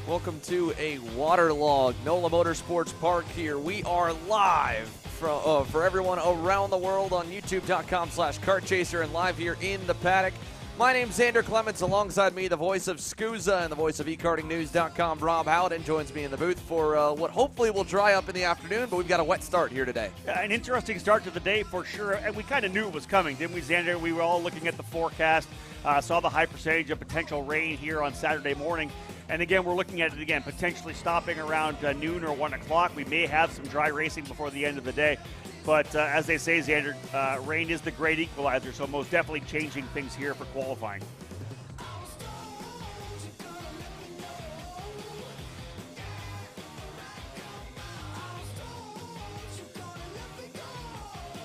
Welcome to a waterlogged NOLA Motorsports Park here. We are live for everyone around the world on youtube.com/kartchaser and live here in the paddock. My name's Xander Clements. Alongside me, the voice of SKUSA and the voice of ekartingnews.com, Rob Howden, joins me in the booth for what hopefully will dry up in the afternoon, but we've got a wet start here today. An interesting start to the day for sure, and we kind of knew it was coming, didn't we, Xander? We were all looking at the forecast, saw the high percentage of potential rain here on Saturday morning. And again, we're looking at it again, potentially stopping around noon or 1 o'clock. We may have some dry racing before the end of the day. But as they say, Xander, rain is the great equalizer, so most definitely changing things here for qualifying.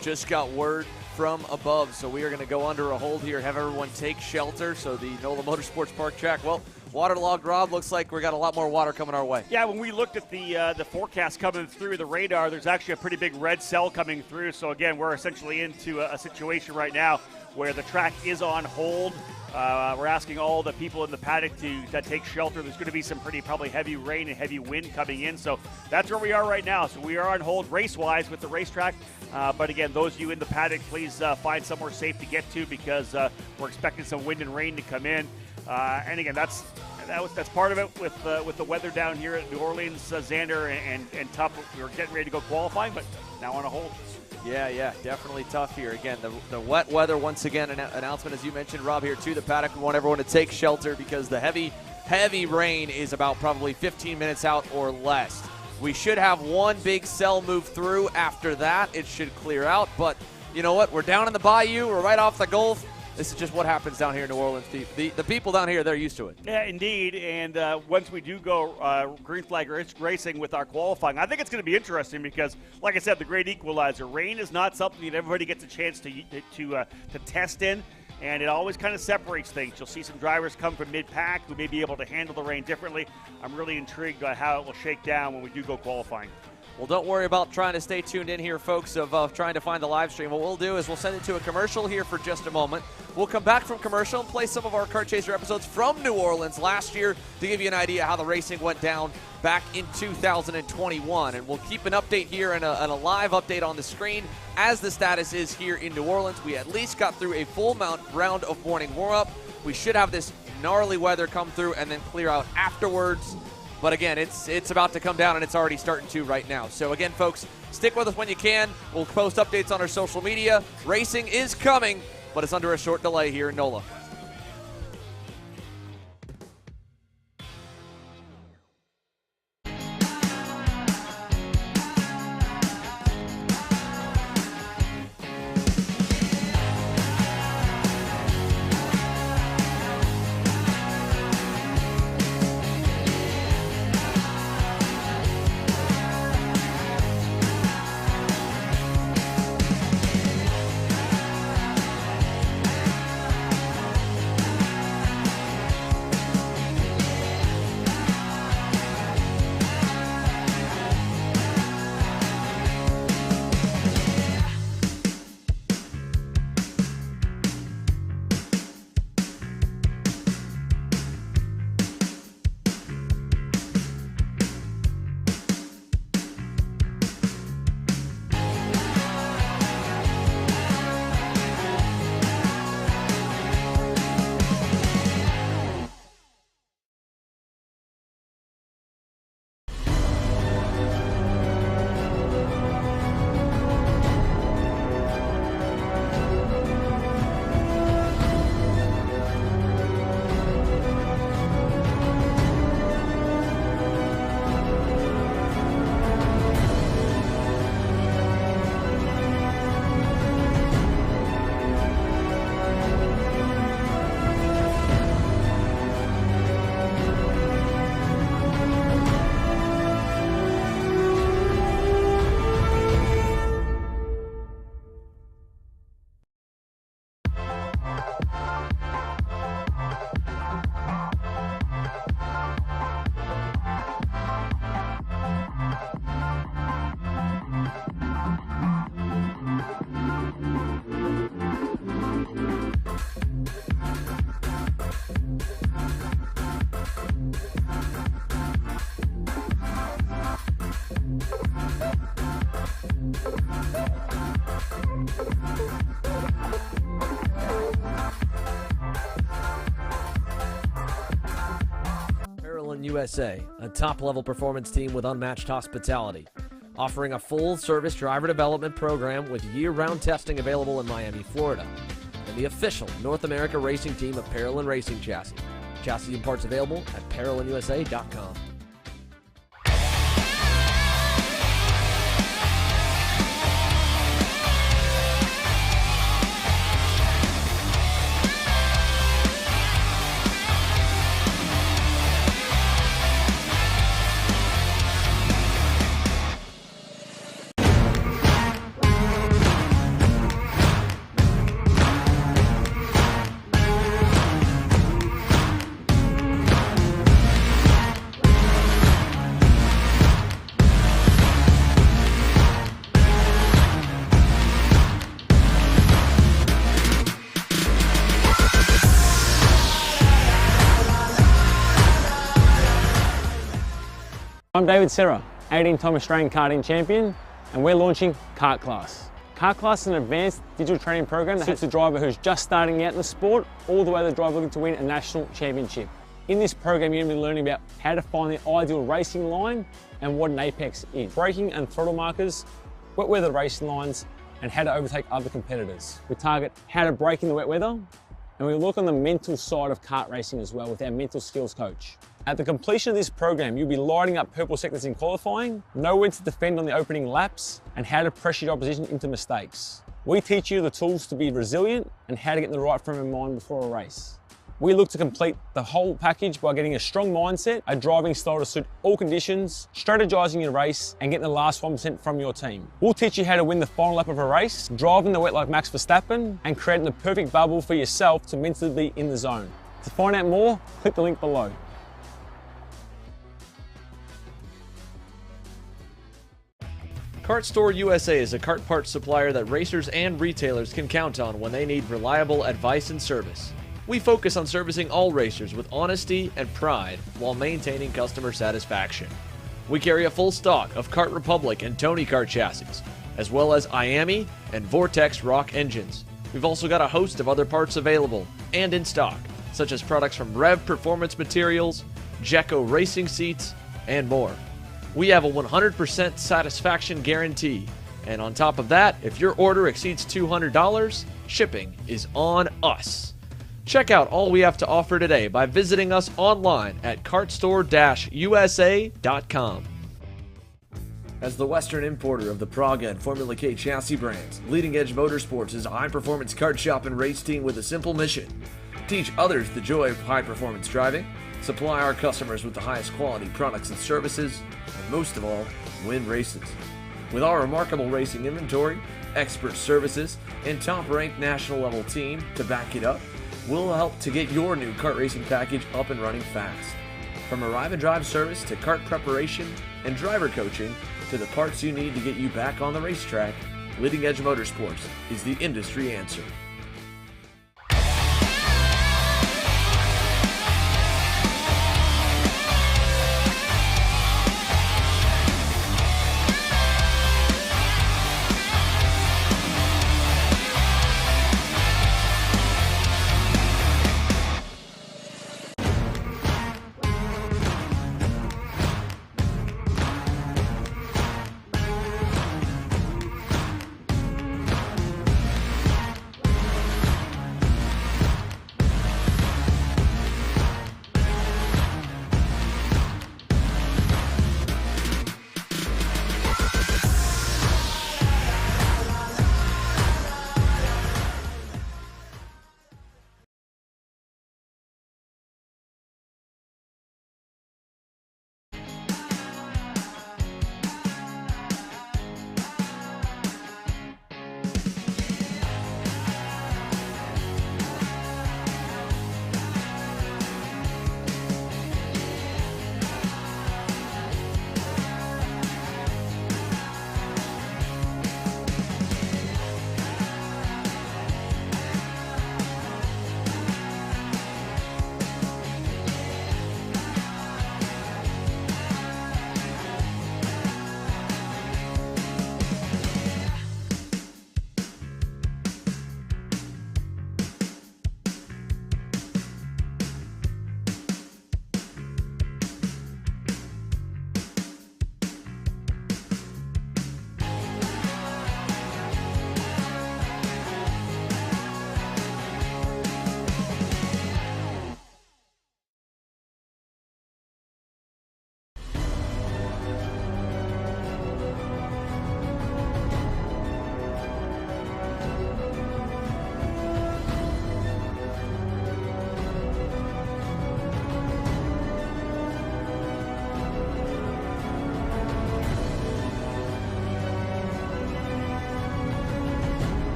Just got word from above, so we are going to go under a hold here, have everyone take shelter. So the NOLA Motorsports Park track, well, waterlogged, Rob. Looks like we got a lot more water coming our way. Yeah, when we looked at the forecast coming through the radar, there's actually a pretty big red cell coming through. So again, we're essentially into a situation right now where the track is on hold. We're asking all the people in the paddock to take shelter. There's going to be some pretty probably heavy rain and heavy wind coming in. So that's where we are right now. So we are on hold race-wise with the racetrack. But again, those of you in the paddock, please find somewhere safe to get to because we're expecting some wind and rain to come in. And again, that's part of it with the weather down here at New Orleans, Xander, and tough. We were getting ready to go qualifying, but now on a hold. Yeah, definitely tough here. Again, the wet weather, once again, an announcement, as you mentioned, Rob, here to the paddock. We want everyone to take shelter because the heavy rain is about probably 15 minutes out or less. We should have one big cell move through. After that, it should clear out. But you know what? We're down in the bayou. We're right off the Gulf. This is just what happens down here in New Orleans. The people down here, they're used to it. Yeah, indeed. And once we do go green flag racing with our qualifying, I think it's going to be interesting because, like I said, the great equalizer. Rain is not something that everybody gets a chance to test in, and it always kind of separates things. You'll see some drivers come from mid-pack who may be able to handle the rain differently. I'm really intrigued by how it will shake down when we do go qualifying. Well, don't worry about trying to stay tuned in here, folks, of trying to find the live stream. What we'll do is we'll send it to a commercial here for just a moment. We'll come back from commercial and play some of our Kart Chaser episodes from New Orleans last year to give you an idea how the racing went down back in 2021. And we'll keep an update here and a live update on the screen as the status is here in New Orleans. We at least got through a full round of morning warm-up. We should have this gnarly weather come through and then clear out afterwards. But again, it's about to come down, and it's already starting to right now. So again, folks, stick with us when you can. We'll post updates on our social media. Racing is coming, but it's under a short delay here in NOLA. Maryland USA, a top-level performance team with unmatched hospitality, offering a full-service driver development program with year-round testing available in Miami, Florida, and the official North America racing team of Parolin Racing Chassis. Chassis and parts available at ParolinUSA.com. I'm David Serra, 18-time Australian karting champion, and we're launching Kart Class. Kart Class is an advanced digital training program that suits a driver who's just starting out in the sport, all the way to the driver looking to win a national championship. In this program, you're going to be learning about how to find the ideal racing line and what an apex is, braking and throttle markers, wet weather racing lines, and how to overtake other competitors. We target how to brake in the wet weather, and we look on the mental side of kart racing as well with our mental skills coach. At the completion of this program, you'll be lighting up purple sectors in qualifying, know when to defend on the opening laps, and how to pressure your opposition into mistakes. We teach you the tools to be resilient and how to get in the right frame of mind before a race. We look to complete the whole package by getting a strong mindset, a driving style to suit all conditions, strategizing your race, and getting the last 1% from your team. We'll teach you how to win the final lap of a race, driving the wet like Max Verstappen, and creating the perfect bubble for yourself to mentally be in the zone. To find out more, click the link below. Kart Store USA is a kart parts supplier that racers and retailers can count on when they need reliable advice and service. We focus on servicing all racers with honesty and pride while maintaining customer satisfaction. We carry a full stock of Kart Republic and Tony Kart chassis, as well as IAMI and Vortex Rock engines. We've also got a host of other parts available and in stock, such as products from Rev Performance Materials, Jecco Racing Seats, and more. We have a 100% satisfaction guarantee, and on top of that, if your order exceeds $200, shipping is on us. Check out all we have to offer today by visiting us online at kartstore-usa.com. As the Western importer of the Praga and Formula K chassis brands, Leading Edge Motorsports is a high-performance kart shop and race team with a simple mission: teach others the joy of high-performance driving, supply our customers with the highest quality products and services, and most of all, win races. With our remarkable racing inventory, expert services, and top-ranked national-level team to back it up, we'll help to get your new kart racing package up and running fast. From arrive and drive service to kart preparation and driver coaching to the parts you need to get you back on the racetrack, Leading Edge Motorsports is the industry answer.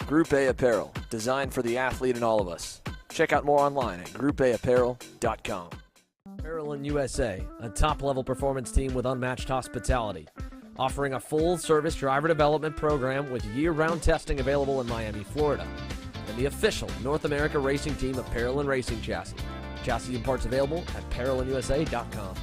Group A Apparel, designed for the athlete in all of us. Check out more online at groupAapparel.com. Maryland USA, a top-level performance team with unmatched hospitality, offering a full-service driver development program with year-round testing available in Miami, Florida, and the official North America racing team of Parolin Racing Chassis. Chassis and parts available at ParolinUSA.com.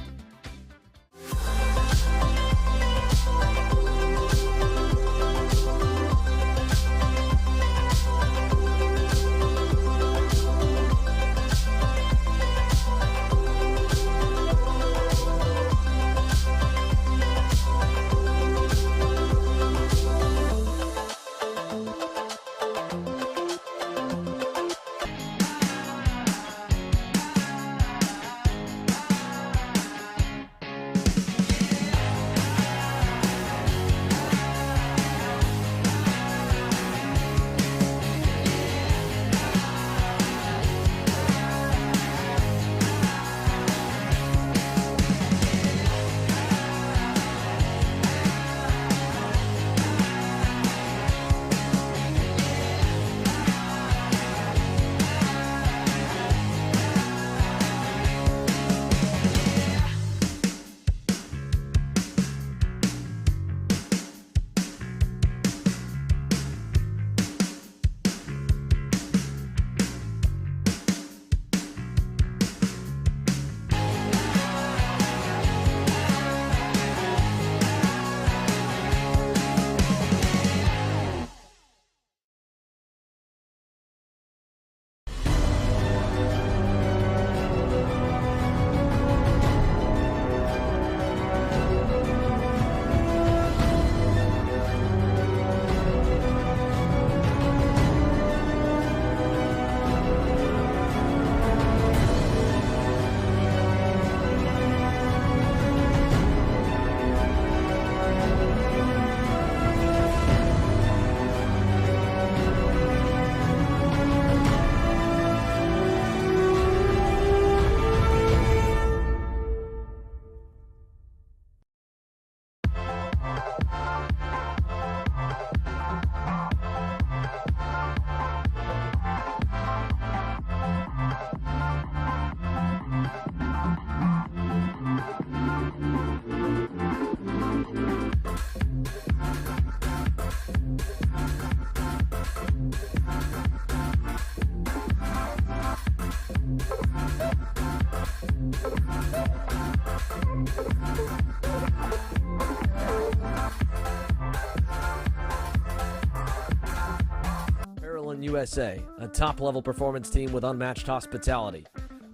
USA, a top-level performance team with unmatched hospitality,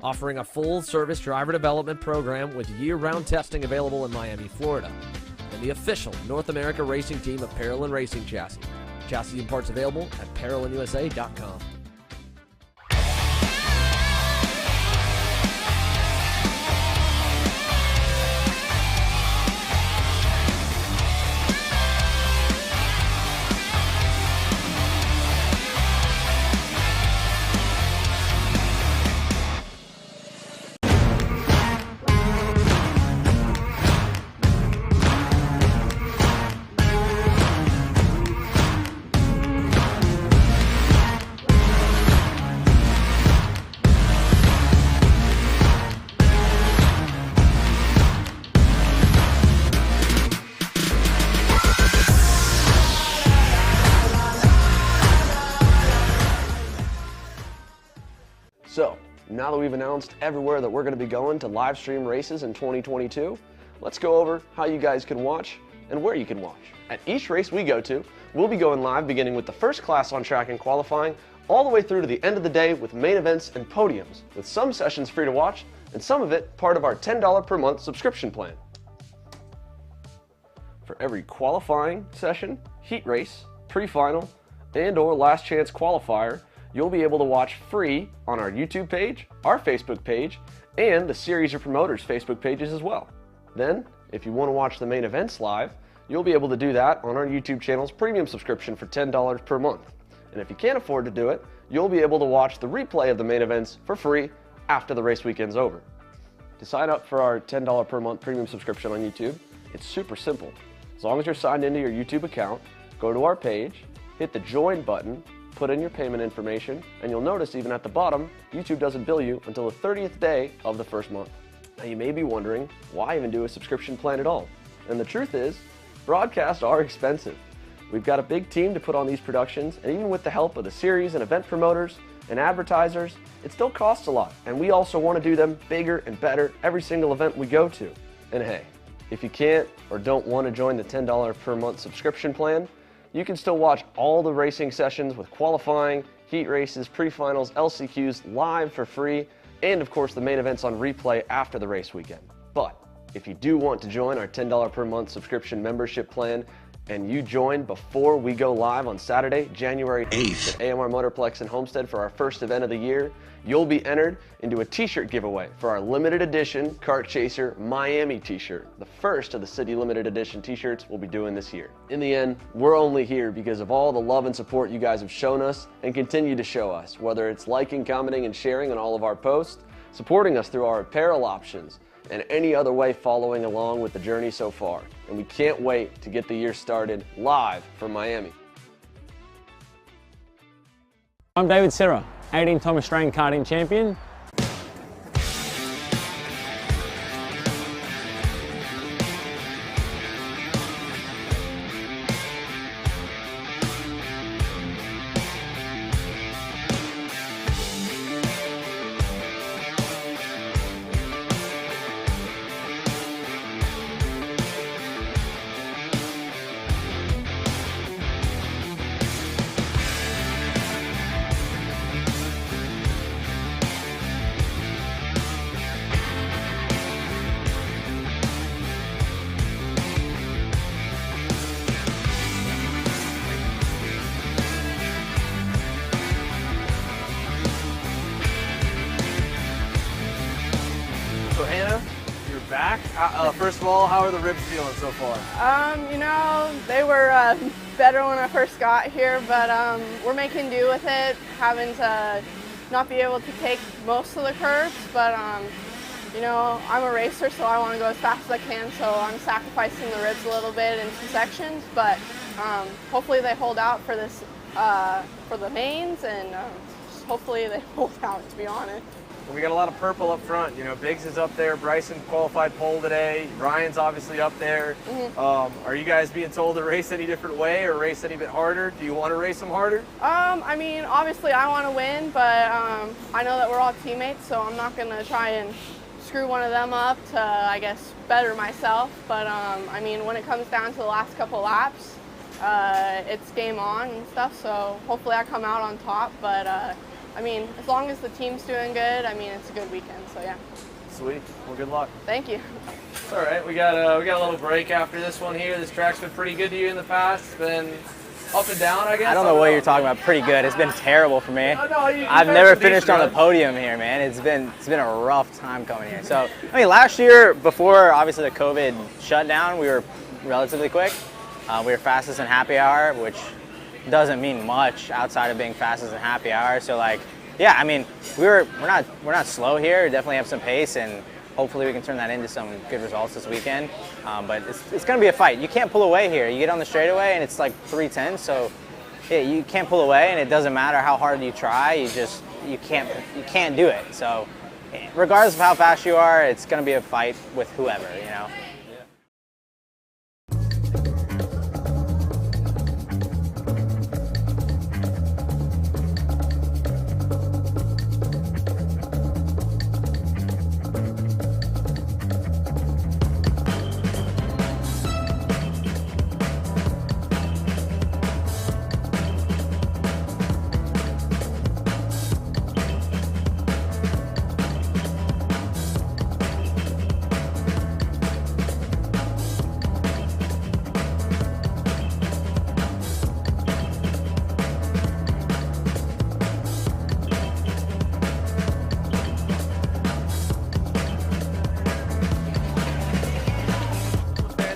offering a full-service driver development program with year-round testing available in Miami, Florida, and the official North America racing team of Parolin Racing Chassis. Chassis and parts available at ParolinUSA.com. So, now that we've announced everywhere that we're going to be going to live stream races in 2022, let's go over how you guys can watch and where you can watch. At each race we go to, we'll be going live beginning with the first class on track and qualifying, all the way through to the end of the day with main events and podiums, with some sessions free to watch and some of it part of our $10 per month subscription plan. For every qualifying session, heat race, pre-final, and or last chance qualifier, you'll be able to watch free on our YouTube page, our Facebook page, and the Series of Promoters Facebook pages as well. Then, if you want to watch the main events live, you'll be able to do that on our YouTube channel's premium subscription for $10 per month. And if you can't afford to do it, you'll be able to watch the replay of the main events for free after the race weekend's over. To sign up for our $10 per month premium subscription on YouTube, it's super simple. As long as you're signed into your YouTube account, go to our page, hit the join button, put in your payment information, and you'll notice even at the bottom, YouTube doesn't bill you until the 30th day of the first month. Now you may be wondering, why even do a subscription plan at all? And the truth is, broadcasts are expensive. We've got a big team to put on these productions, and even with the help of the series and event promoters and advertisers, it still costs a lot. And we also want to do them bigger and better every single event we go to. And hey, if you can't or don't want to join the $10 per month subscription plan, you can still watch all the racing sessions with qualifying, heat races, pre-finals, LCQs live for free, and of course the main events on replay after the race weekend. But if you do want to join our $10 per month subscription membership plan, and you join before we go live on Saturday, January 8th at AMR Motorplex in Homestead for our first event of the year, you'll be entered into a t-shirt giveaway for our limited edition Kart Chaser Miami t-shirt, the first of the City Limited Edition t-shirts we'll be doing this year. In the end, we're only here because of all the love and support you guys have shown us and continue to show us, whether it's liking, commenting, and sharing on all of our posts, supporting us through our apparel options, and any other way following along with the journey so far. And we can't wait to get the year started live from Miami. I'm David Serra, 18-time Australian karting champion. So Hannah, you're back. First of all, how are the ribs feeling so far? You know, they were better when I first got here, but we're making do with it, having to not be able to take most of the curves, but you know, I'm a racer, so I want to go as fast as I can, so I'm sacrificing the ribs a little bit in some sections, but hopefully they hold out for this, for the mains, and hopefully they hold out, to be honest. We got a lot of purple up front. You know, Biggs is up there. Bryson qualified pole today. Ryan's obviously up there. Are you guys being told to race any different way or race any bit harder? Do you want to race them harder? I mean, obviously I want to win, but I know that we're all teammates, so I'm not going to try and screw one of them up to, I guess, better myself. But I mean, when it comes down to the last couple laps, it's game on and stuff, so hopefully I come out on top. But I mean, as long as the team's doing good, I mean, it's a good weekend, so yeah. Sweet. Well, good luck. Thank you. All right, we got a little break after this one here. This track's been pretty good to you in the past. It's been up and down, I guess. I don't know what you're talking about. Pretty good. It's been terrible for me. I've never finished on the podium here, man. It's been a rough time coming here. So, I mean, last year, before obviously the COVID shutdown, we were relatively quick. We were fastest in happy hour, which doesn't mean much outside of being fastest in happy hour. So, like, yeah, I mean, we're not slow here. We definitely have some pace, and hopefully we can turn that into some good results this weekend. But it's going to be a fight. You can't pull away here. You get on the straightaway, and it's like 310. So, yeah, you can't pull away, and it doesn't matter how hard you try. You can't do it. So, regardless of how fast you are, it's going to be a fight with whoever, you know.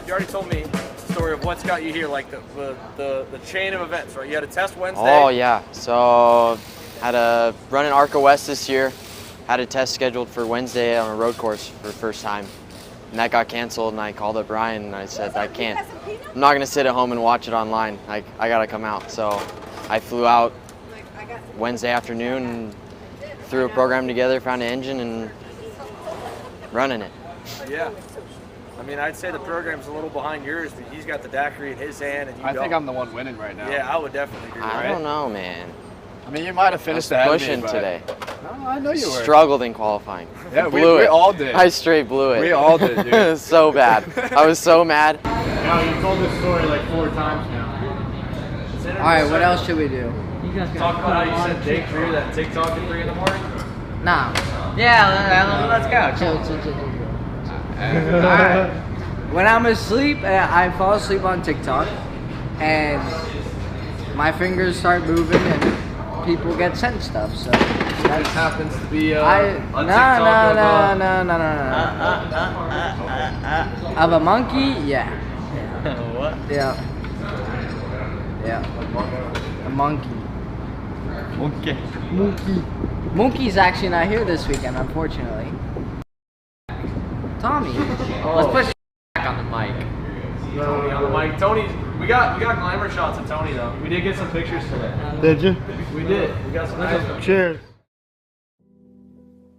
You already told me the story of what's got you here, like the chain of events, right? You had a test Wednesday. Oh yeah, so had a run in Arca West this year. Had a test scheduled for Wednesday on a road course for the first time. And that got canceled, and I called up Ryan and I said, I can't. I'm not gonna sit at home and watch it online. I gotta come out. So I flew out Wednesday afternoon and threw a program together, found an engine, and running it. Yeah. I mean, I'd say the program's a little behind yours, but he's got the daiquiri in his hand, and you I don't. think I'm the one winning right now. Yeah, I would definitely agree with I that. don't know, man. I mean, you might have finished I ahead was of me, pushing but today. No, I know you were. Struggled in qualifying. Yeah, we blew it. all did. I straight blew it. We all did, dude. So bad. I was so mad. Now, you told this story like 4 times now. All right, what else should we do? Talk about how you sent Jake through that TikTok at 3 in the morning. Nah. Yeah, let's go. Chill. All right. When I'm asleep, I fall asleep on TikTok, and my fingers start moving, and people get sent stuff. So that happens to be no. Of a monkey, yeah. What? Yeah. A monkey. Monkey's actually not here this weekend, unfortunately. Tommy, let's put back on the mic. Tony on the mic. Tony, we got glamour shots of Tony though. We did get some pictures today. Did you? We did. We got some nice ones. Cheers.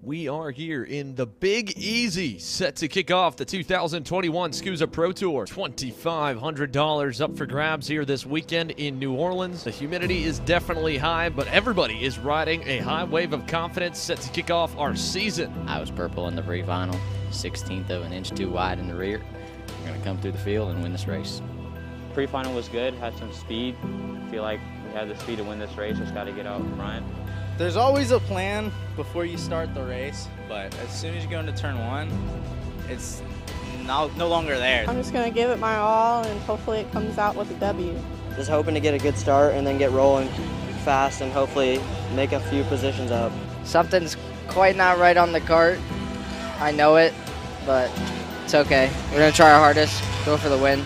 We are here in the Big Easy, set to kick off the 2021 SKUSA Pro Tour. $2,500 up for grabs here this weekend in New Orleans. The humidity is definitely high, but everybody is riding a high wave of confidence set to kick off our season. I was purple in the pre-final, 16th of an inch too wide in the rear. We're going to come through the field and win this race. Pre-final was good, had some speed. Feel like we had the speed to win this race, just got to get out front. There's always a plan before you start the race, but as soon as you go into turn 1, it's no longer there. I'm just going to give it my all, and hopefully it comes out with a W. Just hoping to get a good start and then get rolling fast and hopefully make a few positions up. Something's quite not right on the kart. I know it, but it's okay. We're going to try our hardest, go for the win.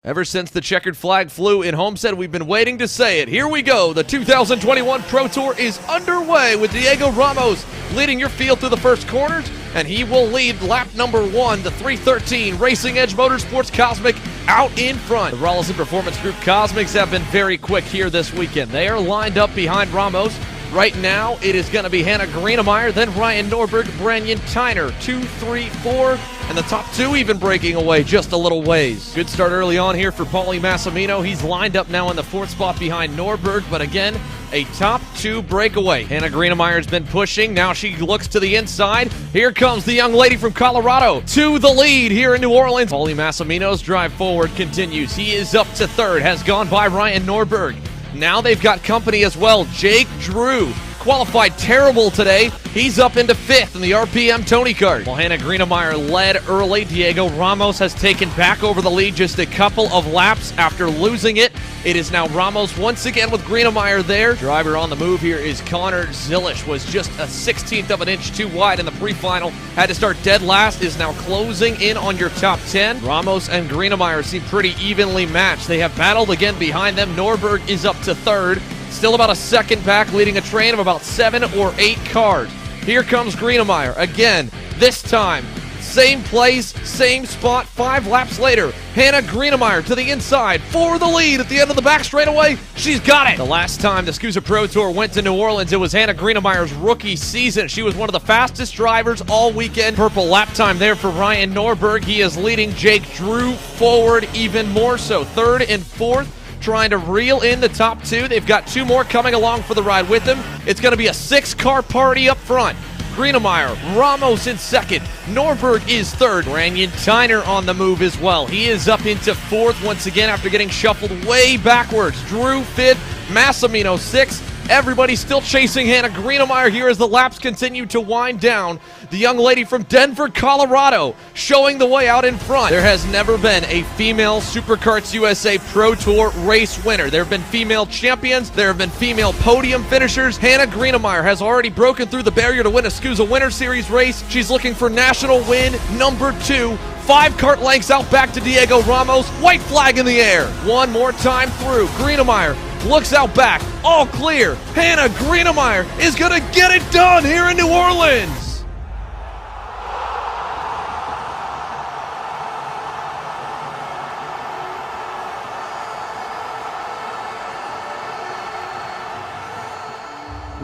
Ever since the checkered flag flew in Homestead, we've been waiting to say it. Here we go. The 2021 Pro Tour is underway with Diego Ramos leading your field through the first corners, and he will lead lap number 1, the 313 Racing Edge Motorsports Cosmic out in front. The Rollison Performance Group Cosmics have been very quick here this weekend. They are lined up behind Ramos. Right now, it is going to be Hannah Greenemire, then Ryan Norberg, Marion Tyner, 2, 3, 4, and the top 2 even breaking away just a little ways. Good start early on here for Paulie Massimino. He's lined up now in the 4th spot behind Norberg, but again, a top 2 breakaway. Hannah Greenemire's been pushing. Now she looks to the inside. Here comes the young lady from Colorado to the lead here in New Orleans. Paulie Massimino's drive forward continues. He is up to 3rd, has gone by Ryan Norberg. Now they've got company as well. Jake Drew qualified terrible today. He's up into 5th in the RPM Tony kart. While Hannah Greenemire led early, Diego Ramos has taken back over the lead just a couple of laps after losing it. It is now Ramos once again with Greenemire there. Driver on the move here is Connor Zilish. Was just a 16th of an inch too wide in the pre-final. Had to start dead last. Is now closing in on your top 10. Ramos and Greenemire seem pretty evenly matched. They have battled again behind them. Norberg is up to 3rd. Still about a 2nd back, leading a train of about 7 or 8 cars. Here comes Greenemire again. This time, same place, same spot, 5 laps later. Hannah Greenemire to the inside for the lead at the end of the back straightaway. She's got it. The last time the SKUSA Pro Tour went to New Orleans, it was Hannah Greenemire's rookie season. She was one of the fastest drivers all weekend. Purple lap time there for Ryan Norberg. He is leading Jake Drew forward even more so. 3rd and 4th. Trying to reel in the top 2. They've got 2 more coming along for the ride with them. It's going to be a 6-car party up front. Greenemire, Ramos in 2nd. Norberg is 3rd. Marion Tyner on the move as well. He is up into 4th once again after getting shuffled way backwards. Drew 5th. Massimino 6th. Everybody still chasing Hannah Greenemire here as the laps continue to wind down. The young lady from Denver, Colorado, showing the way out in front. There has never been a female Superkarts USA Pro Tour race winner. There have been female champions. There have been female podium finishers. Hannah Greenemire has already broken through the barrier to win a SKUSA Winter Series race. She's looking for national win number 2. 5 kart lengths out back to Diego Ramos. White flag in the air. One more time through. Greenemire looks out back. All clear. Hannah Greenemire is going to get it done here in New Orleans.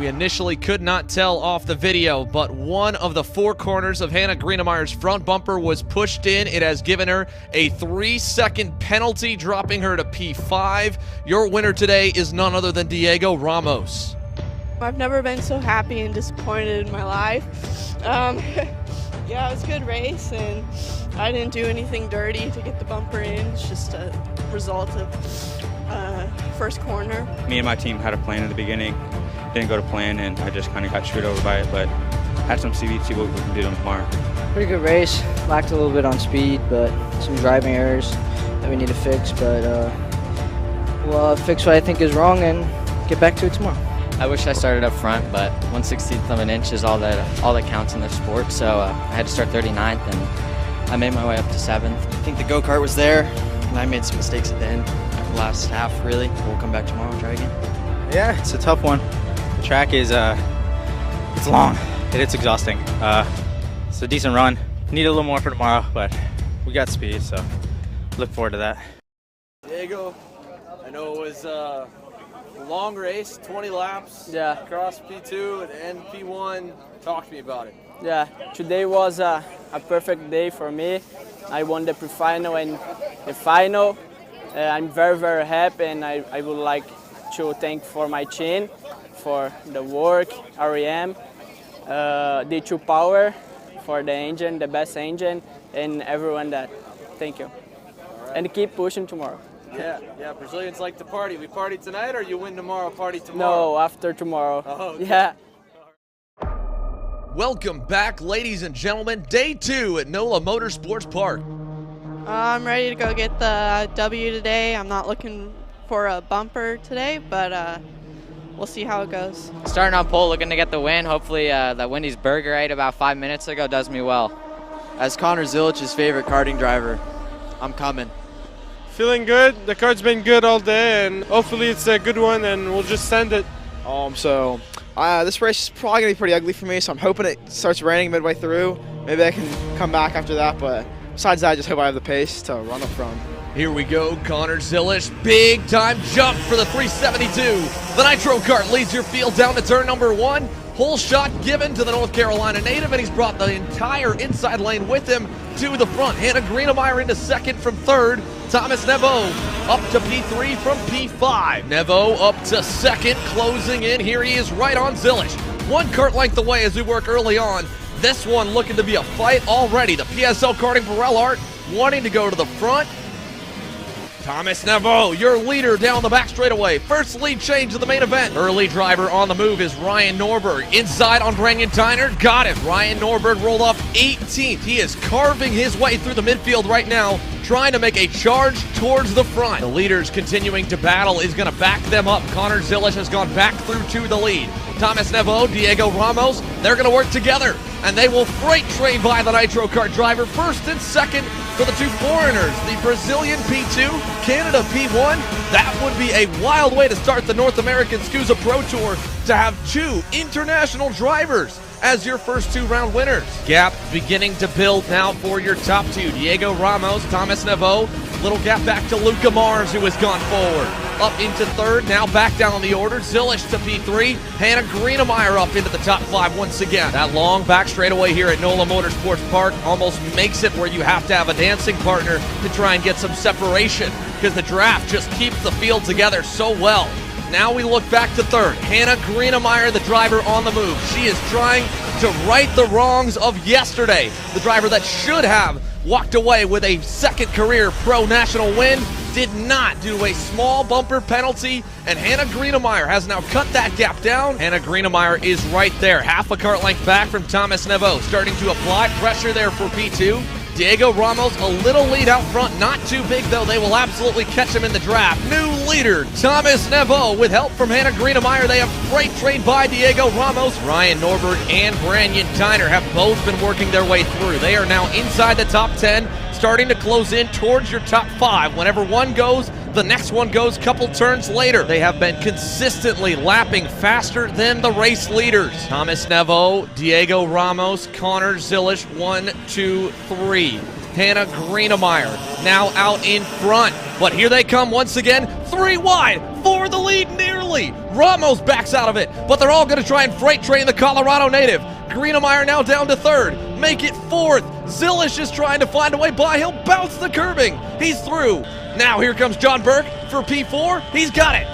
We initially could not tell off the video, but one of the 4 corners of Hannah Greenemire's front bumper was pushed in. It has given her a 3-second penalty, dropping her to P5. Your winner today is none other than Diego Ramos. I've never been so happy and disappointed in my life. Yeah, it was a good race, and I didn't do anything dirty to get the bumper in. It's just a result of first corner. Me and my team had a plan in the beginning. Didn't go to plan, and I just kind of got screwed over by it, but had some speed, see what we can do tomorrow. Pretty good race. Lacked a little bit on speed, but some driving errors that we need to fix. But we'll fix what I think is wrong and get back to it tomorrow. I wish I started up front, but 1/16th of an inch is all that counts in this sport. So I had to start 39th, and I made my way up to 7th. I think the go-kart was there, and I made some mistakes at the end. Last half, really. We'll come back tomorrow and try again. Yeah, it's a tough one. The track is it's long and it's exhausting. It's a decent run. Need a little more for tomorrow, but we got speed, so look forward to that. Diego, I know it was a long race, 20 laps. Yeah. Across P2 and P1. Talk to me about it. Yeah, today was a perfect day for me. I won the pre-final and the final. I'm very, very happy, and I would like to thank for my team, for the work, REM, D2 Power, for the engine, the best engine, and everyone that. Thank you. Right. And keep pushing tomorrow. Yeah, Brazilians like to party. We party tonight, or you win tomorrow, party tomorrow? No, after tomorrow. Oh, okay. Yeah. Welcome back, ladies and gentlemen. Day 2 at NOLA Motorsports Park. I'm ready to go get the W today. I'm not looking for a bumper today, but we'll see how it goes. Starting on pole, looking to get the win. Hopefully that Wendy's burger I ate about 5 minutes ago does me well. As Connor Zilich's favorite karting driver, I'm coming. Feeling good. The kart's been good all day, and hopefully it's a good one, and we'll just send it. This race is probably going to be pretty ugly for me, so I'm hoping it starts raining midway through. Maybe I can come back after that, but besides that, I just hope I have the pace to run up front. Here we go, Connor Zilish, big time jump for the 372. The Nitro kart leads your field down to turn number 1. Whole shot given to the North Carolina native, and he's brought the entire inside lane with him to the front. Hannah Greenemire into second from third. Thomas Nevo up to P3 from P5. Nevo up to second, closing in. Here he is right on Zilish. 1 kart length away as we work early on. This one looking to be a fight already. The PSL Karting Burrell Art wanting to go to the front. Thomas Nevo, your leader down the back straightaway. First lead change of the main event. Early driver on the move is Ryan Norberg. Inside on Brandon Tyner, got it. Ryan Norberg rolled off 18th. He is carving his way through the midfield right now, trying to make a charge towards the front. The leaders continuing to battle is going to back them up. Connor Zilish has gone back through to the lead. Thomas Nevo, Diego Ramos, they're going to work together, and they will freight train by the Nitro kart driver. First and second for the 2 foreigners. The Brazilian P2, Canada P1. That would be a wild way to start the North American SKUSA Pro Tour, to have 2 international drivers as your first 2 round winners. Gap beginning to build now for your top 2. Diego Ramos, Thomas Nevo. Little gap back to Luca Mars, who has gone forward. Up into third, now back down on the order. Zilish to P3. Hannah Greenemire up into the top 5 once again. That long back straightaway here at NOLA Motorsports Park almost makes it where you have to have a dancing partner to try and get some separation, because the draft just keeps the field together so well. Now we look back to third. Hannah Greenemire, the driver on the move. She is trying to right the wrongs of yesterday. The driver that should have walked away with a second career pro national win did not, due to a small bumper penalty, and Hannah Greenemire has now cut that gap down. Hannah Greenemire is right there, half a kart length back from Thomas Nevo, starting to apply pressure there for P2. Diego Ramos, a little lead out front, not too big though. They will absolutely catch him in the draft. New leader, Thomas Nevo, with help from Hannah Greenemire. They have freight trained by Diego Ramos. Ryan Norberg and Brandon Tyner have both been working their way through. They are now inside the top 10, starting to close in towards your top 5. Whenever one goes, the next one goes couple turns later. They have been consistently lapping faster than the race leaders. Thomas Nevo, Diego Ramos, Connor Zilish, 1, 2, 3. Hannah Greenemire now out in front. But here they come once again, 3 wide for the lead nearly. Ramos backs out of it, but they're all going to try and freight train the Colorado native. Greenemire now down to third. Make it fourth. Zilish is trying to find a way by. He'll bounce the curbing. He's through. Now here comes John Burke for P4. He's got it.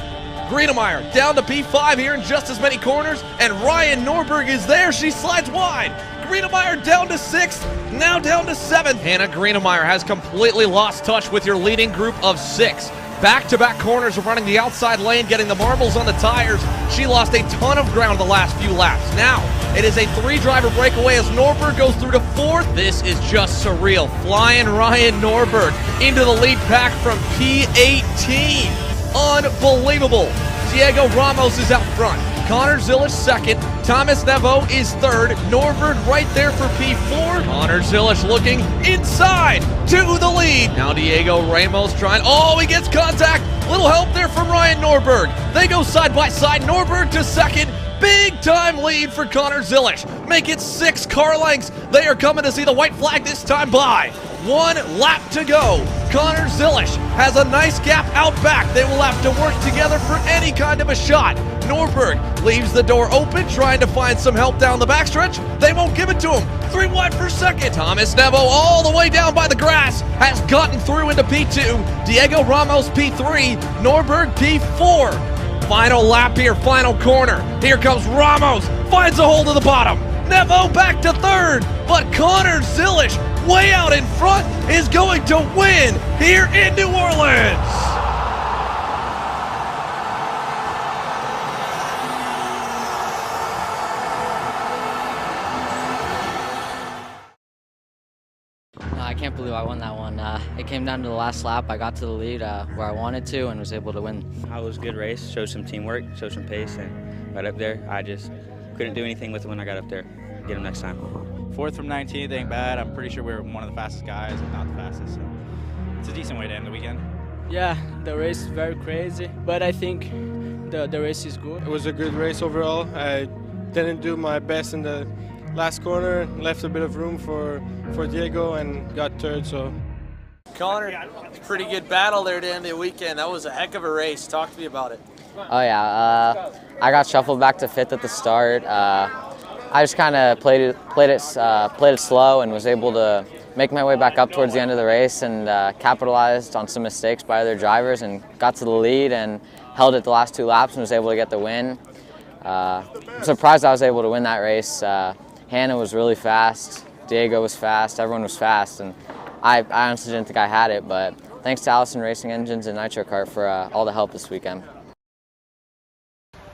Greenemire down to P5 here in just as many corners, and Ryan Norberg is there. She slides wide. Greenemire down to 6th, now down to 7th. Hannah Greenemire has completely lost touch with your leading group of 6. Back-to-back corners of running the outside lane, getting the marbles on the tires. She lost a ton of ground the last few laps. Now, it is a 3-driver breakaway as Norberg goes through to 4th. This is just surreal. Flying Ryan Norberg into the lead pack from P18. Unbelievable. Diego Ramos is out front. Connor Zilish 2nd. Thomas Nevo is 3rd. Norberg right there for P4. Connor Zilish looking inside to the lead. Now Diego Ramos trying. Oh, he gets contact. Little help there from Ryan Norberg. They go side by side. Norberg to 2nd. Big time lead for Connor Zilish. Make it 6 car lengths. They are coming to see the white flag this time by. 1 lap to go. Connor Zilish has a nice gap out back. They will have to work together for any kind of a shot. Norberg leaves the door open, trying to find some help down the backstretch. They won't give it to him. 3 wide for 2nd. Thomas Nevo all the way down by the grass has gotten through into P2. Diego Ramos P3. Norberg P4. Final lap here, final corner. Here comes Ramos, finds a hold of the bottom. Nevo back to 3rd, but Connor Zilish, way out in front, is going to win here in New Orleans. I can't believe I won that one. It came down to the last lap. I got to the lead where I wanted to and was able to win. It was a good race, showed some teamwork, showed some pace, and right up there, I just couldn't do anything with it when I got up there. Get him next time. 4th from 19th ain't bad. I'm pretty sure we're one of the fastest guys, if not the fastest. So it's a decent way to end the weekend. Yeah, the race is very crazy, but I think the race is good. It was a good race overall. I didn't do my best in the last corner, left a bit of room for Diego and got 3rd. So Connor, pretty good battle there to end the weekend. That was a heck of a race. Talk to me about it. Oh yeah, I got shuffled back to 5th at the start. I just kind of played it slow and was able to make my way back up towards the end of the race and capitalized on some mistakes by other drivers and got to the lead and held it the last 2 laps and was able to get the win. I'm surprised I was able to win that race. Hannah was really fast, Diego was fast, everyone was fast, and I honestly didn't think I had it, but thanks to Allison Racing Engines and Nitro Kart for all the help this weekend.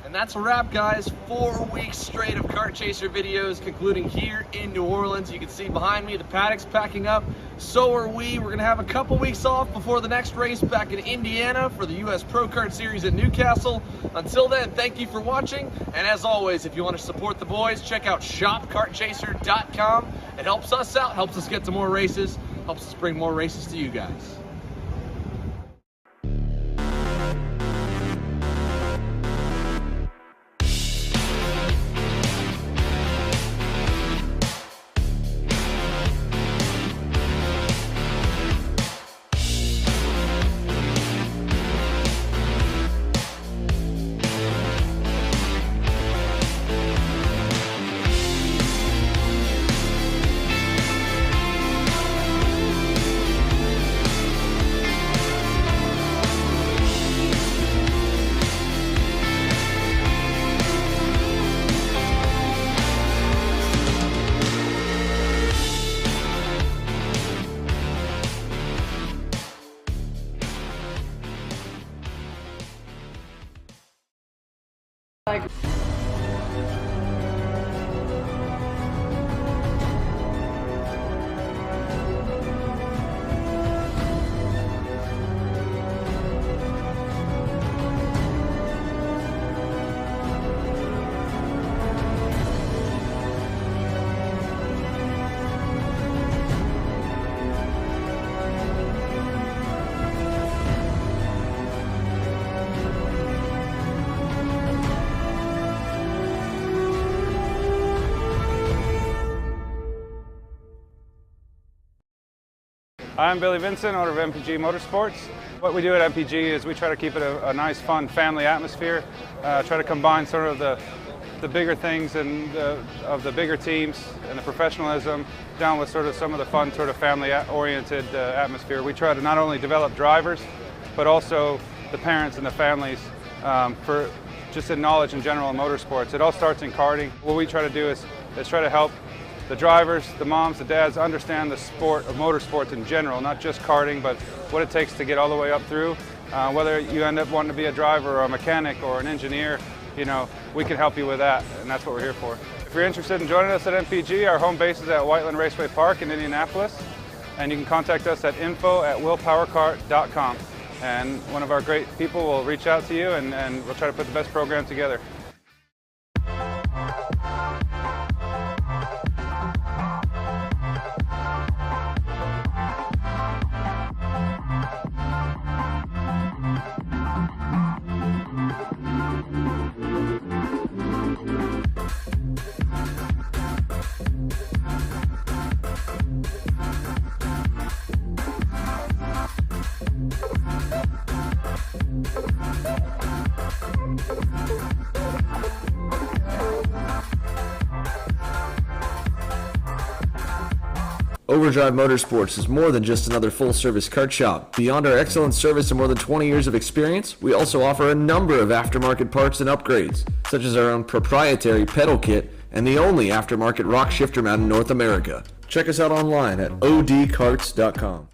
And that's a wrap, guys. 4 weeks straight of kart chaser videos concluding here in New Orleans. You can see behind me the paddock's packing up. So are we. We're going to have a couple weeks off before the next race back in Indiana for the U.S. Pro Kart Series in Newcastle. Until then, thank you for watching. And as always, if you want to support the boys, check out shopkartchaser.com. It helps us out, helps us get to more races, helps us bring more races to you guys. I'm Billy Vincent, owner of MPG Motorsports. What we do at MPG is we try to keep it a nice, fun family atmosphere, try to combine sort of the bigger things and of the bigger teams and the professionalism down with sort of some of the fun sort of family-oriented atmosphere. We try to not only develop drivers, but also the parents and the families for just in knowledge in general in motorsports. It all starts in karting. What we try to do is try to help the drivers, the moms, the dads understand the sport of motorsports in general, not just karting, but what it takes to get all the way up through. Whether you end up wanting to be a driver or a mechanic or an engineer, you know, we can help you with that, and that's what we're here for. If you're interested in joining us at MPG, our home base is at Whiteland Raceway Park in Indianapolis, and you can contact us at info@willpowerkart.com, and one of our great people will reach out to you, and we'll try to put the best program together. Overdrive Motorsports is more than just another full-service kart shop. Beyond our excellent service and more than 20 years of experience, we also offer a number of aftermarket parts and upgrades, such as our own proprietary pedal kit and the only aftermarket rock shifter mount in North America. Check us out online at odkarts.com.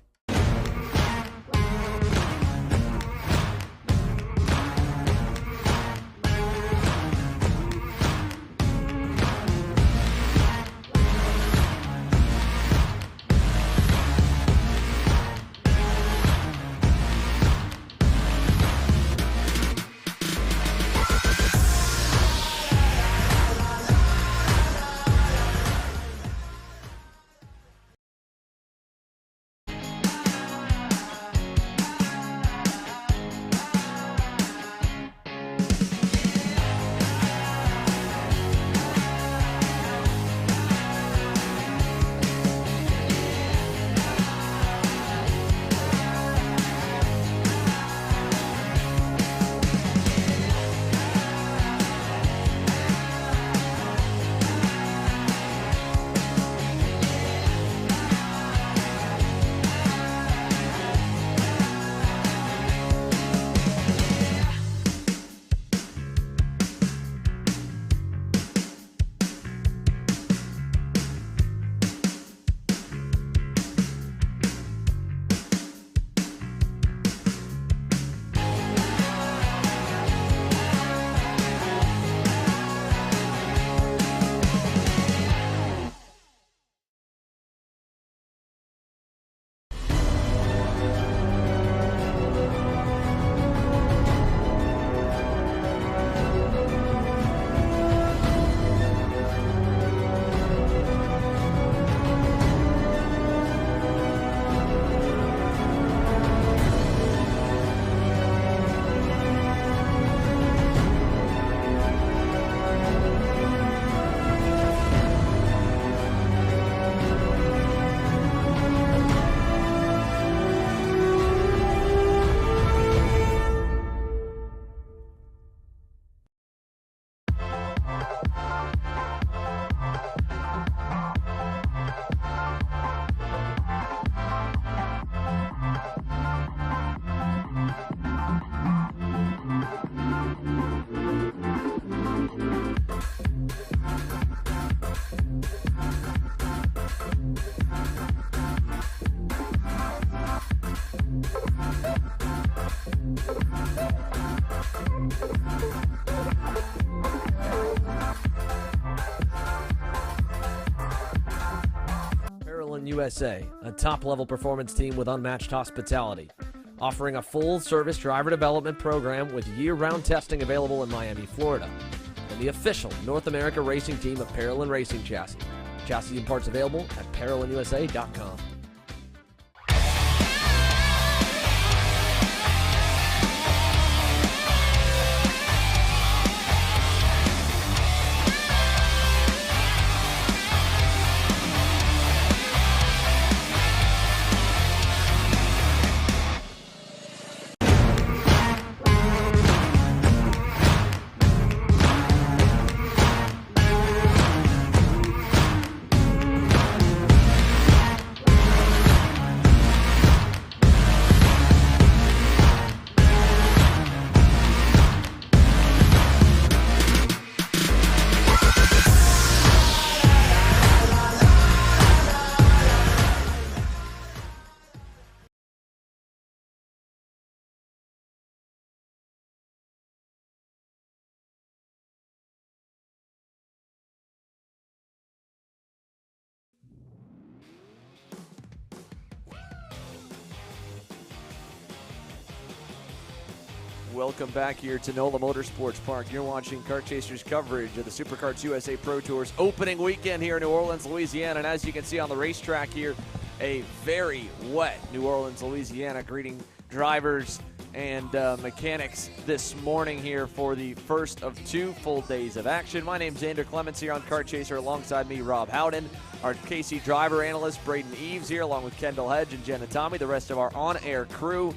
USA, a top-level performance team with unmatched hospitality, offering a full-service driver development program with year-round testing available in Miami, Florida, and the official North America racing team of Parolin Racing Chassis. Chassis and parts available at ParolinUSA.com. Welcome back here to NOLA Motorsports Park. You're watching Kart Chasers coverage of the SuperKarts USA Pro Tour's opening weekend here in New Orleans, Louisiana. And as you can see on the racetrack here, a very wet New Orleans, Louisiana, greeting drivers and mechanics this morning here for the first of 2 full days of action. My name's Xander Clements here on Kart Chaser. Alongside me, Rob Howden. Our KC driver analyst, Braden Eves, here, along with Kendall Hedge and Jenna Tommy, the rest of our on-air crew.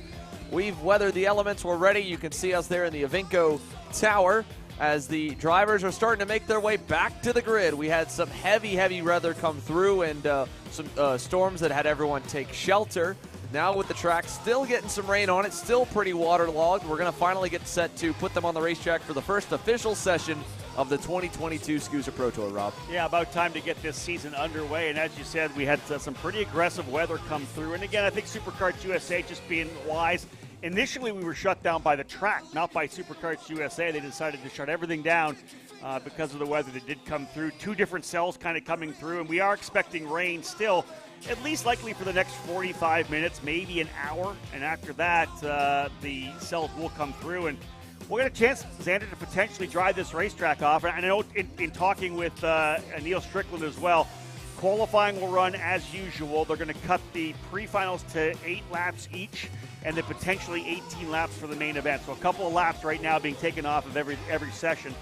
We've weathered the elements. We're ready. You can see us there in the Avinco Tower as the drivers are starting to make their way back to the grid. We had some heavy weather come through and some storms that had everyone take shelter. Now with the track still getting some rain on it, still pretty waterlogged, we're going to finally get set to put them on the racetrack for the first official session of the 2022 SKUSA Pro Tour, Rob. Yeah, about time to get this season underway. And as you said, we had some pretty aggressive weather come through. And again, I think SuperKarts USA just being wise. Initially, we were shut down by the track, not by SuperKarts USA. They decided to shut everything down because of the weather that did come through. 2 different cells kind of coming through, and we are expecting rain still, at least likely for the next 45 minutes, maybe an hour. And after that, the cells will come through, and we'll get a chance, Xander, to potentially drive this racetrack off. And I know in talking with Neil Strickland as well, qualifying will run as usual. They're going to cut the pre-finals to 8 laps each, and then potentially 18 laps for the main event. So a couple of laps right now being taken off of every session.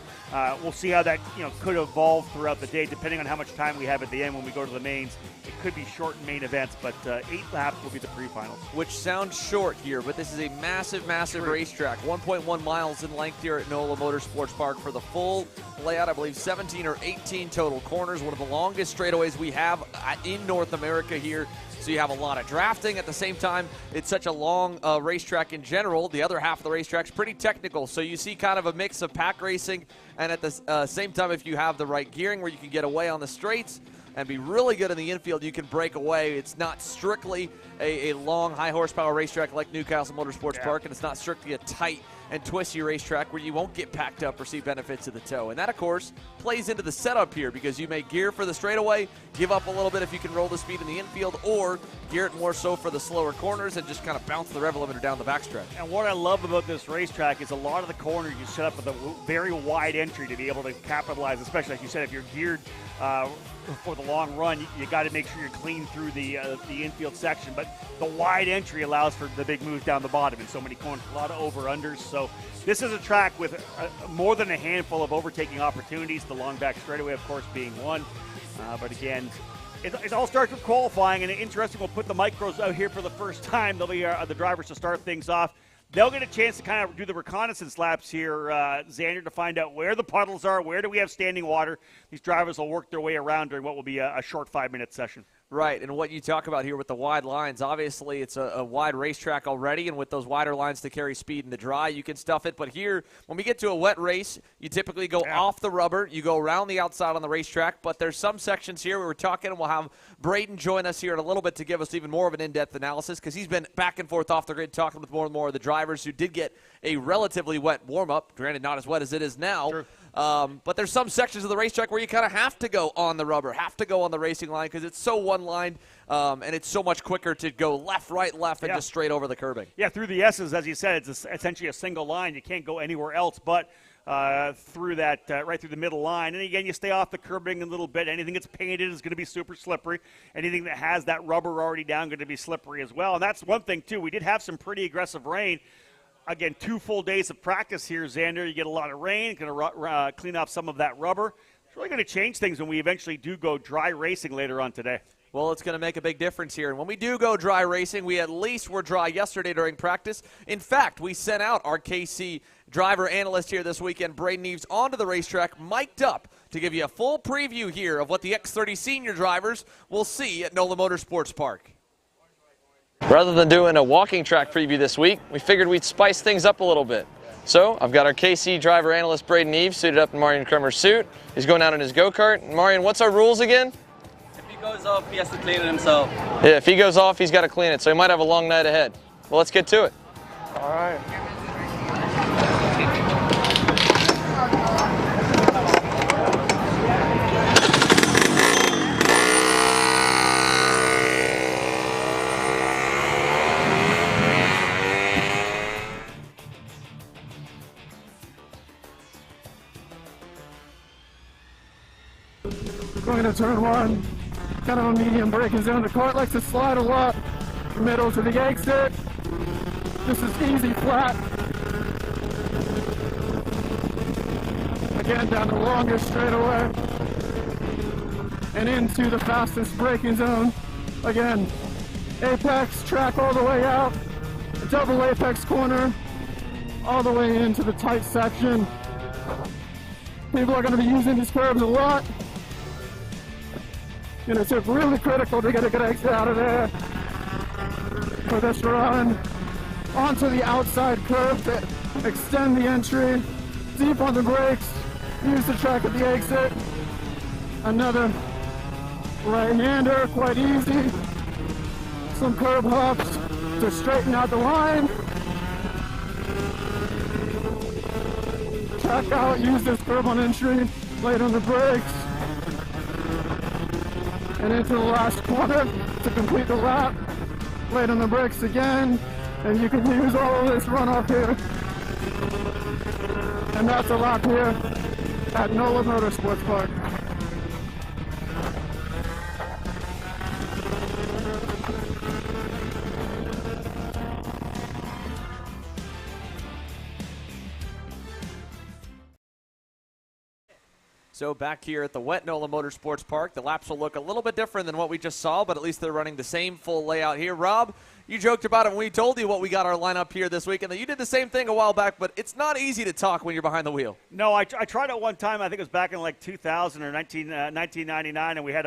We'll see how that could evolve throughout the day, depending on how much time we have at the end when we go to the mains. It could be shortened main events, but 8 laps will be the pre-finals. Which sounds short here, but this is a massive racetrack. 1.1 miles in length here at NOLA Motorsports Park for the full layout. I believe 17 or 18 total corners. One of the longest straightaways we have in North America here. So you have a lot of drafting. At the same time, it's such a long racetrack in general. The other half of the racetrack's pretty technical. So you see kind of a mix of pack racing, and at the same time, if you have the right gearing where you can get away on the straights and be really good in the infield, you can break away. It's not strictly a long, high-horsepower racetrack like Newcastle Motorsports Park, and it's not strictly a tight and twisty racetrack where you won't get packed up or see benefits of the toe. And that, of course, plays into the setup here because you may gear for the straightaway, give up a little bit if you can roll the speed in the infield, or gear it more so for the slower corners and just kind of bounce the rev limiter down the backstretch. And what I love about this racetrack is a lot of the corners you set up with a very wide entry to be able to capitalize, especially, like you said, if you're geared for the long run, you got to make sure you're clean through the infield section. But the wide entry allows for the big moves down the bottom in so many corners, a lot of over-unders. So this is a track with more than a handful of overtaking opportunities, the long back straightaway, of course, being one. But again, it all starts with qualifying, and interesting, we'll put the micros out here for the first time. They'll be the drivers to start things off. They'll get a chance to kind of do the reconnaissance laps here, Xander, to find out where the puddles are, where do we have standing water. These drivers will work their way around during what will be a short 5-minute session. Right, and what you talk about here with the wide lines, obviously it's a wide racetrack already, and with those wider lines to carry speed in the dry, you can stuff it. But here, when we get to a wet race, you typically go off the rubber, you go around the outside on the racetrack, but there's some sections here where we're talking, and we'll have Braden join us here in a little bit to give us even more of an in-depth analysis, because he's been back and forth off the grid talking with more and more of the drivers who did get a relatively wet warm-up, granted not as wet as it is now. Sure. But there's some sections of the racetrack where you kind of have to go on the rubber, have to go on the racing line because it's so one-lined and it's so much quicker to go left, right, left, and just straight over the curbing. Yeah, through the S's, as you said, it's essentially a single line. You can't go anywhere else but through that, right through the middle line. And again, you stay off the curbing a little bit. Anything that's painted is going to be super slippery. Anything that has that rubber already down going to be slippery as well. And that's one thing, too. We did have some pretty aggressive rain. Again, 2 full days of practice here, Xander. You get a lot of rain, going to clean off some of that rubber. It's really going to change things when we eventually do go dry racing later on today. Well, it's going to make a big difference here. And when we do go dry racing, we at least were dry yesterday during practice. In fact, we sent out our KC driver analyst here this weekend, Braden Eves, onto the racetrack, mic'd up, to give you a full preview here of what the X30 senior drivers will see at NOLA Motorsports Park. Rather than doing a walking track preview this week, we figured we'd spice things up a little bit. So I've got our KC driver analyst Braden Eves suited up in Marion Kremers' suit. He's going out in his go-kart. Marion, what's our rules again? If he goes off, he has to clean it himself. Yeah, if he goes off, he's got to clean it, so he might have a long night ahead. Well, let's get to it. All right. into turn one. Kind of a medium braking zone. The kart likes to slide a lot. Middle to the exit. This is easy flat. Again, down the longest straightaway. And into the fastest braking zone. Again, apex, track all the way out. A double apex corner. All the way into the tight section. People are going to be using these curves a lot. And it's really critical to get a good exit out of there for this run. Onto the outside curve to extend the entry. Deep on the brakes. Use the track at the exit. Another right-hander, quite easy. Some curb hops to straighten out the line. Track out, use this curb on entry, late on the brakes. And into the last corner to complete the lap. Late on the brakes again. And you can use all of this runoff here. And that's a lap here at NOLA Motorsports Park. So back here at the wet NOLA Motorsports Park, the laps will look a little bit different than what we just saw, but at least they're running the same full layout here. Rob, you joked about it when we told you what we got our lineup here this week, and that you did the same thing a while back, but it's not easy to talk when you're behind the wheel. No, I tried it one time. I think it was back in like 2000 or 1999, and we had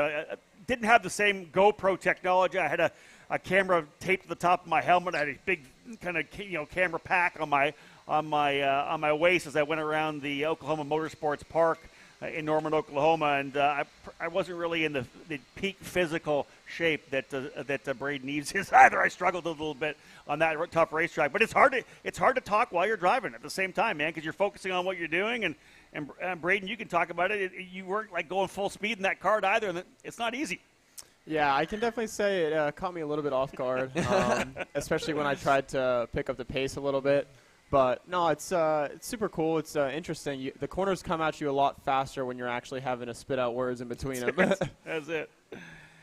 didn't have the same GoPro technology. I had a camera taped to the top of my helmet. I had a big kind of camera pack on my waist as I went around the Oklahoma Motorsports Park in Norman, Oklahoma, and I wasn't really in the peak physical shape that Braden Eves is either. I struggled a little bit on that tough racetrack, but it's hard to talk while you're driving at the same time, man, because you're focusing on what you're doing. And Braden, you can talk about it. You weren't like going full speed in that kart either, and it's not easy. Yeah, I can definitely say it caught me a little bit off guard, especially when I tried to pick up the pace a little bit. But no, it's super cool. It's interesting. The corners come at you a lot faster when you're actually having to spit out words in between them. That's it.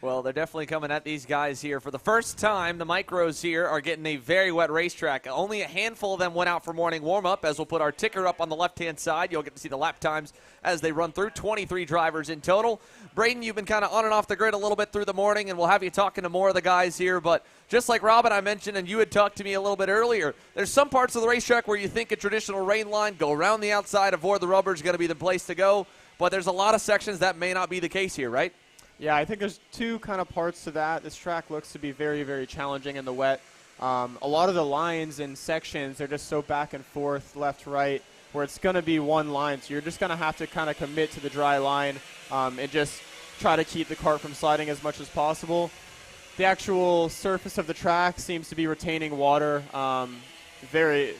Well, they're definitely coming at these guys here. For the first time, the micros here are getting a very wet racetrack. Only a handful of them went out for morning warm-up, as we'll put our ticker up on the left-hand side. You'll get to see the lap times as they run through. 23 drivers in total. Braden, you've been kind of on and off the grid a little bit through the morning, and we'll have you talking to more of the guys here. But just like Rob and I mentioned, and you had talked to me a little bit earlier, there's some parts of the racetrack where you think a traditional rain line, go around the outside, avoid the rubber is going to be the place to go. But there's a lot of sections that may not be the case here, right? Yeah, I think there's two kind of parts to that. This track looks to be very, very challenging in the wet. A lot of the lines and sections are just so back and forth, left, right, where it's going to be one line. So you're just going to have to kind of commit to the dry line and just try to keep the kart from sliding as much as possible. The actual surface of the track seems to be retaining water very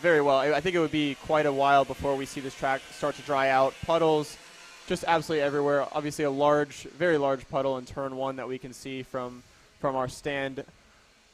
well. I think it would be quite a while before we see this track start to dry out. Puddles just absolutely everywhere. Obviously a very large puddle in turn one that we can see from our stand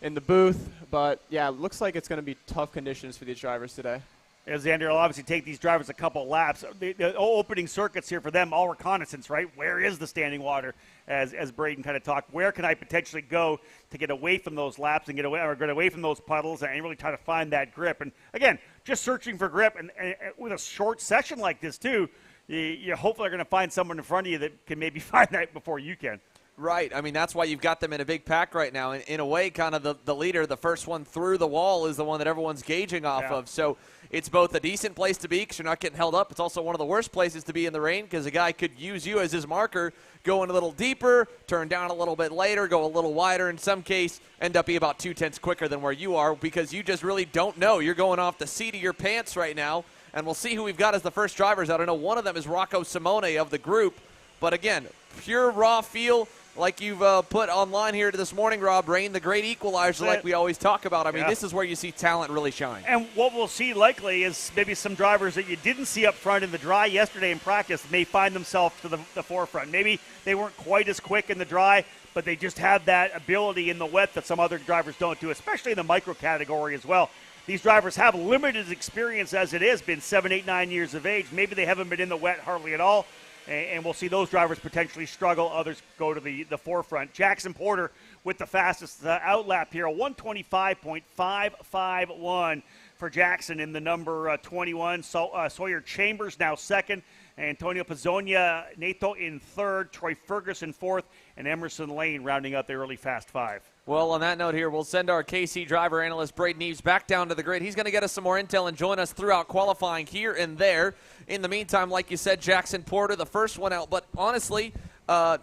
in the booth. But yeah, it looks like it's going to be tough conditions for these drivers today. As Xander will obviously take these drivers a couple laps. The opening circuits here for them, all reconnaissance, right? Where is the standing water? As Braden kind of talked, where can I potentially go to get away from those laps and get away from those puddles and really try to find that grip? And again, just searching for grip, and with a short session like this too, you hopefully are going to find someone in front of you that can maybe find that before you can. Right. I mean, that's why you've got them in a big pack right now. In a way, kind of the leader, the first one through the wall is the one that everyone's gauging off of. So it's both a decent place to be because you're not getting held up. It's also one of the worst places to be in the rain because a guy could use you as his marker, go in a little deeper, turn down a little bit later, go a little wider, in some case end up being about 2/10 quicker than where you are because you just really don't know. You're going off the seat of your pants right now. And we'll see who we've got as the first drivers out. I know one of them is Rocco Simone of the group. But again, pure raw feel like you've put online here this morning, Rob. Rain, the great equalizer like we always talk about. I mean, this is where you see talent really shine. And what we'll see likely is maybe some drivers that you didn't see up front in the dry yesterday in practice may find themselves to the forefront. Maybe they weren't quite as quick in the dry, but they just have that ability in the wet that some other drivers don't do, especially in the micro category as well. These drivers have limited experience as it is, been 7, 8, 9 years of age. Maybe they haven't been in the wet hardly at all. and we'll see those drivers potentially struggle. Others go to the forefront. Jackson Porter with the fastest outlap here, a 125.551 for Jackson in the number 21. Sawyer Chambers now second. Antonio Pizzonia Nato in third. Troy Ferguson fourth. And Emerson Lane rounding out the early Fast Five. Well, on that note here, we'll send our KC driver analyst Braden Eves back down to the grid. He's going to get us some more intel and join us throughout qualifying here and there. In the meantime, like you said, Jackson Porter, the first one out. But honestly,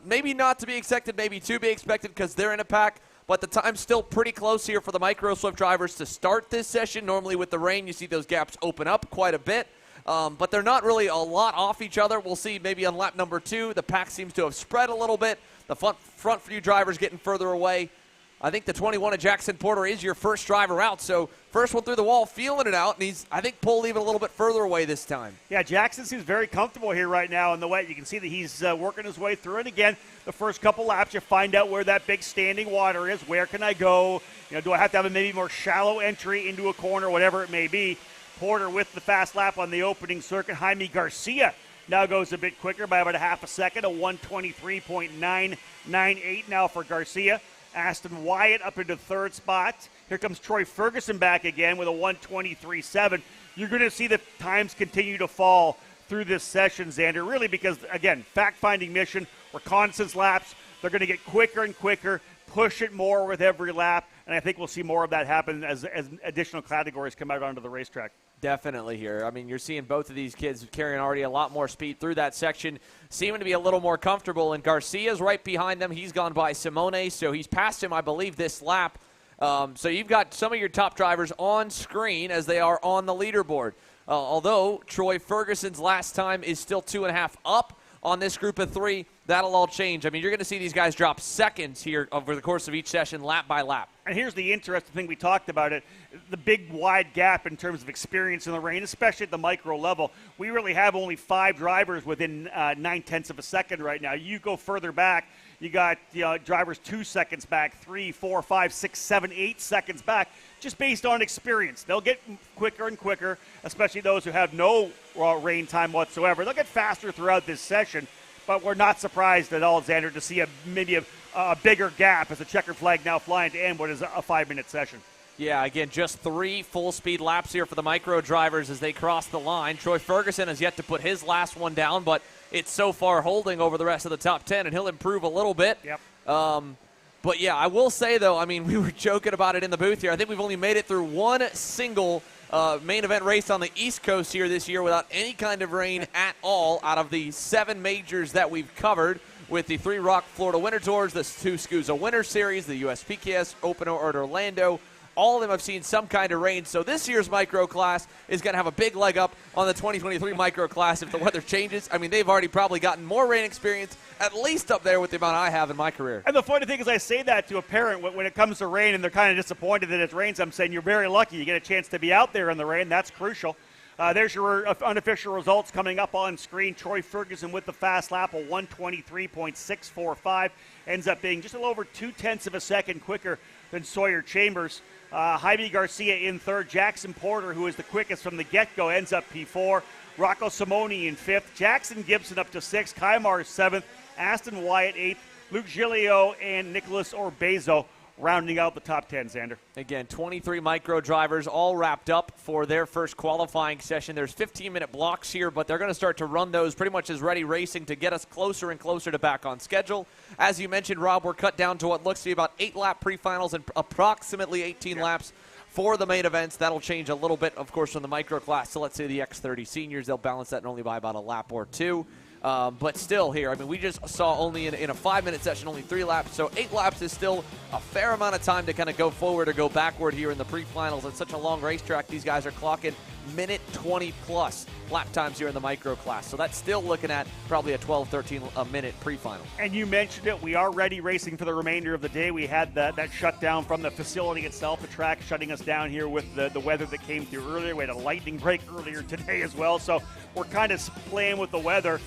maybe not to be expected, maybe to be expected because they're in a pack. But the time's still pretty close here for the Micro Swift drivers to start this session. Normally with the rain, you see those gaps open up quite a bit. But they're not really a lot off each other. We'll see maybe on lap number 2. The pack seems to have spread a little bit. The front few drivers getting further away. I think the 21 of Jackson Porter is your first driver out. So first one through the wall, feeling it out. And he's, I think, pulled even a little bit further away this time. Yeah, Jackson seems very comfortable here right now in the wet. You can see that he's working his way through it. Again, the first couple laps, you find out where that big standing water is. Where can I go? Do I have to have a maybe more shallow entry into a corner, whatever it may be. Porter with the fast lap on the opening circuit. Jaime Garcia now goes a bit quicker by about a half a second, a 123.998 now for Garcia. Aston Wyatt up into third spot. Here comes Troy Ferguson back again with a 123.7. You're going to see the times continue to fall through this session, Xander, really because, again, fact-finding mission, reconnaissance laps, they're going to get quicker and quicker, push it more with every lap, and I think we'll see more of that happen as additional categories come out onto the racetrack. Definitely here. I mean, you're seeing both of these kids carrying already a lot more speed through that section, seeming to be a little more comfortable. And Garcia's right behind them. He's gone by Simone, so he's passed him, I believe, this lap. So you've got some of your top drivers on screen as they are on the leaderboard. Although Troy Ferguson's last time is still 2.5 up on this group of 3, that'll all change. I mean, you're going to see these guys drop seconds here over the course of each session, lap by lap. And here's the interesting thing, we talked about it, the big wide gap in terms of experience in the rain, especially at the micro level. We really have only 5 drivers within 9/10 of a second right now. You go further back, you got drivers 2 seconds back, 3, 4, 5, 6, 7, 8 seconds back, just based on experience. They'll get quicker and quicker, especially those who have no rain time whatsoever. They'll get faster throughout this session, but we're not surprised at all, Xander, to see maybe a bigger gap as the checkered flag now flying to end what is a 5-minute session. Yeah, again, just 3 full-speed laps here for the micro drivers as they cross the line. Troy Ferguson has yet to put his last one down, but it's so far holding over the rest of the top 10, and he'll improve a little bit. Yep. But, yeah, I will say, though, I mean, we were joking about it in the booth here. I think we've only made it through one single main event race on the East Coast here this year without any kind of rain at all out of the 7 majors that we've covered, with the 3 Rock Florida Winter Tours, the 2 SKUSA Winter Series, the USPKS Open at Orlando. All of them have seen some kind of rain, so this year's micro class is going to have a big leg up on the 2023 micro class if the weather changes. I mean, they've already probably gotten more rain experience, at least up there with the amount I have in my career. And the funny thing is I say that to a parent when it comes to rain and they're kind of disappointed that it rains. I'm saying you're very lucky. You get a chance to be out there in the rain. That's crucial. There's your unofficial results coming up on screen. Troy Ferguson with the fast lap, a 123.645. Ends up being just a little over 0.2 of a second quicker than Sawyer Chambers. Jaime Garcia in third. Jackson Porter, who is the quickest from the get-go, ends up P4. Rocco Simone in fifth. Jackson Gibson up to sixth. Kymar 7th. Aston Wyatt 8th. Luke Giglio and Nicholas Orbezo rounding out the top 10, Xander. Again, 23 micro drivers all wrapped up for their first qualifying session. There's 15-minute blocks here, but they're going to start to run those pretty much as ready racing to get us closer and closer to back on schedule. As you mentioned, Rob, we're cut down to what looks to be about 8-lap pre-finals and approximately 18 laps for the main events. That'll change a little bit, of course, from the micro class. So let's say the X30 seniors, they'll balance that only by about a lap or 2. But still here, I mean, we just saw only in a 5-minute session, only 3 laps. So 8 laps is still a fair amount of time to kind of go forward or go backward here in the pre-finals. It's such a long racetrack. These guys are clocking minute 20-plus lap times here in the micro class. So that's still looking at probably a 12, 13-minute pre-final. And you mentioned it. We are ready racing for the remainder of the day. We had that shutdown from the facility itself, the track shutting us down here with the weather that came through earlier. We had a lightning break earlier today as well. So we're kind of playing with the weather.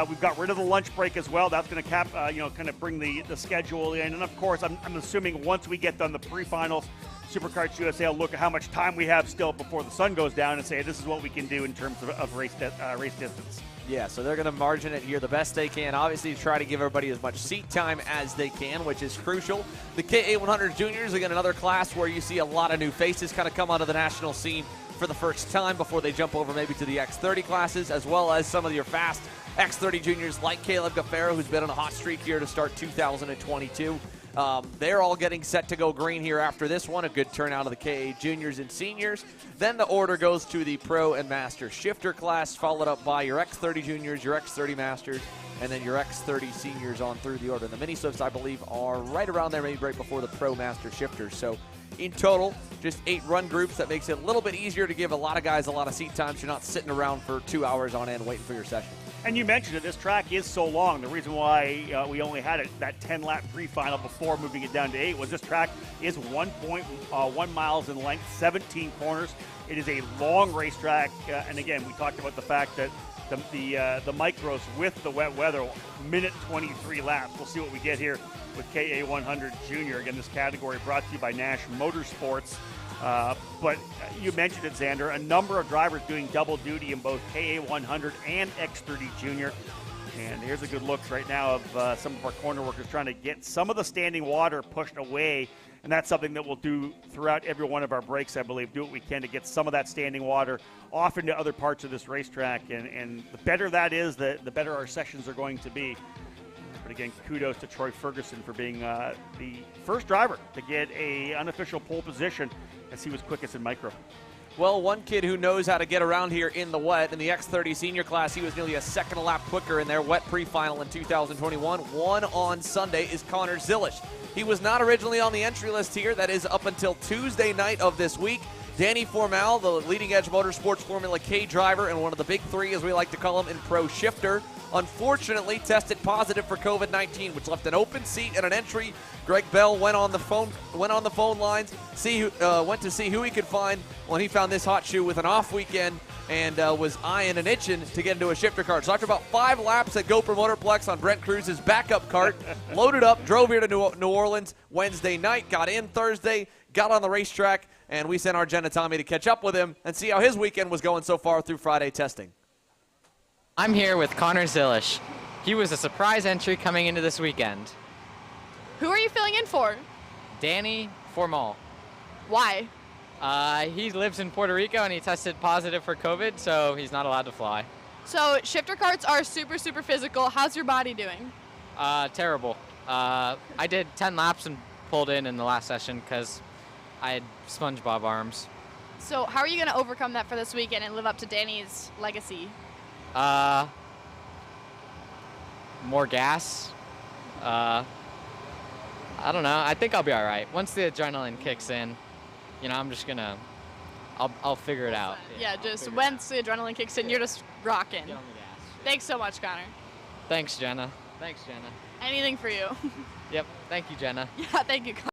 We've got rid of the lunch break as well. That's going to kind of bring the schedule in. And, of course, I'm assuming once we get done the pre-finals, Superkarts USA will look at how much time we have still before the sun goes down and say this is what we can do in terms of race distance. Yeah, so they're going to margin it here the best they can. Obviously, try to give everybody as much seat time as they can, which is crucial. The KA100 Juniors, again, another class where you see a lot of new faces kind of come onto the national scene for the first time before they jump over maybe to the X30 classes, as well as some of your fast X30 juniors like Caleb Gaffaro, who's been on a hot streak here to start 2022. They're all getting set to go green here after this one. A good turnout of the KA juniors and seniors. Then the order goes to the pro and master shifter class, followed up by your X30 juniors, your X30 masters, and then your X30 seniors on through the order. And the mini Swifts, I believe, are right around there, maybe right before the pro master shifters. So in total, just 8 run groups. That makes it a little bit easier to give a lot of guys a lot of seat time, so you're not sitting around for 2 hours on end waiting for your session. And you mentioned it, this track is so long. The reason why we only had it that 10-lap pre-final before moving it down to 8 was this track is 1.1 miles in length, 17 corners. It is a long racetrack, and again, we talked about the fact that the micros with the wet weather, minute 23 laps. We'll see what we get here with KA100 Junior. Again, this category brought to you by Nash Motorsports. But you mentioned it, Xander, a number of drivers doing double duty in both KA100 and X30 Junior. And here's a good look right now of some of our corner workers trying to get some of the standing water pushed away. And that's something that we'll do throughout every one of our breaks, I believe. Do what we can to get some of that standing water off into other parts of this racetrack. And the better that is, the better our sessions are going to be. But again, kudos to Troy Ferguson for being the first driver to get an unofficial pole position, as he was quickest in micro. Well, one kid who knows how to get around here in the wet, in the X30 senior class, he was nearly a second a lap quicker in their wet pre-final in 2021. Won on Sunday is Connor Zilish. He was not originally on the entry list here. That is up until Tuesday night of this week. Danny Formal, the leading edge motorsports Formula K driver and one of the big 3, as we like to call him, in pro shifter, unfortunately tested positive for COVID-19, which left an open seat and an entry. Greg Bell went on the phone lines, went to see who he could find when he found this hot shoe with an off weekend and was eyeing and itching to get into a shifter cart. So after about 5 laps at GoPro Motorplex on Brent Cruz's backup cart, loaded up, drove here to New Orleans Wednesday night, got in Thursday, got on the racetrack, and we sent our Jenna Tommy to catch up with him and see how his weekend was going so far through Friday testing. I'm here with Connor Zilish. He was a surprise entry coming into this weekend. Who are you filling in for? Danny Formal. Why? He lives in Puerto Rico and he tested positive for COVID, so he's not allowed to fly. So shifter carts are super, super physical. How's your body doing? Terrible. I did 10 laps and pulled in the last session because I had SpongeBob arms. So how are you going to overcome that for this weekend and live up to Danny's legacy? More gas. I don't know. I think I'll be all right. Once the adrenaline kicks in, I'm just gonna, I'll figure it out. Yeah, just once the adrenaline kicks in, you're just rocking. Get on the gas. Thanks so much, Connor. Thanks, Jenna. Thanks, Jenna. Anything for you. Yep. Thank you, Jenna. Yeah, thank you, Connor.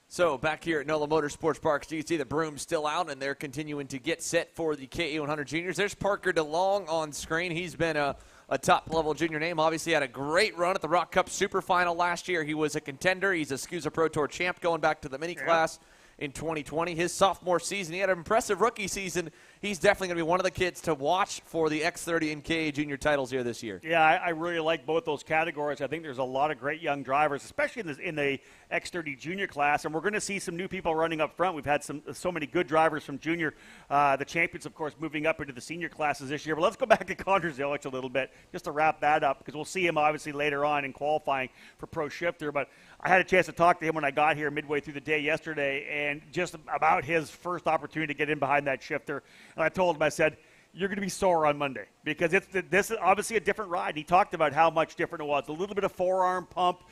So back here at NOLA Motorsports Park, you can see the broom's still out, and they're continuing to get set for the KA100 Juniors. There's Parker DeLong on screen. He's been a top-level junior name. Obviously had a great run at the Rock Cup Super Final last year. He was a contender. He's a SKUSA Pro Tour champ going back to the mini class in 2020. His sophomore season, he had an impressive rookie season. He's definitely going to be one of the kids to watch for the X30 and KA junior titles here this year. Yeah, I really like both those categories. I think there's a lot of great young drivers, especially in the X30 junior class, and we're going to see some new people running up front. We've had so many good drivers from junior. The champions, of course, moving up into the senior classes this year. But let's go back to Connor Zilish a little bit just to wrap that up, because we'll see him obviously later on in qualifying for Pro Shifter. But I had a chance to talk to him when I got here midway through the day yesterday, and just about his first opportunity to get in behind that shifter. And I told him, I said, you're going to be sore on Monday because this is obviously a different ride. And he talked about how much different it was. A little bit of forearm pump,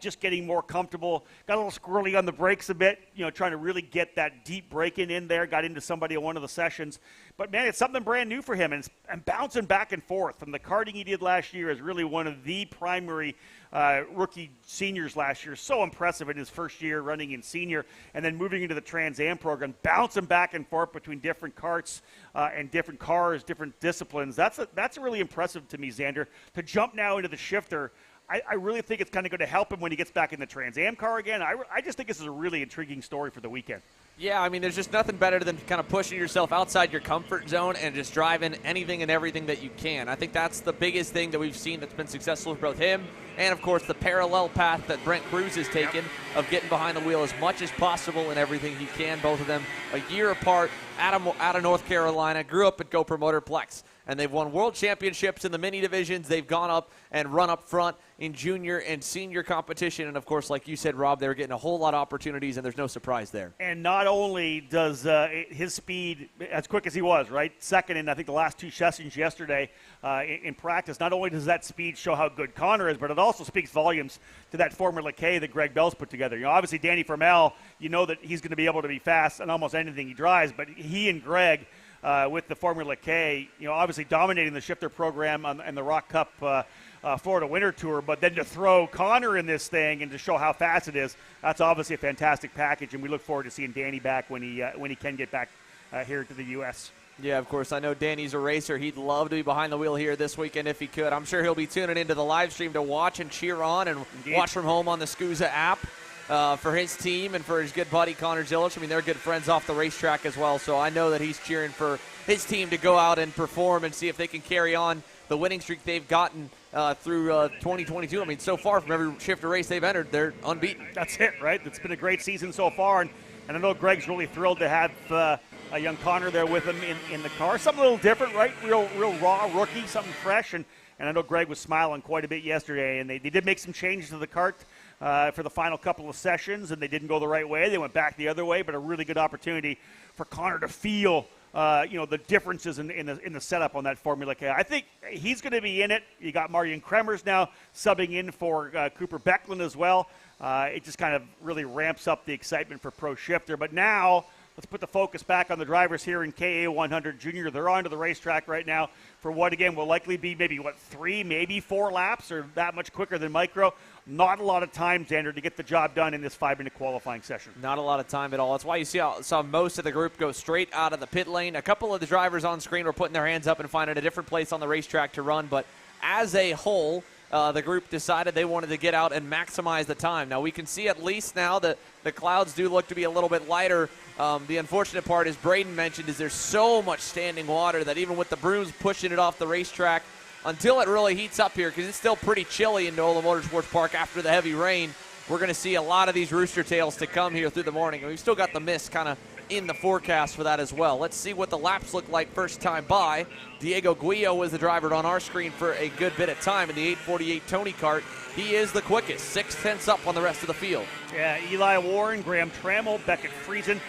just getting more comfortable. Got a little squirrely on the brakes a bit, trying to really get that deep braking in there. Got into somebody in one of the sessions. But, man, it's something brand new for him. And bouncing back and forth from the karting he did last year is really one of the primary rookie seniors last year. So impressive in his first year running in senior. And then moving into the Trans Am program, bouncing back and forth between different karts and different cars, different disciplines. That's really impressive to me, Xander. To jump now into the shifter, I really think it's kind of going to help him when he gets back in the Trans Am car again. I just think this is a really intriguing story for the weekend. Yeah, I mean, there's just nothing better than kind of pushing yourself outside your comfort zone and just driving anything and everything that you can. I think that's the biggest thing that we've seen that's been successful for both him and, of course, the parallel path that Brent Cruz has taken of getting behind the wheel as much as possible in everything he can. Both of them a year apart, out of North Carolina, grew up at GoPro Motorplex. And they've won world championships in the mini divisions. They've gone up and run up front in junior and senior competition. And, of course, like you said, Rob, they were getting a whole lot of opportunities, and there's no surprise there. And not only does his speed, as quick as he was, right, second in, I think, the last 2 sessions yesterday in practice, not only does that speed show how good Connor is, but it also speaks volumes to that Formula K that Greg Bell's put together. You know, obviously, Danny Formel, you know that he's going to be able to be fast on almost anything he drives, but he and Greg – with the Formula K, you know, obviously dominating the shifter program and the Rock Cup Florida Winter Tour, but then to throw Connor in this thing and to show how fast it is, that's obviously a fantastic package, and we look forward to seeing Danny back when he can get back here to the U.S. Yeah, of course. I know Danny's a racer. He'd love to be behind the wheel here this weekend if he could. I'm sure he'll be tuning into the live stream to watch and cheer on and watch from home on the SKUSA app. For his team and for his good buddy Connor Zilish. I mean, they're good friends off the racetrack as well, so I know that he's cheering for his team to go out and perform and see if they can carry on the winning streak they've gotten through 2022. I mean, so far from every shifter race they've entered, they're unbeaten. That's it, right? It's been a great season so far, and I know Greg's really thrilled to have a young Connor there with him in the car. Something a little different, right? Real raw rookie, something fresh, and I know Greg was smiling quite a bit yesterday, and they did make some changes to the kart for the final couple of sessions, and they didn't go the right way. They went back the other way, but a really good opportunity for Connor to feel, the differences in the setup on that Formula K. I think he's going to be in it. You got Marion Kremers now subbing in for Cooper Becklin as well. It just kind of really ramps up the excitement for Pro Shifter. But now let's put the focus back on the drivers here in KA 100 Junior. They're onto the racetrack right now for what, again, will likely be maybe, 3, maybe 4 laps or that much quicker than micro. Not a lot of time, Xander, to get the job done in this 5-minute qualifying session. Not a lot of time at all. That's why you saw most of the group go straight out of the pit lane. A couple of the drivers on screen were putting their hands up and finding a different place on the racetrack to run. But as a whole, the group decided they wanted to get out and maximize the time. Now, we can see at least now that the clouds do look to be a little bit lighter. The unfortunate part, as Braden mentioned, is there's so much standing water that even with the brooms pushing it off the racetrack, until it really heats up here, because it's still pretty chilly in NOLA Motorsports Park after the heavy rain, we're going to see a lot of these rooster tails to come here through the morning. And we've still got the mist kind of in the forecast for that as well. Let's see what the laps look like first time by. Diego Guillo was the driver on our screen for a good bit of time in the 848 Tony kart. He is the quickest, 6/10 up on the rest of the field. Yeah, Eli Warren, Graham Trammell, Beckett Friesen,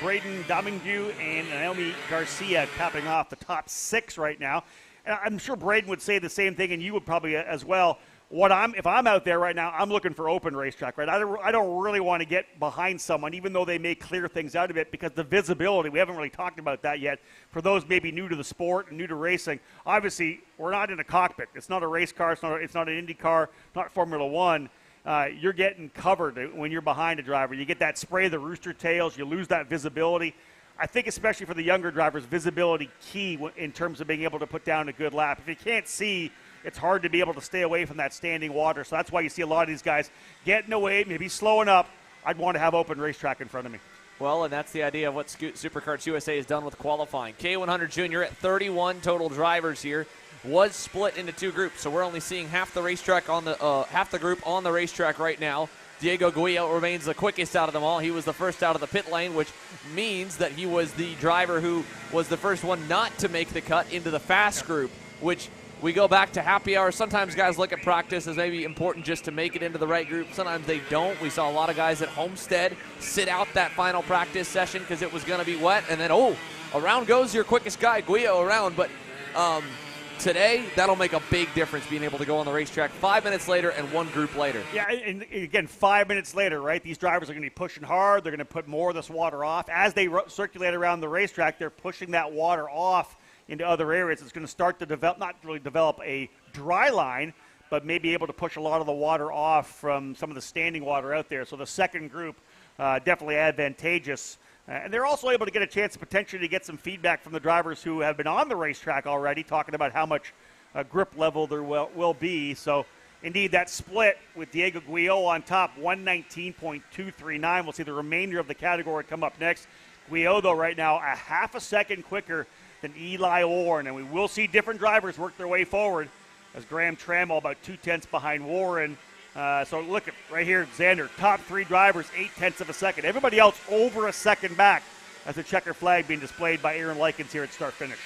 Braden Domingue, and Naomi Garcia capping off the top 6 right now. And I'm sure Braden would say the same thing, and you would probably as well. If I'm out there right now, I'm looking for open racetrack, right? I don't really want to get behind someone, even though they may clear things out of it, because the visibility, we haven't really talked about that yet. For those maybe new to the sport and new to racing, obviously we're not in a cockpit. It's not a race car. It's not an Indy car. Not Formula One. You're getting covered when you're behind a driver. You get that spray of the rooster tails. You lose that visibility. I think especially for the younger drivers, visibility key in terms of being able to put down a good lap. If you can't see, it's hard to be able to stay away from that standing water. So that's why you see a lot of these guys getting away, maybe slowing up. I'd want to have open racetrack in front of me. Well, and that's the idea of what Superkarts USA has done with qualifying. K100 Junior at 31 total drivers here was split into 2 groups, so we're only seeing half the racetrack on the half the group on the racetrack right now. Diego Guillo remains the quickest out of them all. He was the first out of the pit lane, which means that he was the driver who was the first one not to make the cut into the fast group, which we go back to happy hour. Sometimes guys look at practice as maybe important just to make it into the right group. Sometimes they don't. We saw a lot of guys at Homestead sit out that final practice session because it was going to be wet, and then, around goes your quickest guy, Guillo, around. But today, that'll make a big difference being able to go on the racetrack 5 minutes later and 1 group later. Yeah, and again, 5 minutes later, right, these drivers are going to be pushing hard. They're going to put more of this water off. As they circulate around the racetrack, they're pushing that water off into other areas. It's going to start to develop, not really develop a dry line, but maybe able to push a lot of the water off from some of the standing water out there. So the second group, definitely advantageous. And they're also able to get a chance to potentially get some feedback from the drivers who have been on the racetrack already, talking about how much grip level there will be. So Indeed, that split with Diego Guillot on top, 119.239. We'll see the remainder of the category come up next. Guillot, though, right now a half a second quicker than Eli Warren, and we will see different drivers work their way forward as Graham Trammell about 2/10 behind Warren. So look at right here, Xander, top 3 drivers, 0.8 of a second. Everybody else over a second back as the checker flag being displayed by Aaron Likens here at start-finish.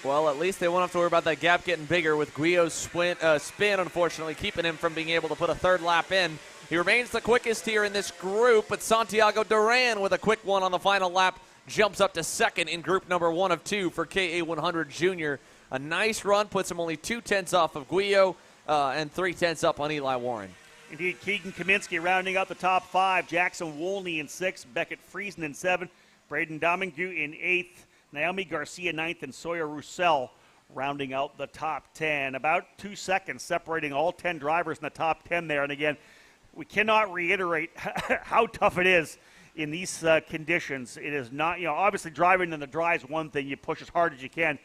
Well, at least they won't have to worry about that gap getting bigger with Guillot's spin, unfortunately, keeping him from being able to put a third lap in. He remains the quickest here in this group, but Santiago Duran with a quick one on the final lap jumps up to second in group number 1 of 2 for KA100 Junior. A nice run, puts him only 2/10 off of Guillot and 3/10 up on Eli Warren. Indeed, Keegan Kaminsky rounding out the top 5. Jackson Wolney in 6th, Beckett Friesen in 7th, Braden Domingue in 8th, Naomi Garcia 9th, and Sawyer Roussel rounding out the top 10. About 2 seconds separating all 10 drivers in the top 10 there. And again, we cannot reiterate how tough it is in these conditions. It is not, obviously driving in the dry is one thing. You push as hard as you can.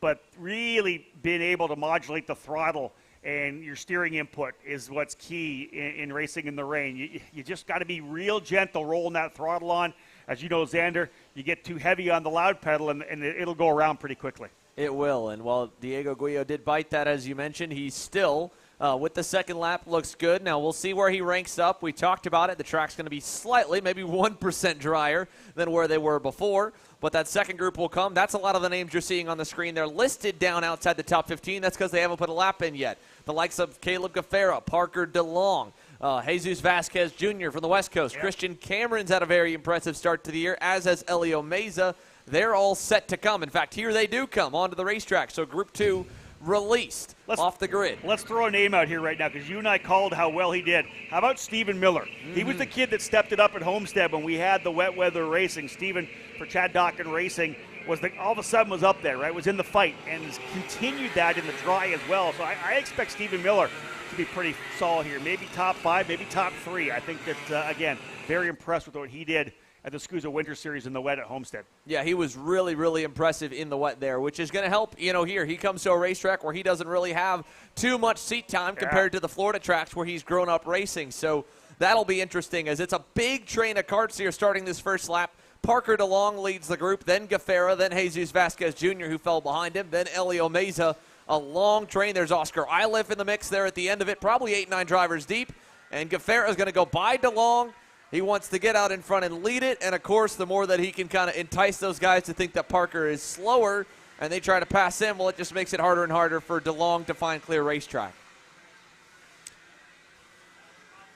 But really being able to modulate the throttle and your steering input is what's key in racing in the rain. You just got to be real gentle rolling that throttle on. As you know, Xander, you get too heavy on the loud pedal and it'll go around pretty quickly. It will, and while Diego Guillot did bite that, as you mentioned, he's still, with the second lap, looks good. Now, we'll see where he ranks up. We talked about it. The track's going to be slightly, maybe 1% drier than where they were before, but that second group will come. That's a lot of the names you're seeing on the screen. They're listed down outside the top 15. That's because they haven't put a lap in yet. The likes of Caleb Gaffera, Parker DeLong, Jesus Vasquez Jr. from the West Coast. Yep. Christian Cameron's had a very impressive start to the year, as has Elio Meza. They're all set to come. In fact, here they do come onto the racetrack. So Group 2 released off the grid. Let's throw a name out here right now because you and I called how well he did. How about Stephen Miller? He was the kid that stepped it up at Homestead when we had the wet weather racing. Stephen, for Chad Dockin Racing, all of a sudden was up there, right? Was in the fight and has continued that in the dry as well. So I expect Stephen Miller to be pretty solid here. Maybe top 5, maybe top 3. I think that, again, very impressed with what he did at the SKUSA Winter Series in the wet at Homestead. Yeah, he was really, really impressive in the wet there, which is going to help, here. He comes to a racetrack where he doesn't really have too much seat time compared to the Florida tracks where he's grown up racing. So that'll be interesting as it's a big train of karts here starting this first lap. Parker DeLong leads the group, then Gaffera, then Jesus Vasquez Jr., who fell behind him, then Elio Meza. A long train. There's Oscar Iliff in the mix there at the end of it, probably 8-9 drivers deep. And Gaffera is going to go by DeLong. He wants to get out in front and lead it, and, of course, the more that he can kind of entice those guys to think that Parker is slower and they try to pass him, well, it just makes it harder and harder for DeLong to find clear racetrack.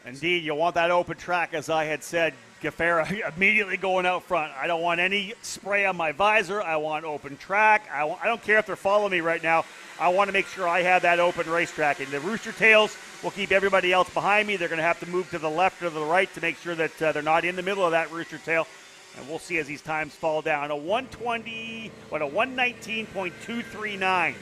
Indeed, you want that open track, as I had said. Gaffera immediately going out front. I don't want any spray on my visor. I want open track. I don't care if they're following me right now. I want to make sure I have that open racetrack. And the Rooster Tails will keep everybody else behind me. They're going to have to move to the left or the right to make sure that they're not in the middle of that Rooster Tail. And we'll see as these times fall down. A 119.239.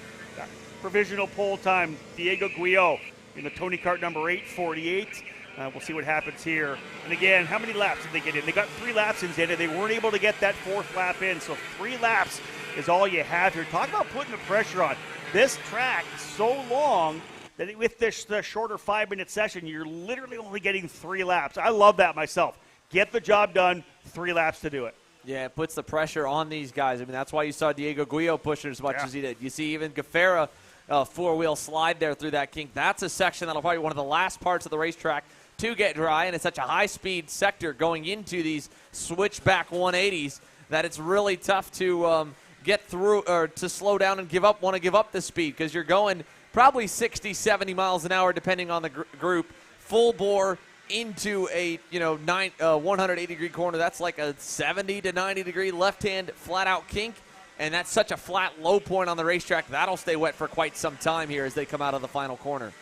Provisional pole time, Diego Guillot in the Tony Kart number 848. We'll see what happens here. And again, how many laps did they get in? They got 3 laps in, Xander. They weren't able to get that 4th lap in, so 3 laps is all you have here. Talk about putting the pressure on. This track is so long that with this shorter 5-minute session, you're literally only getting 3 laps. I love that myself. Get the job done, 3 laps to do it. Yeah, it puts the pressure on these guys. I mean, that's why you saw Diego Guillot pushing as much as he did. You see even Gaffera, 4-wheel slide there through that kink. That's a section that'll probably be one of the last parts of the racetrack to get dry, and it's such a high-speed sector going into these switchback 180s that it's really tough to get through or to slow down and want to give up the speed because you're going probably 60, 70 miles an hour depending on the group, full bore into a 180-degree corner. That's like a 70 to 90-degree left-hand flat-out kink, and that's such a flat low point on the racetrack. That'll stay wet for quite some time here as they come out of the final corner.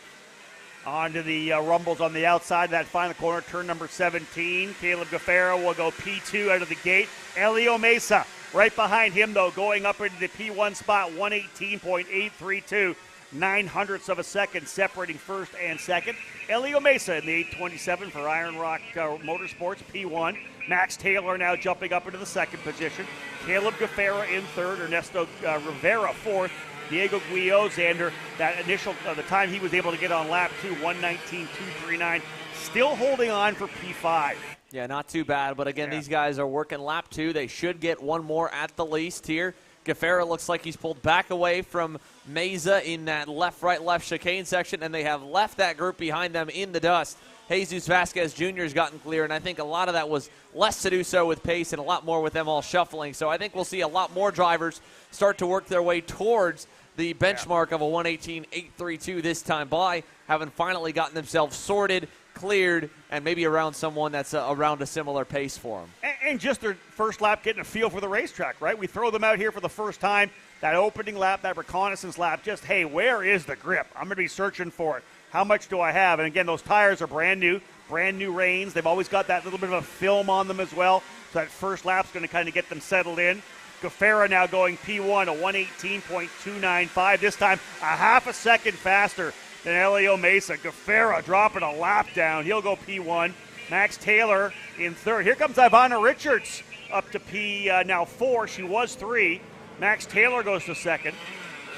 On to the rumbles on the outside of that final corner, turn number 17. Caleb Gaffera will go P2 out of the gate. Elio Meza right behind him, though, going up into the P1 spot, 118.832, 900ths of a second, separating first and second. Elio Meza in the 827 for Iron Rock Motorsports, P1. Max Taylor now jumping up into the second position. Caleb Gaffera in third, Ernesto Rivera fourth. Diego Guillot, Xander, that initial, the time he was able to get on lap 2, 1:19.239, still holding on for P5. Yeah, not too bad. But again, these guys are working lap 2. They should get one more at the least here. Gaffera looks like he's pulled back away from Meza in that left chicane section, and they have left that group behind them in the dust. Jesus Vasquez Jr. has gotten clear, and I think a lot of that was less to do so with pace and a lot more with them all shuffling. So I think we'll see a lot more drivers start to work their way towards the benchmark of a 1:18.832 this time by, having finally gotten themselves sorted, cleared, and maybe around someone that's around a similar pace for them. And just their first lap getting a feel for the racetrack, right? We throw them out here for the first time. That opening lap, that reconnaissance lap, just, hey, where is the grip? I'm going to be searching for it. How much do I have? And again, those tires are brand new reins. They've always got that little bit of a film on them as well. So that first lap's going to kind of get them settled in. Gaffera now going P1, a 1:18.295. This time a half a second faster than Elio Mesa. Gaffera dropping a lap down. He'll go P1. Max Taylor in third. Here comes Ivana Richards up to P now 4. She was 3. Max Taylor goes to second.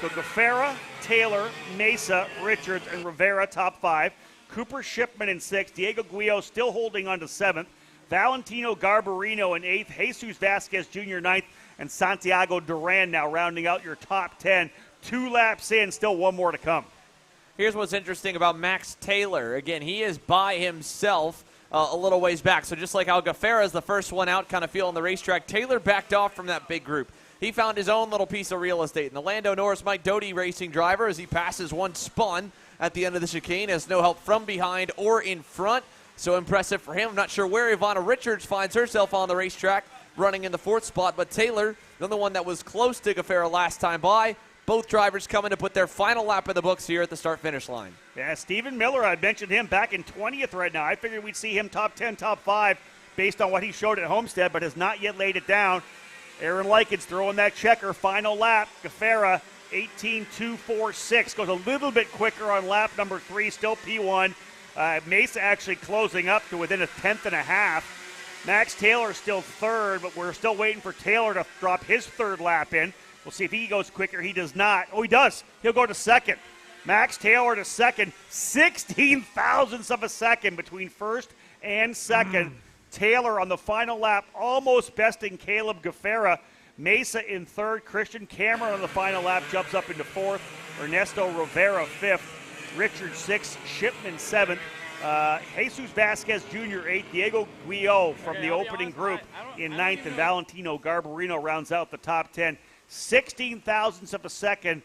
So Gaffera, Taylor, Mesa, Richards, and Rivera top 5. Cooper Shipman in 6th. Diego Guillot still holding on to 7th. Valentino Garbarino in 8th. Jesus Vasquez Jr. 9th. And Santiago Duran now rounding out your top 10. 2 laps in, still one more to come. Here's what's interesting about Max Taylor. Again, he is by himself a little ways back. So just like how Gaffera is the first one out, kind of feeling the racetrack, Taylor backed off from that big group. He found his own little piece of real estate. And the Lando Norris Mike Doty racing driver, as he passes one spun at the end of the chicane, has no help from behind or in front. So impressive for him. I'm not sure where Ivana Richards finds herself on the racetrack, running in the 4th spot. But Taylor, the only one that was close to Gaffera last time by, both drivers coming to put their final lap in the books here at the start-finish line. Yeah, Stephen Miller, I mentioned him back in 20th right now. I figured we'd see him top 10, top 5 based on what he showed at Homestead, but has not yet laid it down. Aaron Likens throwing that checker, final lap. Gaffera, 18.246, goes a little bit quicker on lap number 3, still P1. Mesa actually closing up to within a 10th and a half. Max Taylor still 3rd, but we're still waiting for Taylor to drop his 3rd lap in. We'll see if he goes quicker. He does not. Oh, he does. He'll go to 2nd. Max Taylor to 2nd. 16 thousandths of a second between 1st and 2nd. Taylor on the final lap, almost besting Caleb Gaffera. Mesa in 3rd. Christian Cameron on the final lap jumps up into 4th. Ernesto Rivera 5th. Richard 6th. Shipman 7th. Jesus Vasquez Jr. 8th. Diego Guillot from the opening group in 9th. And Valentino Garbarino rounds out the top 10. 16 thousandths of a second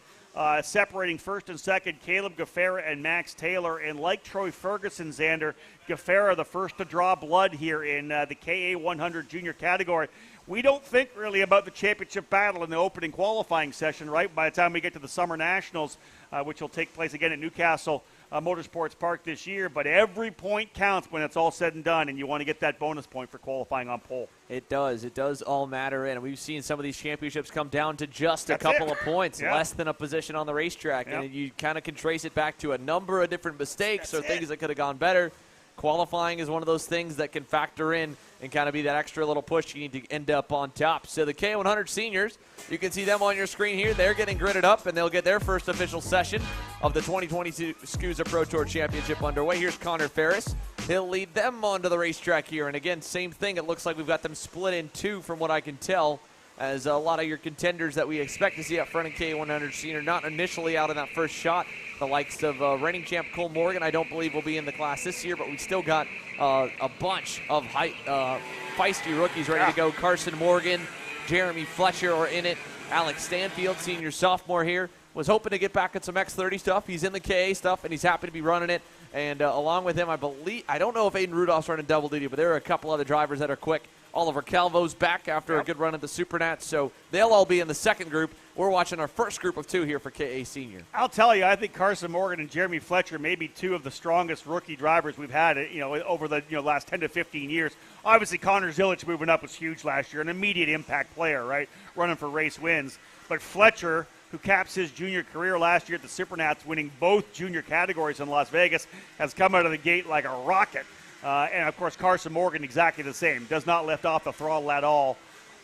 separating 1st and 2nd, Caleb Gaffera and Max Taylor. And like Troy Ferguson, Xander, Gaffera the first to draw blood here in the KA 100 junior category. We don't think really about the championship battle in the opening qualifying session, right? By the time we get to the Summer Nationals, which will take place again at Newcastle Motorsports Park this year. But every point counts when it's all said and done, and you want to get that bonus point for qualifying on pole. It does. It does all matter. And we've seen some of these championships come down to just a couple of points, less than a position on the racetrack. And you kind of can trace it back to a number of different mistakes or things that could have gone better. Qualifying is one of those things that can factor in and kind of be that extra little push you need to end up on top. So the K100 seniors, you can see them on your screen here. They're getting gridded up, and they'll get their first official session of the 2022 SKUSA Pro Tour Championship underway. Here's Connor Ferris. He'll lead them onto the racetrack here. And again, same thing. It looks like we've got them split in 2 from what I can tell, as a lot of your contenders that we expect to see up front in K100 senior not initially out in that first shot. The likes of reigning champ Cole Morgan, I don't believe will be in the class this year, but we still got a bunch of feisty rookies ready to go. Carson Morgan, Jeremy Fletcher are in it. Alex Stanfield, senior sophomore here, was hoping to get back at some X30 stuff. He's in the KA stuff, and he's happy to be running it. And along with him, I don't know if Aiden Rudolph's running double duty, but there are a couple other drivers that are quick. Oliver Calvo's back after a good run at the Supernats, so they'll all be in the second group. We're watching our first group of 2 here for KA Senior. I'll tell you, I think Carson Morgan and Jeremy Fletcher may be 2 of the strongest rookie drivers we've had, over the last 10 to 15 years. Obviously, Connor Zilish moving up was huge last year, an immediate impact player, right, running for race wins. But Fletcher, who caps his junior career last year at the Supernats, winning both junior categories in Las Vegas, has come out of the gate like a rocket. And, of course, Carson Morgan exactly the same. Does not lift off the throttle at all.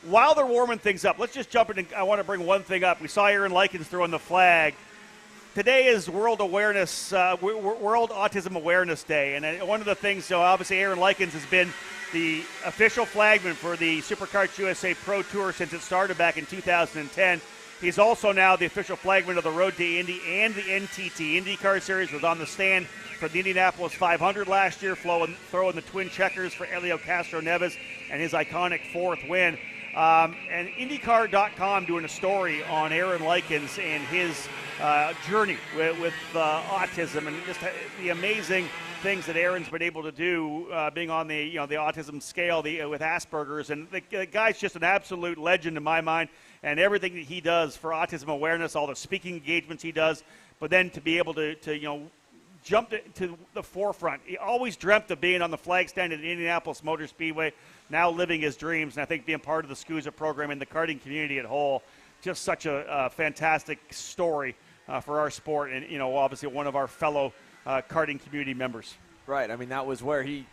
while they're warming things up, let's just jump in. I want to bring one thing up. We saw Aaron Likens throwing the flag. Today is World Autism Awareness Day, and one of the things, so obviously Aaron Likens has been the official flagman for the SuperKarts USA Pro Tour since it started back in 2010. He's also now the official flagman of the Road to Indy and the NTT IndyCar Series. Was on the stand for the Indianapolis 500 last year, throwing the twin checkers for Helio Castro-Neves and his iconic fourth win. And IndyCar.com doing a story on Aaron Likens and his journey with autism, and just the amazing things that Aaron's been able to do, being on the the autism scale with Asperger's, and the guy's just an absolute legend in my mind. And everything that he does for autism awareness, all the speaking engagements he does, but then to be able to jump to the forefront. He always dreamt of being on the flag stand at Indianapolis Motor Speedway, now living his dreams, and I think being part of the SKUSA program and the karting community at whole, just such a fantastic story for our sport, and obviously one of our fellow karting community members. Right. I mean, that was where he,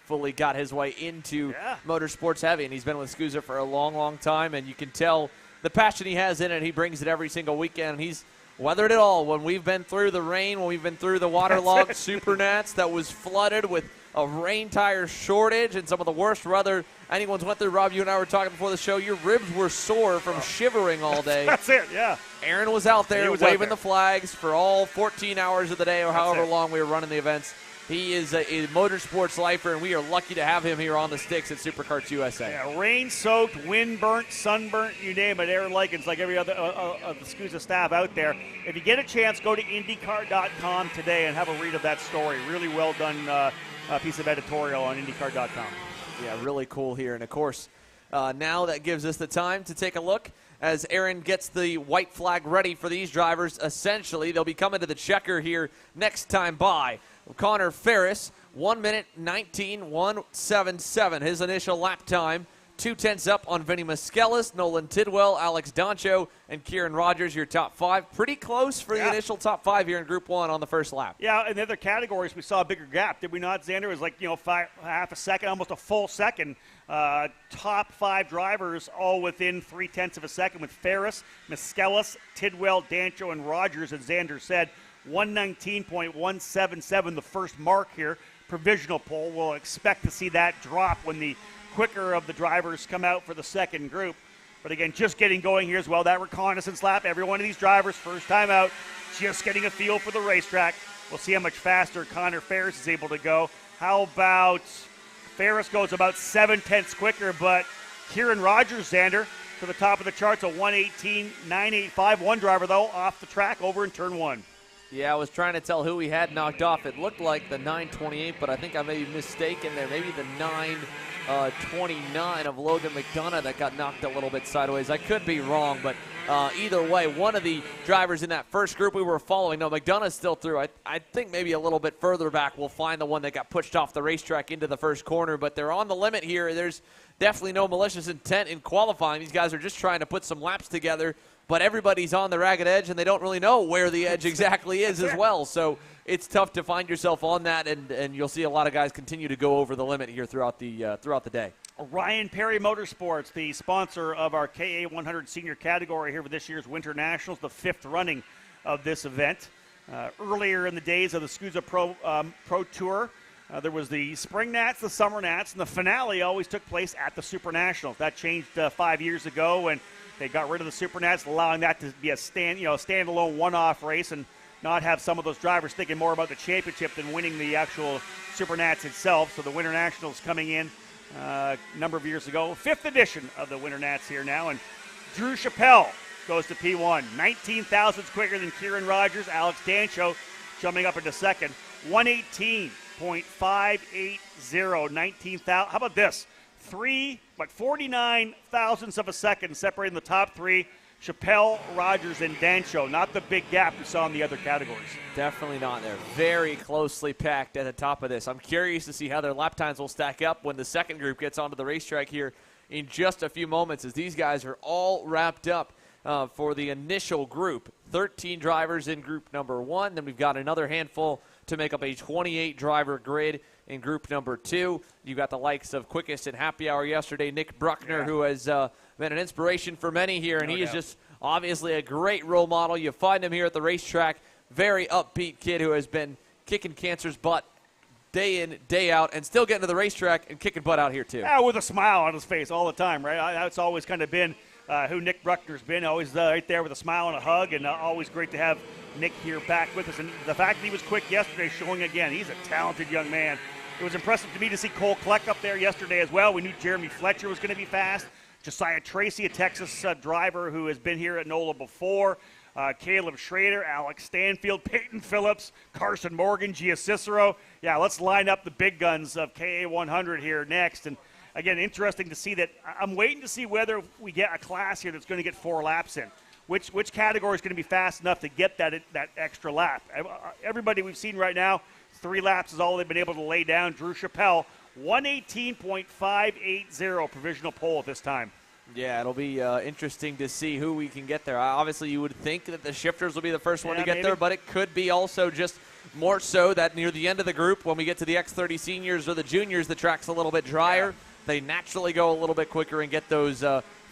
fully got his way into motorsports heavy, and he's been with SKUSA for a long, long time, and you can tell the passion he has in it. He brings it every single weekend, and he's weathered it all. When we've been through the rain, when we've been through the waterlogged Supernats that was flooded with a rain tire shortage and some of the worst weather anyone's went through. Rob, you and I were talking before the show. Your ribs were sore from shivering all day. That's it, yeah. Aaron was out there waving the flags for all 14 hours of the day or however long we were running the events. He is a motorsports lifer, and we are lucky to have him here on the sticks at SuperKarts USA. Yeah, rain-soaked, wind-burnt, sunburnt, you name it. Aaron Likens, like every other of the SKUSA staff out there. If you get a chance, go to IndyCar.com today and have a read of that story. Really well done piece of editorial on IndyCar.com. Yeah, really cool here. And, of course, now that gives us the time to take a look as Aaron gets the white flag ready for these drivers. Essentially, they'll be coming to the checker here next time by. Connor Ferris, 1 minute 19.177. His initial lap time. 2/10 up on Vinny Maskelis, Nolan Tidwell, Alex Doncho, and Kieran Rogers, your top five. Pretty close for the initial top five here in Group 1 on the first lap. Yeah, in the other categories, we saw a bigger gap, did we not, Xander? It was like, half a second, almost a full second. Top five drivers all within 0.3 of a second with Ferris, Maskelis, Tidwell, Dancho, and Rogers, as Xander said. 119.177, the first mark here. Provisional poll. We'll expect to see that drop when the quicker of the drivers come out for the second group. But again, just getting going here as well. That reconnaissance lap, every one of these drivers, first time out, just getting a feel for the racetrack. We'll see how much faster Connor Ferris is able to go. How about Ferris goes about 0.7 quicker, but Kieran Rogers, Xander, to the top of the charts, a 118.985. One driver, though, off the track over in turn one. Yeah, I was trying to tell who he had knocked off. It looked like the 928, but I think I may be mistaken there. Maybe the 929 of Logan McDonough that got knocked a little bit sideways. I could be wrong, but either way, one of the drivers in that first group we were following, no, McDonough's still through. I think maybe a little bit further back we'll find the one that got pushed off the racetrack into the first corner, but they're on the limit here. There's definitely no malicious intent in qualifying. These guys are just trying to put some laps together, but everybody's on the ragged edge, and they don't really know where the edge exactly is as well. So it's tough to find yourself on that, and you'll see a lot of guys continue to go over the limit here throughout the day. Ryan Perry Motorsports, the sponsor of our KA100 senior category here for this year's Winter Nationals, the fifth running of this event. Earlier in the days of the SKUSA Pro Tour, there was the Spring Nats, the Summer Nats, and the finale always took place at the Super Nationals. That changed 5 years ago, and they got rid of the Super Nats, allowing that to be a standalone one-off race and not have some of those drivers thinking more about the championship than winning the actual Super Nats itself. So the Winter Nationals coming in a number of years ago. Fifth edition of the Winter Nats here now, and Drew Chappelle goes to P1. 19 thousandths quicker than Kieran Rogers. Alex Dancho jumping up into second. 118.580. 19,000. How about this? 49 thousandths of a second separating the top three. Chappelle, Rogers, and Dancho. Not the big gap we saw in the other categories. Definitely not there. Very closely packed at the top of this. I'm curious to see how their lap times will stack up when the second group gets onto the racetrack here in just a few moments, as these guys are all wrapped up for the initial group. 13 drivers in group number one. Then we've got another handful to make up a 28-driver grid in group number 2. You got the likes of quickest and happy hour yesterday, Nick Bruckner, who has been an inspiration for many here, and he is just obviously a great role model. You find him here at the racetrack, very upbeat kid who has been kicking cancer's butt day in, day out, and still getting to the racetrack and kicking butt out here too. Yeah, with a smile on his face all the time, right? That's always kind of been who Nick Bruckner's been, always right there with a smile and a hug, and always great to have Nick here back with us. And the fact that he was quick yesterday showing again, he's a talented young man. It was impressive to me to see Cole Kleck up there yesterday as well. We knew Jeremy Fletcher was going to be fast. Josiah Tracy, a Texas driver who has been here at NOLA before. Caleb Schrader, Alex Stanfield, Peyton Phillips, Carson Morgan, Gia Cicero. Yeah, let's line up the big guns of KA 100 here next. And again, interesting to see that. I'm waiting to see whether we get a class here that's going to get 4 laps in. Which category is going to be fast enough to get that extra lap? Everybody we've seen right now, 3 laps is all they've been able to lay down. Drew Chappelle, 118.580 provisional pole at this time. Yeah, it'll be interesting to see who we can get there. Obviously, you would think that the shifters will be the first one to get there, but it could be also just more so that near the end of the group, when we get to the X30 seniors or the juniors, the track's a little bit drier. Yeah. They naturally go a little bit quicker and get those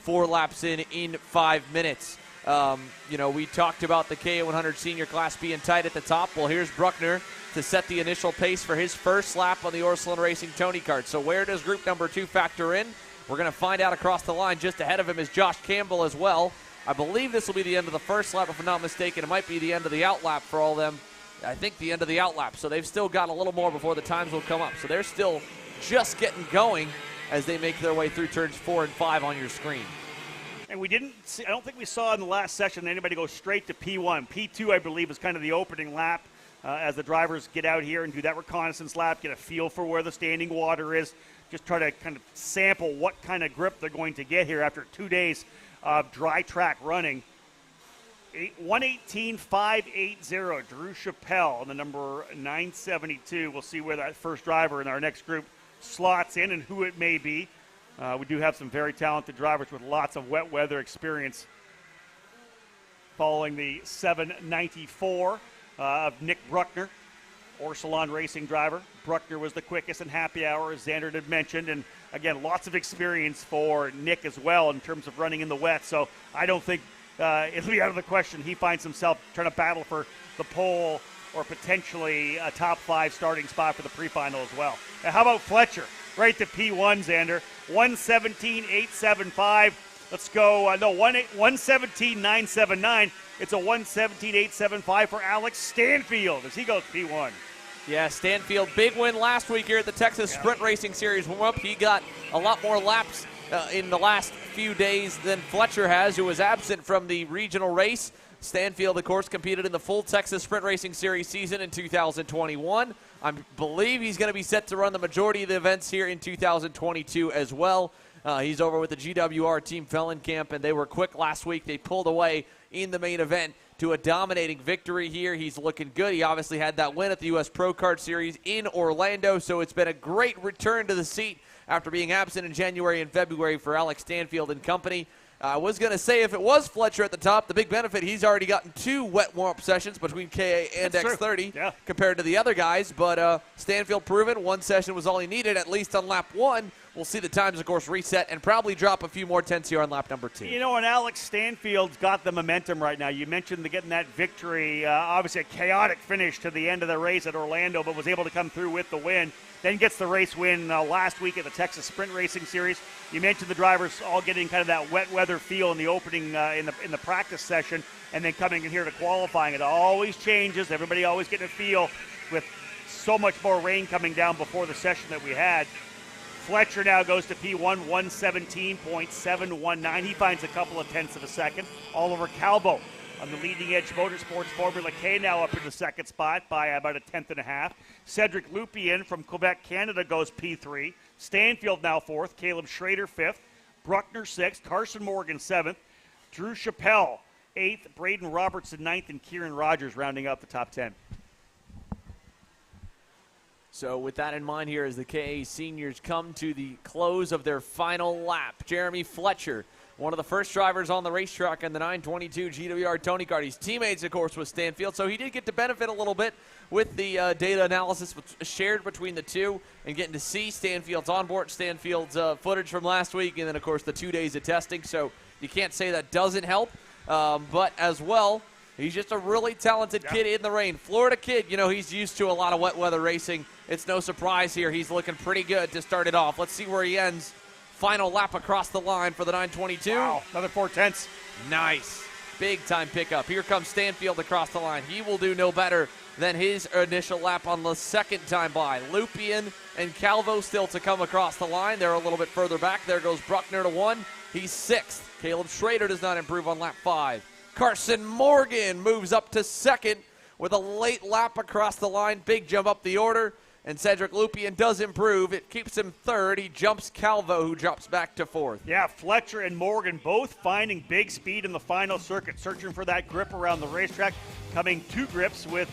4 laps in 5 minutes. We talked about the KA100 senior class being tight at the top. Well, here's Bruckner to set the initial pace for his first lap on the Orsilon Racing Tony Kart. So where does group number 2 factor in? We're going to find out across the line. Just ahead of him is Josh Campbell as well. I believe this will be the end of the first lap, if I'm not mistaken. It might be the end of the outlap for all of them. I think the end of the outlap. So they've still got a little more before the times will come up. So they're still just getting going as they make their way through turns 4 and 5 on your screen. And we didn't see, I don't think we saw in the last session anybody go straight to P1. P2, I believe, is kind of the opening lap as the drivers get out here and do that reconnaissance lap, get a feel for where the standing water is, just try to kind of sample what kind of grip they're going to get here after 2 days of dry track running. 118.580, Drew Chappelle on the number 972. We'll see where that first driver in our next group slots in and who it may be. We do have some very talented drivers with lots of wet weather experience. Following the 794 of Nick Bruckner, Orsilon Racing driver. Bruckner was the quickest in happy hour, as Xander had mentioned. And again, lots of experience for Nick as well in terms of running in the wet. So I don't think it'll be out of the question he finds himself trying to battle for the pole or potentially a top 5 starting spot for the pre-final as well. Now, how about Fletcher? Right to P1, Xander. 117.875. Let's go. 117.979. It's a 117.875 for Alex Stanfield as he goes P1. Yeah, Stanfield, big win last week here at the Texas Sprint Racing Series warm-up. He got a lot more laps in the last few days than Fletcher has, who was absent from the regional race. Stanfield, of course, competed in the full Texas Sprint Racing Series season in 2021. I believe he's going to be set to run the majority of the events here in 2022 as well. He's over with the GWR Team Fellencamp, and they were quick last week. They pulled away in the main event to a dominating victory here. He's looking good. He obviously had that win at the U.S. Pro Kart Series in Orlando, so it's been a great return to the seat after being absent in January and February for Alex Stanfield and company. I was going to say if it was Fletcher at the top, the big benefit, he's already gotten 2 wet warm-up sessions between KA and That's X30 compared to the other guys. But Stanfield proven 1 session was all he needed, at least on lap 1. We'll see the times, of course, reset and probably drop a few more tenths here on lap number 2. You know, and Alex Stanfield's got the momentum right now. You mentioned getting that victory, obviously a chaotic finish to the end of the race at Orlando, but was able to come through with the win. Then gets the race win last week at the Texas Sprint Racing Series. You mentioned the drivers all getting kind of that wet weather feel in the opening in the practice session, and then coming in here to qualifying. It always changes. Everybody always getting a feel with so much more rain coming down before the session that we had. Fletcher now goes to P1, 117.719. He finds a couple of tenths of a second. Oliver Calbo on the leading edge Motorsports Formula K now up in the second spot by about a tenth and a half. Cedric Lupien from Quebec, Canada goes P3. Stanfield now 4th. Caleb Schrader 5th. Bruckner 6th. Carson Morgan 7th. Drew Chappelle 8th. Braden Robertson 9th. And Kieran Rogers rounding out the top 10. So with that in mind here as the KA seniors come to the close of their final lap, Jeremy Fletcher one of the first drivers on the racetrack in the 922 GWR Tony Kart. He's teammates, of course, with Stanfield, so he did get to benefit a little bit with the data analysis shared between the two and getting to see Stanfield's onboard, Stanfield's footage from last week, and then, of course, the 2 days of testing. So you can't say that doesn't help. But as well, he's just a really talented kid in the rain. Florida kid, you know, he's used to a lot of wet weather racing. It's no surprise here. He's looking pretty good to start it off. Let's see where he ends. Final lap across the line for the 922. Wow, another 4/10. Nice. Big time pickup. Here comes Stanfield across the line. He will do no better than his initial lap on the second time by. Lupien and Calvo still to come across the line. They're a little bit further back. There goes Bruckner to 1. He's 6th. Caleb Schrader does not improve on lap 5. Carson Morgan moves up to 2nd with a late lap across the line. Big jump up the order. And Cedric Lupien does improve. It keeps him 3rd. He jumps Calvo, who drops back to 4th. Yeah, Fletcher and Morgan both finding big speed in the final circuit, searching for that grip around the racetrack, coming to grips with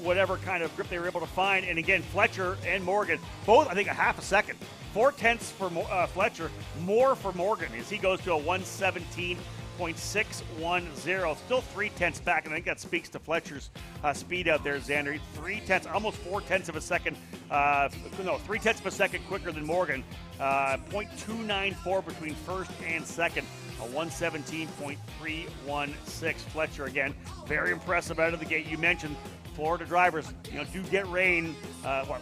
whatever kind of grip they were able to find. And again, Fletcher and Morgan, both, I think, a half a second. 4/10 for Fletcher, more for Morgan as he goes to a 1:17.610. Still 3/10 back, and I think that speaks to Fletcher's speed out there, Xander. 3/10, almost 4/10 of a second. 3/10 of a second quicker than Morgan. 0.294 between first and second. A 1:17.316. Fletcher again, very impressive out of the gate. You mentioned Florida drivers, do get rain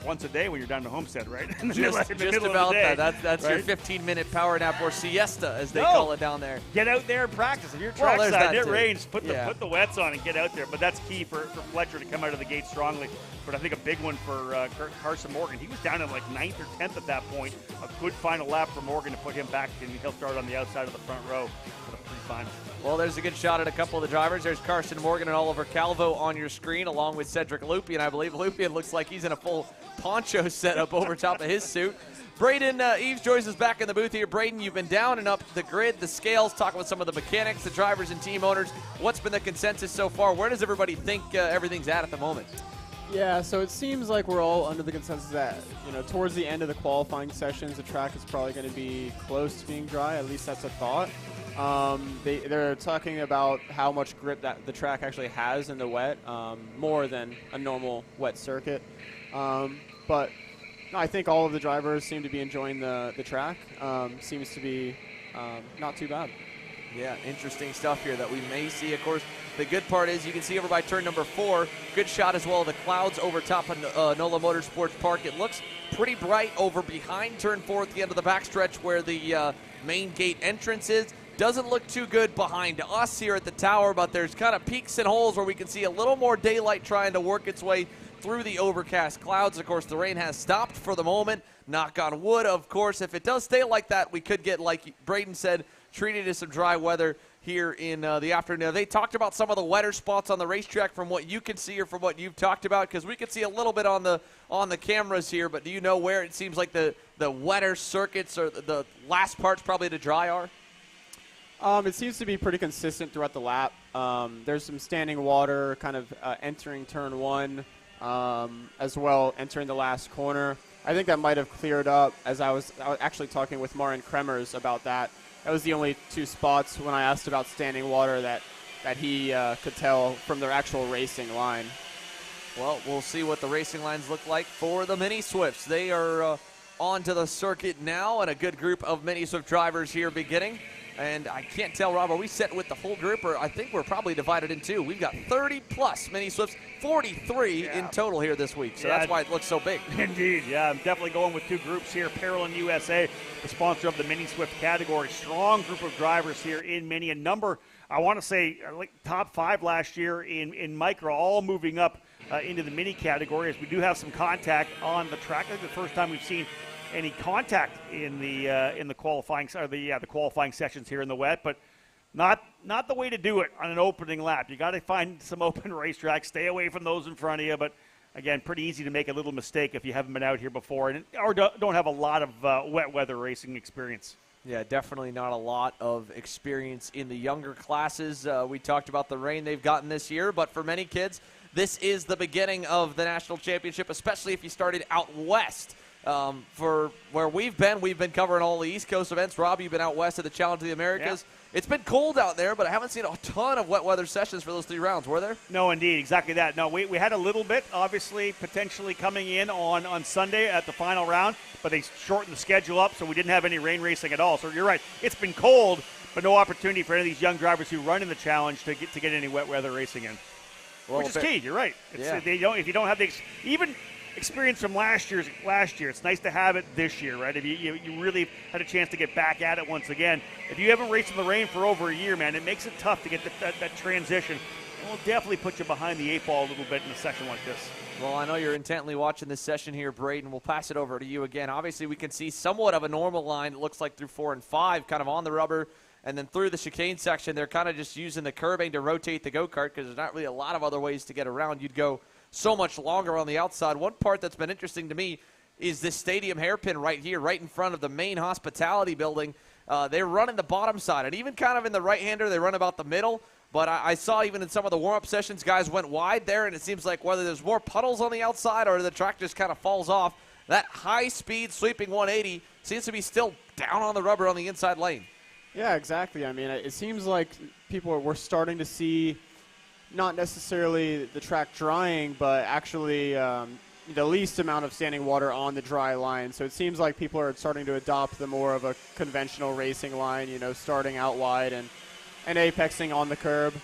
once a day when you're down to Homestead, right? Just about that. That's right? Your 15-minute power nap or siesta, as they call it down there. Get out there and practice. If you're trackside, it rains, put the wets on and get out there. But that's key for Fletcher to come out of the gate strongly. But I think a big one for Carson Morgan. He was down in like 9th or 10th at that point. A good final lap for Morgan to put him back, and he'll start on the outside of the front row for the pre-final. Well, there's a good shot at a couple of the drivers. There's Carson Morgan and Oliver Calvo on your screen, along with Cedric Lupien. I believe Lupien looks like he's in a full poncho setup over top of his suit. Braden Eves joins us back in the booth here. Braden, you've been down and up the grid, the scales, talking with some of the mechanics, the drivers, and team owners. What's been the consensus so far? Where does everybody think everything's at the moment? Yeah, so it seems like we're all under the consensus that, towards the end of the qualifying sessions, the track is probably going to be close to being dry. At least that's a thought. They're talking about how much grip that the track actually has in the wet, more than a normal wet circuit. But no, I think all of the drivers seem to be enjoying the track. Seems to be not too bad. Yeah, interesting stuff here that we may see. Of course, the good part is you can see over by turn number 4. Good shot as well of the clouds over top of NOLA Motorsports Park. It looks pretty bright over behind turn 4 at the end of the backstretch where the main gate entrance is. Doesn't look too good behind us here at the tower, but there's kind of peaks and holes where we can see a little more daylight trying to work its way through the overcast clouds. Of course, the rain has stopped for the moment. Knock on wood, of course. If it does stay like that, we could get, like Braden said, treated to some dry weather here in the afternoon. They talked about some of the wetter spots on the racetrack from what you can see or from what you've talked about, because we can see a little bit on the cameras here, but do you know where it seems like the wetter circuits or the last parts probably to dry are? It seems to be pretty consistent throughout the lap. There's some standing water kind of entering turn 1, as well entering the last corner. I think that might have cleared up as I was actually talking with Marion Kremers about that. That was the only 2 spots when I asked about standing water that he could tell from their actual racing line. Well, we'll see what the racing lines look like for the Mini Swifts. They are onto the circuit now, and a good group of Mini Swift drivers here beginning. And I can't tell, Rob, are we set with the full group, or I think we're probably divided in 2. We've got 30-plus Mini Swifts, 43 in total here this week, so that's why it looks so big. Indeed, yeah. I'm definitely going with 2 groups here. Parallel USA, the sponsor of the Mini Swift category. Strong group of drivers here in Mini. A number, I want to say, like top 5 last year in Micro, all moving up into the Mini category, as we do have some contact on the track. I think the first time we've seen any contact in the qualifying or the qualifying sessions here in the wet, but not the way to do it on an opening lap. You got to find some open racetracks, stay away from those in front of you. But again, pretty easy to make a little mistake if you haven't been out here before or don't have a lot of wet weather racing experience. Yeah, definitely not a lot of experience in the younger classes. We talked about the rain they've gotten this year, but for many kids, this is the beginning of the national championship, especially if you started out west. For where we've been covering all the East Coast events. Rob, you've been out west of the Challenge of the Americas. Yeah. It's been cold out there, but I haven't seen a ton of wet weather sessions for those 3 rounds, were there? No, indeed, exactly that. No, we had a little bit, obviously, potentially coming in on Sunday at the final round, but they shortened the schedule up, so we didn't have any rain racing at all. So you're right, it's been cold, but no opportunity for any of these young drivers who run in the Challenge to get any wet weather racing in. Well, which is key, you're right. Yeah. If you don't have the even experience from last year, it's nice to have it this year, right? If you really had a chance to get back at it once again. If you haven't raced in the rain for over a year, man, it makes it tough to get that transition. It will definitely put you behind the 8 ball a little bit in a session like this. Well, I know you're intently watching this session here, Braden. We'll pass it over to you again. Obviously, we can see somewhat of a normal line, it looks like, through 4 and 5, kind of on the rubber. And then through the chicane section, they're kind of just using the curbing to rotate the go-kart because there's not really a lot of other ways to get around. You'd go so much longer on the outside. One part that's been interesting to me is this stadium hairpin right here, right in front of the main hospitality building. They're running the bottom side, and even kind of in the right-hander, they run about the middle. But I saw even in some of the warm-up sessions, guys went wide there, and it seems like whether there's more puddles on the outside or the track just kind of falls off, that high-speed sweeping 180 seems to be still down on the rubber on the inside lane. Yeah, exactly. I mean, it seems like we're starting to see not necessarily the track drying, but actually the least amount of standing water on the dry line. So it seems like people are starting to adopt the more of a conventional racing line, starting out wide and apexing on the curb.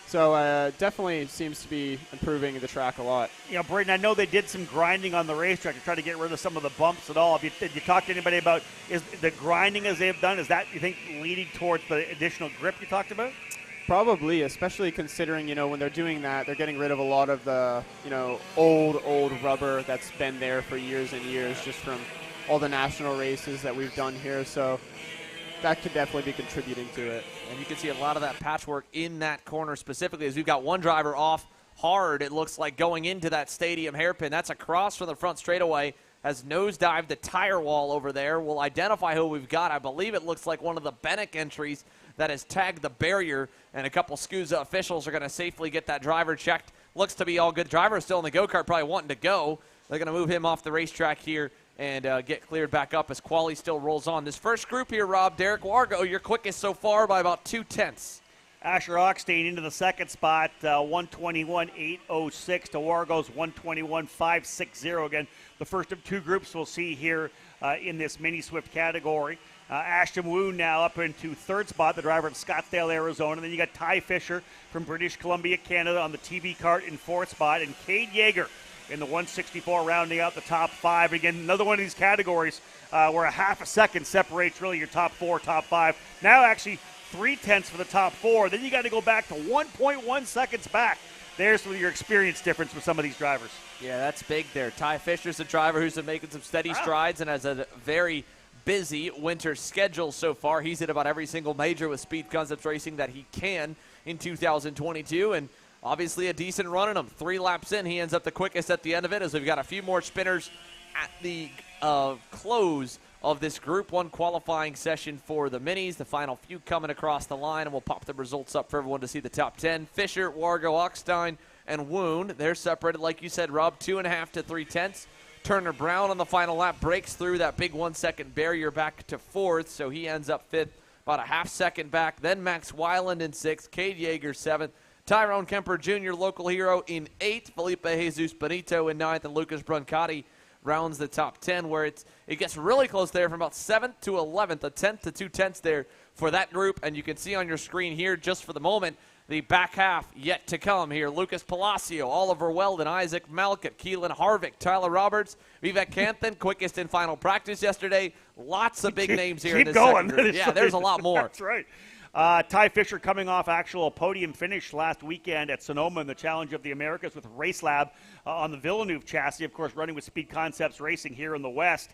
So definitely seems to be improving the track a lot. Braden, I know they did some grinding on the racetrack to try to get rid of some of the bumps at all. Did you talk to anybody about is the grinding as they've done, is that, you think, leading towards the additional grip you talked about? Probably, especially considering, when they're doing that, they're getting rid of a lot of the, old rubber that's been there for years and years just from all the national races that we've done here. So that could definitely be contributing to it. And you can see a lot of that patchwork in that corner specifically as we've got one driver off hard, it looks like, going into that stadium hairpin. That's across from the front straightaway, has nosedived the tire wall over there. We'll identify who we've got. I believe it looks like one of the Bennick entries that has tagged the barrier, and a couple SKUSA officials are going to safely get that driver checked. Looks to be all good. Driver still in the go-kart, probably wanting to go. They're going to move him off the racetrack here and get cleared back up as quali still rolls on. This first group here, Rob, Derek Wargo, your quickest so far by about 2/10. Asher Oxtein into the second spot, 121.806 to Wargo's 121.560. Again, the first of 2 groups we'll see here in this mini Swift category. Ashton Wu now up into third spot, the driver from Scottsdale, Arizona. And then you got Ty Fisher from British Columbia, Canada on the TV cart in fourth spot. And Cade Yeager in the 164 rounding out the top 5. Again, another one of these categories where a half a second separates really your top 4, top 5. Now actually 0.3 for the top 4. Then you got to go back to 1.1 seconds back. There's your experience difference with some of these drivers. Yeah, that's big there. Ty Fisher's a driver who's been making some steady strides and has a very busy winter schedule so far. He's hit about every single major with Speed Concepts Racing that he can in 2022, and obviously a decent run in him. 3 laps in, he ends up the quickest at the end of it, as we've got a few more spinners at the close of this Group 1 qualifying session for the minis. The final few coming across the line, and we'll pop the results up for everyone to see the top 10. Fisher, Wargo, Oxtein, and Woon, they're separated, like you said, Rob, 2.5 to 0.3. Turner Brown on the final lap breaks through that big 1 second barrier back to 4th, so he ends up 5th, about a half second back. Then Max Weiland in 6th, Cade Yeager 7th, Tyrone Kemper Jr., local hero, in 8th, Felipe Jesus Benito in 9th, and Lucas Brancati rounds the top 10, where it gets really close there from about 7th to 11th, a 10th to 2/10 there for that group. And you can see on your screen here, just for the moment, the back half yet to come here. Lucas Palacio, Oliver Weldon, Isaac Malkett, Keelan Harvick, Tyler Roberts, Vivek Canthan, quickest in final practice yesterday. Lots of big names here in this second group. Yeah, there's a lot more. That's right. Ty Fisher coming off actual podium finish last weekend at Sonoma in the Challenge of the Americas with Race Lab on the Villeneuve chassis, of course, running with Speed Concepts Racing here in the West.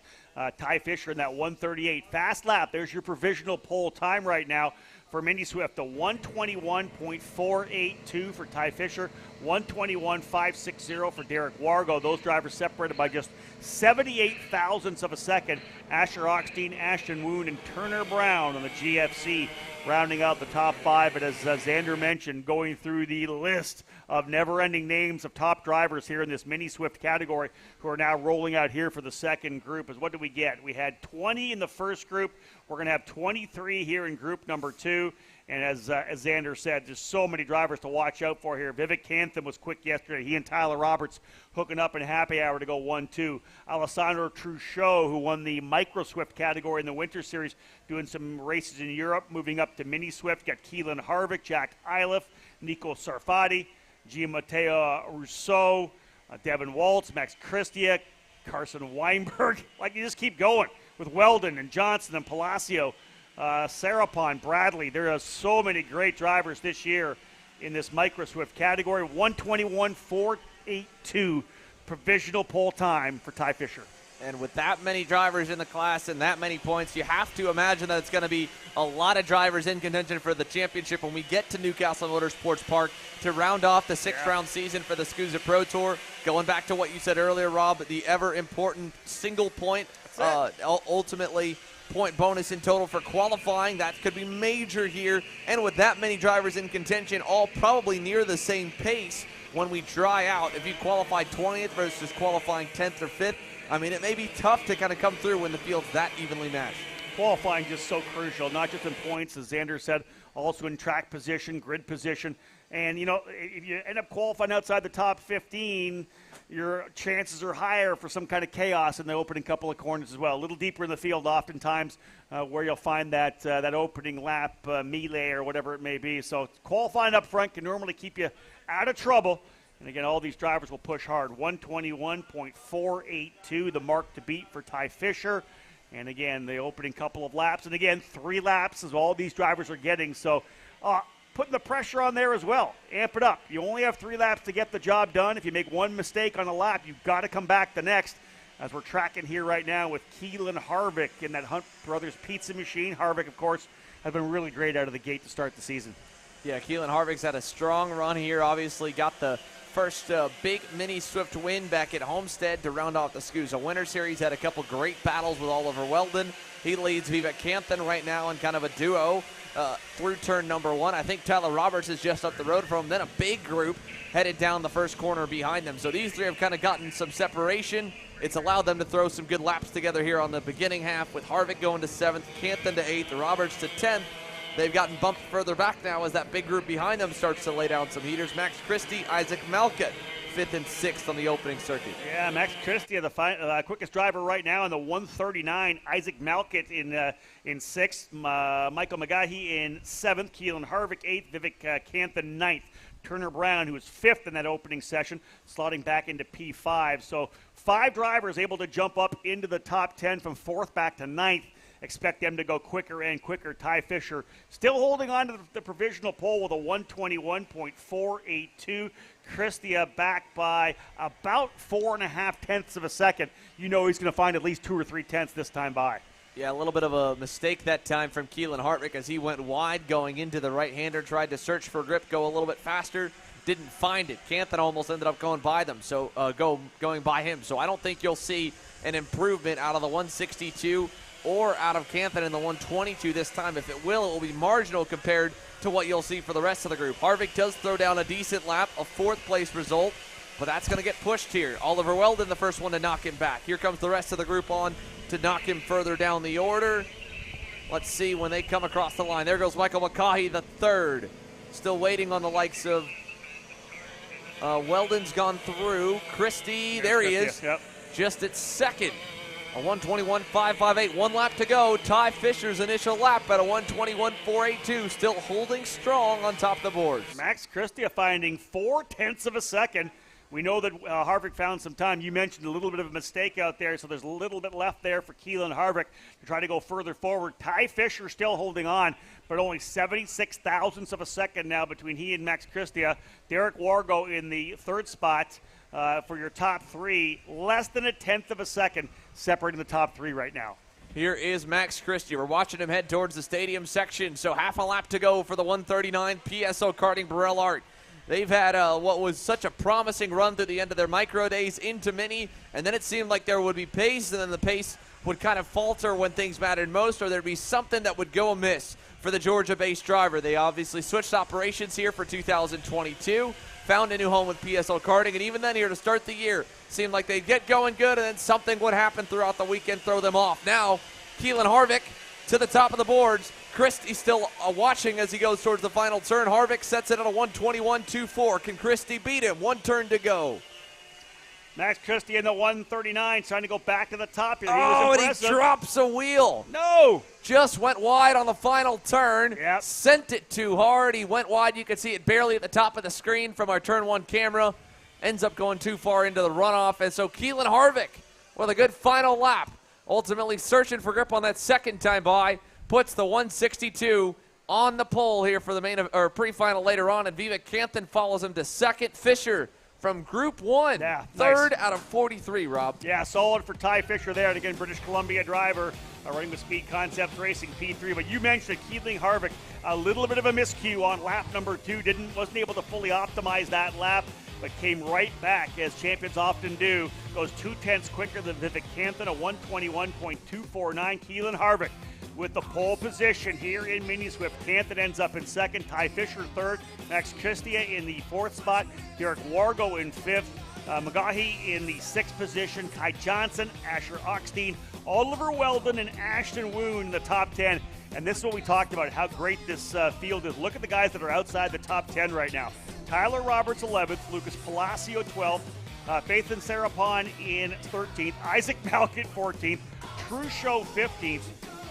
Ty Fisher in that 1:38 fast lap. There's your provisional pole time right now for Mini Swift, a 121.482 for Ty Fisher, 121.560 for Derek Wargo. Those drivers separated by just 78 thousandths of a second. Asher Hochstein, Ashton Woon, and Turner Brown on the GFC rounding out the top 5. But as Xander mentioned, going through the list of never-ending names of top drivers here in this Mini Swift category who are now rolling out here for the second group is what did we get? We had 20 in the first group. We're going to have 23 here in group number 2. And as Xander said, there's so many drivers to watch out for here. Vivek Cantham was quick yesterday. He and Tyler Roberts hooking up in happy hour to go 1-2. Alessandro Truchot, who won the Micro Swift category in the Winter Series, doing some races in Europe, moving up to Mini Swift. Got Keelan Harvick, Jack Iliff, Nico Sarfati, Gianmatteo Rousseau, Devin Waltz, Max Christia, Carson Weinberg. Like, you just keep going with Weldon and Johnson and Palacio. Sarapon, Bradley. There are so many great drivers this year in this Micro Swift category. 121.482 provisional pole time for Ty Fisher. And with that many drivers in the class and that many points, you have to imagine that it's going to be a lot of drivers in contention for the championship when we get to Newcastle Motorsports Park to round off the 6th-round season for the SKUSA Pro Tour. Going back to what you said earlier, Rob, the ever-important single point, ultimately point bonus in total for qualifying. That could be major here. And with that many drivers in contention, all probably near the same pace when we dry out. If you qualify 20th versus qualifying 10th or 5th, I mean, it may be tough to kind of come through when the field's that evenly matched. Qualifying just so crucial, not just in points, as Xander said, also in track position, grid position. And, you know, if you end up qualifying outside the top 15, your chances are higher for some kind of chaos in the opening couple of corners as well. A little deeper in the field oftentimes where you'll find that opening lap melee or whatever it may be. So qualifying up front can normally keep you out of trouble. And, again, all these drivers will push hard. 121.482, the mark to beat for Ty Fisher. And, again, the opening couple of laps. And, again, 3 laps is all these drivers are getting. So putting the pressure on there as well. Amp it up. You only have 3 laps to get the job done. If you make one mistake on a lap, you've got to come back the next. As we're tracking here right now with Keelan Harvick in that Hunt Brothers Pizza Machine. Harvick, of course, has been really great out of the gate to start the season. Yeah, Keelan Harvick's had a strong run here. Obviously got the first big Mini Swift win back at Homestead to round off the SKUSA Winter Series. Had a couple great battles with Oliver Weldon. He leads Vivek Cantham right now in kind of a duo through turn number 1. I think Tyler Roberts is just up the road from him. Then a big group headed down the first corner behind them. So these 3 have kind of gotten some separation. It's allowed them to throw some good laps together here on the beginning half with Harvick going to 7th, Cantham to 8th, Roberts to 10th. They've gotten bumped further back now as that big group behind them starts to lay down some heaters. Max Christie, Isaac Malkut, 5th and 6th on the opening circuit. Yeah, Max Christie, the quickest driver right now in the 139. Isaac Malkut in 6th. Michael McGahee in 7th. Keelan Harvick 8th. Vivek Cantham 9th. Turner Brown, who was 5th in that opening session, slotting back into P5. So 5 drivers able to jump up into the top 10 from 4th back to 9th. Expect them to go quicker and quicker. Ty Fisher still holding on to the provisional pole with a 121.482. Christia back by about 4.5 tenths of a second. You know he's going to find at least 2 or 3 tenths this time by. Yeah, a little bit of a mistake that time from Keelan Harvick as he went wide going into the right-hander, tried to search for grip, go a little bit faster, didn't find it. Cantham almost ended up going by them, so going by him. So I don't think you'll see an improvement out of the 162 or out of Cantham in the 122 this time. If it will be marginal compared to what you'll see for the rest of the group. Harvick does throw down a decent lap, a 4th place result, but that's going to get pushed here. Oliver Weldon, the first one to knock him back. Here comes the rest of the group on to knock him further down the order. Let's see when they come across the line. There goes Michael McGahee, the 3rd. Still waiting on the likes of Weldon's gone through. Christie, there he is, just at 2nd. A 121.558, 1 lap to go. Ty Fisher's initial lap at a 121.482, still holding strong on top of the boards. Max Christie finding 4 tenths of a second. We know that Harvick found some time. You mentioned a little bit of a mistake out there, so there's a little bit left there for Keelan Harvick to try to go further forward. Ty Fisher still holding on, but only 76 thousandths of a second now between he and Max Christie. Derek Wargo in the 3rd spot for your top 3, less than a tenth of a second separating the top 3 right now. Here is Max Christie. We're watching him head towards the stadium section, so half a lap to go for the 139 PSO Karting Burrell Art. They've had what was such a promising run through the end of their micro days into mini, and then it seemed like there would be pace, and then the pace would kind of falter when things mattered most, or there'd be something that would go amiss for the Georgia-based driver. They obviously switched operations here for 2022, found a new home with PSL Karting, and even then here to start the year, seemed like they'd get going good, and then something would happen throughout the weekend, throw them off. Now, Keelan Harvick to the top of the boards. Christie still watching as he goes towards the final turn. Harvick sets it at a 121.24. Can Christie beat him? One turn to go. Max Christie in the 139, trying to go back to the top here. And he drops a wheel. No! Just went wide on the final turn. Yep. Sent it too hard. He went wide. You can see it barely at the top of the screen from our turn one camera. Ends up going too far into the runoff. And so Keelan Harvick with a good final lap. Ultimately searching for grip on that second time by. Puts the 162 on the pole here for the main or pre-final later on. And Vivek Canthan follows him to second. Fisher from Group 1, third out of 43, Rob. Yeah, solid for Ty Fisher there. And again, British Columbia driver running with Speed Concepts Racing P3. But you mentioned Keelan Harvick, a little bit of a miscue on lap number 2. Wasn't able to fully optimize that lap, but came right back, as champions often do. Goes 0.2 quicker than Vivek Canthan, a 121.249. Keelan Harvick with the pole position here in Mini Swift. Canthan ends up in second, Ty Fisher third, Max Christie in the fourth spot, Derek Wargo in fifth, McGahee in the sixth position, Kai Johnson, Asher Oxteen, Oliver Weldon, and Ashton Woon in the top 10. And this is what we talked about, how great this field is. Look at the guys that are outside the top 10 right now. Tyler Roberts 11th, Lucas Palacio 12th, Faithan Sarapon in 13th, Isaac Malkit 14th, Truchot 15th.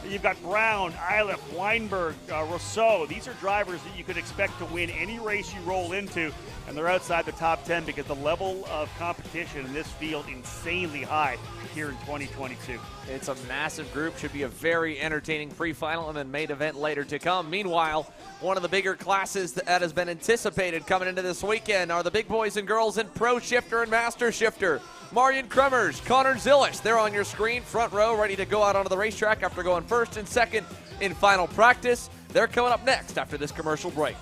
You've got Brown, Eilif, Weinberg, Rousseau. These are drivers that you could expect to win any race you roll into, and they're outside the top 10 because the level of competition in this field insanely high here in 2022. It's a massive group. Should be a very entertaining pre-final and then main event later to come. Meanwhile, one of the bigger classes that has been anticipated coming into this weekend are the big boys and girls in Pro Shifter and Master Shifter. Marion Kremers, Connor Zilish, they're on your screen, front row, ready to go out onto the racetrack after going first and second in final practice. They're coming up next after this commercial break.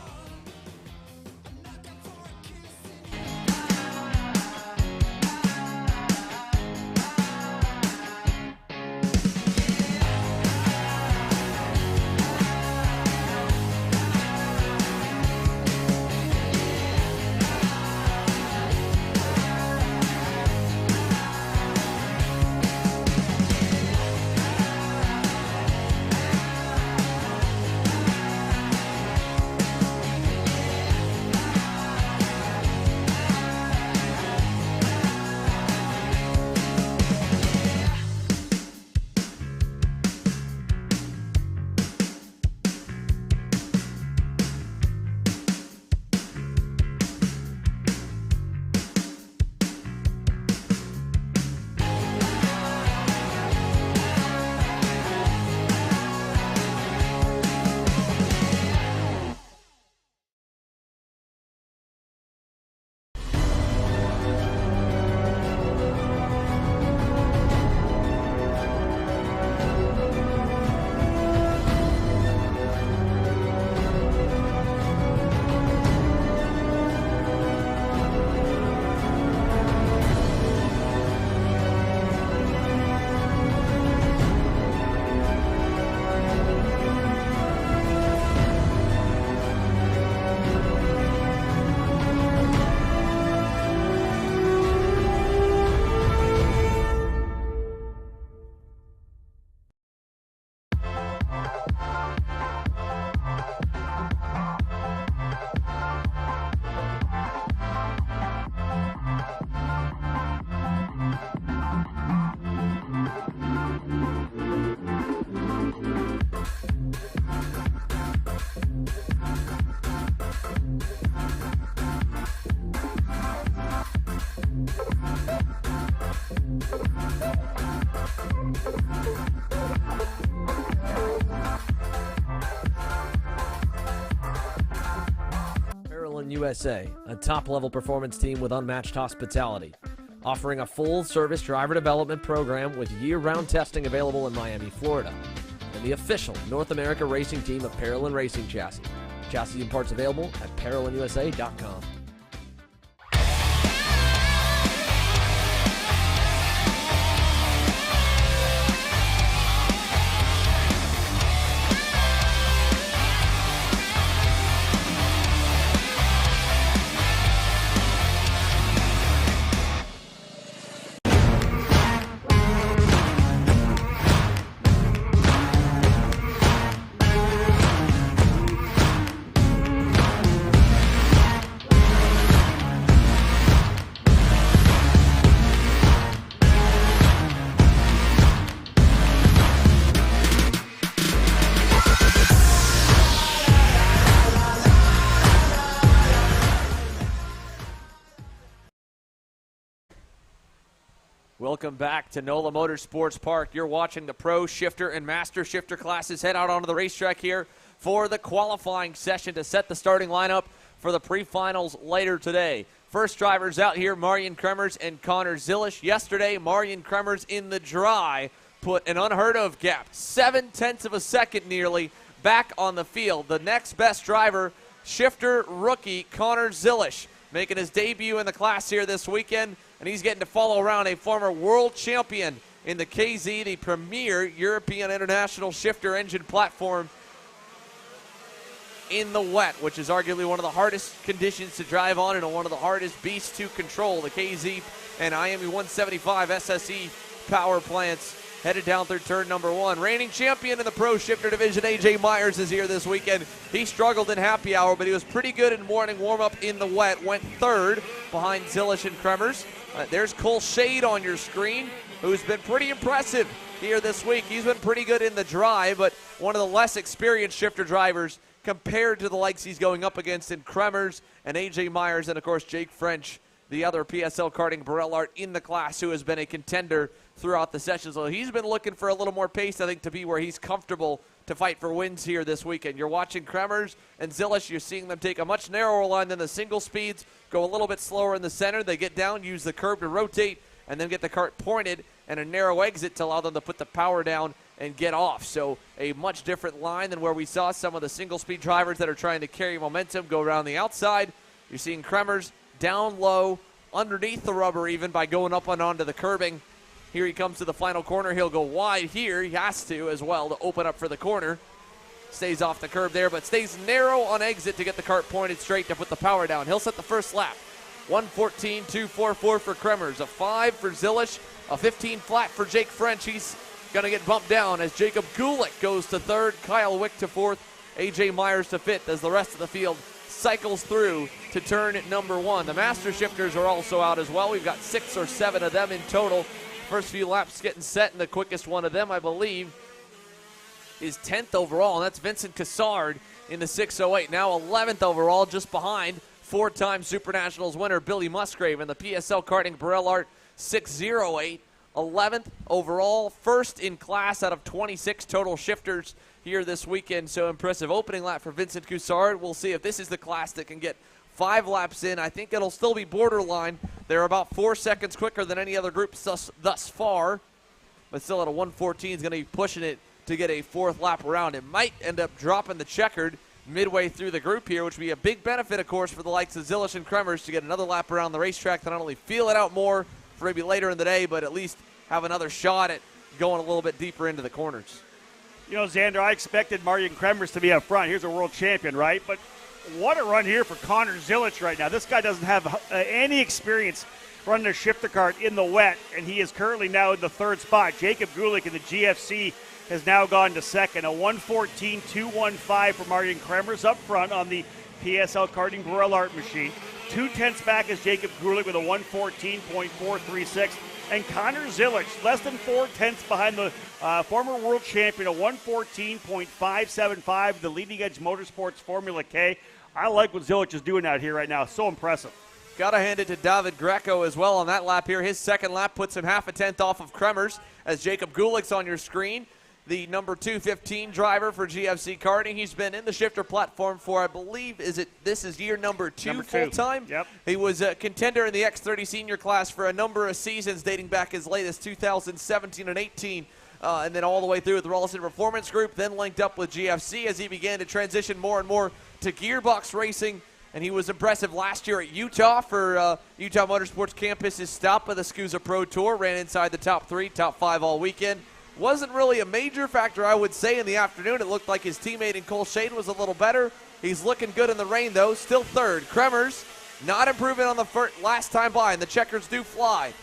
USA, a top-level performance team with unmatched hospitality, offering a full-service driver development program with year-round testing available in Miami, Florida, and the official North America racing team of Parolin Racing Chassis. Chassis and parts available at ParolinUSA.com. Welcome back to NOLA Motorsports Park. You're watching the Pro Shifter and Master Shifter classes head out onto the racetrack here for the qualifying session to set the starting lineup for the pre-finals later today. First drivers out here, Marion Kremers and Connor Zilish. Yesterday, Marion Kremers in the dry put an unheard of gap, 0.7 of a second nearly, back on the field. The next best driver, shifter rookie Connor Zilish, making his debut in the class here this weekend, and he's getting to follow around a former world champion in the KZ, the premier European International Shifter Engine platform in the wet, which is arguably one of the hardest conditions to drive on and one of the hardest beasts to control. The KZ and IME 175 SSE power plants headed down through turn number 1. Reigning champion in the Pro Shifter Division, AJ Myers, is here this weekend. He struggled in happy hour, but he was pretty good in morning warm-up in the wet. Went third behind Zilish and Kremers. There's Cole Shade on your screen, who's been pretty impressive here this week. He's been pretty good in the dry, but one of the less experienced shifter drivers compared to the likes he's going up against in Kremers and AJ Myers, and of course Jake French, the other PSL karting Burrell Art in the class, who has been a contender throughout the session. So he's been looking for a little more pace, I think, to be where he's comfortable to fight for wins here this weekend. You're watching Kremers and Zilish. You're seeing them take a much narrower line than the single speeds, go a little bit slower in the center. They get down, use the curb to rotate, and then get the kart pointed and a narrow exit to allow them to put the power down and get off. So a much different line than where we saw some of the single-speed drivers that are trying to carry momentum go around the outside. You're seeing Kremers down low, underneath the rubber even, by going up and onto the curbing. Here he comes to the final corner. He'll go wide here. He has to as well to open up for the corner. Stays off the curb there, but stays narrow on exit to get the kart pointed straight to put the power down. He'll set the first lap. 1:14.244 for Kremers. A 5 for Zilish. A 15 flat for Jake French. He's going to get bumped down as Jacob Gulick goes to third, Kyle Wick to fourth, AJ Myers to fifth, as the rest of the field cycles through to turn number 1. The master shifters are also out as well. We've got 6 or 7 of them in total. First few laps getting set, and the quickest one of them, I believe, is 10th overall, and that's Vincent Cassard in the 6:08. Now 11th overall, just behind 4-time Super Nationals winner Billy Musgrave in the PSL karting Burrell Art 6:08. 11th overall, first in class out of 26 total shifters here this weekend. So impressive opening lap for Vincent Cassard. We'll see if this is the class that can get 5 laps in. I think it'll still be borderline. They're about 4 seconds quicker than any other group thus far, but still at a 1:14 is going to be pushing it to get a 4th lap around. It might end up dropping the checkered midway through the group here, which would be a big benefit, of course, for the likes of Zilish and Kremers to get another lap around the racetrack to not only feel it out more for maybe later in the day, but at least have another shot at going a little bit deeper into the corners. You know, Xander, I expected Marion Kremers to be up front. Here's a world champion, right? But what a run here for Connor Zilish right now. This guy doesn't have any experience running a shifter kart in the wet, and he is currently now in the 3rd spot. Jacob Gulick in the GFC has now gone to 2nd. A 1:14.215 for Marion Kremers up front on the PSL karting Burrell Art machine. 2/10 back is Jacob Gulick with a 1:14.436. And Connor Zilish, less than 4/10 behind the former world champion, a 1:14.575, the leading edge Motorsports Formula K. I like what Zilish is doing out here right now. So impressive. Got to hand it to David Greco as well on that lap here. His second lap puts him 0.5 off of Kremers as Jacob Gulick's on your screen. The number 215 driver for GFC Karting. He's been in the shifter platform for, I believe, this is year number 2 full-time? Yep. He was a contender in the X30 senior class for a number of seasons dating back as late as 2017 and 18, and then all the way through with the Rollison Performance Group, then linked up with GFC as he began to transition more and more to gearbox racing, and he was impressive last year at Utah for Utah Motorsports Campus's stop of the SKUSA Pro Tour, ran inside the top 3, top 5 all weekend. Wasn't really a major factor, I would say, in the afternoon. It looked like his teammate in Cole Shade was a little better. He's looking good in the rain, though. Still 3rd. Kremers not improving on the last time by, and the checkers do fly.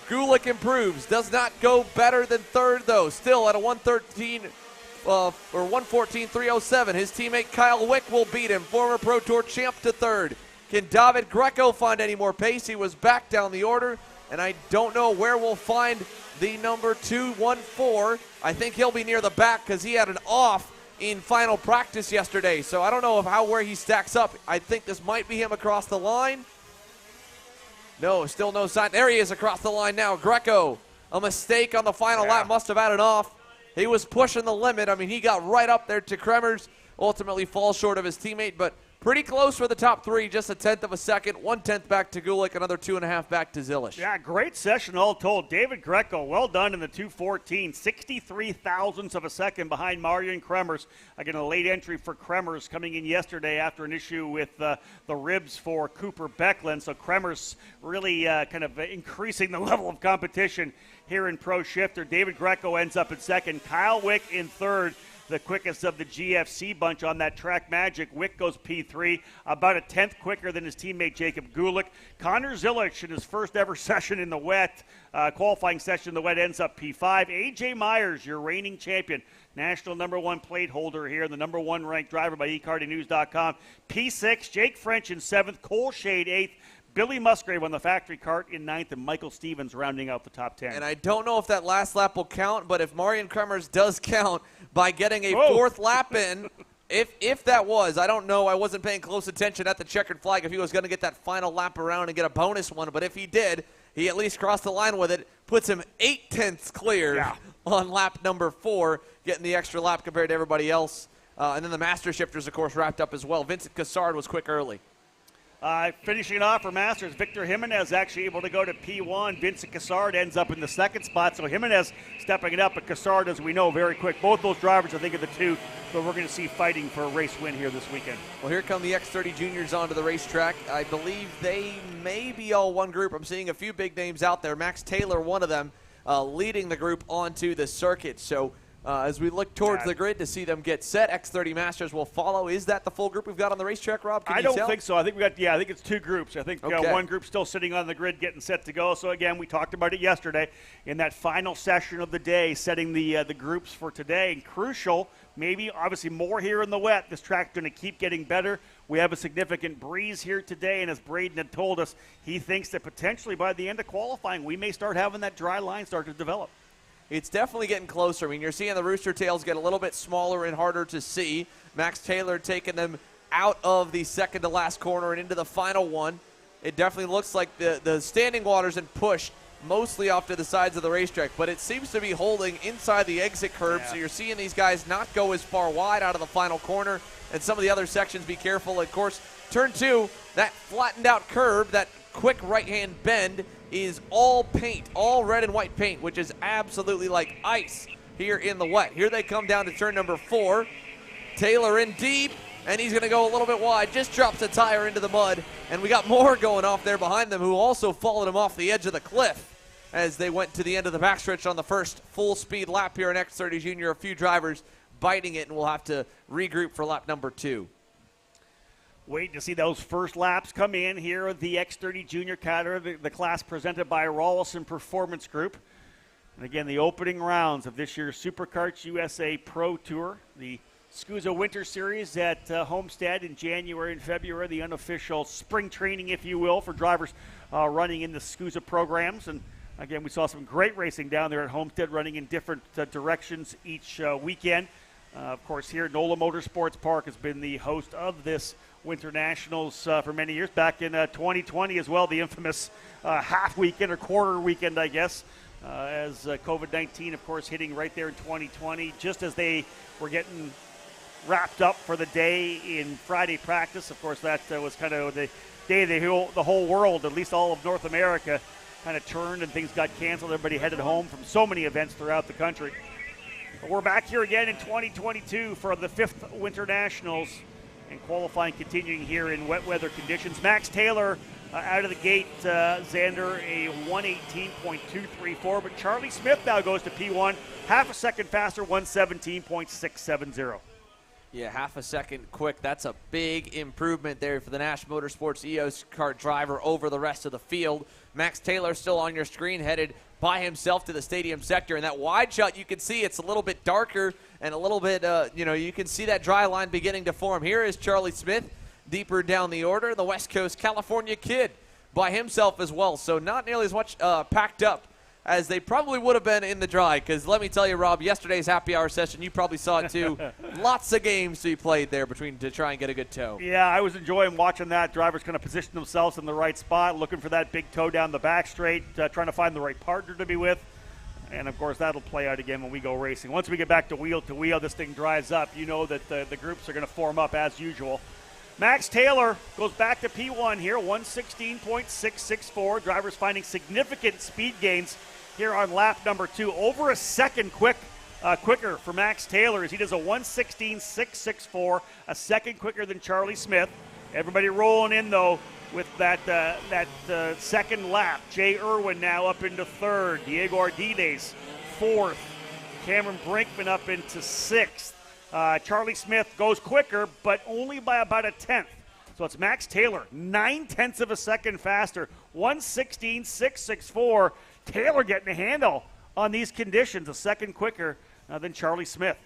Gulick improves. Does not go better than 3rd, though. Still at a 1:14.307. His teammate Kyle Wick will beat him. Former Pro Tour champ to 3rd. Can David Greco find any more pace? He was back down the order, and I don't know where we'll find the number 214. I think he'll be near the back because he had an off in final practice yesterday. So I don't know where he stacks up. I think this might be him across the line. No, still no sign. There he is across the line now. Greco, a mistake on the final lap, must have had it off. He was pushing the limit. I mean, he got right up there to Kremers, ultimately falls short of his teammate, but pretty close for the top three, just a tenth of a second, 1/10 back to Gulick, another 2.5 back to Zilish. Yeah, great session all told. David Greco, well done in the 2:14, 63 thousandths of a second behind Marion Kremers. Again, a late entry for Kremers coming in yesterday after an issue with the ribs for Cooper Becklin. So Kremers really kind of increasing the level of competition here in Pro Shifter. David Greco ends up in second. Kyle Wick in third. The quickest of the GFC bunch on that track magic. Wick goes P3, about a tenth quicker than his teammate Jacob Gulick. Connor Zilish in his first ever session in the wet, qualifying session in the wet, ends up P5. AJ Myers, your reigning champion, national #1 plate holder here, the #1 ranked driver by eCartingNews.com. P6, Jake French in 7th, Cole Shade 8th. Billy Musgrave on the factory cart in 9th, and Michael Stevens rounding out the top 10. And I don't know if that last lap will count, but if Marion Kremers does count by getting a fourth lap in, if that was, I don't know, I wasn't paying close attention at the checkered flag if he was going to get that final lap around and get a bonus one, but if he did, he at least crossed the line with it, puts him 8/10 clear on lap number 4, getting the extra lap compared to everybody else. And then the Master Shifters, of course, wrapped up as well. Vincent Cassard was quick early. Finishing it off for Masters, Victor Jimenez actually able to go to P1. Vincent Cassard ends up in the second spot. So Jimenez stepping it up, but Cassard, as we know, very quick. Both those drivers, I think, are the two that we're going to see fighting for a race win here this weekend. Well, here come the X30 juniors onto the racetrack. I believe they may be all one group. I'm seeing a few big names out there. Max Taylor, one of them, leading the group onto the circuit. So as we look towards the grid to see them get set, X30 Masters will follow. Is that the full group we've got on the racetrack, Rob? Can I you don't tell? think so. I think I think it's two groups. I think one group still sitting on the grid getting set to go. So again, we talked about it yesterday in that final session of the day, setting the groups for today. And crucial, maybe obviously more here in the wet. This track's going to keep getting better. We have a significant breeze here today, and as Braden had told us, he thinks that potentially by the end of qualifying, we may start having that dry line start to develop. It's definitely getting closer. I mean, you're seeing the rooster tails get a little bit smaller and harder to see. Max Taylor taking them out of the second to last corner and into the final one. It definitely looks like the standing water's been pushed mostly off to the sides of the racetrack, but it seems to be holding inside the exit curb, so you're seeing these guys not go as far wide out of the final corner, and some of the other sections be careful. Of course, turn 2, that flattened out curb, that quick right-hand bend is all paint, all red and white paint, which is absolutely like ice here in the wet. Here they come down to turn number 4. Taylor in deep, and he's going to go a little bit wide. Just drops a tire into the mud, and we got more going off there behind them who also followed him off the edge of the cliff as they went to the end of the backstretch on the first full-speed lap here in X30 Junior. A few drivers biting it, and we'll have to regroup for lap number 2. Waiting to see those first laps come in here at the X30 Junior category, the class presented by Rawlson Performance Group. And again, the opening rounds of this year's SuperKarts USA Pro Tour, the SKUSA Winter Series at Homestead in January and February, the unofficial spring training, if you will, for drivers running in the SKUSA programs. And again, we saw some great racing down there at Homestead, running in different directions each weekend. Of course, here NOLA Motorsports Park has been the host of this Winter Nationals for many years. Back in 2020 as well, the infamous half weekend or quarter weekend, I guess, as COVID-19, of course, hitting right there in 2020, just as they were getting wrapped up for the day in Friday practice. Of course, that was kind of the day the whole world, at least all of North America, kind of turned and things got canceled. Everybody headed home from so many events throughout the country. But we're back here again in 2022 for the 5th Winter Nationals, and qualifying continuing here in wet weather conditions. Max Taylor out of the gate, Xander, a 118.234, but Charlie Smith now goes to P1, half a second faster, 117.670. Yeah, half a second quick. That's a big improvement there for the Nash Motorsports EOS kart driver over the rest of the field. Max Taylor still on your screen, headed by himself to the stadium sector. And that wide shot, you can see it's a little bit darker and a little bit, you can see that dry line beginning to form. Here is Charlie Smith, deeper down the order, the West Coast California kid by himself as well. So not nearly as much packed up as they probably would have been in the dry. Because let me tell you, Rob, yesterday's happy hour session, you probably saw it too. Lots of games to be played there to try and get a good toe. Yeah, I was enjoying watching that. Drivers kind of position themselves in the right spot, looking for that big toe down the back straight, trying to find the right partner to be with. And, of course, that'll play out again when we go racing. Once we get back to wheel, this thing dries up. You know that the groups are going to form up as usual. Max Taylor goes back to P1 here, 116.664. Drivers finding significant speed gains here on lap number 2. Over a second quicker for Max Taylor as he does a 116.664, a second quicker than Charlie Smith. Everybody rolling in, though, with that second lap. Jay Irwin now up into third. Diego Ardiles, fourth. Cameron Brinkman up into sixth. Charlie Smith goes quicker, but only by about a tenth. So it's Max Taylor, 9/10 of a second faster, 116.664. Taylor getting a handle on these conditions, a second quicker than Charlie Smith.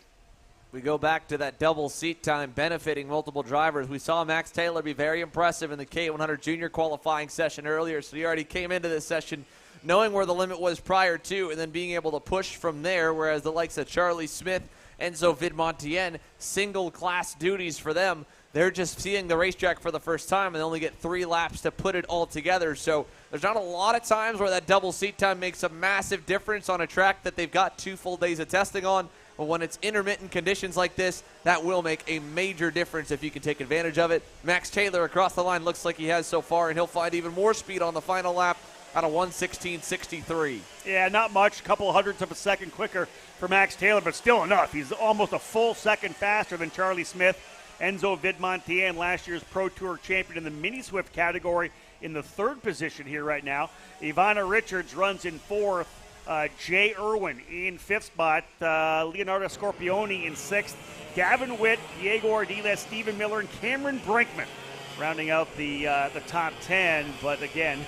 We go back to that double seat time benefiting multiple drivers. We saw Max Taylor be very impressive in the K100 Junior qualifying session earlier, so he already came into this session knowing where the limit was prior to and then being able to push from there, whereas the likes of Charlie Smith, Enzo Vidmontien, single class duties for them. They're just seeing the racetrack for the first time and they only get 3 laps to put it all together. So there's not a lot of times where that double seat time makes a massive difference on a track that they've got 2 full days of testing on. But when it's intermittent conditions like this, that will make a major difference if you can take advantage of it. Max Taylor across the line looks like he has so far, and he'll find even more speed on the final lap at a 116.63. Yeah, not much, a couple hundredths of a second quicker for Max Taylor, but still enough. He's almost a full second faster than Charlie Smith. Enzo Vidmontien, last year's Pro Tour champion in the Mini Swift category, in the third position here right now. Ivana Richards runs in fourth. Jay Irwin in fifth spot. Leonardo Scorpioni in sixth. Gavin Witt, Diego Ardiles, Stephen Miller, and Cameron Brinkman rounding out the top 10. But again,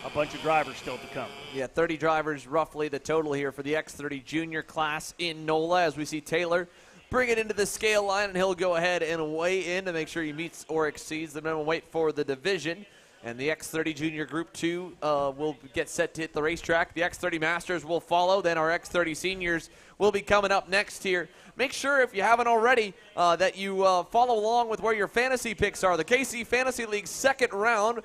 a bunch of drivers still to come. Yeah, 30 drivers roughly the total here for the X30 Junior class in NOLA, as we see Taylor bring it into the scale line, and he'll go ahead and weigh in to make sure he meets or exceeds the minimum weight for the division. And the X30 Junior Group 2 will get set to hit the racetrack. The X30 Masters will follow. Then our X30 Seniors will be coming up next here. Make sure, if you haven't already, that you follow along with where your fantasy picks are. The KC Fantasy League second round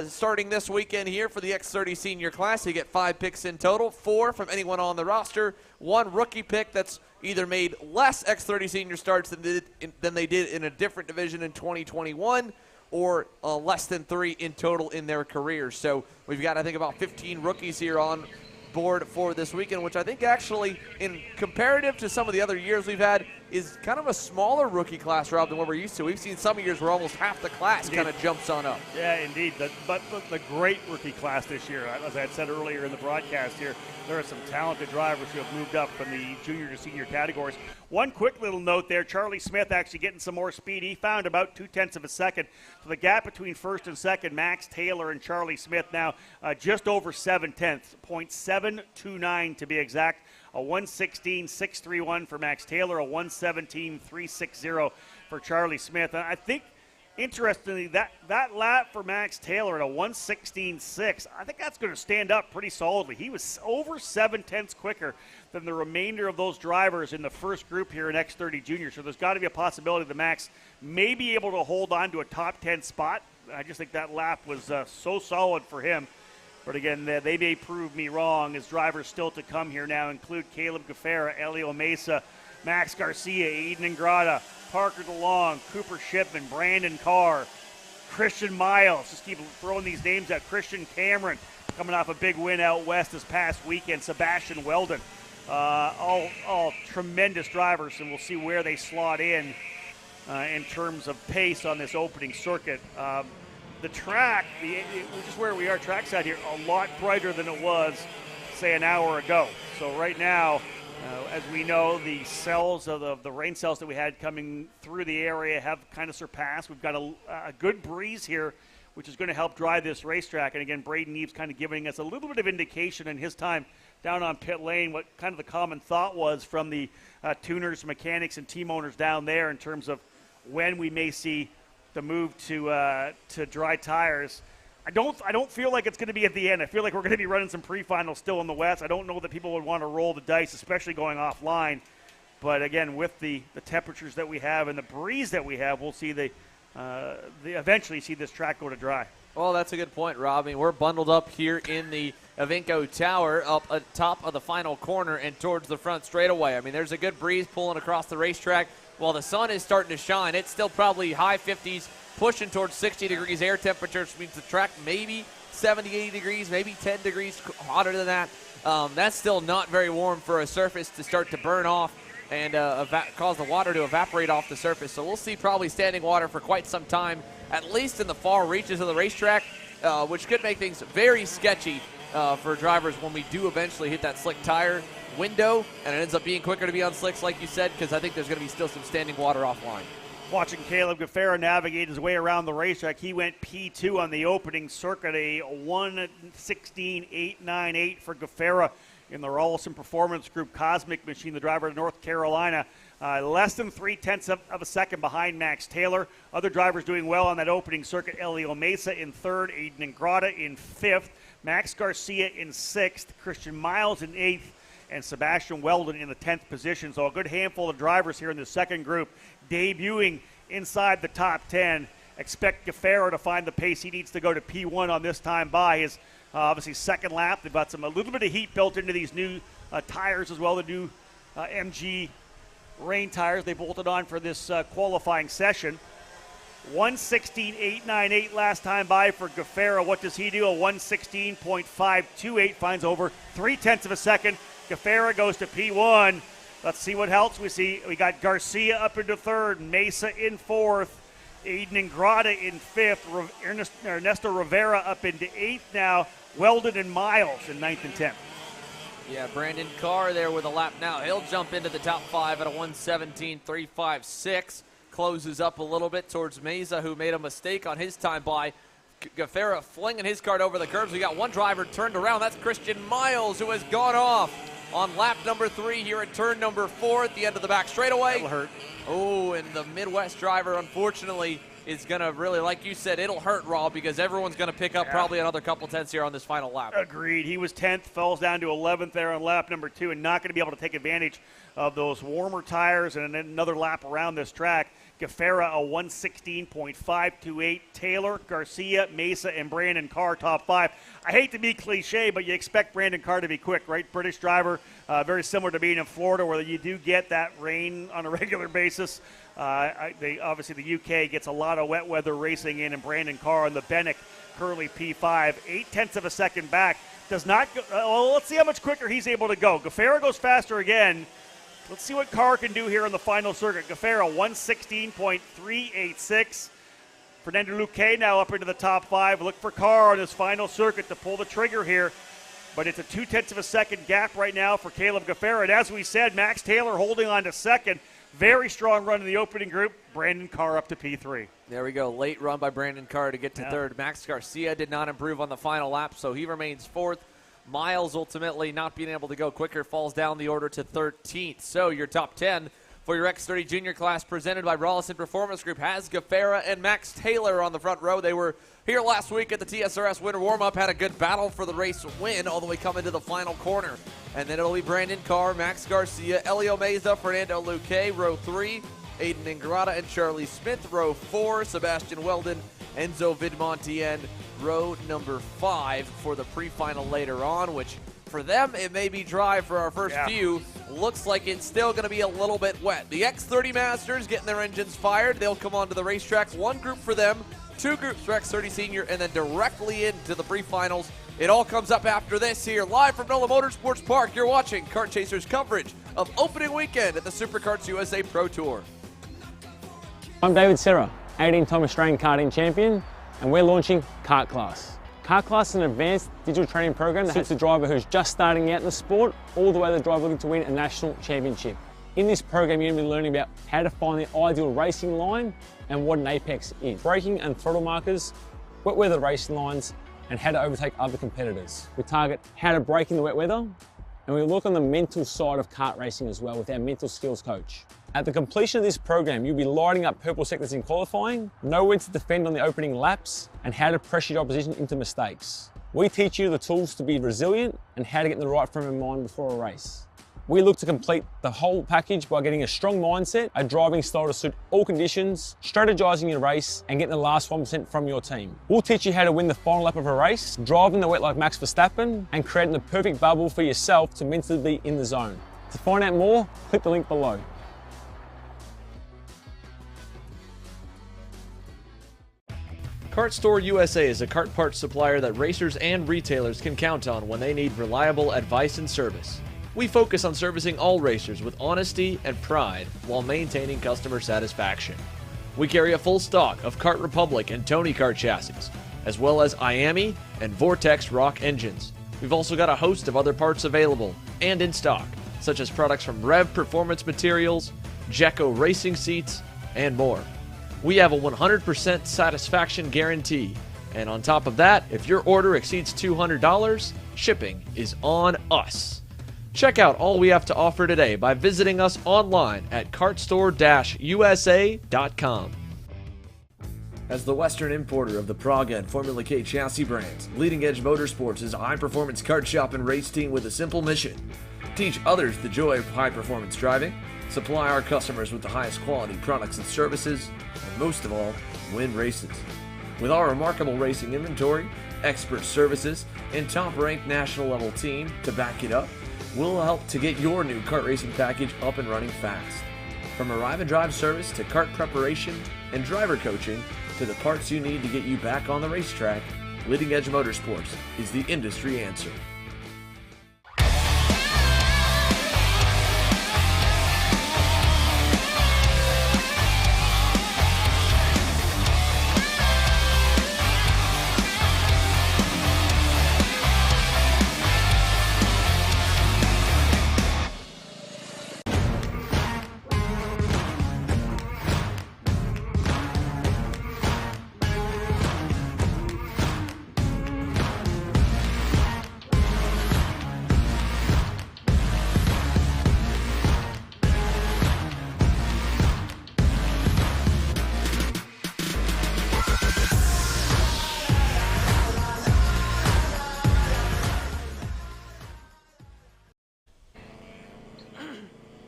starting this weekend here for the X30 Senior class. You get 5 picks in total, 4 from anyone on the roster, 1 rookie pick that's either made less X30 Senior starts than they did in a different division in 2021, or less than 3 in total in their careers. So we've got, I think, about 15 rookies here on board for this weekend, which I think actually, in comparative to some of the other years we've had, is kind of a smaller rookie class, Rob, than what we're used to. We've seen some years where almost half the class kind of jumps on up. Yeah, indeed. But the great rookie class this year, as I had said earlier in the broadcast here, there are some talented drivers who have moved up from the junior to senior categories. One quick little note there, Charlie Smith actually getting some more speed. He found about 0.2 of a second. So the gap between first and second, Max Taylor and Charlie Smith now just over 0.7, 0.729 to be exact. A 116.631 for Max Taylor, a 117.360 for Charlie Smith. And I think, interestingly, that lap for Max Taylor at a 116.6, I think that's going to stand up pretty solidly. He was over 0.7 quicker than the remainder of those drivers in the first group here in X30 Junior. So there's got to be a possibility that Max may be able to hold on to a top 10 spot. I just think that lap was so solid for him. But again, they may prove me wrong, as drivers still to come here now include Caleb Gaffera, Elio Mesa, Max Garcia, Eden Ingrata, Parker DeLong, Cooper Shipman, Brandon Carr, Christian Miles. Just keep throwing these names out. Christian Cameron coming off a big win out west this past weekend. Sebastian Weldon. All tremendous drivers, and we'll see where they slot in terms of pace on this opening circuit. The track, which is where we are trackside here, a lot brighter than it was, say, an hour ago. So right now, as we know, the cells of the rain cells that we had coming through the area have kind of surpassed. We've got a good breeze here, which is going to help drive this racetrack. And again, Braden Eves kind of giving us a little bit of indication in his time down on pit lane what kind of the common thought was from the tuners, mechanics, and team owners down there in terms of when we may see the move to dry tires. I don't feel like it's going to be at the end. I feel like we're going to be running some pre-finals still in the West. I don't know that people would want to roll the dice, especially going offline. But again, with the temperatures that we have and the breeze that we have, we'll see eventually see this track go to dry. Well, that's a good point, Rob. I mean, we're bundled up here in the Avinco Tower up at top of the final corner and towards the front straightaway. I mean, there's a good breeze pulling across the racetrack. While the sun is starting to shine, it's still probably high 50s, pushing towards 60 degrees air temperature, which means the track maybe 70, 80 degrees, maybe 10 degrees hotter than that. That's still not very warm for a surface to start to burn off and cause the water to evaporate off the surface. So we'll see probably standing water for quite some time, at least in the far reaches of the racetrack, which could make things very sketchy for drivers when we do eventually hit that slick tire window, and it ends up being quicker to be on slicks, like you said, because I think there's going to be still some standing water offline. Watching Caleb Gaffera navigate his way around the racetrack, he went P2 on the opening circuit, a 1:16.898 for Gaffera in the Rollison Performance Group Cosmic Machine, the driver of North Carolina. Less than 0.3 of a second behind Max Taylor. Other drivers doing well on that opening circuit: Elio Mesa in third, Aiden Ingrata in fifth, Max Garcia in sixth, Christian Miles in eighth, and Sebastian Weldon in the 10th position. So a good handful of drivers here in the second group debuting inside the top 10. Expect Gaffera to find the pace he needs to go to P1 on this time by his obviously second lap. They've got a little bit of heat built into these new tires as well, the new MG rain tires they bolted on for this qualifying session. 1:16.898 last time by for Gaffera. What does he do? A 1:16.528, finds over 0.3 of a second. Gaffera goes to P1. Let's see what else we see. We got Garcia up into third, Mesa in fourth, Aiden Ingrata in fifth, Ernesto Rivera up into eighth now, Weldon and Miles in ninth and 10th. Yeah, Brandon Carr there with a lap now. He'll jump into the top five at a 1:17.356. Closes up a little bit towards Mesa, who made a mistake on his time by. Gaffera flinging his cart over the curbs. We got one driver turned around. That's Christian Miles, who has gone off on lap number 3 here at turn number 4 at the end of the back straightaway. That'll hurt. Oh, and the Midwest driver, unfortunately, is going to really, like you said, it'll hurt, Rob, because everyone's going to pick up probably another couple tenths here on this final lap. Agreed. He was 10th, falls down to 11th there on lap number 2, and not going to be able to take advantage of those warmer tires and another lap around this track. Gaffera, a 1:16.528. Taylor, Garcia, Mesa, and Brandon Carr, top 5. I hate to be cliche, but you expect Brandon Carr to be quick, right? British driver, very similar to being in Florida, where you do get that rain on a regular basis. Obviously, the UK gets a lot of wet weather racing in, and Brandon Carr on the Bennick, currently P5, 0.8 of a second back. Does not go. Well, let's see how much quicker he's able to go. Gaffera goes faster again. Let's see what Carr can do here on the final circuit. Gaffera, 1:16.386. Fernando Luque now up into the top 5. Look for Carr on his final circuit to pull the trigger here. But it's a 0.2 of a second gap right now for Caleb Gaffera. And as we said, Max Taylor holding on to second. Very strong run in the opening group. Brandon Carr up to P3. There we go. Late run by Brandon Carr to get to third. Max Garcia did not improve on the final lap, so he remains fourth. Miles ultimately not being able to go quicker, falls down the order to 13th. So your top 10 for your X30 Junior class presented by Rollison Performance Group has Gaffera and Max Taylor on the front row. They were here last week at the TSRS Winter Warm-Up, had a good battle for the race win all the way coming to the final corner. And then it'll be Brandon Carr, Max Garcia, Elio Meza, Fernando Luque, row 3, Aiden Ingrata and Charlie Smith, row 4, Sebastian Weldon, Enzo Vidmontien, row number 5 for the pre-final later on, which for them it may be dry for our first few. Looks like it's still going to be a little bit wet. The X30 Masters getting their engines fired. They'll come onto the racetrack. One group for them, 2 groups for X30 Senior, and then directly into the pre-finals. It all comes up after this here, live from NOLA Motorsports Park. You're watching Kart Chasers coverage of opening weekend at the Superkarts USA Pro Tour. I'm David Serra, 18-time Australian karting champion, and we're launching Kart Class. Kart Class is an advanced digital training program that suits a driver who's just starting out in the sport, all the way to the driver looking to win a national championship. In this program, you're going to be learning about how to find the ideal racing line and what an apex is, braking and throttle markers, wet weather racing lines, and how to overtake other competitors. We target how to brake in the wet weather, and we look on the mental side of kart racing as well with our mental skills coach. At the completion of this program, you'll be lighting up purple sectors in qualifying, know when to defend on the opening laps, and how to pressure your opposition into mistakes. We teach you the tools to be resilient and how to get in the right frame of mind before a race. We look to complete the whole package by getting a strong mindset, a driving style to suit all conditions, strategizing your race, and getting the last 1% from your team. We'll teach you how to win the final lap of a race, driving the wet like Max Verstappen, and creating the perfect bubble for yourself to mentally be in the zone. To find out more, click the link below. Kart Store USA is a kart parts supplier that racers and retailers can count on when they need reliable advice and service. We focus on servicing all racers with honesty and pride while maintaining customer satisfaction. We carry a full stock of Kart Republic and Tony Kart chassis, as well as IAMI and Vortex Rock engines. We've also got a host of other parts available and in stock, such as products from Rev Performance Materials, Jecco Racing Seats, and more. We have a 100% satisfaction guarantee, and on top of that, if your order exceeds $200, shipping is on us. Check out all we have to offer today by visiting us online at kartstore-usa.com. As the Western importer of the Praga and Formula K chassis brands, Leading Edge Motorsports is a high-performance kart shop and race team with a simple mission: teach others the joy of high-performance driving, supply our customers with the highest quality products and services, and most of all, win races. With our remarkable racing inventory, expert services, and top-ranked national-level team to back it up, we'll help to get your new kart racing package up and running fast. From arrive and drive service to kart preparation and driver coaching to the parts you need to get you back on the racetrack, Leading Edge Motorsports is the industry answer.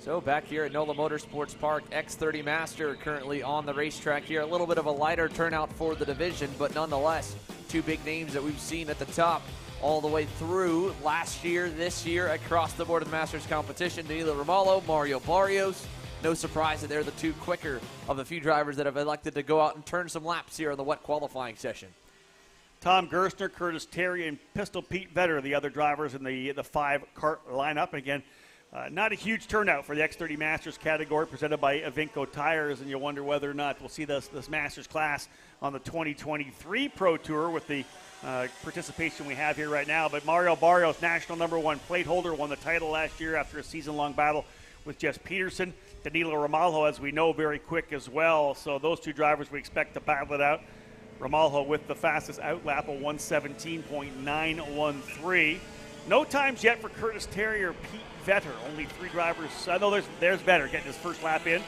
So back here at NOLA Motorsports Park, X30 Master currently on the racetrack here. A little bit of a lighter turnout for the division, but nonetheless, two big names that we've seen at the top all the way through last year, this year, across the board of the Masters competition. Danilo Ramalho, Mario Barrios. No surprise that they're the two quicker of the few drivers that have elected to go out and turn some laps here in the wet qualifying session. Tom Gerstner, Curtis Terry, and Pistol Pete Vetter, the other drivers in the 5 kart lineup. And again, not a huge turnout for the X30 Masters category presented by Avinco Tires, and you wonder whether or not we'll see this Masters class on the 2023 Pro Tour with the participation we have here right now. But Mario Barrios, national #1 plate holder, won the title last year after a season-long battle with Jess Peterson. Danilo Ramalho, as we know, very quick as well. So those two drivers we expect to battle it out. Ramalho with the fastest outlap, a 1:17.913. No times yet for Curtis Terry or Pete Vetter. Only 3 drivers. I know there's Vetter getting his first lap in.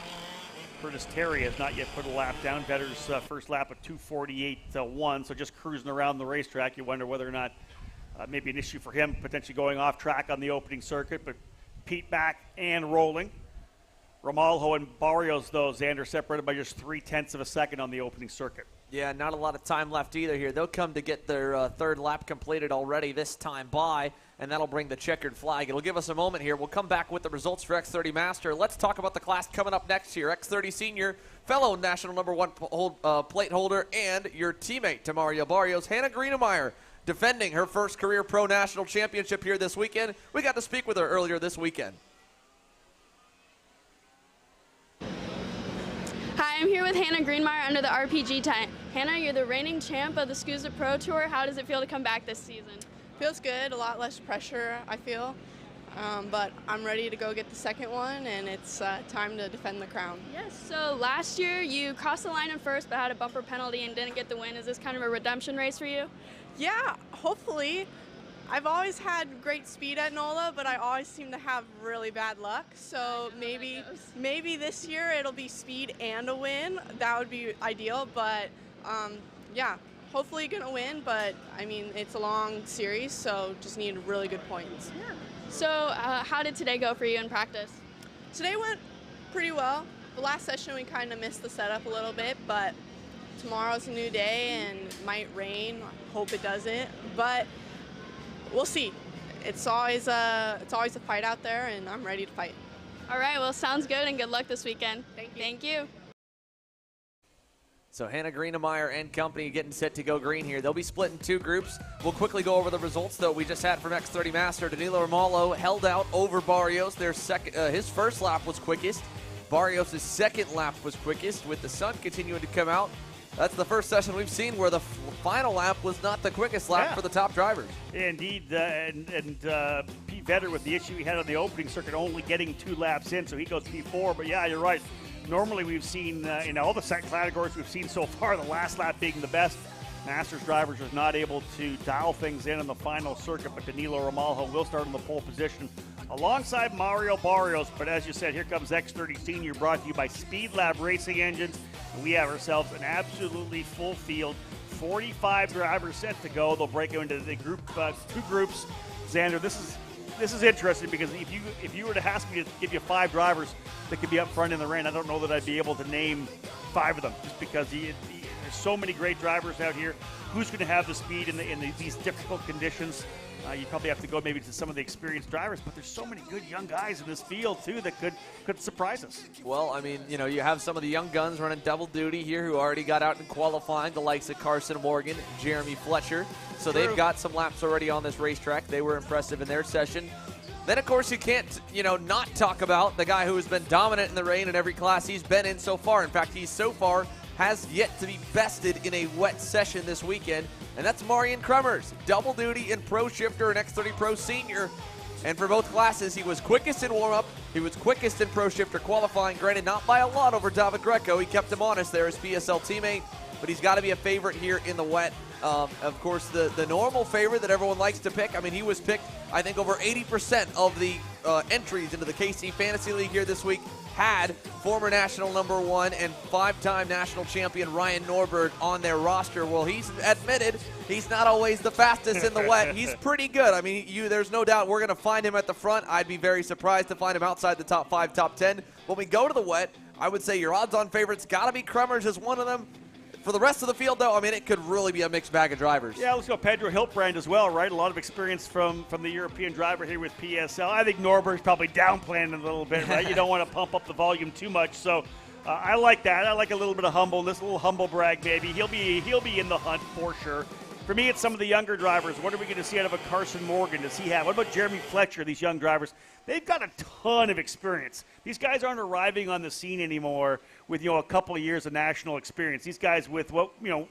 Curtis Terry has not yet put a lap down. Vetter's first lap at 2:48.1, so just cruising around the racetrack. You wonder whether or not maybe an issue for him potentially going off track on the opening circuit. But Pete back and rolling. Ramalho and Barrios, though, Xander, separated by just 0.3 of a second on the opening circuit. Yeah, not a lot of time left either here. They'll come to get their third lap completed already this time by, and that'll bring the checkered flag. It'll give us a moment here. We'll come back with the results for X30 Master. Let's talk about the class coming up next here. X30 Senior, fellow national #1 plate holder, and your teammate to Mario Barrios, Hannah Greenemire, defending her first career pro national championship here this weekend. We got to speak with her earlier this weekend. Hi, I'm here with Hannah Greenemire under the RPG tent. Hannah, you're the reigning champ of the SKUSA Pro Tour. How does it feel to come back this season? Feels good, a lot less pressure, I feel. But I'm ready to go get the second one, and it's time to defend the crown. Yes, so last year you crossed the line in first but had a bumper penalty and didn't get the win. Is this kind of a redemption race for you? Yeah, hopefully. I've always had great speed at NOLA, but I always seem to have really bad luck. So maybe this year it'll be speed and a win. That would be ideal. But yeah, hopefully gonna win. But I mean, it's a long series, so just need really good points. Yeah. So how did today go for you in practice? Today went pretty well. The last session we kind of missed the setup a little bit, but tomorrow's a new day and it might rain. Hope it doesn't, but we'll see. It's always a fight out there, and I'm ready to fight. All right, well, sounds good, and good luck this weekend. Thank you. So Hannah Greenemire and company getting set to go green here. They'll be split in 2 groups. We'll quickly go over the results, though. We just had from X30 Master. Danilo Romalo held out over Barrios. His first lap was quickest. Barrios' second lap was quickest, with the sun continuing to come out. That's the first session we've seen where the final lap was not the quickest lap for the top drivers. Indeed, and Pete Vedder with the issue he had on the opening circuit, only getting 2 laps in, so he goes P4. But yeah, you're right. Normally we've seen, in all the categories we've seen so far, the last lap being the best. Masters drivers are not able to dial things in the final circuit, but Danilo Romalo will start in the pole position alongside Mario Barrios. But as you said, here comes X30 Senior, brought to you by Speed Lab Racing Engines. And we have ourselves an absolutely full field, 45 drivers set to go. They'll break into the group, 2 groups. Xander, this is interesting, because if you were to ask me to give you 5 drivers that could be up front in the rain, I don't know that I'd be able to name 5 of them, just because there's so many great drivers out here. Who's going to have the speed in these difficult conditions? You probably have to go maybe to some of the experienced drivers, but there's so many good young guys in this field too that could surprise us. Well, I mean, you have some of the young guns running double duty here who already got out in qualifying, the likes of Carson Morgan, Jeremy Fletcher. So they've got some laps already on this racetrack. They were impressive in their session. Then, of course, you can't, not talk about the guy who has been dominant in the rain in every class he's been in so far. In fact, he's so far has yet to be bested in a wet session this weekend, and that's Marion Kremers, double duty in Pro Shifter and X30 Pro Senior. And for both classes, he was quickest in warm-up, he was quickest in Pro Shifter qualifying, granted not by a lot over David Greco. He kept him honest there, his PSL teammate, but he's got to be a favorite here in the wet. Of course, the normal favorite that everyone likes to pick, I mean, he was picked, I think, over 80% of the entries into the KC Fantasy League here this week had former national #1 and 5-time national champion Ryan Norberg on their roster. Well, he's admitted he's not always the fastest in the wet. He's pretty good. I mean, there's no doubt we're going to find him at the front. I'd be very surprised to find him outside the top 5, top 10. When we go to the wet, I would say your odds-on favorites got to be Kremers as one of them. For the rest of the field, though, I mean, it could really be a mixed bag of drivers. Yeah, let's go Pedro Hiltbrand as well, right? A lot of experience from the European driver here with PSL. I think Norberg's probably downplaying it a little bit, right? You don't want to pump up the volume too much. So I like that. I like a little bit of humbleness, a little humble brag maybe. He'll be in the hunt for sure. For me, it's some of the younger drivers. What are we going to see out of a Carson Morgan? Does he have? What about Jeremy Fletcher, these young drivers? They've got a ton of experience. These guys aren't arriving on the scene anymore with, a couple of years of national experience. These guys with,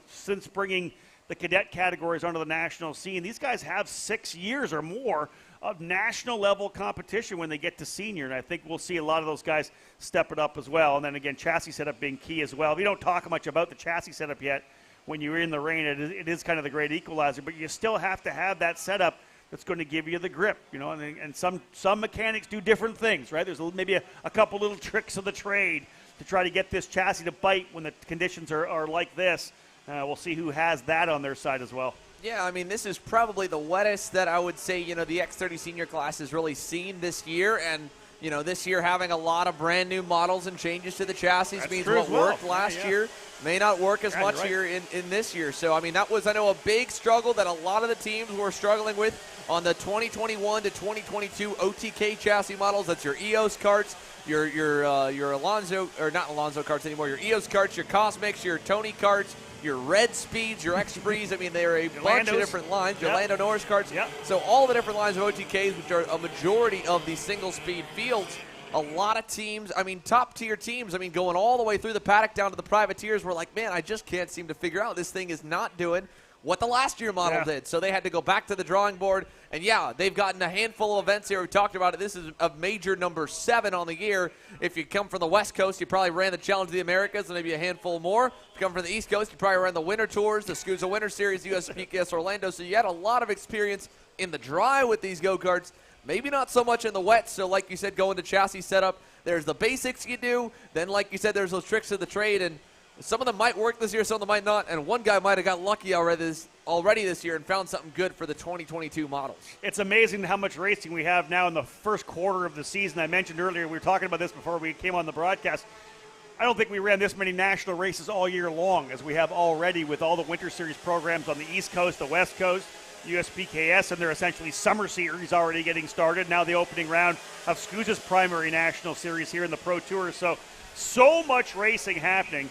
since bringing the cadet categories onto the national scene, these guys have 6 years or more of national level competition when they get to senior. And I think we'll see a lot of those guys step it up as well. And then again, chassis setup being key as well. We don't talk much about the chassis setup yet. When you're in the rain, it is kind of the great equalizer, but you still have to have that setup that's going to give you the grip, and some mechanics do different things, right? There's maybe a couple little tricks of the trade to try to get this chassis to bite when the conditions are like this. We'll see who has that on their side as well. Yeah, I mean, this is probably the wettest that I would say, the X30 Senior class has really seen this year, and this year having a lot of brand new models and changes to the chassis means what worked last year may not work as much here in this year. So, I mean, that was, I know, a big struggle that a lot of the teams were struggling with on the 2021 to 2022 OTK chassis models. That's your EOS karts, your Alonso, or not Alonso karts anymore, your EOS karts, your Cosmics, your Tony karts, your Red Speeds, your X-Breeze. I mean, they are a bunch of different lines. Your Lando Norris karts. So all the different lines of OTKs, which are a majority of these single-speed fields. A lot of teams, I mean, top-tier teams, I mean, going all the way through the paddock down to the privateers, were like, man, I just can't seem to figure out. This thing is not doing what the last year model did. So they had to go back to the drawing board. And, yeah, they've gotten a handful of events here. We talked about it. This is a major number 7 on the year. If you come from the West Coast, you probably ran the Challenge of the Americas and maybe a handful more. If you come from the East Coast, you probably ran the Winter Tours, the SKUSA Winter Series, USPS Orlando. So you had a lot of experience in the dry with these go-karts, maybe not so much in the wet. So like you said, going to chassis setup, there's the basics you do. Then like you said, there's those tricks of the trade, and some of them might work this year, some of them might not. And one guy might have got lucky already this year and found something good for the 2022 models. It's amazing how much racing we have now in the first quarter of the season. I mentioned earlier, we were talking about this before we came on the broadcast. I don't think we ran this many national races all year long as we have already with all the Winter Series programs on the East Coast, the West Coast, USPKS, and their essentially summer series already getting started. Now the opening round of SKUSA's primary national series here in the Pro Tour. So much racing happening.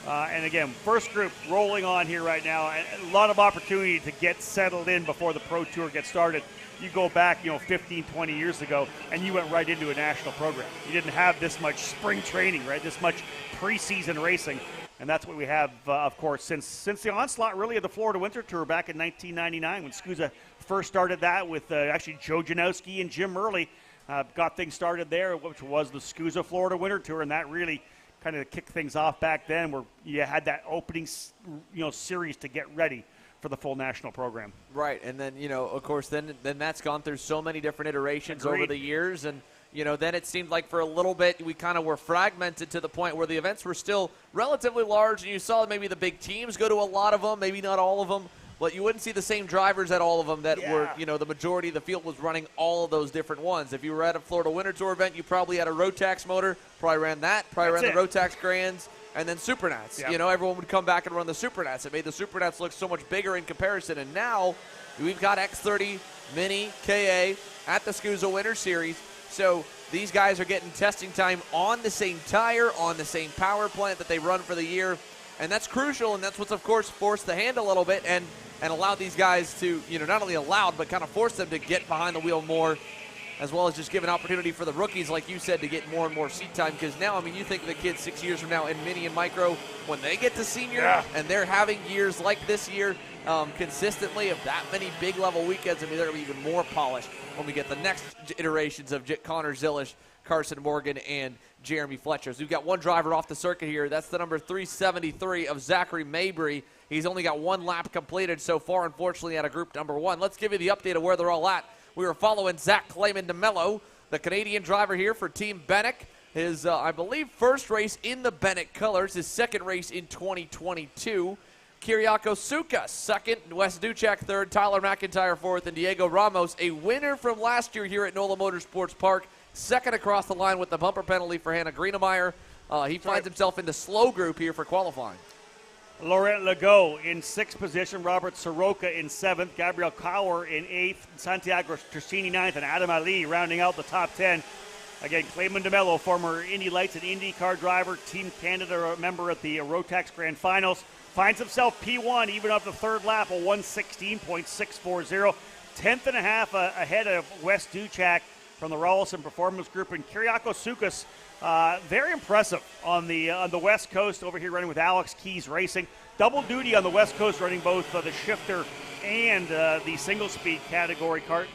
And again, first group rolling on here right now. A lot of opportunity to get settled in before the Pro Tour gets started. You go back, 15, 20 years ago, and you went right into a national program. You didn't have this much spring training, right? This much preseason racing. And that's what we have, of course, since the onslaught really of the Florida Winter Tour back in 1999 when SKUSA first started that with actually Joe Janowski and Jim Murley got things started there, which was the SKUSA Florida Winter Tour, and that really kind of kicked things off back then where you had that opening series to get ready for the full national program. Right, and then, of course, then that's gone through so many different iterations Agreed. over the years, and, then it seemed like for a little bit we kind of were fragmented to the point where the events were still relatively large, and you saw maybe the big teams go to a lot of them, maybe not all of them, but you wouldn't see the same drivers at all of them that were, the majority of the field was running all of those different ones. If you were at a Florida Winter Tour event, you probably had a Rotax motor, probably ran the Rotax Grands, and then Supernats. Yep. Everyone would come back and run the Supernats. It made the Supernats look so much bigger in comparison, and now we've got X30, Mini, KA at the SKUSA Winter Series, so these guys are getting testing time on the same tire, on the same power plant that they run for the year, and that's crucial, and that's what's, of course, forced the hand a little bit and allowed these guys to, not only allowed, but kind of forced them to get behind the wheel more, as well as just give an opportunity for the rookies, like you said, to get more and more seat time. Because now, you think of the kids 6 years from now in Mini and Micro, when they get to senior and they're having years like this year consistently of that many big level weekends, they're going to be even more polished when we get the next iterations of Connor Zilish, Carson Morgan, and Jeremy Fletcher. So we've got one driver off the circuit here. That's the number 373 of Zachary Mabry. He's only got one lap completed so far, unfortunately, out of group number one. Let's give you the update of where they're all at. We were following Zach Clayman DeMello, the Canadian driver here for Team Bennick. His, I believe, first race in the Bennick colors, his second race in 2022. Kyriako Sukas, second, Wes Duchek, third, Tyler McIntyre, fourth, and Diego Ramos, a winner from last year here at NOLA Motorsports Park, second across the line with the bumper penalty for Hannah Greenemire. He finds himself in the slow group here for qualifying. Laurent Legault in sixth position, Robert Soroka in seventh, Gabriel Kauer in eighth, Santiago Tersini ninth, and Adam Ali rounding out the top 10. Again, Clayman DeMello, former Indy Lights and IndyCar driver, Team Canada member at the Rotax Grand Finals, finds himself P1 even off the third lap, a 1:16.640, 10th and a half ahead of Wes Duchek from the Rawlson Performance Group, and Kyriako Sukas, very impressive on the West Coast over here running with Alex Keys Racing. Double duty on the West Coast running both the shifter and the single speed category kart.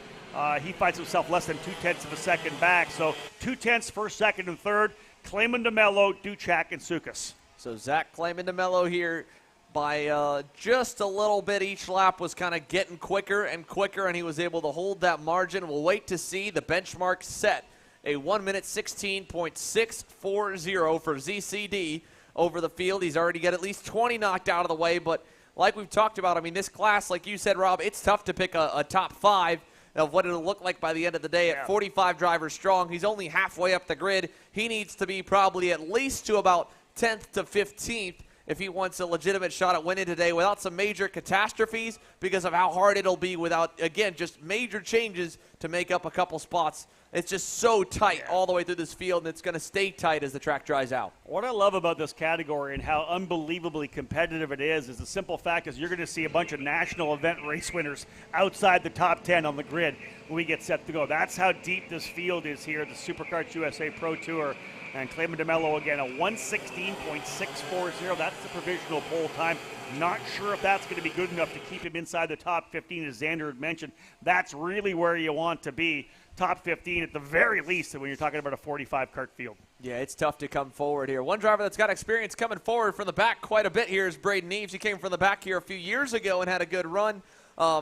He finds himself less than 0.2 of a second back. So 0.2 first, second, and third. Clayman DeMello, Duchek, and Sukas. So Zach Clayman DeMello here by just a little bit each lap was kind of getting quicker and quicker, and he was able to hold that margin. We'll wait to see the benchmark set. A 1:16.640 for ZCD over the field. He's already got at least 20 knocked out of the way, but like we've talked about, this class, like you said, Rob, it's tough to pick a top five of what it'll look like by the end of the day. At 45 drivers strong, he's only halfway up the grid. He needs to be probably at least to about 10th to 15th if he wants a legitimate shot at winning today without some major catastrophes because of how hard it'll be without, again, just major changes to make up a couple spots. It's just so tight all the way through this field, and it's going to stay tight as the track dries out. What I love about this category and how unbelievably competitive it is the simple fact is you're going to see a bunch of national event race winners outside the top 10 on the grid when we get set to go. That's how deep this field is here at the SuperKarts USA Pro Tour. And Clayman DeMello, again, a 1:16.640. That's the provisional pole time. Not sure if that's going to be good enough to keep him inside the top 15, as Xander had mentioned. That's really where you want to be. Top 15 at the very least when you're talking about a 45 kart field. Yeah, it's tough to come forward here. One driver that's got experience coming forward from the back quite a bit here is Braden Eves. He came from the back here a few years ago and had a good run.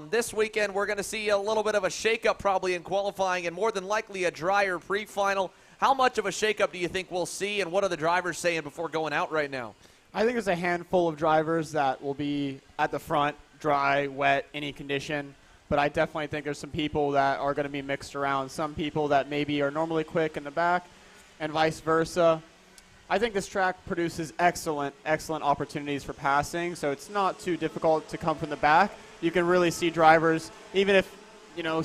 This weekend, we're going to see a little bit of a shakeup probably in qualifying and more than likely a drier pre-final. How much of a shakeup do you think we'll see, and what are the drivers saying before going out right now? I think there's a handful of drivers that will be at the front, dry, wet, any condition. But I definitely think there's some people that are going to be mixed around. Some people that maybe are normally quick in the back and vice versa. I think this track produces excellent opportunities for passing, so it's not too difficult to come from the back. You can really see drivers, even if,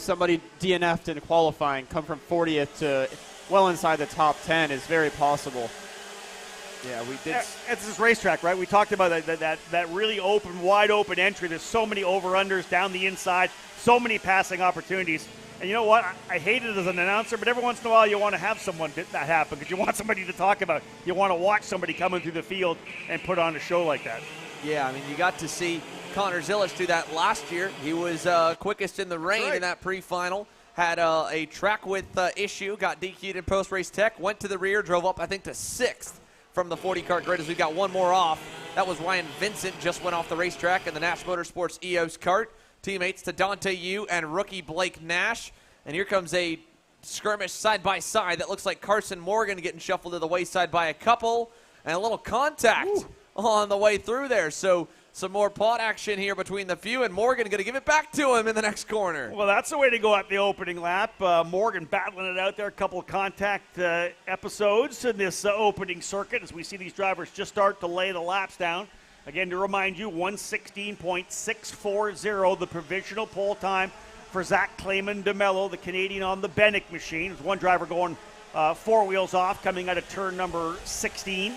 somebody DNF'd in qualifying, come from 40th to well inside the top 10 is very possible. Yeah, we did. It's this racetrack, right? We talked about that really wide open entry. There's so many over-unders down the inside, so many passing opportunities. And you know what? I hate it as an announcer, but every once in a while you want to have someone that happen because you want somebody to talk about. You want to watch somebody coming through the field and put on a show like that. Yeah, I mean, you got to see Connor Zilish do that last year. He was quickest in the rain in that pre-final. Had a track width issue, got DQ'd in post-race tech, went to the rear, drove up, I think, to 6th from the 40-kart grid as we've got one more off. That was Ryan Vincent, just went off the racetrack in the Nash Motorsports EOS kart. Teammates to Dante Yu and rookie Blake Nash. And here comes a skirmish side-by-side that looks like Carson Morgan getting shuffled to the wayside by a couple. And a little contact on the way through there. So some more pot action here between the few, and Morgan going to give it back to him in the next corner. Well, that's the way to go at the opening lap. Morgan battling it out there. A couple of contact episodes in this opening circuit as we see these drivers just start to lay the laps down. Again, to remind you, 1:16.640, the provisional pole time for Zach Clayman DeMello, the Canadian on the Bennick machine. There's one driver going 4 wheels off, coming out of turn number 16.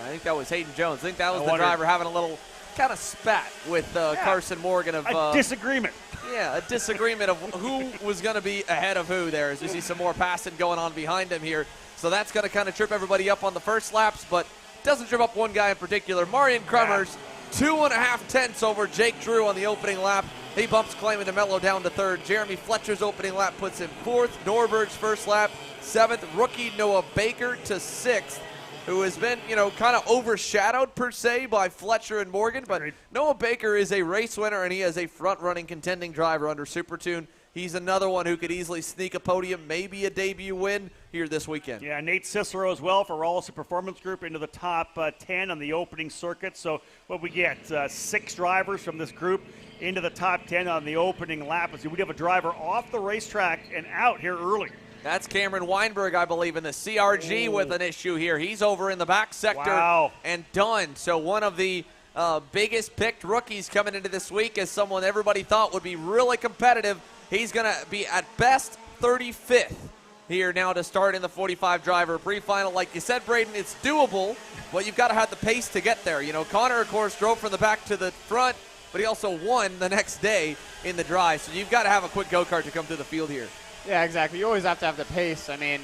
I think that was Hayden Jones. I think that was the driver having a little kind of spat with Carson Morgan. A disagreement. Yeah, a disagreement of who was going to be ahead of who there as we see some more passing going on behind him here. So that's going to kind of trip everybody up on the first laps, but doesn't trip up one guy in particular. Marion Kremers, 2.5 tenths over Jake Drew on the opening lap. He bumps Clayman DeMello down to 3rd. Jeremy Fletcher's opening lap puts him 4th. Norberg's first lap, 7th. Rookie Noah Baker to 6th. Who has been, kind of overshadowed per se by Fletcher and Morgan. But Noah Baker is a race winner, and he is a front-running contending driver under Super Tune. He's another one who could easily sneak a podium, maybe a debut win here this weekend. Yeah, Nate Cicero as well for Rollison Performance Group into the top 10 on the opening circuit. So what we get, 6 drivers from this group into the top 10 on the opening lap. We have a driver off the racetrack and out here early. That's Cameron Weinberg, I believe, in the CRG with an issue here. He's over in the back sector and done. So one of the biggest picked rookies coming into this week as someone everybody thought would be really competitive. He's going to be at best 35th here now to start in the 45 driver pre-final. Like you said, Braden, it's doable, but you've got to have the pace to get there. Connor, of course, drove from the back to the front, but he also won the next day in the drive. So you've got to have a quick go-kart to come through the field here. Yeah, exactly. You always have to have the pace. I mean,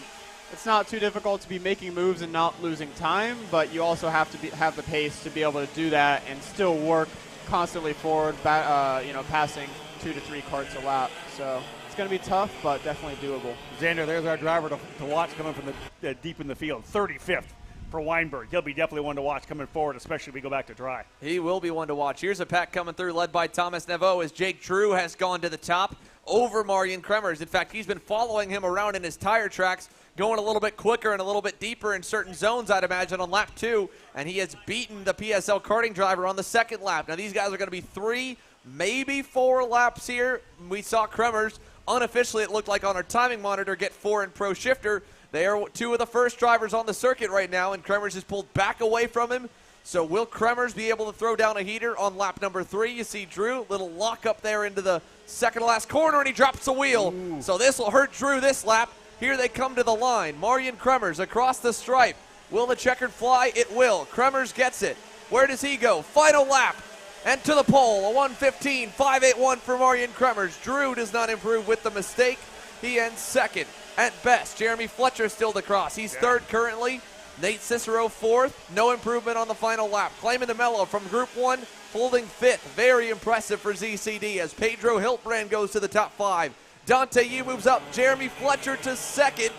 it's not too difficult to be making moves and not losing time, but you also have to have the pace to be able to do that and still work constantly forward, passing 2 to 3 carts a lap. So it's going to be tough, but definitely doable. Xander, there's our driver to watch coming from the deep in the field, 35th. For Weinberg. He'll be definitely one to watch coming forward, especially if we go back to dry. He will be one to watch. Here's a pack coming through led by Thomas Neveau as Jake Drew has gone to the top over Marion Kremers. In fact, he's been following him around in his tire tracks, going a little bit quicker and a little bit deeper in certain zones, I'd imagine, on lap 2, and he has beaten the PSL karting driver on the second lap. Now, these guys are going to be 3, maybe 4 laps here. We saw Kremers, unofficially it looked like on our timing monitor, get 4 in Pro Shifter. They are 2 of the first drivers on the circuit right now, and Kremers is pulled back away from him. So will Kremers be able to throw down a heater on lap number 3? You see Drew, little lock up there into the second to last corner, and he drops the wheel. Ooh. So this will hurt Drew this lap. Here they come to the line. Marion Kremers across the stripe. Will the checkered fly? It will. Kremers gets it. Where does he go? Final lap. And to the pole, a 1:15.581 for Marion Kremers. Drew does not improve with the mistake. He ends second. At best, Jeremy Fletcher still to cross. He's 3rd currently. Nate Cicero 4th. No improvement on the final lap. Clayman DeMello from Group 1, holding 5th. Very impressive for ZCD as Pedro Hiltbrand goes to the top 5. Dante Yu moves up. Jeremy Fletcher to 2nd.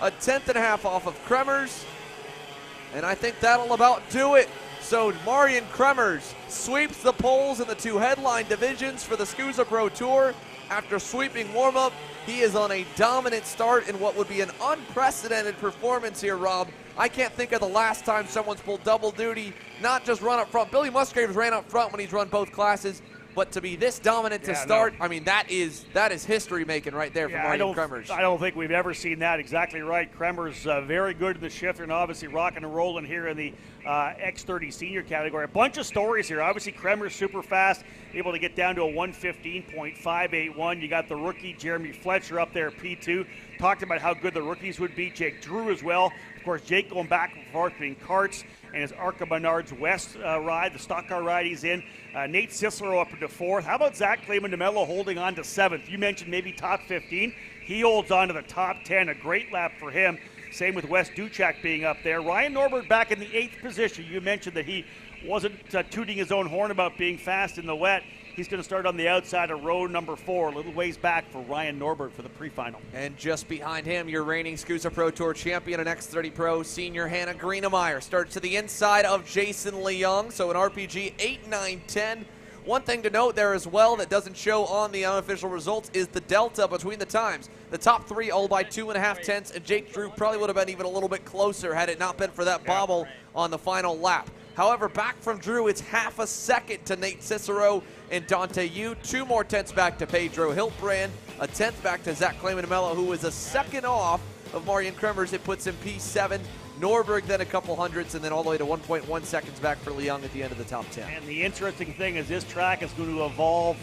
A 10th and a half off of Kremers. And I think that'll about do it. So Marion Kremers sweeps the poles in the 2 headline divisions for the SKUSA Pro Tour. After sweeping warm-up, he is on a dominant start in what would be an unprecedented performance here, Rob. I can't think of the last time someone's pulled double duty, not just run up front. Billy Musgraves ran up front when he's run both classes, but to be this dominant to start, I mean, that is history making right there for Marion Kremers. I don't think we've ever seen that. Exactly right. Kremers very good in the shifter and obviously rocking and rolling here in the X30 senior category. A bunch of stories here. Obviously, Kremers super fast, able to get down to a 115.581. You got the rookie Jeremy Fletcher up there at P2. Talked about how good the rookies would be. Jake Drew as well. Of course, Jake going back and forth between karts and his Arca Menards West ride, the stock car ride he's in. Nate Cicero up into 4th. How about Zach Clayman DeMello holding on to 7th? You mentioned maybe top 15. He holds on to the top 10. A great lap for him. Same with Wes Duchak being up there. Ryan Norbert back in the 8th position. You mentioned that he wasn't tooting his own horn about being fast in the wet. He's going to start on the outside of row number 4, a little ways back for Ryan Norbert for the pre-final. And just behind him, your reigning SKUSA Pro Tour champion and X30 Pro senior Hannah Greenemire starts to the inside of Jason Leung. So an RPG 8, 9, 10. One thing to note there as well that doesn't show on the unofficial results is the delta between the times. The top 3 all by 2.5 tenths, and Jake Drew probably would have been even a little bit closer had it not been for that bobble on the final lap. However, back from Drew, it's half a second to Nate Cicero and Dante Yu. 2 more tenths back to Pedro Hiltbrand. A 10th back to Zach Clayman DeMello, who is a second off of Marion Kremers. It puts him P7. Norberg then a couple hundredths, and then all the way to 1.1 seconds back for Leung at the end of the top 10. And the interesting thing is this track is going to evolve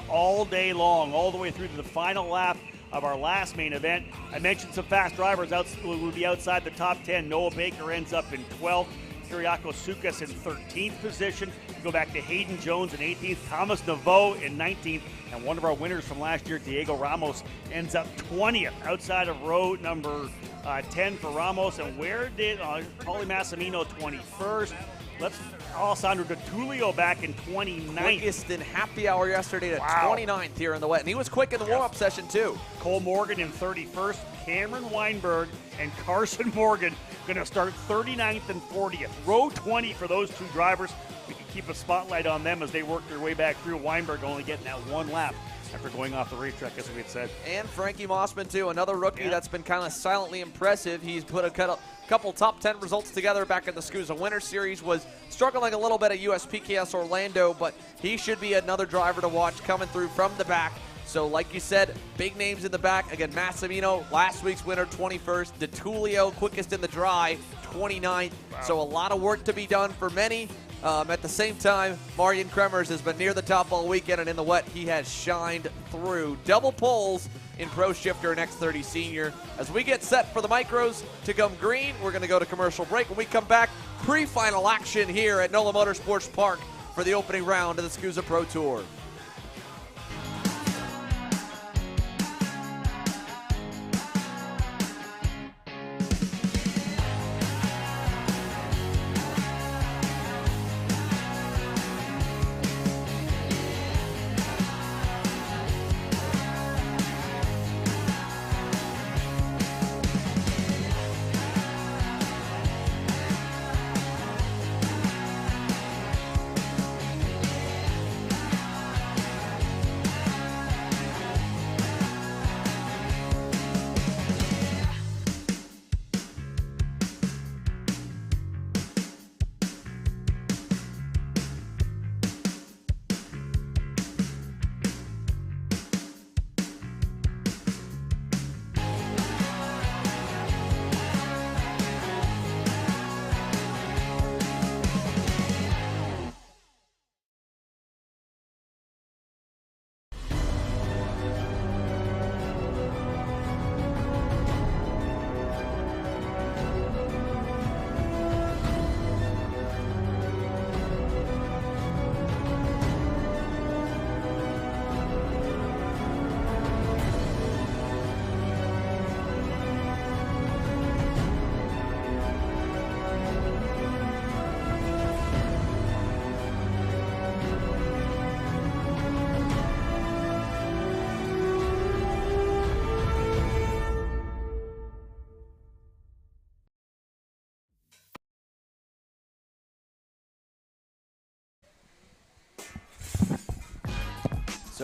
all day long, all the way through to the final lap of our last main event. I mentioned some fast drivers who will be outside the top 10. Noah Baker ends up in 12th. Kyriako Sukas in 13th position. Go back to Hayden Jones in 18th. Thomas Naveau in 19th. And one of our winners from last year, Diego Ramos, ends up 20th outside of row number 10 for Ramos. And where did Paulie Massimino 21st? Let's Alessandro Gattulio back in 29th. Quickest in happy hour yesterday to 29th here in the wet. And he was quick in the warm-up session too. Cole Morgan in 31st. Cameron Weinberg and Carson Morgan going to start 39th and 40th. Row 20 for those 2 drivers. We can keep a spotlight on them as they work their way back through. Weinberg only getting that 1 lap after going off the racetrack, as we had said. And Frankie Mossman, too, another rookie that's been kind of silently impressive. He's put a couple top 10 results together back in the SKUSA Winter Series, was struggling a little bit at USPKS Orlando, but he should be another driver to watch coming through from the back. So like you said, big names in the back. Again, Massimino, last week's winner, 21st. DeTulio, quickest in the dry, 29th. Wow. So a lot of work to be done for many. At the same time, Marion Kremers has been near the top all weekend, and in the wet, he has shined through. Double poles in Pro Shifter and X30 Senior. As we get set for the micros to come green, we're going to go to commercial break. When we come back, pre-final action here at NOLA Motorsports Park for the opening round of the SKUSA Pro Tour.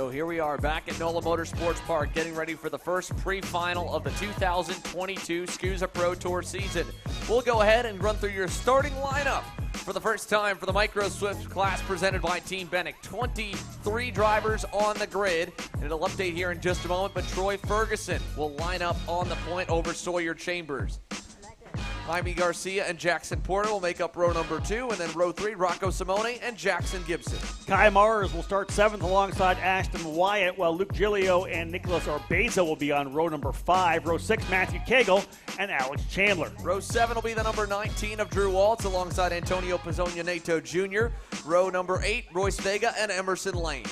So here we are back at NOLA Motorsports Park getting ready for the first pre-final of the 2022 SKUSA Pro Tour season. We'll go ahead and run through your starting lineup for the first time for the Micro Swift class presented by Team Bennick. 23 drivers on the grid, and it'll update here in just a moment, but Troy Ferguson will line up on the point over Sawyer Chambers. Jaime Garcia and Jackson Porter will make up row number 2, and then row 3, Rocco Simone and Jackson Gibson. Kai Mars will start 7th alongside Ashton Wyatt, while Luke Giglio and Nicholas Arbeza will be on row number 5. Row 6, Matthew Cagle and Alex Chandler. Row 7 will be the number 19 of Drew Waltz alongside Antonio Pizzonia Neto Jr. Row number 8, Royce Vega and Emerson Lane.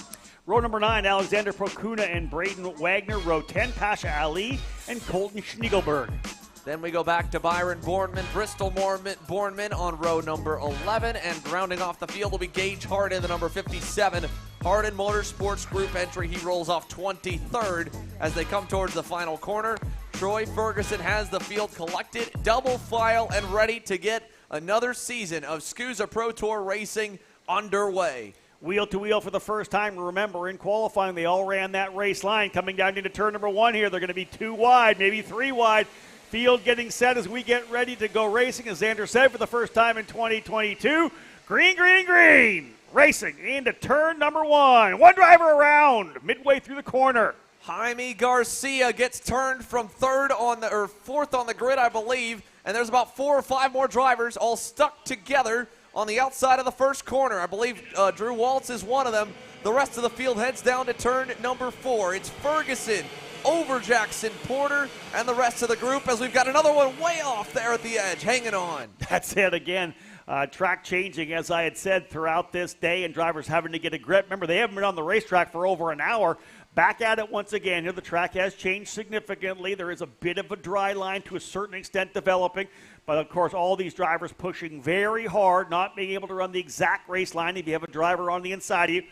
Row number 9, Alexander Procuna and Braden Wagner. Row 10, Pasha Ali and Colton Schniegelberg. Then we go back to Byron Bornman, Bristol Bornman on row number 11, and rounding off the field will be Gage Hardin, the number 57. Hardin Motorsports Group entry. He rolls off 23rd as they come towards the final corner. Troy Ferguson has the field collected, double file, and ready to get another season of SKUSA Pro Tour racing underway. Wheel to wheel for the first time. Remember, in qualifying, they all ran that race line. Coming down into turn number 1 here, they're going to be 2 wide, maybe 3 wide. Field getting set as we get ready to go racing. As Xander said, for the first time in 2022, green, racing into turn number 1. One driver around, midway through the corner. Jaime Garcia gets turned from 4th on the grid, I believe, and there's about 4 or 5 more drivers all stuck together on the outside of the first corner. I believe Drew Waltz is one of them. The rest of the field heads down to turn number 4. It's Ferguson over Jackson Porter and the rest of the group, as we've got another one way off there at the edge, hanging on. That's it again. Track changing, as I had said, throughout this day, and drivers having to get a grip. Remember, they haven't been on the racetrack for over an hour. Back at it once again. Here the track has changed significantly. There is a bit of a dry line to a certain extent developing, but of course all these drivers pushing very hard, not being able to run the exact race line if you have a driver on the inside of you.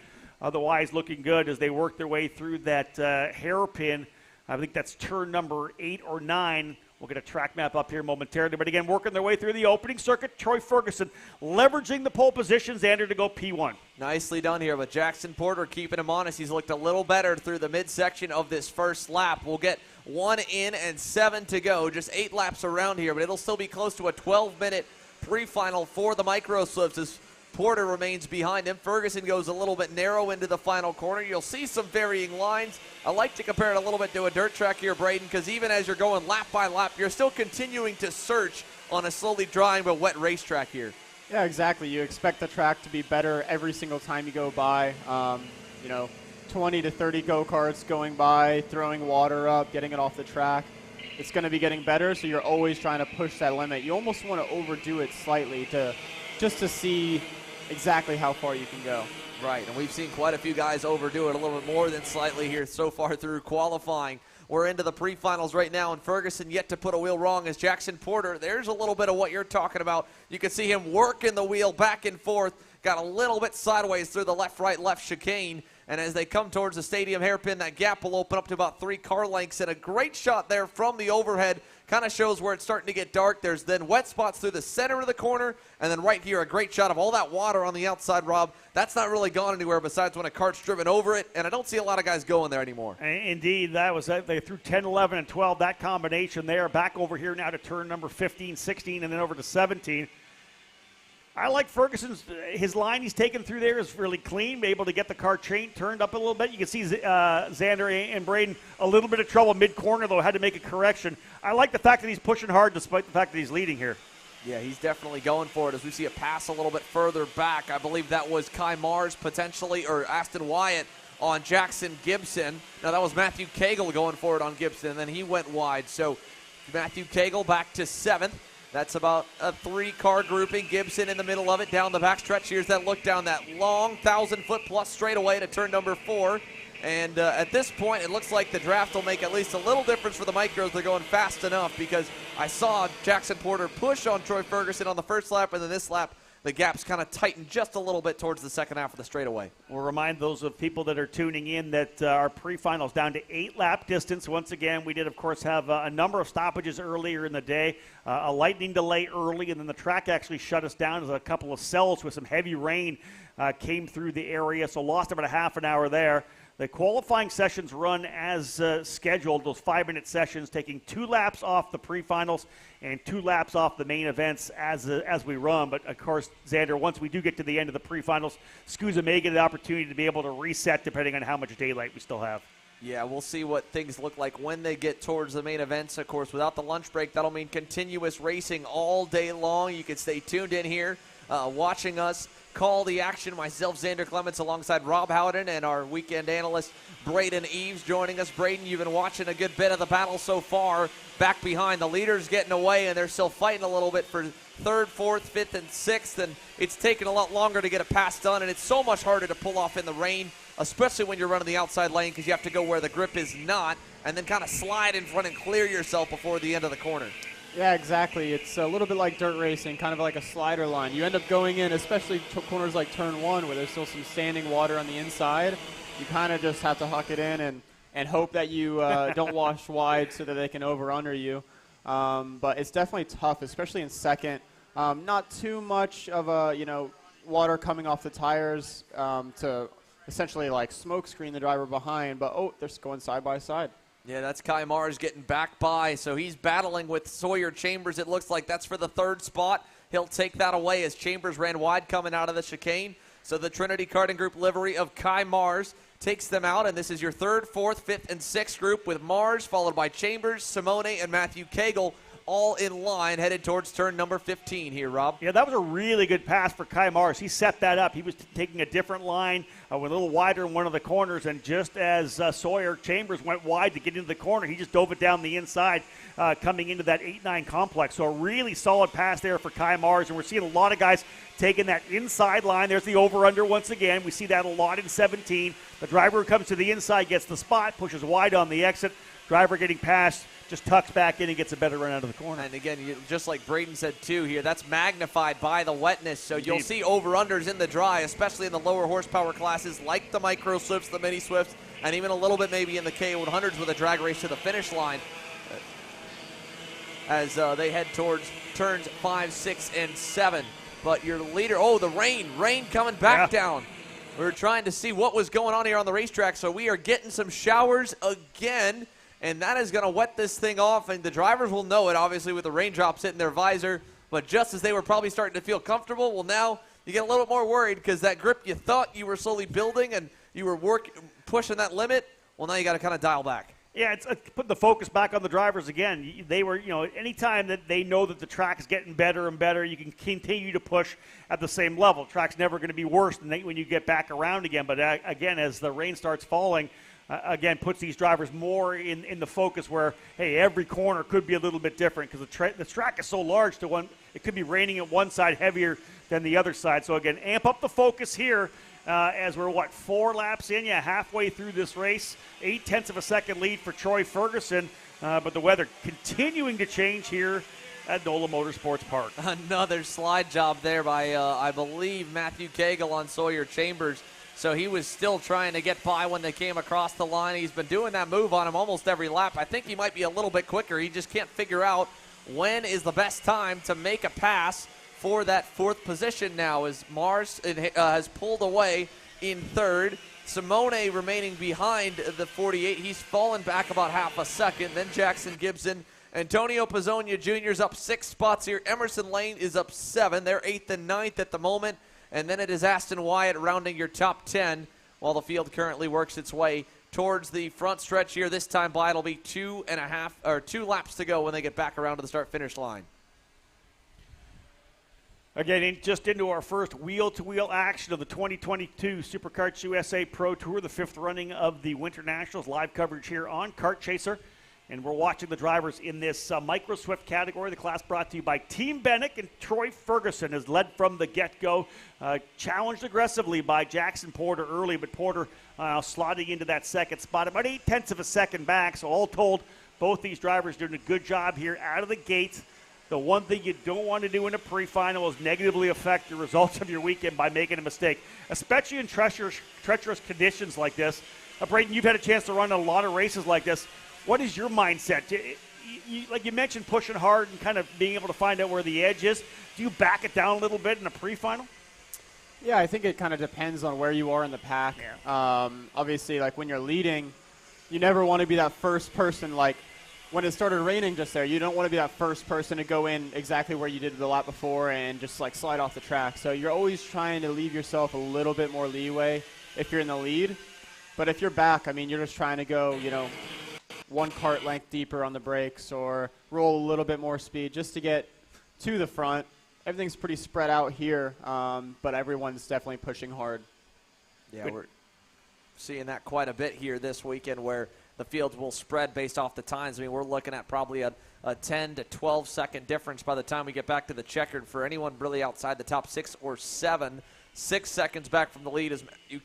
Otherwise looking good as they work their way through that hairpin. I think that's turn number 8 or 9. We'll get a track map up here momentarily. But again, working their way through the opening circuit. Troy Ferguson leveraging the pole position. Xander to go P1. Nicely done here, but Jackson Porter keeping him honest. He's looked a little better through the midsection of this first lap. We'll get 1 in and 7 to go. Just 8 laps around here, but it'll still be close to a 12-minute pre-final for the Micro Swifts as Porter remains behind him. Ferguson goes a little bit narrow into the final corner. You'll see some varying lines. I like to compare it a little bit to a dirt track here, Braden, because even as you're going lap by lap, you're still continuing to search on a slowly drying but wet racetrack here. Yeah, exactly. You expect the track to be better every single time you go by. 20 to 30 go-karts going by, throwing water up, getting it off the track. It's going to be getting better, so you're always trying to push that limit. You almost want to overdo it slightly just to see exactly how far you can go. Right, and we've seen quite a few guys overdo it a little bit more than slightly here so far through qualifying. We're into the pre-finals right now, and Ferguson yet to put a wheel wrong as Jackson Porter. There's a little bit of what you're talking about. You can see him working the wheel back and forth, got a little bit sideways through the left chicane, and as they come towards the stadium hairpin, that gap will open up to about 3 car lengths, and a great shot there from the overhead. Kind of shows where it's starting to get dark. There's then wet spots through the center of the corner, and then right here, a great shot of all that water on the outside, Rob. That's not really gone anywhere besides when a cart's driven over it, and I don't see a lot of guys going there anymore. Indeed, they threw 10, 11, and 12, that combination there. Back over here now to turn number 15, 16, and then over to 17. I like Ferguson's, his line he's taken through there is really clean, able to get the car turned up a little bit. You can see Xander and Braden a little bit of trouble mid-corner, though, had to make a correction. I like the fact that he's pushing hard despite the fact that he's leading here. Yeah, he's definitely going for it as we see a pass a little bit further back. I believe that was Kai Mars potentially, or Aston Wyatt on Jackson Gibson. Now, that was Matthew Cagle going for it on Gibson, and then he went wide. So Matthew Cagle back to 7th. That's about a 3-car grouping. Gibson in the middle of it, down the backstretch. Here's that look down that long 1,000-foot-plus straightaway to turn number 4. And at this point, it looks like the draft will make at least a little difference for the Micros. They're going fast enough because I saw Jackson Porter push on Troy Ferguson on the first lap, and then this lap, the gap's kind of tightened just a little bit towards the second half of the straightaway. We'll remind those of people that are tuning in that our pre-finals down to 8-lap distance. Once again, we did, of course, have a number of stoppages earlier in the day, a lightning delay early, and then the track actually shut us down as a couple of cells with some heavy rain came through the area, so lost about a half an hour there. The qualifying sessions run as scheduled, those 5-minute sessions, taking 2 laps off the pre-finals and 2 laps off the main events as we run. But, of course, Xander, once we do get to the end of the pre-finals, SKUSA may get an opportunity to be able to reset depending on how much daylight we still have. Yeah, we'll see what things look like when they get towards the main events. Of course, without the lunch break, that'll mean continuous racing all day long. You can stay tuned in here watching us call the action. Myself, Xander Clements, alongside Rob Howden and our weekend analyst, Braden Eves, joining us. Braden, you've been watching a good bit of the battle so far. Back behind, the leaders getting away, and they're still fighting a little bit for 3rd, 4th, 5th, and 6th, and it's taken a lot longer to get a pass done, and it's so much harder to pull off in the rain, especially when you're running the outside lane, because you have to go where the grip is not, and then kind of slide in front and clear yourself before the end of the corner. Yeah, exactly. It's a little bit like dirt racing, kind of like a slider line. You end up going in, especially corners like turn 1 where there's still some standing water on the inside. You kind of just have to huck it in and hope that you don't wash wide so that they can over-under you. But it's definitely tough, especially in second. Not too much of a, water coming off the tires to essentially like smoke screen the driver behind, but they're going side by side. Yeah, that's Kai Mars getting back by, so he's battling with Sawyer Chambers. It looks like that's for the 3rd spot. He'll take that away as Chambers ran wide coming out of the chicane. So the Trinity Karting Group livery of Kai Mars takes them out, and this is your 3rd, 4th, 5th, and 6th group with Mars, followed by Chambers, Simone, and Matthew Cagle, all in line, headed towards turn number 15 here, Rob. Yeah, that was a really good pass for Kai Mars. He set that up. He was taking a different line, went a little wider in one of the corners, and just as Sawyer Chambers went wide to get into the corner, he just dove it down the inside, coming into that 8-9 complex. So a really solid pass there for Kai Mars, and we're seeing a lot of guys taking that inside line. There's the over-under once again. We see that a lot in 17. The driver who comes to the inside gets the spot, pushes wide on the exit. Driver getting past, just tucks back in and gets a better run out of the corner. And again, just like Braden said too here, that's magnified by the wetness. So you'll see over-unders in the dry, especially in the lower horsepower classes like the Micro Swifts, the Mini Swifts, and even a little bit maybe in the K100s with a drag race to the finish line as they head towards turns 5, 6, and 7. But your leader, the rain coming back down. We were trying to see what was going on here on the racetrack, so we are getting some showers again. And that is going to wet this thing off, and the drivers will know it, obviously, with the raindrops hitting their visor. But just as they were probably starting to feel comfortable, well, now you get a little bit more worried because that grip you thought you were slowly building and you were pushing that limit, well, now you got to kind of dial back. Yeah, it's putting the focus back on the drivers again. They were, anytime that they know that the track is getting better and better, you can continue to push at the same level. The track's never going to be worse than when you get back around again. But again, as the rain starts falling, again, puts these drivers more in the focus where, hey, every corner could be a little bit different because the track is so large to one. It could be raining at one side heavier than the other side. So, again, amp up the focus here as we're, 4 laps in? Yeah, halfway through this race. 0.8 of a second lead for Troy Ferguson. But the weather continuing to change here at NOLA Motorsports Park. Another slide job there by, I believe, Matthew Cagle on Sawyer Chambers. So he was still trying to get by when they came across the line. He's been doing that move on him almost every lap. I think he might be a little bit quicker. He just can't figure out when is the best time to make a pass for that 4th position now as Mars has pulled away in 3rd. Simone remaining behind the 48. He's fallen back about half a second. Then Jackson Gibson. Antonio Pizzonia Jr. is up 6 spots here. Emerson Lane is up 7. They're 8th and 9th at the moment. And then it is Aston Wyatt rounding your top 10 while the field currently works its way towards the front stretch here. This time by it'll be 2 laps to go when they get back around to the start-finish line. Again, just into our first wheel-to-wheel action of the 2022 SuperKarts USA Pro Tour, the 5th running of the Winter Nationals. Live coverage here on Kart Chaser. And we're watching the drivers in this Micro Swift category. The class brought to you by Team Bennick, and Troy Ferguson has led from the get-go. Challenged aggressively by Jackson Porter early, but Porter slotting into that 2nd spot. About 0.8 of a second back, so all told, both these drivers doing a good job here out of the gate. The one thing you don't want to do in a pre-final is negatively affect the results of your weekend by making a mistake, especially in treacherous conditions like this. Braden, you've had a chance to run a lot of races like this. What is your mindset? Like you mentioned, pushing hard and kind of being able to find out where the edge is. Do you back it down a little bit in a pre-final? Yeah, I think it kind of depends on where you are in the pack. Yeah. Obviously, like when you're leading, you never want to be that first person. Like when it started raining just there, you don't want to be that first person to go in exactly where you did the lap before and just like slide off the track. So you're always trying to leave yourself a little bit more leeway if you're in the lead. But if you're back, I mean, you're just trying to go, you know, one cart length deeper on the brakes or roll a little bit more speed just to get to the front. Everything's pretty spread out here, but everyone's definitely pushing hard. Yeah, we're seeing that quite a bit here this weekend where the fields will spread based off the times. I mean, we're looking at probably a 10 to 12 second difference by the time we get back to the checkered for anyone really outside the top 6 or 7. 6 seconds back from the lead is Matthew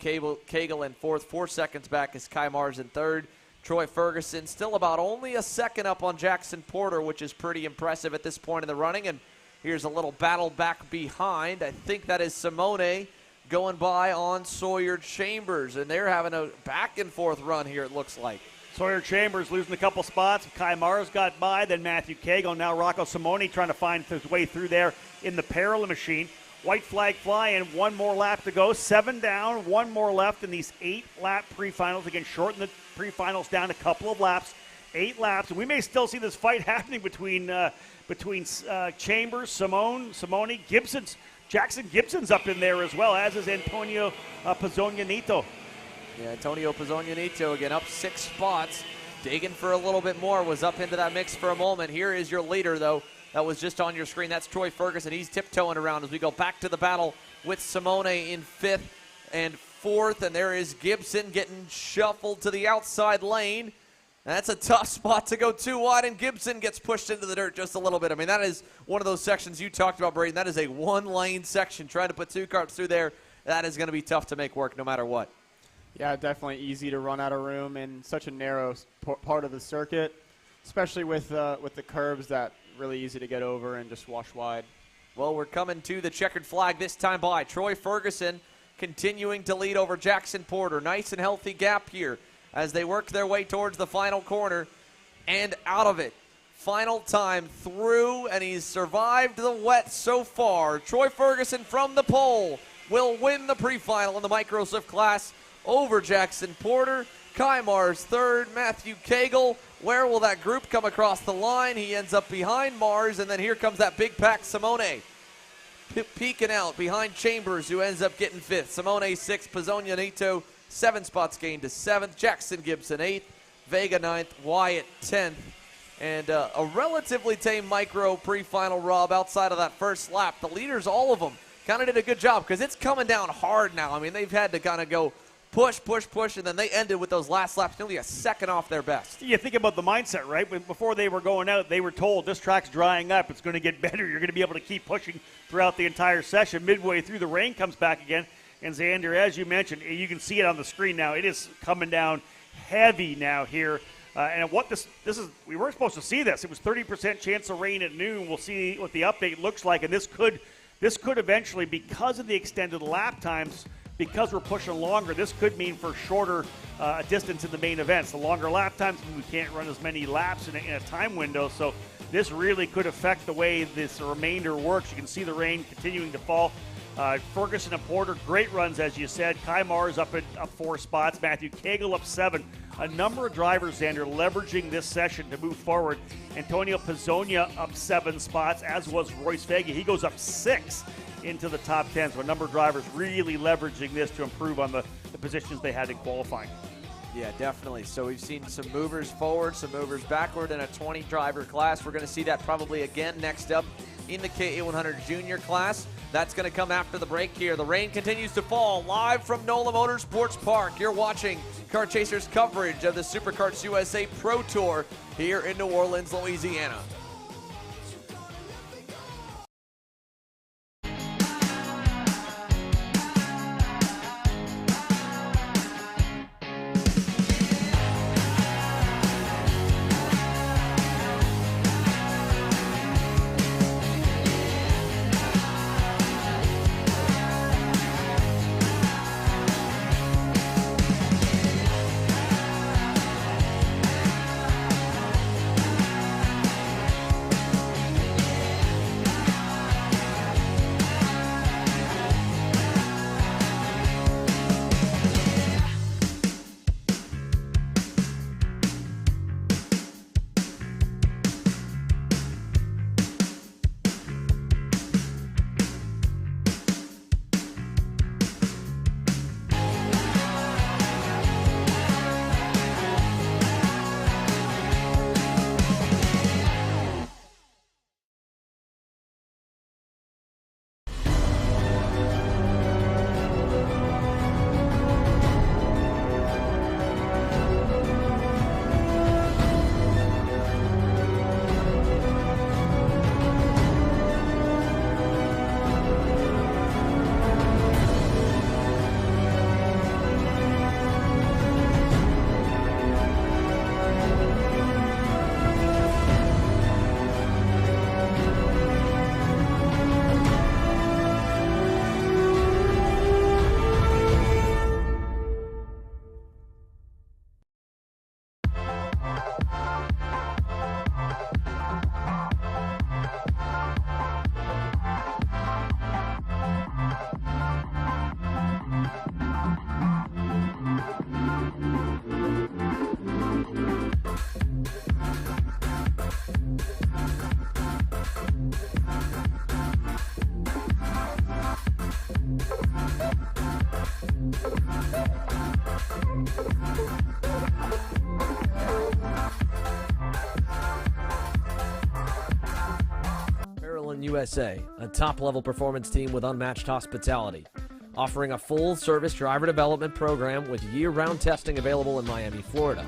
Kegel in 4th. 4 seconds back is Kai Mars in 3rd. Troy Ferguson still about only a second up on Jackson Porter, which is pretty impressive at this point in the running. And here's a little battle back behind. I think that is Simone going by on Sawyer Chambers, and they're having a back-and-forth run here, it looks like. Sawyer Chambers losing a couple spots. Kai Mars got by, then Matthew Kegel. Now Rocco Simone trying to find his way through there in the parallel machine. White flag flying, 1 more lap to go. 7 down, 1 more left in these 8-lap pre-finals. Again, shorten the pre-finals down a couple of laps. 8 laps, and we may still see this fight happening between Chambers, Simone, Gibson's. Jackson Gibson's up in there as well, as is Antonio Pizzognanito. Yeah, Antonio Pizzognanito again up 6 spots. Digging for a little bit more, was up into that mix for a moment. Here is your leader, though. That was just on your screen. That's Troy Ferguson. He's tiptoeing around as we go back to the battle with Simone in 5th and 4th. And there is Gibson getting shuffled to the outside lane. That's a tough spot to go too wide, and Gibson gets pushed into the dirt just a little bit. I mean, that is one of those sections you talked about, Braden. That is a 1-lane section. Trying to put 2 cars through there, that is going to be tough to make work no matter what. Yeah, definitely easy to run out of room in such a narrow part of the circuit, especially with the curbs that really easy to get over and just wash wide. Well, we're coming to the checkered flag this time by Troy Ferguson continuing to lead over Jackson Porter. Nice and healthy gap here as they work their way towards the final corner and out of it. Final time through, and he's survived the wet so far. Troy Ferguson from the pole will win the pre-final in the Microswift class over Jackson Porter. Kai Mars 3rd, Matthew Kegel. Where will that group come across the line? He ends up behind Mars, and then here comes that big pack Simone. Peeking out behind Chambers, who ends up getting 5th. Simone 6th, Pizzognanito 7 spots gained to 7th. Jackson Gibson 8th, Vega 9th, Wyatt 10th. And a relatively tame micro pre-final, Rob, outside of that first lap. The leaders, all of them, kind of did a good job because it's coming down hard now. I mean, they've had to kind of go push, and then they ended with those last laps nearly a second off their best. You think about the mindset, right? Before they were going out, they were told this track's drying up. It's going to get better. You're going to be able to keep pushing throughout the entire session. Midway through, the rain comes back again. And Xander, as you mentioned, you can see it on the screen now. It is coming down heavy now here. And what this is, we weren't supposed to see this. It was 30% chance of rain at noon. We'll see what the update looks like. And this could eventually, because of the extended lap times, because we're pushing longer, this could mean for shorter distance in the main events. The longer lap times, we can't run as many laps in a time window. So this really could affect the way this remainder works. You can see the rain continuing to fall. Ferguson and Porter, great runs, as you said. Kai Mars up 4 spots. Matthew Kegel up 7. A number of drivers, Xander, leveraging this session to move forward. Antonio Pizzogna up 7 spots, as was Royce Vega. He goes up 6 into the top 10. So a number of drivers really leveraging this to improve on the positions they had in qualifying. Yeah, definitely. So we've seen some movers forward, some movers backward in a 20-driver class. We're going to see that probably again next up in the KA100 Junior class. That's going to come after the break here. The rain continues to fall live from NOLA Motorsports Park. You're watching Kart Chasers coverage of the SuperKarts USA Pro Tour here in New Orleans, Louisiana. USA, a top-level performance team with unmatched hospitality, offering a full-service driver development program with year-round testing available in Miami, Florida,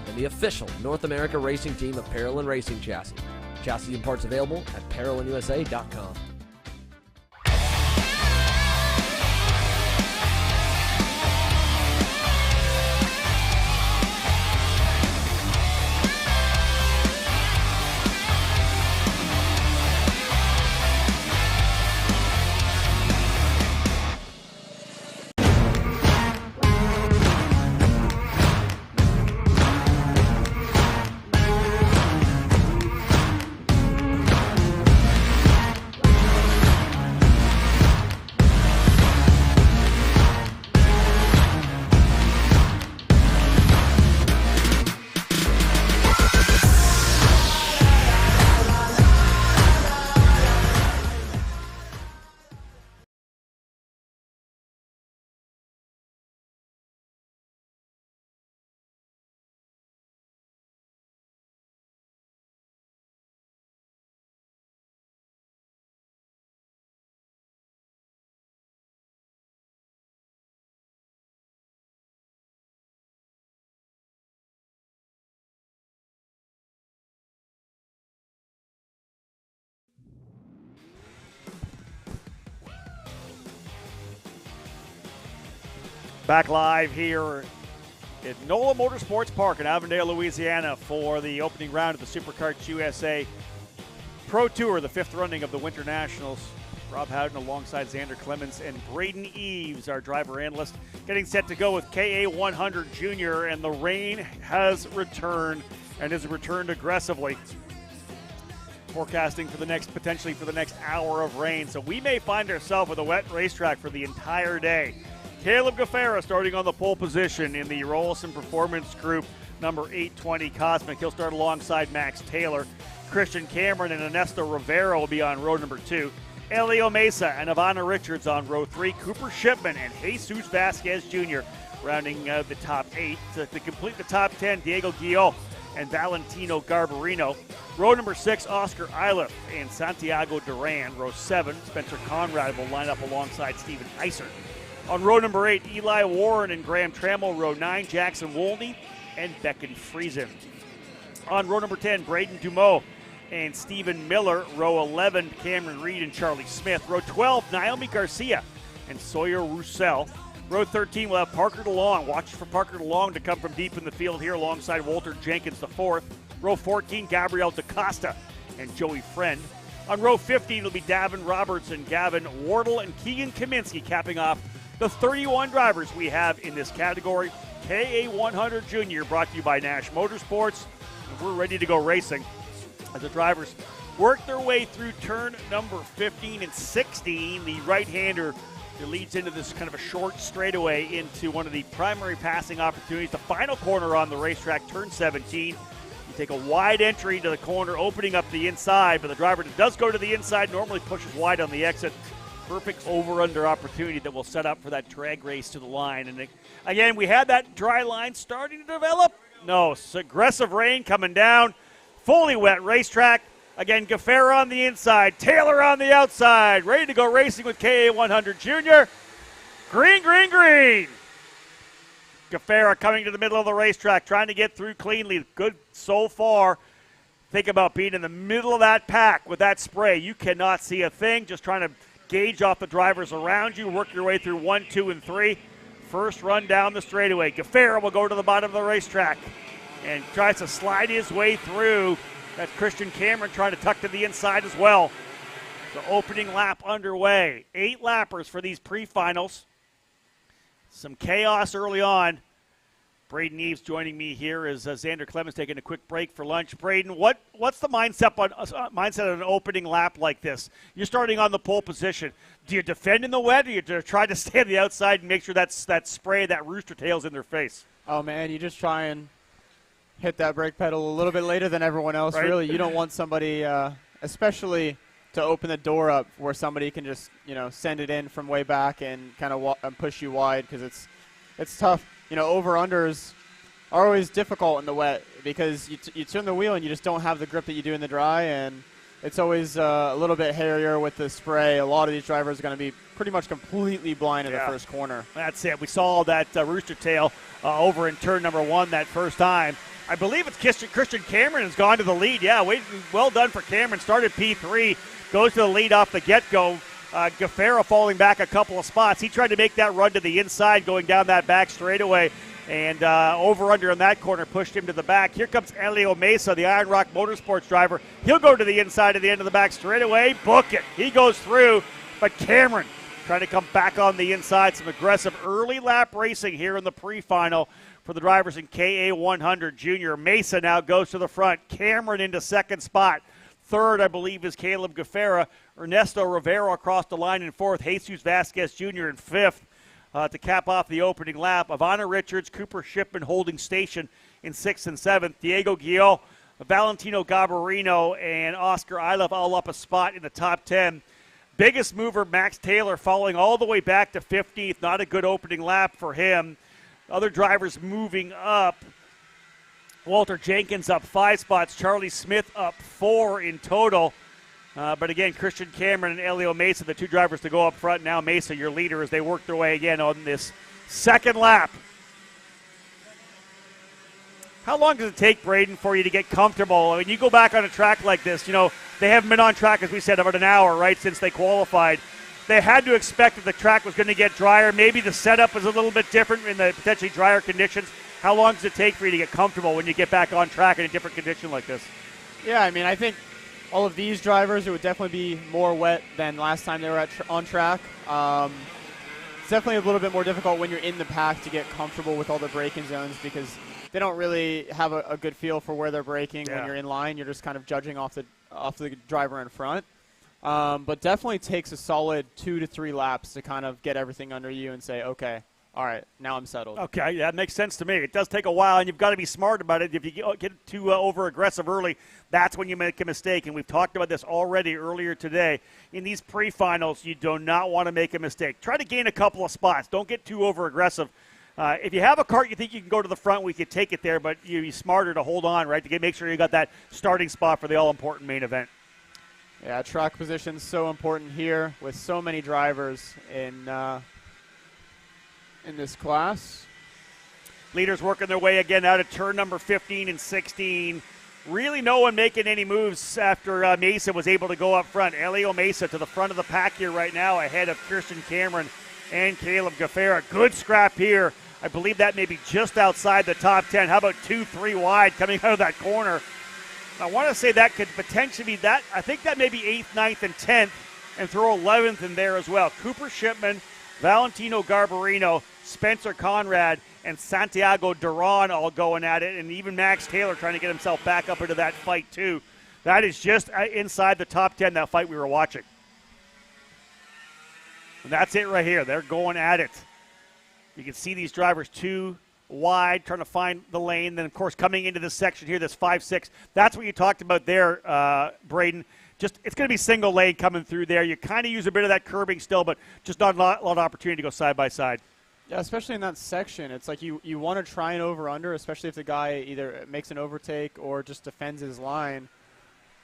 and the official North America racing team of Parolin Racing Chassis. Chassis and parts available at ParolinUSA.com. Back live here at NOLA Motorsports Park in Avondale, Louisiana for the opening round of the SuperKarts USA Pro Tour, the 5th running of the Winter Nationals. Rob Howden alongside Xander Clemens and Braden Eves, our driver analyst, getting set to go with KA100 Jr., and the rain has returned and has returned aggressively. Forecasting for the next, potentially for the next hour of rain, so we may find ourselves with a wet racetrack for the entire day. Caleb Gaffera starting on the pole position in the Rollison Performance Group, number 820 Cosmic. He'll start alongside Max Taylor. Christian Cameron and Ernesto Rivera will be on row number 2. Elio Mesa and Ivana Richards on row 3. Cooper Shipman and Jesus Vasquez Jr. rounding the top 8. To complete the top 10, Diego Guillot and Valentino Garbarino. Row number 6, Oscar Iliff and Santiago Duran. Row 7, Spencer Conrad will line up alongside Steven Iser. On row number 8, Eli Warren and Graham Trammell. Row 9, Jackson Wolney and Beckett Friesen. On row number 10, Braden Dumont and Stephen Miller. Row 11, Cameron Reed and Charlie Smith. Row 12, Naomi Garcia and Sawyer Roussel. Row 13, we'll have Parker DeLong. Watch for Parker DeLong to come from deep in the field here alongside Walter Jenkins IV. Row 14, Gabriel DaCosta and Joey Friend. On row 15, it'll be Davin Roberts and Gavin Wardle and Keegan Kaminsky capping off the 31 drivers we have in this category. KA100 Junior brought to you by Nash Motorsports. And we're ready to go racing as the drivers work their way through turn number 15 and 16. The right-hander that leads into this kind of a short straightaway into one of the primary passing opportunities. The final corner on the racetrack, turn 17. You take a wide entry into the corner, opening up the inside, but the driver that does go to the inside normally pushes wide on the exit. Perfect over-under opportunity that will set up for that drag race to the line. And again, we had that dry line starting to develop. No, it's aggressive rain coming down. Fully wet racetrack. Again, Gaffera on the inside, Taylor on the outside. Ready to go racing with KA100 Jr. Green, green, green. Gaffera coming to the middle of the racetrack, trying to get through cleanly. Good so far. Think about being in the middle of that pack with that spray. You cannot see a thing, just trying to gauge off the drivers around you, work your way through 1, 2, and 3. First run down the straightaway. Gaffera will go to the bottom of the racetrack and tries to slide his way through. That's Christian Cameron trying to tuck to the inside as well. The opening lap underway. 8 lappers for these pre-finals. Some chaos early on. Braden Eves joining me here as Xander Clemens taking a quick break for lunch. Braden, what's the mindset on an opening lap like this? You're starting on the pole position. Do you defend in the wet, or do you try to stay on the outside and make sure that spray, that rooster tail's in their face? Oh, man, you just try and hit that brake pedal a little bit later than everyone else, right? Really. You don't want somebody, especially to open the door up where somebody can just, send it in from way back and kind of push you wide, because it's tough. Over-unders are always difficult in the wet because you turn the wheel and you just don't have the grip that you do in the dry, and it's always a little bit hairier with the spray. A lot of these drivers are going to be pretty much completely blind in the first corner. That's it. We saw that rooster tail over in turn number 1 that first time. I believe it's Christian Cameron has gone to the lead. Yeah, well done for Cameron. Started P3, goes to the lead off the get-go. Gaffera falling back a couple of spots. He tried to make that run to the inside going down that back straightaway, and over-under in that corner pushed him to the back. Here comes Elio Mesa, the Iron Rock Motorsports driver. He'll go to the inside of the end of the back straightaway. Book it. He goes through, but Cameron trying to come back on the inside. Some aggressive early lap racing here in the pre-final for the drivers in KA100 Junior. Mesa now goes to the front. Cameron into second spot. Third, I believe, is Caleb Gaffera. Ernesto Rivero across the line in fourth. Jesus Vasquez Jr. in fifth to cap off the opening lap. Ivana Richards, Cooper Shipman holding station in sixth and seventh. Diego Guillot, Valentino Gabarino, and Oscar Ilov all up a spot in the top 10. Biggest mover, Max Taylor, falling all the way back to 15th. Not a good opening lap for him. Other drivers moving up. Walter Jenkins up 5 spots. Charlie Smith up 4 in total. But again, Christian Cameron and Elio Mesa, the two drivers to go up front. Now Mesa, your leader, as they work their way again on this second lap. How long does it take, Braden, for you to get comfortable? I mean, you go back on a track like this, you know, they haven't been on track, as we said, about an hour, right, since they qualified. They had to expect that the track was going to get drier. Maybe the setup was a little bit different in the potentially drier conditions. How long does it take for you to get comfortable when you get back on track in a different condition like this? Yeah, I mean, I think all of these drivers, it would definitely be more wet than last time they were on track. It's definitely a little bit more difficult when you're in the pack to get comfortable with all the braking zones because they don't really have a good feel for where they're braking when you're in line. You're just kind of judging off the driver in front. But definitely takes a solid 2 to 3 laps to kind of get everything under you and say, okay, all right, now I'm settled. Okay, that makes sense to me. It does take a while, and you've got to be smart about it. If you get too over-aggressive early, that's when you make a mistake, and we've talked about this already earlier today. In these pre-finals, you do not want to make a mistake. Try to gain a couple of spots. Don't get too over-aggressive. If you have a cart you think you can go to the front, we could take it there, but you'd be smarter to hold on, right, to make sure you got that starting spot for the all-important main event. Yeah, track position is so important here with so many drivers in this class. Leaders working their way again out of turn number 15 and 16. Really no one making any moves after Mesa was able to go up front. Elio Mesa to the front of the pack here right now ahead of Christian Cameron and Caleb Gaffera. Good scrap here. I believe that may be just outside the top 10. How about 2-3 wide coming out of that corner? I want to say that could potentially be that. I think that may be 8th, 9th, and 10th, and throw 11th in there as well. Cooper Shipman, Valentino Garbarino, Spencer Conrad, and Santiago Duran all going at it, and even Max Taylor trying to get himself back up into that fight too. That is just inside the top 10, that fight we were watching. And that's it right here. They're going at it. You can see these drivers 2 wide, trying to find the lane. Then, of course, coming into this section here, this 5-6, that's what you talked about there, Braden. Just it's going to be single lane coming through there. You kind of use a bit of that curbing still, but just not a lot of opportunity to go side by side. Yeah, especially in that section. It's like you want to try and over-under, especially if the guy either makes an overtake or just defends his line.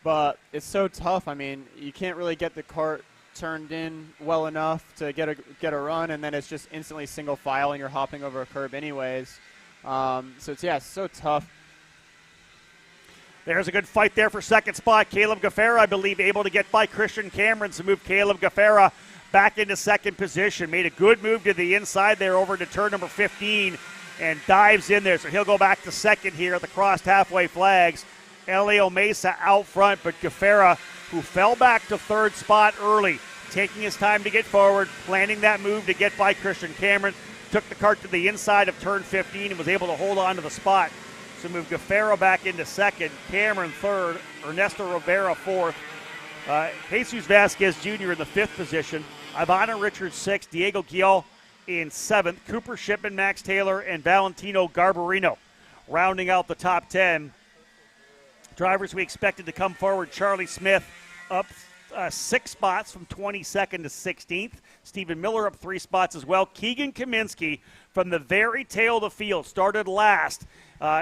But it's so tough. I mean, you can't really get the cart turned in well enough to get a run, and then it's just instantly single file and you're hopping over a curb anyways. So it's so tough. There's a good fight there for second spot. Caleb Gaffera, I believe, able to get by Christian Cameron to move Caleb Gaffera back into second position. Made a good move to the inside there over to turn number 15 and dives in there. So he'll go back to second here at the crossed halfway flags. Elio Mesa out front, but Gaffera, who fell back to third spot early, taking his time to get forward, planning that move to get by Christian Cameron, took the cart to the inside of turn 15 and was able to hold on to the spot. So move Gaffera back into second, Cameron third, Ernesto Rivera fourth, Jesus Vasquez Jr. in the fifth position, Ivana Richards sixth, Diego Guillot in seventh, Cooper Shipman, Max Taylor, and Valentino Garbarino rounding out the top 10. Drivers we expected to come forward, Charlie Smith up up 6 spots from 22nd to 16th. Stephen Miller up 3 spots as well. Keegan Kaminsky from the very tail of the field started last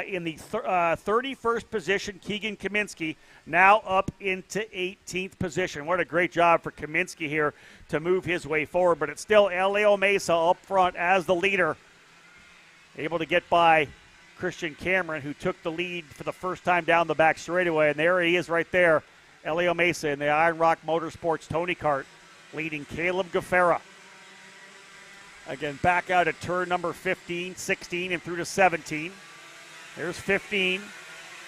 in the 31st position. Keegan Kaminsky now up into 18th position. What a great job for Kaminsky here to move his way forward, but it's still Elio Mesa up front as the leader, able to get by Christian Cameron, who took the lead for the first time down the back straightaway, and there he is right there, Elio Mesa in the Iron Rock Motorsports Tony Kart, leading Caleb Gaffera. Again, back out at turn number 15, 16, and through to 17. There's 15.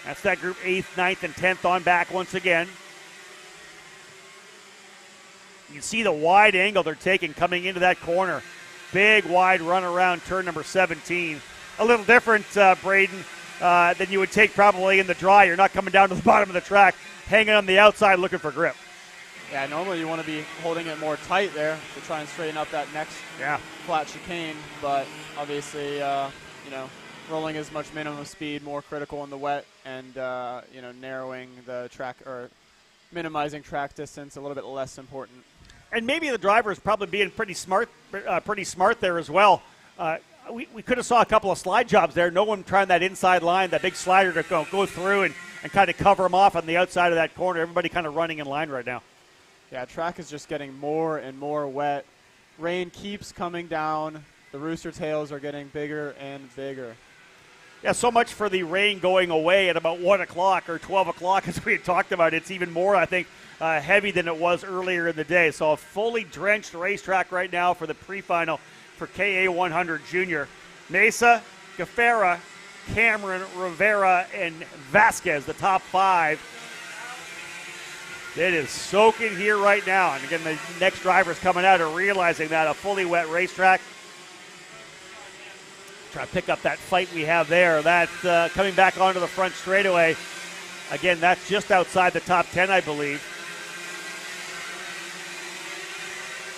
That's that group 8th, 9th, and 10th on back once again. You can see the wide angle they're taking coming into that corner. Big, wide run around turn number 17. A little different, Braden, than you would take probably in the dry. You're not coming down to the bottom of the track, hanging on the outside looking for grip. Yeah, normally you want to be holding it more tight there to try and straighten up that next flat chicane, but obviously, rolling as much minimum speed, more critical in the wet, and, narrowing the track or minimizing track distance a little bit less important. And maybe the driver is probably being pretty smart there as well. We could have saw a couple of slide jobs there. No one trying that inside line, that big slider to go through and kind of cover them off on the outside of that corner. Everybody kind of running in line right now. Yeah, track is just getting more and more wet. Rain keeps coming down. The rooster tails are getting bigger and bigger. Yeah, so much for the rain going away at about 1 o'clock or 12 o'clock as we had talked about. It's even more, I think, heavy than it was earlier in the day. So a fully drenched racetrack right now for the pre-final for KA100 Junior. Mesa, Gaffera, Cameron, Rivera, and Vasquez, the top 5. It is soaking here right now. And again, the next drivers coming out are realizing that a fully wet racetrack. Try to pick up that fight we have there. That's coming back onto the front straightaway. Again, that's just outside the top 10, I believe.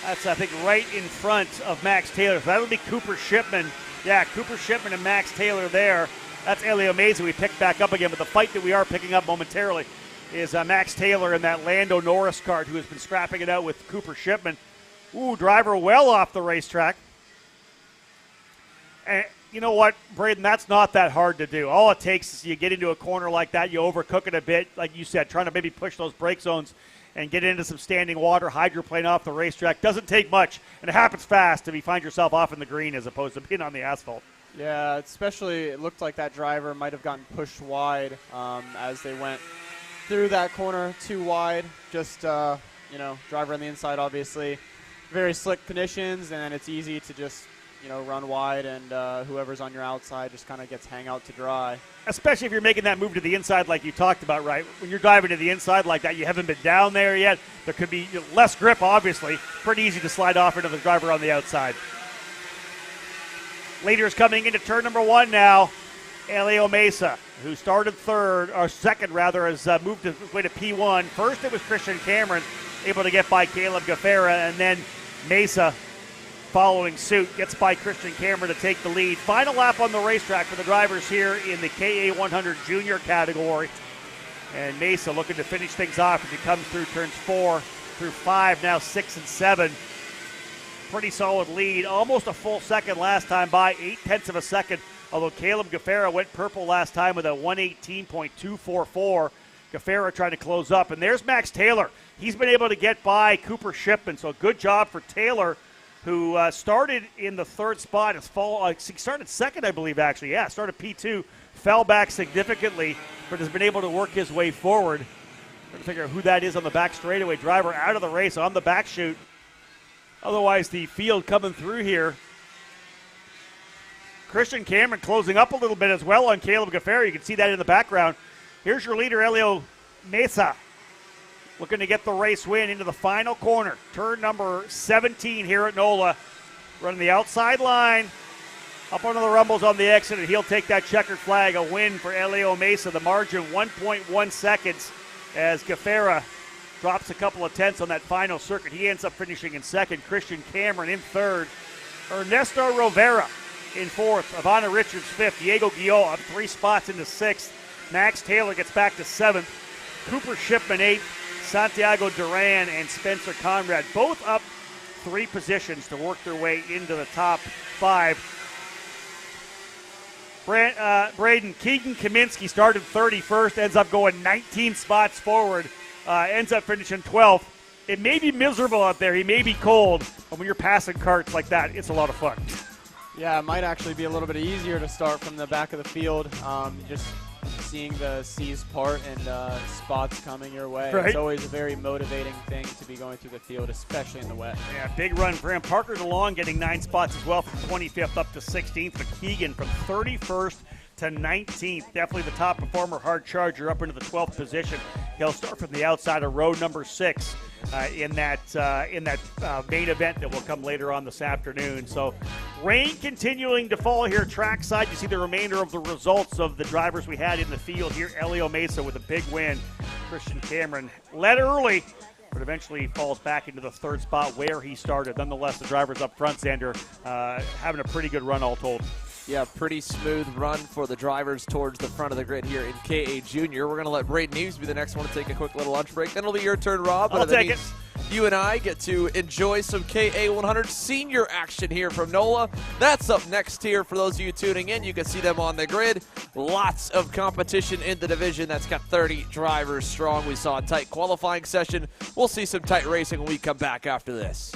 That's, I think, right in front of Max Taylor. So that'll be Cooper Shipman. Yeah, Cooper Shipman and Max Taylor there. That's Elio Mesa we picked back up again. But the fight that we are picking up momentarily is Max Taylor in that Lando Norris kart, who has been scrapping it out with Cooper Shipman. Ooh, driver well off the racetrack. And you know what, Braden, that's not that hard to do. All it takes is you get into a corner like that, you overcook it a bit, like you said, trying to maybe push those brake zones and get into some standing water, hydroplane off the racetrack. Doesn't take much, and it happens fast if you find yourself off in the green as opposed to being on the asphalt. Yeah, especially it looked like that driver might have gotten pushed wide as they went through that corner too wide. Just, driver on the inside, obviously. Very slick conditions, and it's easy to just run wide, and whoever's on your outside just kind of gets hang out to dry. Especially if you're making that move to the inside like you talked about, right? When you're driving to the inside like that, you haven't been down there yet. There could be less grip, obviously. Pretty easy to slide off into the driver on the outside. Leaders coming into turn number 1 now. Elio Mesa, who started second, has moved his way to P1. First it was Christian Cameron, able to get by Caleb Gaffera, and then Mesa following suit, gets by Christian Cameron to take the lead. Final lap on the racetrack for the drivers here in the KA100 Junior category. And Mesa looking to finish things off as he comes through turns 4 through 5, now 6 and 7. Pretty solid lead, almost a full second last time by, 0.8 of a second, although Caleb Gaffera went purple last time with a 1:18.244. Gaffera trying to close up, and there's Max Taylor. He's been able to get by Cooper Shipman, so good job for Taylor, who started in the 3rd spot. He started second, I believe, actually. Yeah, started P2, fell back significantly, but has been able to work his way forward. Trying to figure out who that is on the back straightaway. Driver out of the race on the back chute. Otherwise, the field coming through here. Christian Cameron closing up a little bit as well on Caleb Gaffera. You can see that in the background. Here's your leader, Elio Mesa, looking to get the race win into the final corner. Turn number 17 here at NOLA. Running the outside line. Up onto the rumbles on the exit, and he'll take that checkered flag. A win for Elio Mesa. The margin 1.1 seconds as Gaffera drops a couple of tenths on that final circuit. He ends up finishing in second. Christian Cameron in third. Ernesto Rivera in fourth. Ivana Richards fifth. Diego Guillot up 3 spots into sixth. Max Taylor gets back to seventh. Cooper Shipman eighth. Santiago Duran and Spencer Conrad, both up 3 positions to work their way into the top 5. Braden Keegan Kaminsky started 31st, ends up going 19 spots forward, ends up finishing 12th. It may be miserable out there. He may be cold, but when you're passing carts like that, it's a lot of fun. Yeah, it might actually be a little bit easier to start from the back of the field. Just seeing the seas part and spots coming your way. Right. It's always a very motivating thing to be going through the field, especially in the wet. Yeah, big run for him. Parker DeLong getting 9 spots as well, from 25th up to 16th. But Keegan from 31st to 19th. Definitely the top performer, hard charger, up into the 12th position. He'll start from the outside of row number 6 in that main event that will come later on this afternoon. So rain continuing to fall here trackside. You see the remainder of the results of the drivers we had in the field here. Elio Mesa with a big win. Christian Cameron led early, but eventually falls back into the 3rd spot where he started. Nonetheless, the drivers up front, Xander, having a pretty good run all told. Yeah, pretty smooth run for the drivers towards the front of the grid here in KA Junior. We're going to let Braden Eves be the next one to take a quick little lunch break. Then it'll be your turn, Rob. I'll take it. You and I get to enjoy some KA100 senior action here from NOLA. That's up next here for those of you tuning in. You can see them on the grid. Lots of competition in the division that's got 30 drivers strong. We saw a tight qualifying session. We'll see some tight racing when we come back after this.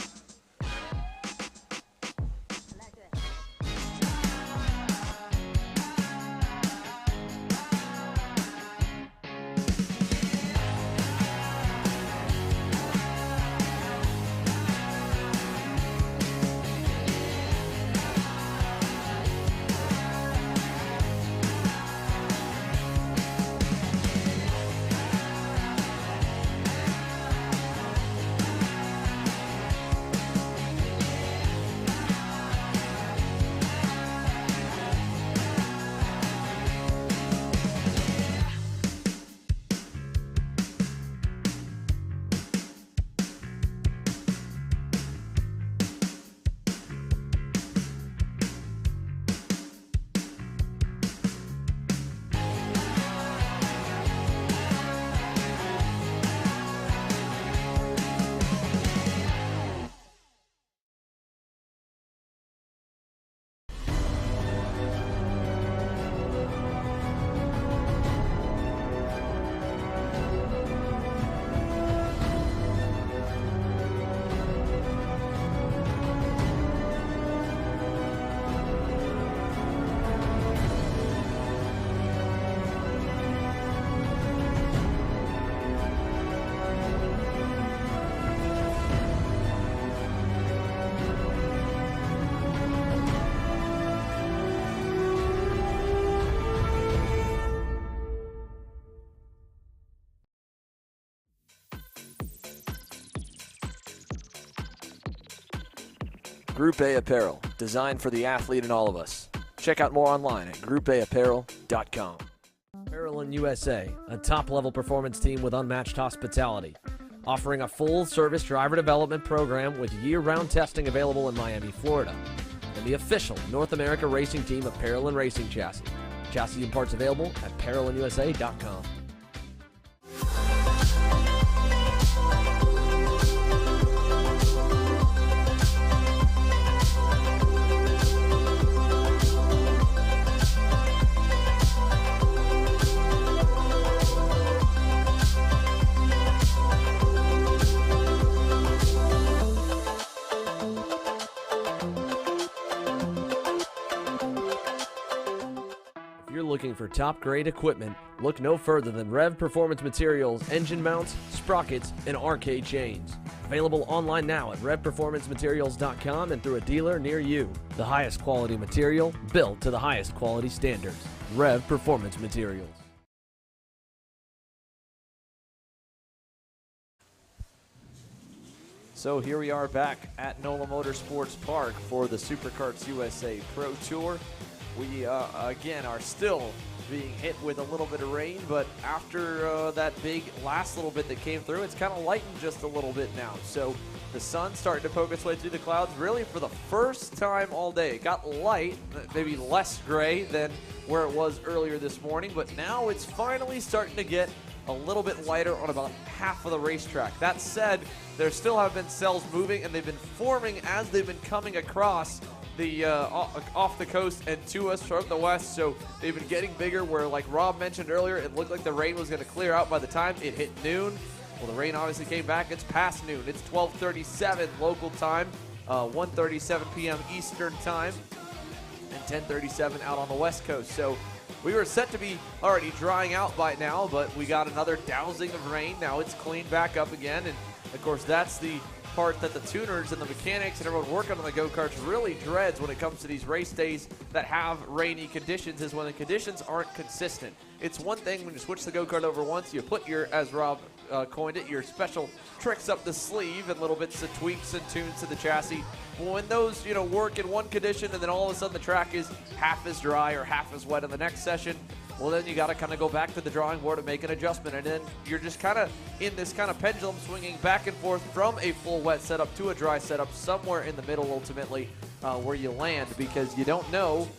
Group A Apparel, designed for the athlete and all of us. Check out more online at groupAapparel.com. Carolyn USA, a top-level performance team with unmatched hospitality, offering a full-service driver development program with year-round testing available in Miami, Florida, and the official North America racing team of Parolin Racing Chassis. Chassis and parts available at ParolinUSA.com. Looking for top-grade equipment, look no further than Rev Performance Materials engine mounts, sprockets, and arcade chains. Available online now at RevPerformanceMaterials.com and through a dealer near you. The highest quality material, built to the highest quality standards. Rev Performance Materials. So here we are back at NOLA Motorsports Park for the Superkarts USA Pro Tour. We, again, are still being hit with a little bit of rain, but after that big last little bit that came through, it's kind of lightened just a little bit now. So the sun's starting to poke its way through the clouds really for the first time all day. It got light, maybe less gray than where it was earlier this morning, but now it's finally starting to get a little bit lighter on about half of the racetrack. That said, there still have been cells moving, and they've been forming as they've been coming across the off the coast and to us from the west. So they've been getting bigger, where, like Rob mentioned earlier, it looked like the rain was going to clear out by the time it hit noon. Well, the rain obviously came back. It's past noon. It's 12:37 local time, 1:37 p.m. Eastern time, and 10:37 out on the west coast. So we were set to be already drying out by now, but we got another dousing of rain. Now it's cleaned back up again, and of course that's the part that the tuners and the mechanics and everyone working on the go-karts really dreads when it comes to these race days that have rainy conditions, is when the conditions aren't consistent. It's one thing when you switch the go-kart over once, you put your, as Rob coined it, your special tricks up the sleeve and little bits of tweaks and tunes to the chassis. Well, when those, work in one condition and then all of a sudden the track is half as dry or half as wet in the next session, well, then you got to kind of go back to the drawing board and make an adjustment. And then you're just kind of in this kind of pendulum swinging back and forth from a full wet setup to a dry setup, somewhere in the middle ultimately where you land, because you don't know,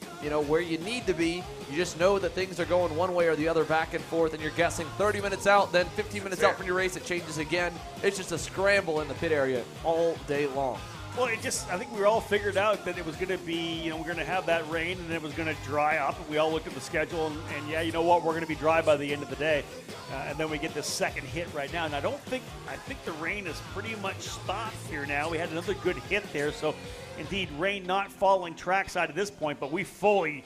where you need to be. You just know that things are going one way or the other, back and forth, and you're guessing 30 minutes out, then 15 minutes out from your race, it changes again. It's just a scramble in the pit area all day long. Well, I think we were all figured out that it was going to be, we're going to have that rain and it was going to dry up. And we all looked at the schedule and yeah, you know what, we're going to be dry by the end of the day. And then we get this second hit right now. And I think the rain is pretty much stopped here now. We had another good hit there. So indeed, rain not falling trackside at this point, but we fully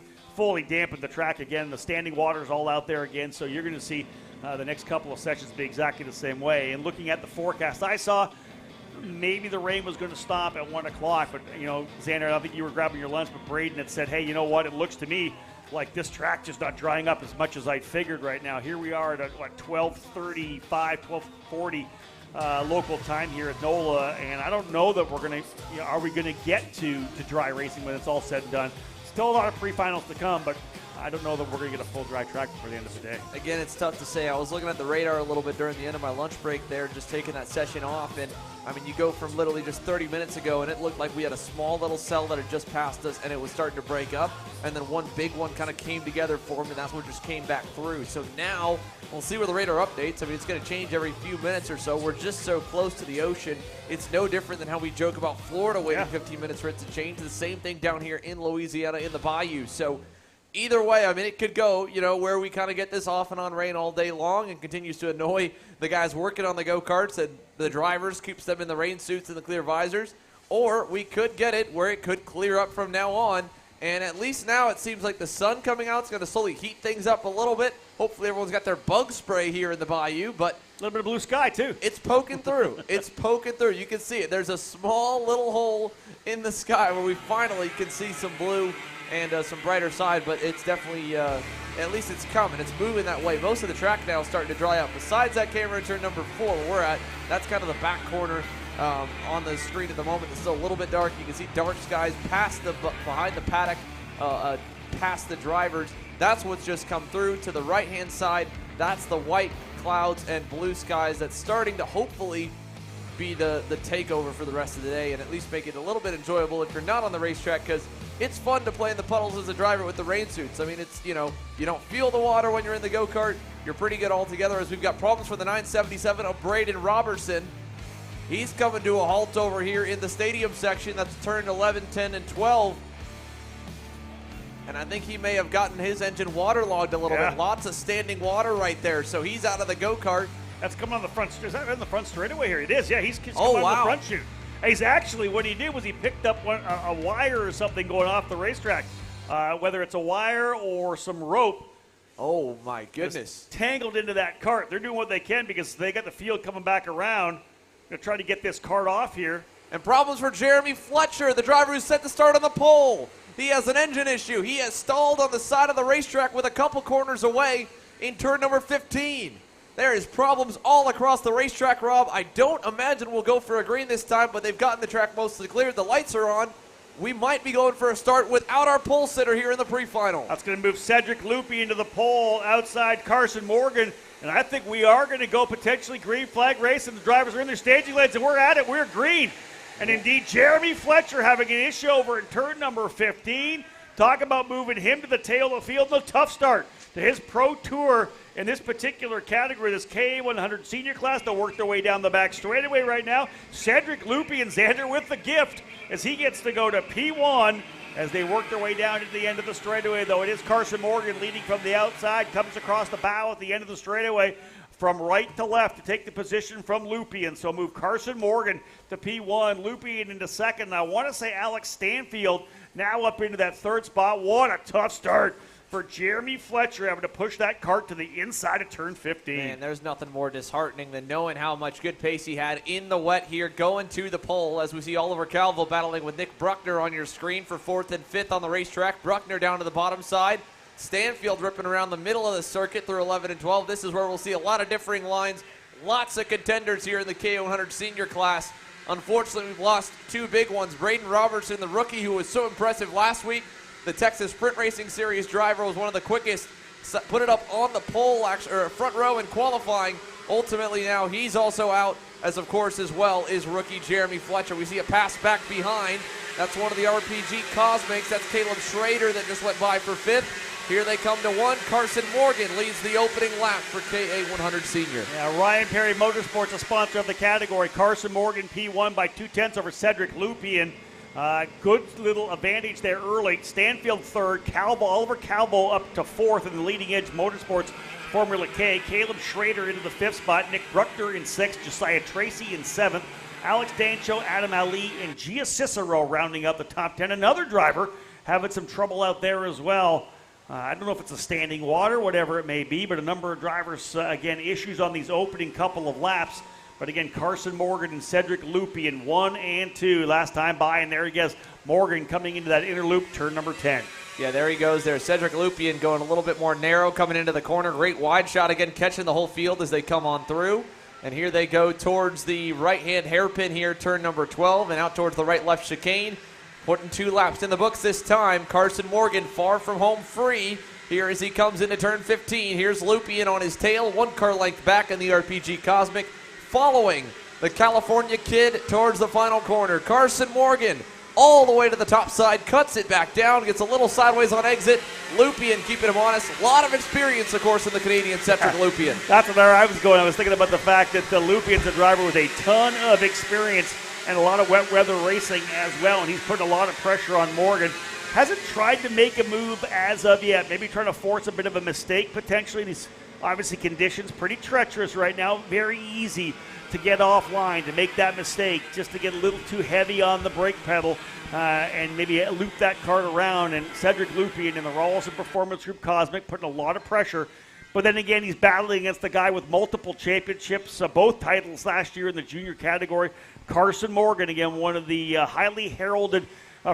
dampened the track again. The standing water is all out there again. So you're going to see the next couple of sessions be exactly the same way. And looking at the forecast, I saw maybe the rain was going to stop at 1 o'clock, but, Xander, I think you were grabbing your lunch, but Braden had said, hey, you know what, it looks to me like this track just not drying up as much as I figured right now. Here we are at, 12:35, 12:40 local time here at NOLA, and I don't know that we're going to, are we going to get to dry racing when it's all said and done? Still a lot of pre-finals to come, but I don't know that we're going to get a full dry track before the end of the day. Again, it's tough to say. I was looking at the radar a little bit during the end of my lunch break there, just taking that session off. And, you go from literally just 30 minutes ago, and it looked like we had a small little cell that had just passed us, and it was starting to break up. And then one big one kind of came together for me, and that's what just came back through. So now we'll see where the radar updates. It's going to change every few minutes or so. We're just so close to the ocean. It's no different than how we joke about Florida waiting 15 minutes for it to change. The same thing down here in Louisiana in the bayou. So either way, it could go, where we kind of get this off and on rain all day long and continues to annoy the guys working on the go-karts and the drivers, keeps them in the rain suits and the clear visors. Or we could get it where it could clear up from now on. And at least now it seems like the sun coming out is going to slowly heat things up a little bit. Hopefully everyone's got their bug spray here in the bayou, but a little bit of blue sky too. It's poking through. It's poking through. You can see it. There's a small little hole in the sky where we finally can see some blue and some brighter side, but it's definitely, at least it's coming. It's moving that way. Most of the track now is starting to dry out. Besides that camera in turn number 4 where we're at, that's kind of the back corner on the screen at the moment. It's still a little bit dark. You can see dark skies behind the paddock, past the drivers. That's what's just come through. To the right-hand side, that's the white clouds and blue skies that's starting to hopefully be the takeover for the rest of the day and at least make it a little bit enjoyable if you're not on the racetrack, because it's fun to play in the puddles as a driver with the rain suits. It's, you don't feel the water when you're in the go-kart. You're pretty good all together, as we've got problems for the 977 of Braden Robertson. He's coming to a halt over here in the stadium section. That's turn 11, 10, and 12. And I think he may have gotten his engine waterlogged a little bit. Lots of standing water right there, so he's out of the go-kart. That's coming on the front. Is that in the front straightaway here? It is. Yeah, he's coming on the front chute. He's actually, what he did was he picked up a wire or something going off the racetrack, whether it's a wire or some rope. Oh, my goodness. Tangled into that cart. They're doing what they can because they got the field coming back around. They're trying to get this cart off here. And problems for Jeremy Fletcher, the driver who's set to start on the pole. He has an engine issue. He has stalled on the side of the racetrack with a couple corners away in turn number 15. There is problems all across the racetrack, Rob. I don't imagine we'll go for a green this time, but they've gotten the track mostly cleared. The lights are on. We might be going for a start without our pole sitter here in the pre-final. That's going to move Cedric Loopy into the pole outside Carson Morgan. And I think we are going to go potentially green flag race, and the drivers are in their staging lanes, and we're at it. We're green. And indeed, Jeremy Fletcher having an issue over in turn number 15. Talk about moving him to the tail of the field. A tough start to his Pro Tour in this particular category, this K100 senior class. They'll work their way down the back straightaway right now. Cedric Loopy and Xander with the gift as he gets to go to P1 as they work their way down to the end of the straightaway, though. It is Carson Morgan leading from the outside, comes across the bow at the end of the straightaway from right to left to take the position from Lupien. So move Carson Morgan to P1, Lupien into second. And I want to say Alex Stanfield now up into that third spot. What a tough start for Jeremy Fletcher, having to push that cart to the inside of turn 15. Man, there's nothing more disheartening than knowing how much good pace he had in the wet here, going to the pole, as we see Oliver Calvo battling with Nick Bruckner on your screen for 4th and 5th on the racetrack. Bruckner down to the bottom side. Stanfield ripping around the middle of the circuit through 11 and 12. This is where we'll see a lot of differing lines. Lots of contenders here in the K100 senior class. Unfortunately, we've lost 2 big ones. Braden Robertson, the rookie who was so impressive last week, the Texas Sprint Racing Series driver, was one of the quickest, put it up on the pole, or front row in qualifying. Ultimately now he's also out, as of course as well is rookie Jeremy Fletcher. We see a pass back behind. That's one of the RPG Cosmics. That's Caleb Schrader that just went by for 5th. Here they come to 1. Carson Morgan leads the opening lap for KA100 Senior. Yeah, Ryan Perry Motorsports, a sponsor of the category. Carson Morgan P1 by 2/10 over Cedric Lupien. Good little advantage there early. Stanfield 3rd, Oliver Calvo up to 4th in the Leading Edge Motorsports Formula K. Caleb Schrader into the 5th spot. Nick Bruckner in 6th. Josiah Tracy in 7th. Alex Dancho, Adam Ali, and Gia Cicero rounding out the top 10. Another driver having some trouble out there as well. I don't know if it's a standing water, whatever it may be, but a number of drivers, again, issues on these opening couple of laps. But again, Carson Morgan and Cedric Lupien, 1 and 2 last time by, and there he goes, Morgan coming into that inner loop, turn number 10. Yeah, there he goes there. Cedric Lupien going a little bit more narrow, coming into the corner. Great wide shot again, catching the whole field as they come on through. And here they go towards the right-hand hairpin here, turn number 12, and out towards the right-left chicane. Putting 2 laps in the books this time. Carson Morgan far from home free here as he comes into turn 15. Here's Lupien on his tail, 1 car length back in the RPG Cosmic, following the California Kid towards the final corner. Carson Morgan all the way to the top side, cuts it back down, gets a little sideways on exit. Lupien keeping him honest. A lot of experience, of course, in the Canadian Cedric Lupien. That's where I was going. I was thinking about the fact that Lupien's a driver with a ton of experience and a lot of wet weather racing as well, and he's putting a lot of pressure on Morgan. Hasn't tried to make a move as of yet, maybe trying to force a bit of a mistake potentially. These obviously conditions pretty treacherous right now, very easy to get offline, to make that mistake, just to get a little too heavy on the brake pedal and maybe loop that cart around. And Cedric Lupien in the Rawlson Performance Group Cosmic putting a lot of pressure. But then again, he's battling against the guy with multiple championships, both titles last year in the junior category. Carson Morgan, again, one of the highly heralded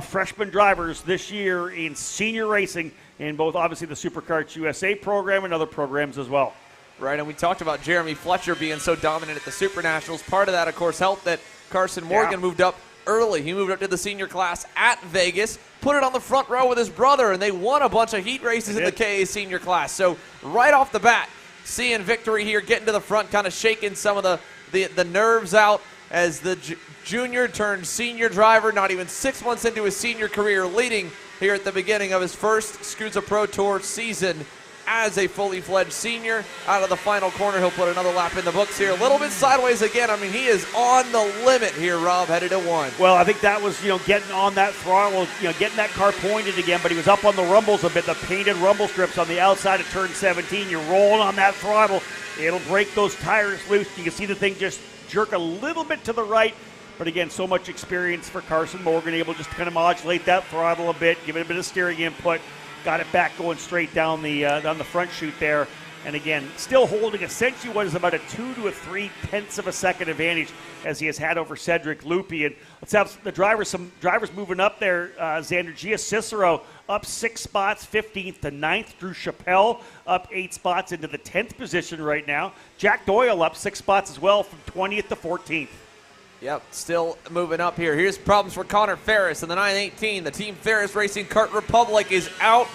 freshman drivers this year in senior racing in both, obviously, the SuperKarts USA program and other programs as well. Right, and we talked about Jeremy Fletcher being so dominant at the Super Nationals. Part of that, of course, helped that Carson Morgan moved up early. He moved up to the senior class at Vegas, put it on the front row with his brother, and they won a bunch of heat races in the KA senior class. So right off the bat, seeing victory here, getting to the front, kind of shaking some of the nerves out as the junior turned senior driver, not even 6 months into his senior career, leading here at the beginning of his first SKUSA Pro Tour season as a fully fledged senior. Out of the final corner, he'll put another lap in the books here. A little bit sideways again. I mean, he is on the limit here, Rob, headed to 1. Well, I think that was, getting on that throttle, getting that car pointed again, but he was up on the rumbles a bit, the painted rumble strips on the outside of turn 17. You're rolling on that throttle. It'll break those tires loose. You can see the thing just jerk a little bit to the right. But again, so much experience for Carson Morgan, able just to kind of modulate that throttle a bit, give it a bit of steering input. Got it back going straight down the front chute there. And again, still holding essentially what is about a 2 to 3 tenths of a second advantage as he has had over Cedric Lupien. Let's have some drivers moving up there. Xander Gia Cicero up 6 spots, 15th to 9th. Drew Chappelle up 8 spots into the 10th position right now. Jack Doyle up 6 spots as well from 20th to 14th. Yep, still moving up here. Here's problems for Connor Ferris in the 918. The Team Ferris Racing Kart Republic is out.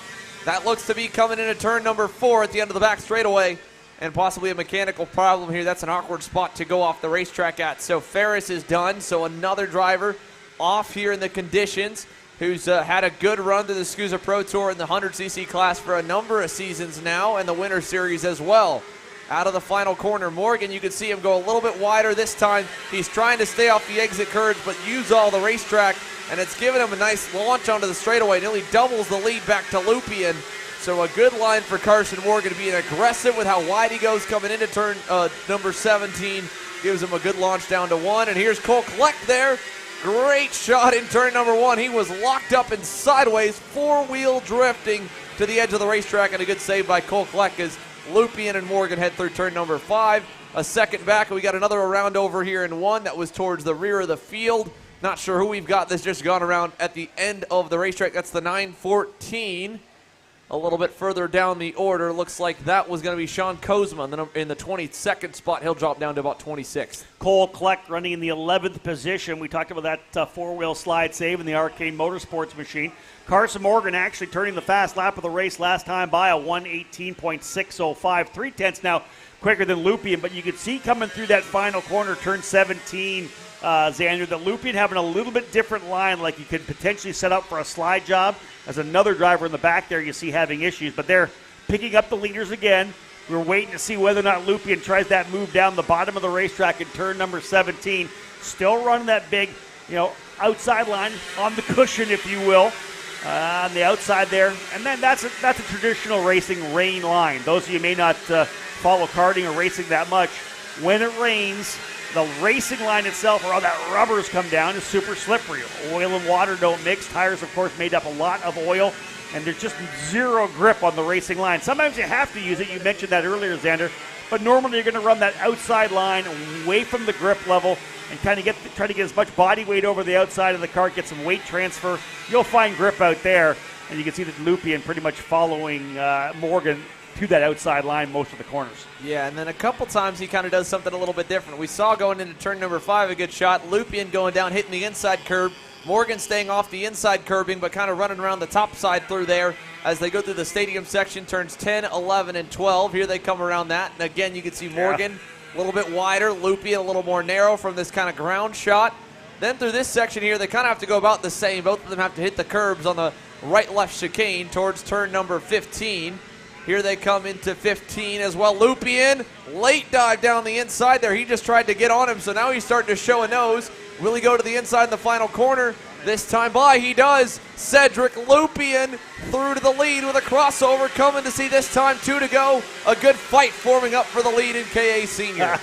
That looks to be coming into turn number 4 at the end of the back straightaway. And possibly a mechanical problem here. That's an awkward spot to go off the racetrack at. So Ferris is done. So another driver off here in the conditions. who's had a good run to the SKUSA Pro Tour in the 100cc class for a number of seasons now, and the Winter Series as well. Out of the final corner, Morgan, you can see him go a little bit wider this time. He's trying to stay off the exit curves, but use all the racetrack, and it's given him a nice launch onto the straightaway. Nearly doubles the lead back to Lupien. So a good line for Carson Morgan, being aggressive with how wide he goes coming into turn number 17. Gives him a good launch down to 1. And here's Cole Kleck there. Great shot in turn number 1. He was locked up and sideways, four-wheel drifting to the edge of the racetrack, and a good save by Cole Kleck as Lupien and Morgan head through turn number 5. A second back, and we got another around over here in 1 that was towards the rear of the field. Not sure who we've got. This just gone around at the end of the racetrack. That's the 914. A little bit further down the order, looks like that was going to be Sean Kozma in the 22nd spot. He'll drop down to about 26th. Cole Kleck running in the 11th position. We talked about that four-wheel slide save in the Arcade Motorsports machine. Carson Morgan actually turning the fast lap of the race last time by a 1:18.605. 3/10 now quicker than Lupien, but you could see coming through that final corner, turn 17, Xander, that Lupien having a little bit different line, like you could potentially set up for a slide job. As another driver in the back there you see having issues, but they're picking up the leaders again. We're waiting to see whether or not Lupien tries that move down the bottom of the racetrack in turn number 17. Still running that big, outside line on the cushion, if you will, on the outside there. And then that's a traditional racing rain line. Those of you may not follow karting or racing that much. When it rains, the racing line itself, or all that rubbers come down, is super slippery. Oil and water don't mix. Tires, of course, made up a lot of oil, and there's just zero grip on the racing line. Sometimes you have to use it. You mentioned that earlier, Xander. But normally you're going to run that outside line away from the grip level and kind of try to get as much body weight over the outside of the car, get some weight transfer. You'll find grip out there, and you can see that Lupien pretty much following Morgan to that outside line most of the corners. Yeah, and then a couple times he kind of does something a little bit different. We saw going into turn number 5 a good shot. Lupien going down, hitting the inside curb. Morgan staying off the inside curbing, but kind of running around the top side through there as they go through the stadium section, turns 10, 11, and 12. Here they come around that. And again, you can see Morgan a little bit wider, Lupien a little more narrow from this kind of ground shot. Then through this section here, they kind of have to go about the same. Both of them have to hit the curbs on the right-left chicane towards turn number 15. Here they come into 15 as well. Lupien, late dive down the inside there. He just tried to get on him, so now he's starting to show a nose. Will he go to the inside in the final corner? This time by, he does. Cedric Lupien through to the lead with a crossover coming to see this time. 2 to go. A good fight forming up for the lead in KA Senior.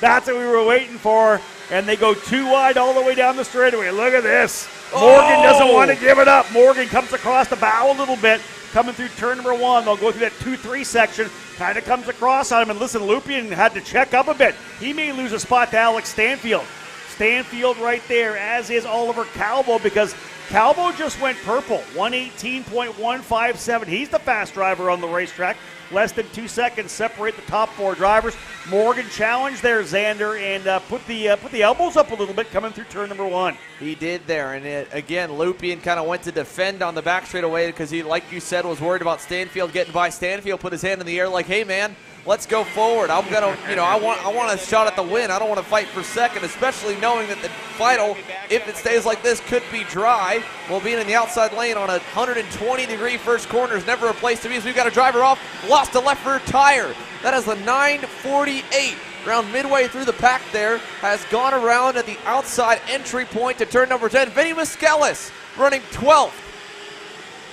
That's what we were waiting for, and they go 2 wide all the way down the straightaway. Look at this. Morgan doesn't want to give it up. Morgan comes across the bow a little bit. Coming through turn number 1, they'll go through that 2-3 section, kind of comes across on him, and listen, Lupien had to check up a bit. He may lose a spot to Alex Stanfield. Stanfield right there, as is Oliver Calvo, because Calvo just went purple, 1:18.157. He's the fast driver on the racetrack. Less than 2 seconds separate the top 4 drivers. Morgan challenged there, Xander, and put the elbows up a little bit coming through turn number 1. He did there, and again, Lupien kind of went to defend on the back straightaway because he, like you said, was worried about Stanfield getting by. Stanfield put his hand in the air like, hey, man, let's go forward. I'm going to, I want a shot at the win. I don't want to fight for second, especially knowing that the final, if it stays like this, could be dry. Well, being in the outside lane on a 120-degree first corner is never a place to be. So we've got a driver off, lost a left rear tire. That is the 948. Around midway through the pack there, has gone around at the outside entry point to turn number 10. Vinny Miskelis running 12th.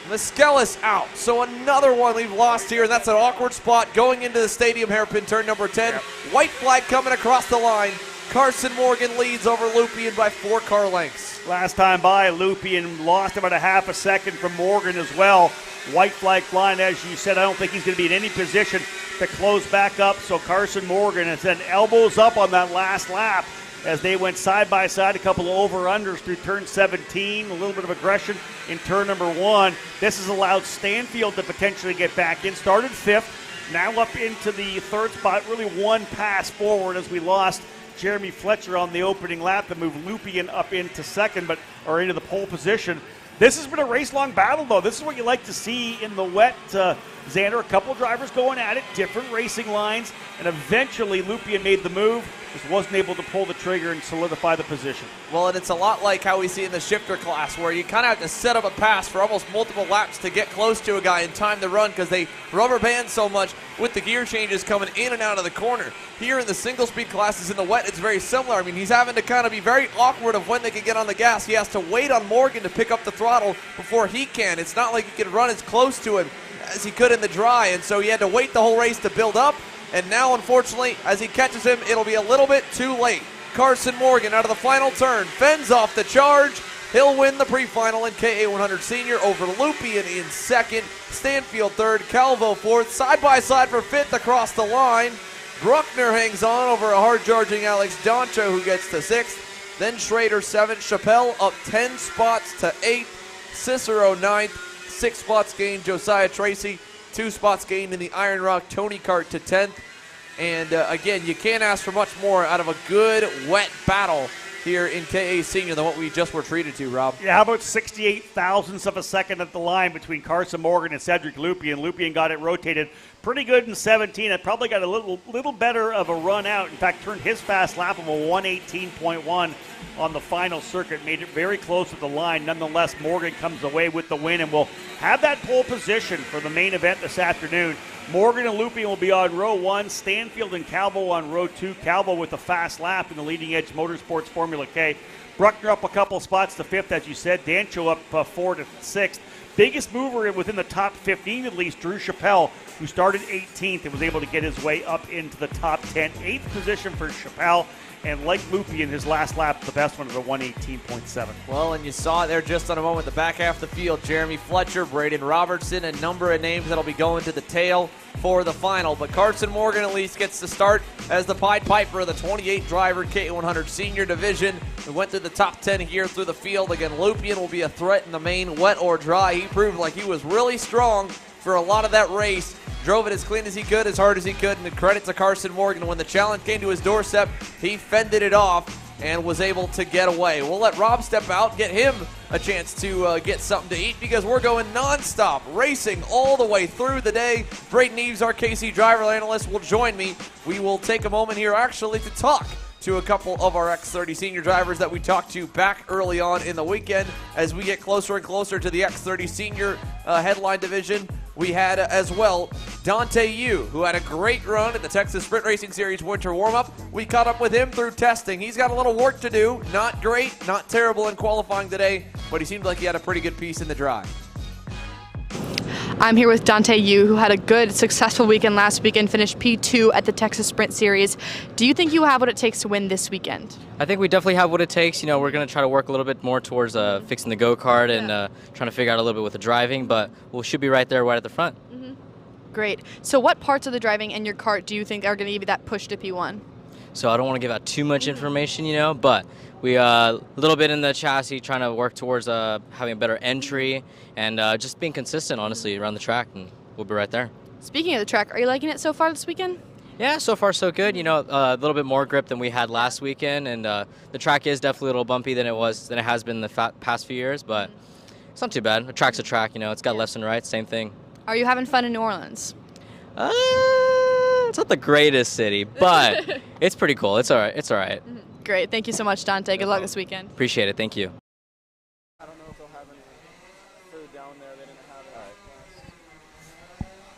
Miskelis out. So another one we've lost here, and that's an awkward spot going into the stadium hairpin, turn number 10. White flag coming across the line. Carson Morgan leads over Lupien by 4 car lengths. Last time by, Lupien lost about a half a second from Morgan as well. White flag flying, as you said. I don't think he's going to be in any position to close back up. So Carson Morgan has then elbows up on that last lap as they went side by side, a couple of over-unders through turn 17, a little bit of aggression in turn number 1. This has allowed Stanfield to potentially get back in. Started 5th, now up into the 3rd spot. Really one pass forward as we lost Jeremy Fletcher on the opening lap to move Lupien up into 2nd, or into the pole position. This has been a race-long battle, though. This is what you like to see in the wet, Xander. A couple drivers going at it, different racing lines, and eventually Lupien made the move. just wasn't able to pull the trigger and solidify the position. Well, and it's a lot like how we see in the shifter class, where you kind of have to set up a pass for almost multiple laps to get close to a guy in time to run, because they rubber band so much with the gear changes coming in and out of the corner. Here in the single speed classes in the wet, it's very similar. I mean, he's having to kind of be very awkward of when they can get on the gas. He has to wait on Morgan to pick up the throttle before he can. It's not like he can run as close to him as he could in the dry, and so he had to wait the whole race to build up. And now, unfortunately, as he catches him, it'll be a little bit too late. Carson Morgan out of the final turn, fends off the charge. He'll win the pre-final in KA100 Senior over Lupien in second, Stanfield third, Calvo fourth, side-by-side for fifth across the line. Bruckner hangs on over a hard-charging Alex Doncho, who gets to sixth. Then Schrader seventh, Chappelle up 10 spots to eighth, Cicero ninth, 6 spots gained, Josiah Tracy 2 spots gained in the Iron Rock Tony Kart to 10th. And again, you can't ask for much more out of a good wet battle here in KA Senior than what we just were treated to, Rob. Yeah, how about 68 thousandths of a second at the line between Carson Morgan and Cedric Lupien. Lupien got it rotated pretty good in 17. It probably got a little better of a run out. In fact, turned his fast lap of a 1:18.1 on the final circuit. Made it very close to the line. Nonetheless, Morgan comes away with the win and will have that pole position for the main event this afternoon. Morgan and Lupien will be on row 1. Stanfield and Calvo on row 2. Calvo with a fast lap in the Leading Edge Motorsports Formula K. Bruckner up a couple spots to 5th, as you said. Dancho up 4 to 6th. Biggest mover within the top 15, at least, Drew Chappelle, who started 18th and was able to get his way up into the top 10. 8th position for Chappelle. And like Lupien, his last lap, the best one is a 1:18.7. Well, and you saw it there just on a moment, the back half of the field. Jeremy Fletcher, Braden Robertson, a number of names that'll be going to the tail for the final. But Carson Morgan at least gets to start as the Pied Piper of the 28-driver K100 Senior Division. We went through the top 10 here through the field. Again, Lupien will be a threat in the main, wet or dry. He proved like he was really strong for a lot of that race. Drove it as clean as he could, as hard as he could, and credit to Carson Morgan. When the challenge came to his doorstep, he fended it off and was able to get away. We'll let Rob step out, get him a chance to get something to eat, because we're going nonstop, racing all the way through the day. Braden Eves, our KC driver analyst, will join me. We will take a moment here actually to talk to a couple of our X30 senior drivers that we talked to back early on in the weekend. As we get closer and closer to the X30 senior headline division, we had as well Dante Yu, who had a great run at the Texas Sprint Racing Series winter warm-up. We caught up with him through testing. He's got a little work to do. Not great, not terrible in qualifying today, but he seemed like he had a pretty good piece in the drive. I'm here with Dante Yu, who had a good, successful weekend last weekend, finished P2 at the Texas Sprint Series. Do you think you have what it takes to win this weekend? I think we definitely have what it takes. You know, we're going to try to work a little bit more towards fixing the go-kart and trying to figure out a little bit with the driving, but we should be right there, right at the front. Great. So what parts of the driving and your kart do you think are going to give you that push to P1? So I don't want to give out too much information, you know, but we a little bit in the chassis, trying to work towards having a better entry and just being consistent, honestly, around the track, and we'll be right there. Speaking of the track, are you liking it so far this weekend? Yeah, so far so good. You know, a little bit more grip than we had last weekend, and the track is definitely a little bumpy than it has been the past few years, but it's not too bad. A track's a track, you know, it's got lefts and rights, same thing. Are you having fun in New Orleans? It's not the greatest city, but it's pretty cool. It's all right. It's all right. Great. Thank you so much, Dante. Good luck this weekend. Appreciate it. Thank you. I don't know if they'll have any food down there. They didn't have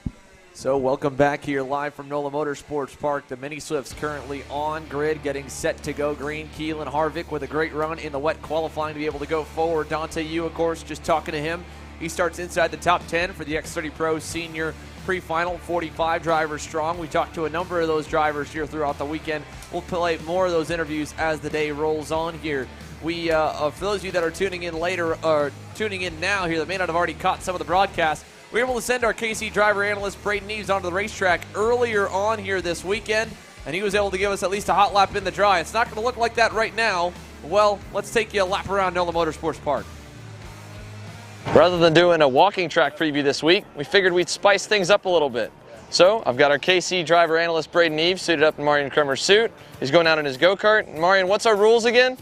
it. So welcome back here live from NOLA Motorsports Park. The Mini Swifts currently on grid, getting set to go green. Keelan Harvick with a great run in the wet qualifying to be able to go forward. Dante Yu, of course, just talking to him. He starts inside the top 10 for the X30 Pro Senior Pre-Final, 45 drivers strong. We talked to a number of those drivers here throughout the weekend. We'll play more of those interviews as the day rolls on here. We, for those of you that are tuning in later, or tuning in now here that may not have already caught some of the broadcast, we were able to send our KC driver analyst Braden Eves onto the racetrack earlier on here this weekend, and he was able to give us at least a hot lap in the dry. It's not going to look like that right now. Well, let's take you a lap around NOLA Motorsports Park. Rather than doing a walking track preview this week, we figured we'd spice things up a little bit. So I've got our KC driver analyst Braden Eves suited up in Marion Kremers' suit. He's going out in his go-kart. Marion, what's our rules again?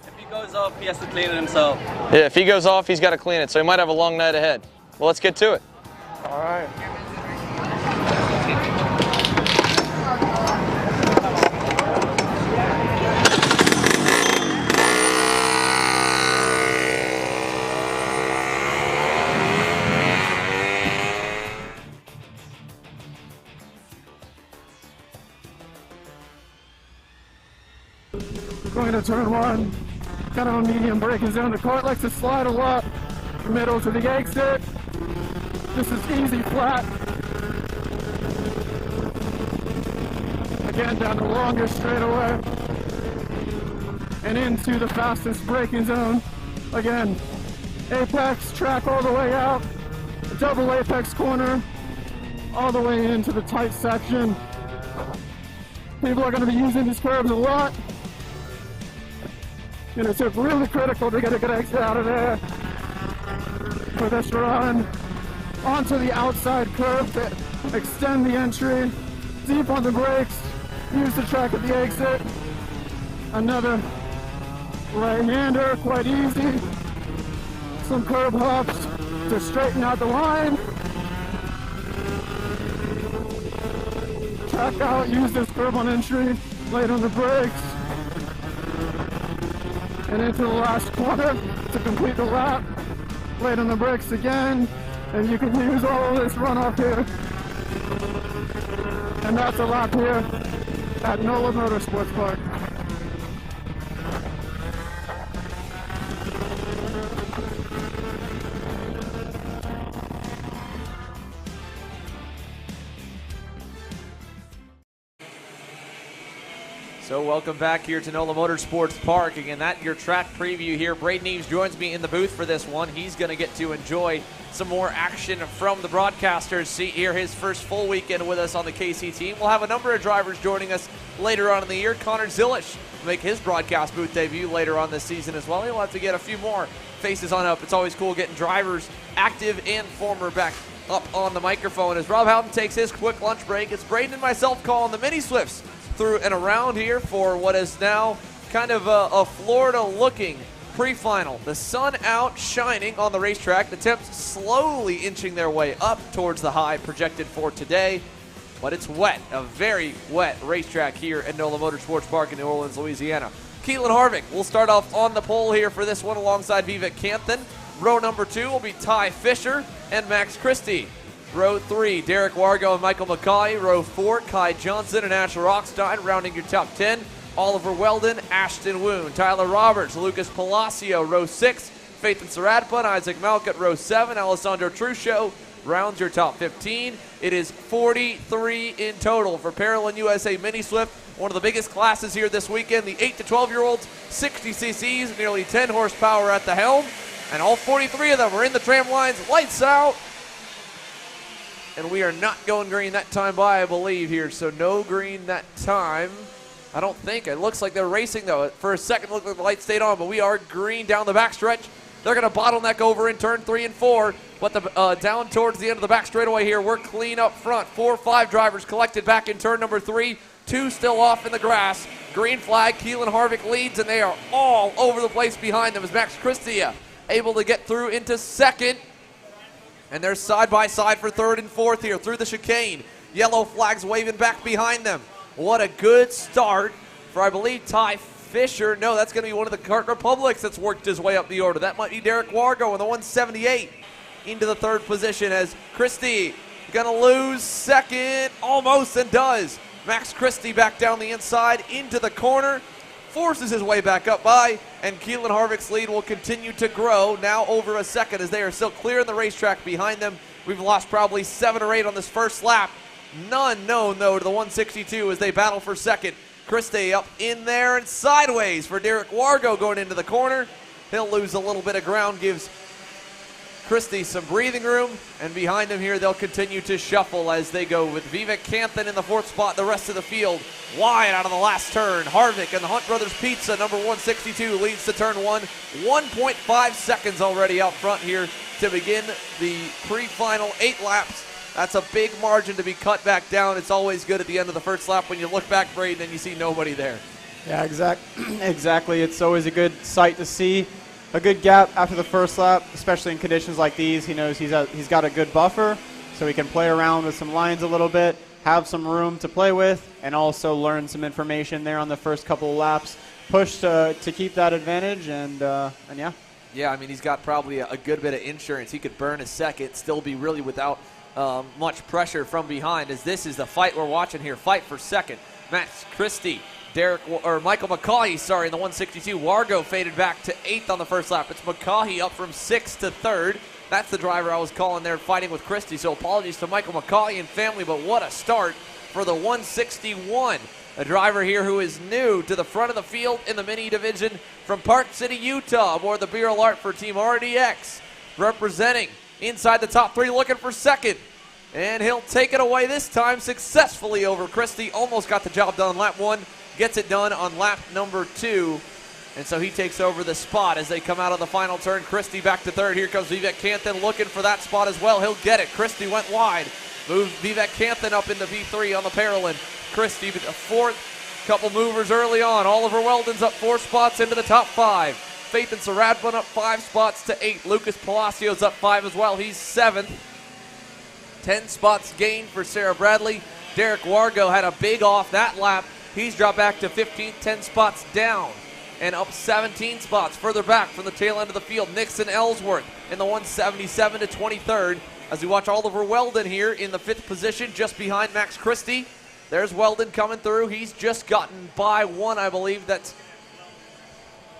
If he goes off, he has to clean it himself. Yeah, if he goes off, he's got to clean it, so he might have a long night ahead. Well, let's get to it. All right. long into turn one. Kind of a medium braking zone. The kart likes to slide a lot. Middle to the exit. This is easy flat. Again, down the longest straightaway. And into the fastest braking zone. Again, apex, track all the way out. Double apex corner. All the way into the tight section. People are going to be using these curves a lot. And it's really critical to get a good exit out of there for this run. Onto the outside curve to extend the entry. Deep on the brakes. Use the track at the exit. Another right-hander, quite easy. Some curb hops to straighten out the line. Track out, use this curb on entry. Late on the brakes. And into the last corner to complete the lap. Late on the brakes again, and you can use all of this runoff here. And that's a lap here at NOLA Motorsports Park. So welcome back here to NOLA Motorsports Park. Again, that your track preview here. Braden Eves joins me in the booth for this one. He's going to get to enjoy some more action from the broadcaster's seat here. His first full weekend with us on the KC team. We'll have a number of drivers joining us later on in the year. Connor Zilish will make his broadcast booth debut later on this season as well. He'll have to get a few more faces on up. It's always cool getting drivers, active and former, back up on the microphone. As Rob Houghton takes his quick lunch break, it's Braden and myself calling the Mini Swifts through and around here for what is now kind of a Florida-looking pre-final. The sun out, shining on the racetrack. The temps slowly inching their way up towards the high projected for today. But it's wet, a very wet racetrack here at NOLA Motorsports Park in New Orleans, Louisiana. Keelan Harvick will start off on the pole here for this one alongside Vivek Canthan. Row number 2 will be Ty Fisher and Max Christie. Row 3, Derek Wargo and Michael McCauley. Row 4, Kai Johnson and Asher Rockstein rounding your top 10. Oliver Weldon, Ashton Woon, Tyler Roberts, Lucas Palacio. Row 6, Phaethon Saradpa and Isaac Malkut. Row 7, Alessandro Truccio rounds your top 15. It is 43 in total for Parallel USA Mini Swift. One of the biggest classes here this weekend. The 8 to 12-year-olds, 60 cc's, nearly 10 horsepower at the helm. And all 43 of them are in the tram lines. Lights out. And we are not going green that time by, I believe, here. So no green that time. I don't think. It looks like they're racing, though. For a second, it looked like the light stayed on, but we are green down the backstretch. They're going to bottleneck over in turn 3 and 4. But down towards the end of the back straightaway here, we're clean up front. 4 or 5 drivers collected back in turn number 3. 2 still off in the grass. Green flag. Keelan Harvick leads, and they are all over the place behind them as Max Christie able to get through into second. And they're side by side for 3rd and 4th here through the chicane. Yellow flags waving back behind them. What a good start for, I believe, Ty Fisher. No, that's going to be one of the Kart Republics that's worked his way up the order. That might be Derek Wargo in the 178 into the 3rd position as Christie going to lose second, almost, and does. Max Christie back down the inside into the corner. Forces his way back up by, and Keelan Harvick's lead will continue to grow, now over a second as they are still clearing the racetrack behind them. We've lost probably 7 or 8 on this first lap. None known, though, to the 162 as they battle for second. Christie up in there and sideways for Derek Wargo going into the corner. He'll lose a little bit of ground, gives Christie some breathing room, and behind him here they'll continue to shuffle as they go with Vivek Canthan in the 4th spot. The rest of the field wide out of the last turn. Harvick and the Hunt Brothers Pizza, number 162, leads to turn 1. 1.5 seconds already out front here to begin the pre-final 8 laps. That's a big margin to be cut back down. It's always good at the end of the first lap when you look back, Braden, and you see nobody there. Yeah, exactly. It's always a good sight to see. A good gap after the first lap, especially in conditions like these. He knows he's got a good buffer, so he can play around with some lines a little bit, have some room to play with, and also learn some information there on the first couple of laps. Push to keep that advantage, and yeah. Yeah, I mean, he's got probably a good bit of insurance. He could burn a second, still be really without much pressure from behind, as this is the fight we're watching here. Fight for second. Max Christie Michael McCaughey, in the 162. Wargo faded back to 8th on the first lap. It's McCaughey up from 6th to 3rd. That's the driver I was calling there fighting with Christie, so apologies to Michael McCaughey and family, but what a start for the 161. A driver here who is new to the front of the field in the mini division from Park City, Utah, aboard the Beryl Art for Team RDX, representing inside the top 3, looking for 2nd. And he'll take it away this time successfully over Christie. Almost got the job done on lap 1, gets it done on lap number 2. And so he takes over the spot as they come out of the final turn. Christie back to 3rd. Here comes Vivek Canthan looking for that spot as well. He'll get it. Christie went wide. Moved Vivek Canthan up into V3 on the Paralyn. Christie to 4th. Couple movers early on. Oliver Weldon's up 4 spots into the top 5. Faith and Saradban up 5 spots to 8. Lucas Palacio's up 5 as well. He's 7th. 10 spots gained for Sarah Bradley. Derek Wargo had a big off that lap. He's dropped back to 15th, 10 spots down. And up 17 spots further back from the tail end of the field. Nixon Ellsworth in the 177 to 23rd. As we watch Oliver Weldon here in the 5th position, just behind Max Christie. There's Weldon coming through. He's just gotten by one, I believe. That's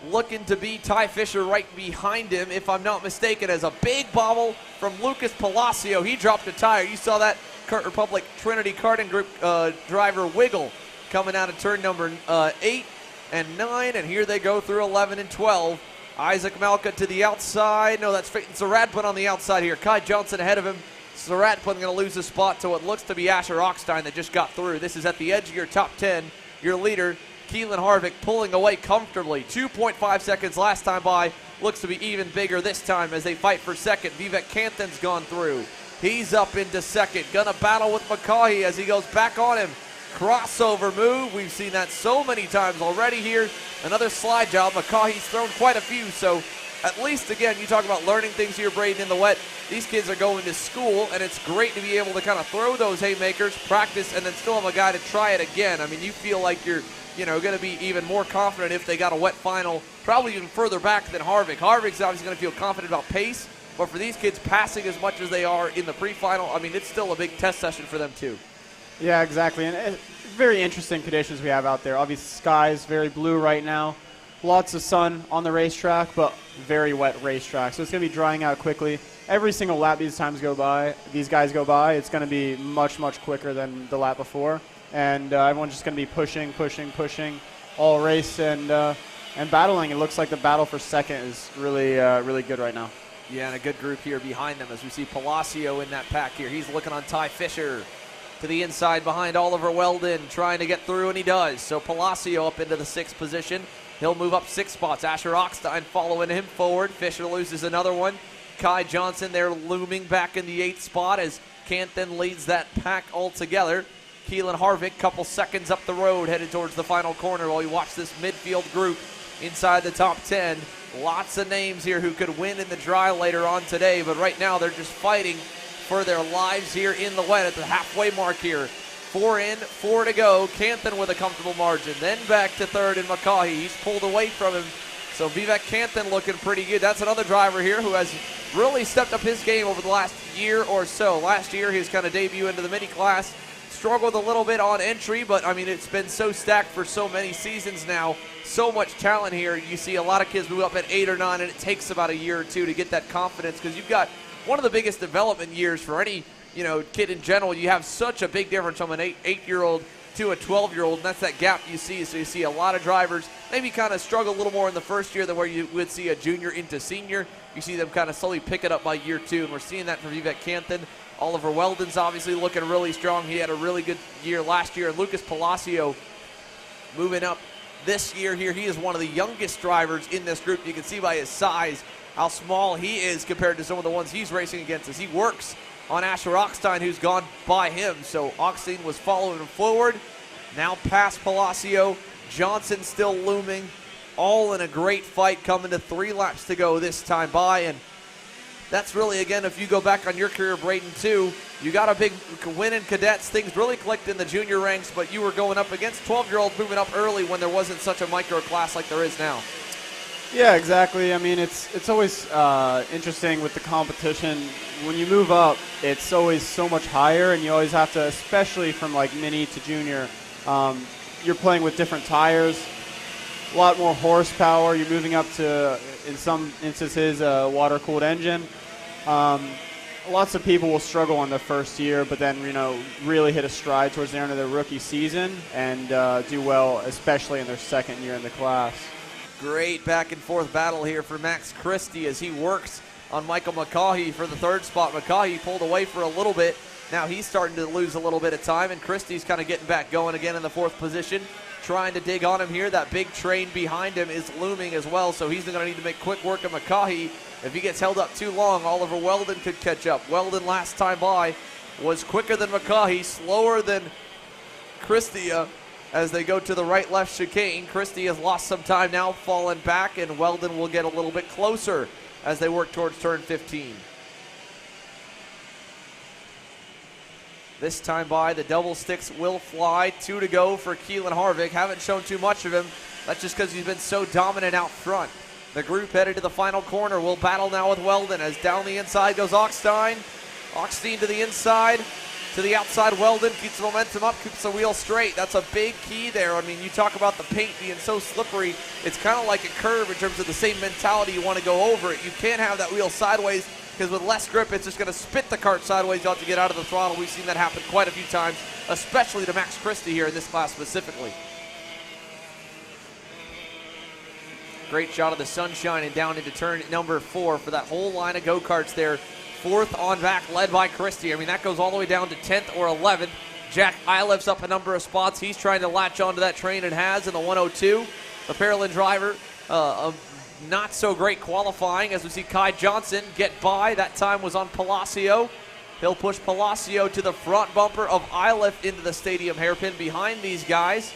looking to be Ty Fisher right behind him, if I'm not mistaken, as a big bobble from Lucas Palacio. He dropped a tire. You saw that Kart Republic Trinity Karting Group driver wiggle coming out of turn number 8 and 9, and here they go through 11 and 12. Isaac Malka to the outside. No, that's Peyton Saradpan on the outside here. Kai Johnson ahead of him. Saradpan going to lose a spot to what looks to be Asher Ockstein that just got through. This is at the edge of your top 10. Your leader, Keelan Harvick, pulling away comfortably. 2.5 seconds last time by. Looks to be even bigger this time as they fight for 2nd. Vivek Canthan's gone through. He's up into 2nd. Gonna battle with McCaughey as he goes back on him. Crossover move. We've seen that so many times already here. Another slide job. McCaughey's thrown quite a few, so at least, again, you talk about learning things here, Braden, in the wet. These kids are going to school, and it's great to be able to kind of throw those haymakers, practice, and then still have a guy to try it again. I mean, you feel like you're, going to be even more confident if they got a wet final, probably even further back than Harvick. Harvick's obviously going to feel confident about pace, but for these kids passing as much as they are in the pre-final, I mean, it's still a big test session for them too. Yeah, exactly. And very interesting conditions we have out there. Obviously, sky's very blue right now. Lots of sun on the racetrack, but very wet racetrack. So it's going to be drying out quickly. Every single lap these guys go by, it's going to be much, much quicker than the lap before. And everyone's just going to be pushing all race and battling. It looks like the battle for 2nd is really, really good right now. Yeah, and a good group here behind them as we see Palacio in that pack here. He's looking on Ty Fisher to the inside behind Oliver Weldon, trying to get through, and he does. So Palacio up into the 6th position. He'll move up 6 spots. Asher Ockstein following him forward. Fisher loses another one. Kai Johnson there looming back in the 8th spot as Canthan leads that pack altogether. Keelan Harvick, couple seconds up the road, headed towards the final corner while we watch this midfield group inside the top 10. Lots of names here who could win in the dry later on today, but right now they're just fighting for their lives here in the wet at the halfway mark here. 4 in, 4 to go. Canthan with a comfortable margin. Then back to 3rd in McCaughey. He's pulled away from him. So Vivek Canthan looking pretty good. That's another driver here who has really stepped up his game over the last year or so. Last year, his kind of debut into the mini class struggled a little bit on entry, but I mean, it's been so stacked for so many seasons now. So much talent here. You see a lot of kids move up at 8 or 9, and it takes about a year or two to get that confidence because you've got one of the biggest development years for any kid in general. You have such a big difference from an 8-year-old to a 12-year-old, and that's that gap you see. So you see a lot of drivers maybe kind of struggle a little more in the first year than where you would see a junior into senior. You see them kind of slowly pick it up by year 2, and we're seeing that from Vivek Canthan. Oliver Weldon's obviously looking really strong. He had a really good year last year, and Lucas Palacio moving up this year here. He is one of the youngest drivers in this group. You can see by his size how small he is compared to some of the ones he's racing against as he works on Asher Ockstein, who's gone by him. So Ockstein was following him forward. Now past Palacio. Johnson still looming. All in a great fight coming to 3 laps to go this time by. And that's really, again, if you go back on your career, Braden, too, you got a big win in cadets. Things really clicked in the junior ranks, but you were going up against 12-year-olds moving up early when there wasn't such a micro class like there is now. Yeah, exactly. I mean, it's always interesting with the competition. When you move up, it's always so much higher, and you always have to, especially from like mini to junior, you're playing with different tires, a lot more horsepower. You're moving up to, in some instances, a water-cooled engine. Lots of people will struggle on the first year, but then, really hit a stride towards the end of their rookie season and do well, especially in their second year in the class. Great back and forth battle here for Max Christie as he works on Michael McCaughey for the third spot. McCaughey pulled away for a little bit. Now he's starting to lose a little bit of time, and Christie's kind of getting back going again in the fourth position, trying to dig on him here. That big train behind him is looming as well, so he's going to need to make quick work of McCaughey. If he gets held up too long, Oliver Weldon could catch up. Weldon last time by was quicker than McCaughey, slower than Christie as they go to the right-left chicane. Christie has lost some time now, fallen back, and Weldon will get a little bit closer as they work towards turn 15. This time by, the double sticks will fly. 2 to go for Keelan Harvick. Haven't shown too much of him. That's just because he's been so dominant out front. The group headed to the final corner will battle now with Weldon as down the inside goes Augstein. Augstein to the inside, to the outside. Weldon keeps the momentum up, keeps the wheel straight. That's a big key there. I mean, you talk about the paint being so slippery. It's kind of like a curve in terms of the same mentality. You want to go over it. You can't have that wheel sideways because with less grip, it's just going to spit the kart sideways. You have to get out of the throttle. We've seen that happen quite a few times, especially to Max Christie here in this class specifically. Great shot of the sunshine and down into turn number 4 for that whole line of go-karts there. Fourth on back, led by Christie. I mean, that goes all the way down to 10th or 11th. Jack Ileff's up a number of spots. He's trying to latch onto that train and has in the 102. The Paralin driver, not so great qualifying as we see Kai Johnson get by. That time was on Palacio. He'll push Palacio to the front bumper of Iliff into the stadium hairpin behind these guys.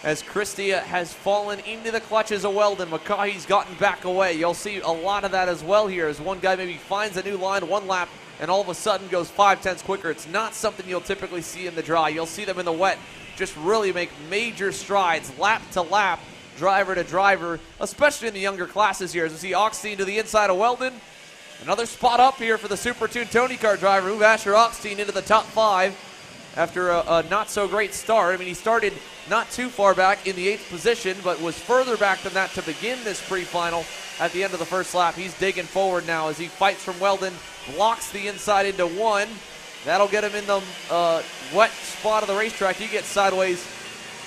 As Christie has fallen into the clutches of Weldon. McCaughey's gotten back away. You'll see a lot of that as well here as one guy maybe finds a new line one lap and all of a sudden goes 5/10 quicker. It's not something you'll typically see in the dry. You'll see them in the wet just really make major strides lap to lap, driver to driver, especially in the younger classes here. As we see Augstein to the inside of Weldon. Another spot up here for the Super Tuned Tony Kart driver, Asher Augstein, into the top 5 after a not so great start. I mean, he started not too far back in the 8th position, but was further back than that to begin this pre-final at the end of the first lap. He's digging forward now as he fights from Weldon, blocks the inside into 1. That'll get him in the wet spot of the racetrack. He gets sideways,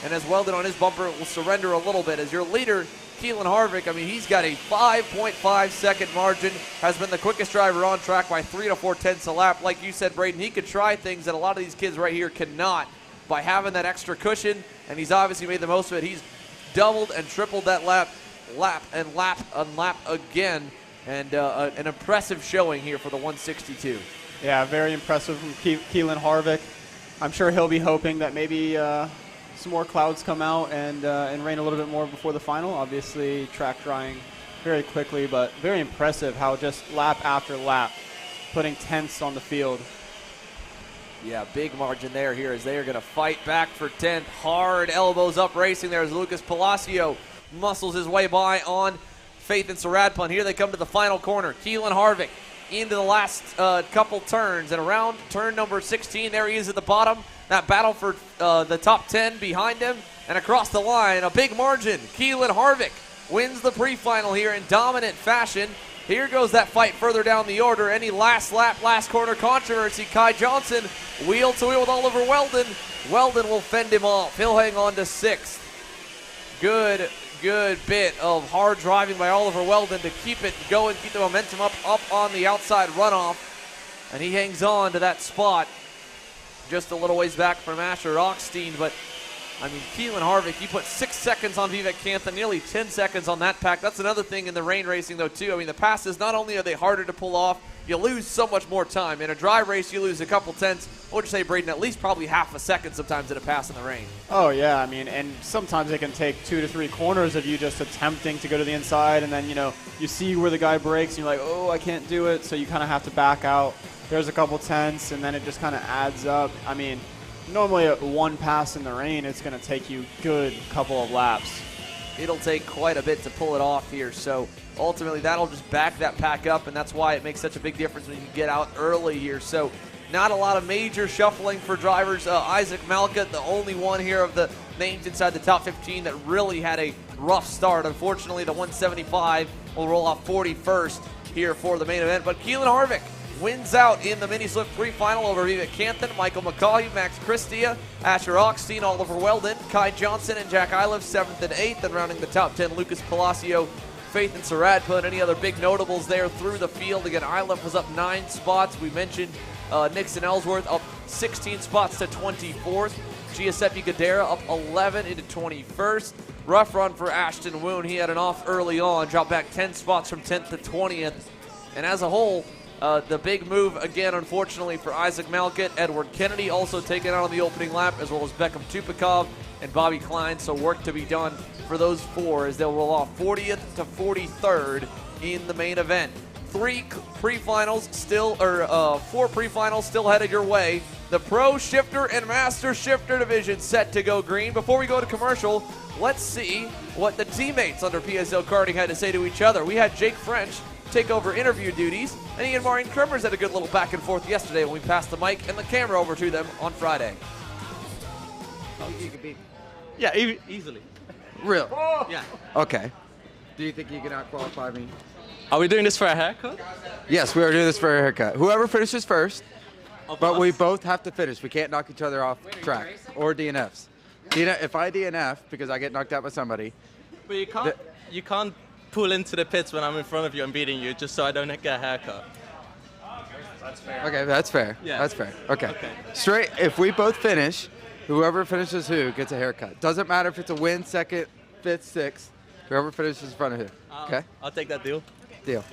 and as Weldon on his bumper will surrender a little bit. As your leader, Keelan Harvick, I mean, he's got a 5.5 second margin, has been the quickest driver on track by 3 to 4 tenths a lap. Like you said, Braden, he could try things that a lot of these kids right here cannot by having that extra cushion, and he's obviously made the most of it. He's doubled and tripled that lap again, and an impressive showing here for the 162. Yeah, very impressive from Keelan Harvick. I'm sure he'll be hoping that maybe some more clouds come out and rain a little bit more before the final. Obviously, track drying very quickly, but very impressive how just lap after lap, putting tenths on the field. Yeah, big margin there here as they are going to fight back for 10th. Hard elbows up racing there as Lucas Palacio muscles his way by on Faith and Saradpun. Here they come to the final corner. Keelan Harvick into the last couple turns, and around turn number 16, there he is at the bottom. That battle for the top 10 behind him, and across the line, a big margin. Keelan Harvick wins the pre-final here in dominant fashion. Here goes that fight further down the order. Any last lap, last corner controversy. Kai Johnson wheel to wheel with Oliver Weldon. Weldon will fend him off. He'll hang on to 6th. Good bit of hard driving by Oliver Weldon to keep it going, keep the momentum up on the outside runoff. And he hangs on to that spot just a little ways back from Asher Augstein. But, I mean, Keelan Harvick, he put 6 seconds on Vivek Kantha, nearly 10 seconds on that pack. That's another thing in the rain racing, though, too. I mean, the passes, not only are they harder to pull off, you lose so much more time. In a dry race, you lose a couple tenths. What would you say, Braden? At least probably half a second sometimes in a pass in the rain. Oh, yeah. I mean, and sometimes it can take 2 to 3 corners of you just attempting to go to the inside, and then, you see where the guy breaks, and you're like, oh, I can't do it, so you kind of have to back out. There's a couple tenths, and then it just kind of adds up. I mean, normally at one pass in the rain, it's going to take you a good couple of laps. It'll take quite a bit to pull it off here, so ultimately that'll just back that pack up, and that's why it makes such a big difference when you get out early here. So not a lot of major shuffling for drivers. Isaac Malka, the only one here of the names inside the top 15 that really had a rough start. Unfortunately, the 175 will roll off 41st here for the main event. But Keelan Harvick wins out in the mini slip 3 final over Vivek Canthan, Michael McCaughey, Max Christia, Asher Augustine, Oliver Weldon, Kai Johnson, and Jack Iliff 7th and 8th. And rounding the top 10, Lucas Palacio, Faith and Surratt. Put any other big notables there through the field. Again, Iliff was up 9 spots. We mentioned Nixon Ellsworth up 16 spots to 24th. Giuseppe Gadara up 11 into 21st. Rough run for Ashton Woon. He had an off early on, dropped back 10 spots from 10th to 20th. And as a whole, the big move, again, unfortunately, for Isaac Malkett. Edward Kennedy also taken out on the opening lap, as well as Beckham Tupakov and Bobby Klein. So work to be done for those 4 as they'll roll off 40th to 43rd in the main event. 4 pre-finals still headed your way. The Pro Shifter and Master Shifter division set to go green. Before we go to commercial, let's see what the teammates under PSL Karting had to say to each other. We had Jake French take over interview duties, and he and Marion Kremers had a good little back and forth yesterday when we passed the mic and the camera over to them on Friday. Yeah, easily. Real? Yeah. Okay. Do you think you can out-qualify me? Are we doing this for a haircut? Yes, we are doing this for a haircut. Whoever finishes first, but we both have to finish. We can't knock each other off track or DNFs. If I DNF because I get knocked out by somebody. But you can't pull into the pits when I'm in front of you and beating you just so I don't get a haircut. That's fair. Okay, that's fair. Yeah. That's fair. Okay. Straight, if we both finish, whoever finishes who gets a haircut. Doesn't matter if it's a win, 2nd, 5th, 6th. Whoever finishes in front of who. Okay? I'll take that deal. Deal.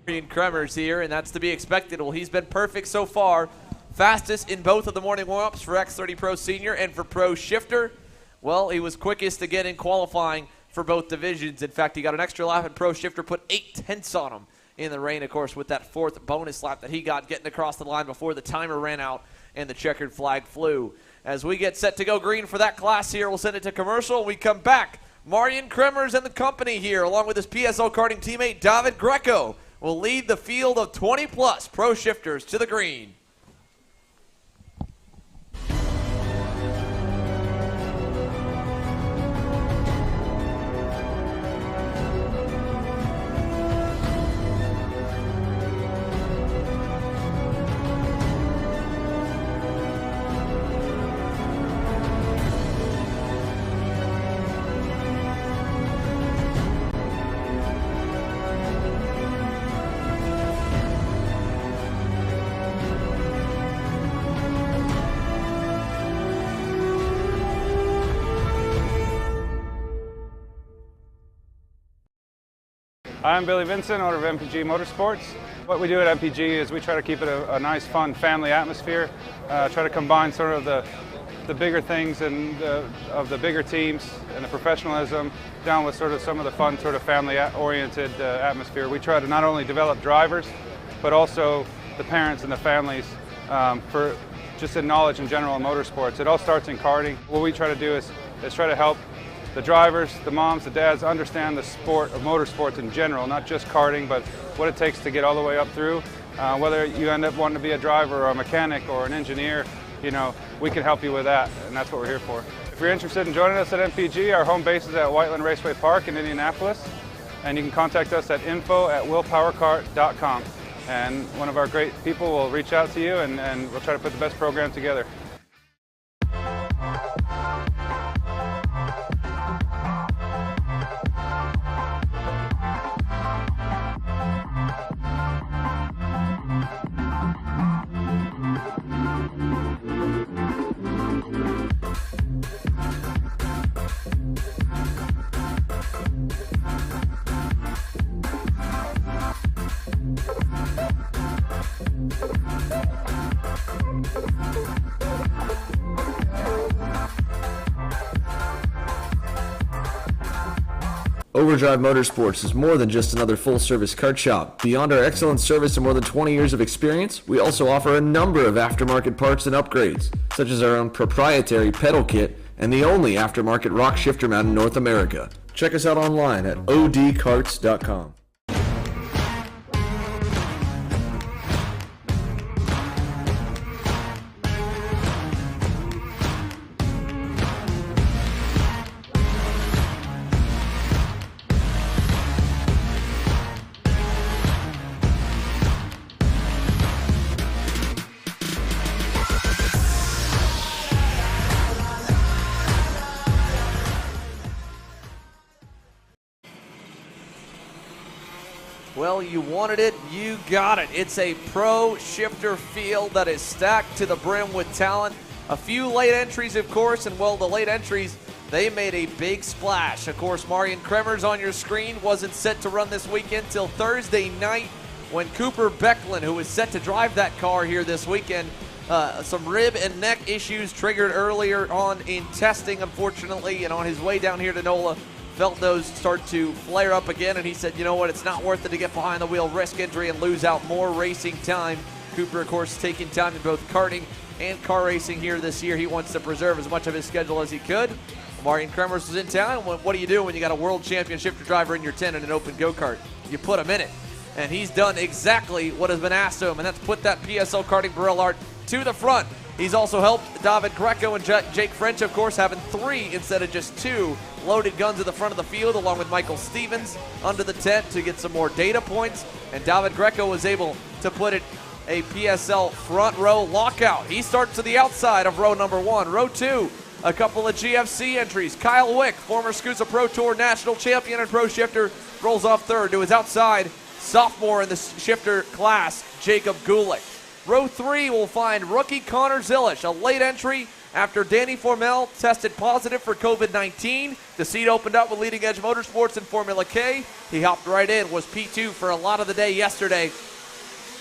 Kremers here, and that's to be expected. Well, he's been perfect so far. Fastest in both of the morning warm-ups for X30 Pro Senior and for Pro Shifter. Well, he was quickest to get in qualifying for both divisions. In fact, he got an extra lap, and Pro Shifter put 8/10 on him in the rain, of course, with that 4th bonus lap that he got getting across the line before the timer ran out and the checkered flag flew. As we get set to go green for that class here, we'll send it to commercial. We come back. Marion Kremers and the company here, along with his PSL karting teammate David Greco, will lead the field of 20-plus Pro Shifters to the green. I'm Billy Vincent, owner of MPG Motorsports. What we do at MPG is we try to keep it a nice, fun family atmosphere, try to combine sort of the bigger things and of the bigger teams and the professionalism down with sort of some of the fun sort of family-oriented atmosphere. We try to not only develop drivers, but also the parents and the families for just in knowledge in general in motorsports. It all starts in karting. What we try to do is try to help the drivers, the moms, the dads understand the sport of motorsports in general, not just karting, but what it takes to get all the way up through. Whether you end up wanting to be a driver or a mechanic or an engineer, you know, we can help you with that, and that's what we're here for. If you're interested in joining us at MPG, our home base is at Whiteland Raceway Park in Indianapolis, and you can contact us at info@willpowerkart.com, and one of our great people will reach out to you, and we'll try to put the best program together. Overdrive Motorsports is more than just another full-service kart shop. Beyond our excellent service and more than 20 years of experience, we also offer a number of aftermarket parts and upgrades, such as our own proprietary pedal kit and the only aftermarket rock shifter mount in North America. Check us out online at odcarts.com. Well, you wanted it, you got it. It's a pro shifter field that is stacked to the brim with talent. A few late entries, of course, and well, the late entries, they made a big splash. Of course, Marion Kremers on your screen wasn't set to run this weekend till Thursday night when Cooper Becklin, who was set to drive that car here this weekend, some rib and neck issues triggered earlier on in testing, unfortunately, and on his way down here to NOLA, felt those start to flare up again, and he said, you know what, it's not worth it to get behind the wheel, risk injury, and lose out more racing time. Cooper, of course, taking time in both karting and car racing here this year. He wants to preserve as much of his schedule as he could. Marion Kremers was in town. What do you do when you got a world champion shifter driver in your tent in an open go-kart? You put him in it. And he's done exactly what has been asked of him, and that's put that PSL karting Barrel Art to the front. He's also helped David Greco and Jake French, of course, having 3 instead of just 2 loaded guns at the front of the field, along with Michael Stevens under the tent to get some more data points. And David Greco was able to put it a PSL front row lockout. He starts to the outside of row number 1. Row 2, a couple of GFC entries. Kyle Wick, former SKUSA Pro Tour national champion and pro shifter, rolls off third. To his outside, sophomore in the shifter class, Jacob Gulick. Row 3 will find rookie Connor Zilish, a late entry after Danny Formel tested positive for COVID-19. The seat opened up with Leading Edge Motorsports in Formula K. He hopped right in, was P2 for a lot of the day yesterday.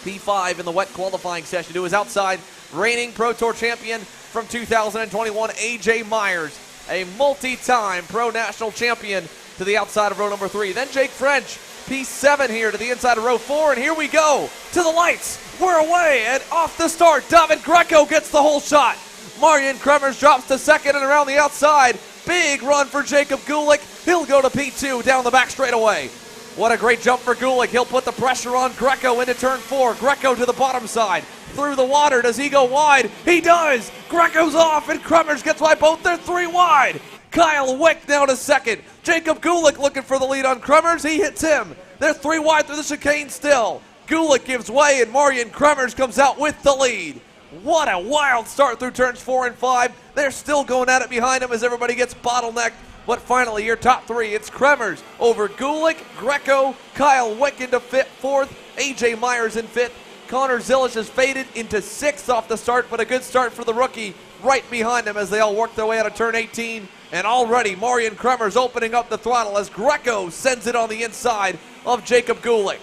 P5 in the wet qualifying session. To his outside, reigning Pro Tour champion from 2021, AJ Myers, a multi-time Pro National champion, to the outside of row number 3. Then Jake French, P7 here to the inside of row 4, and here we go to the lights. We're away, and off the start, David Greco gets the whole shot. Marion Kremers drops to second and around the outside. Big run for Jacob Gulick. He'll go to P2 down the back straightaway. What a great jump for Gulick. He'll put the pressure on Greco into turn 4. Greco to the bottom side. Through the water. Does he go wide? He does. Greco's off, and Kremers gets by both. They're 3 wide. Kyle Wick now to second. Jacob Gulick looking for the lead on Kremers. He hits him. They're 3 wide through the chicane still. Gulick gives way, and Marion Kremers comes out with the lead. What a wild start through turns 4 and 5. They're still going at it behind him as everybody gets bottlenecked. But finally, your top 3, it's Kremers over Gulick, Greco, Kyle Wick into 4th, AJ Myers in 5th. Connor Zilish has faded into 6th off the start, but a good start for the rookie right behind him as they all work their way out of turn 18. And already Marion Kremers opening up the throttle as Greco sends it on the inside of Jacob Gulick.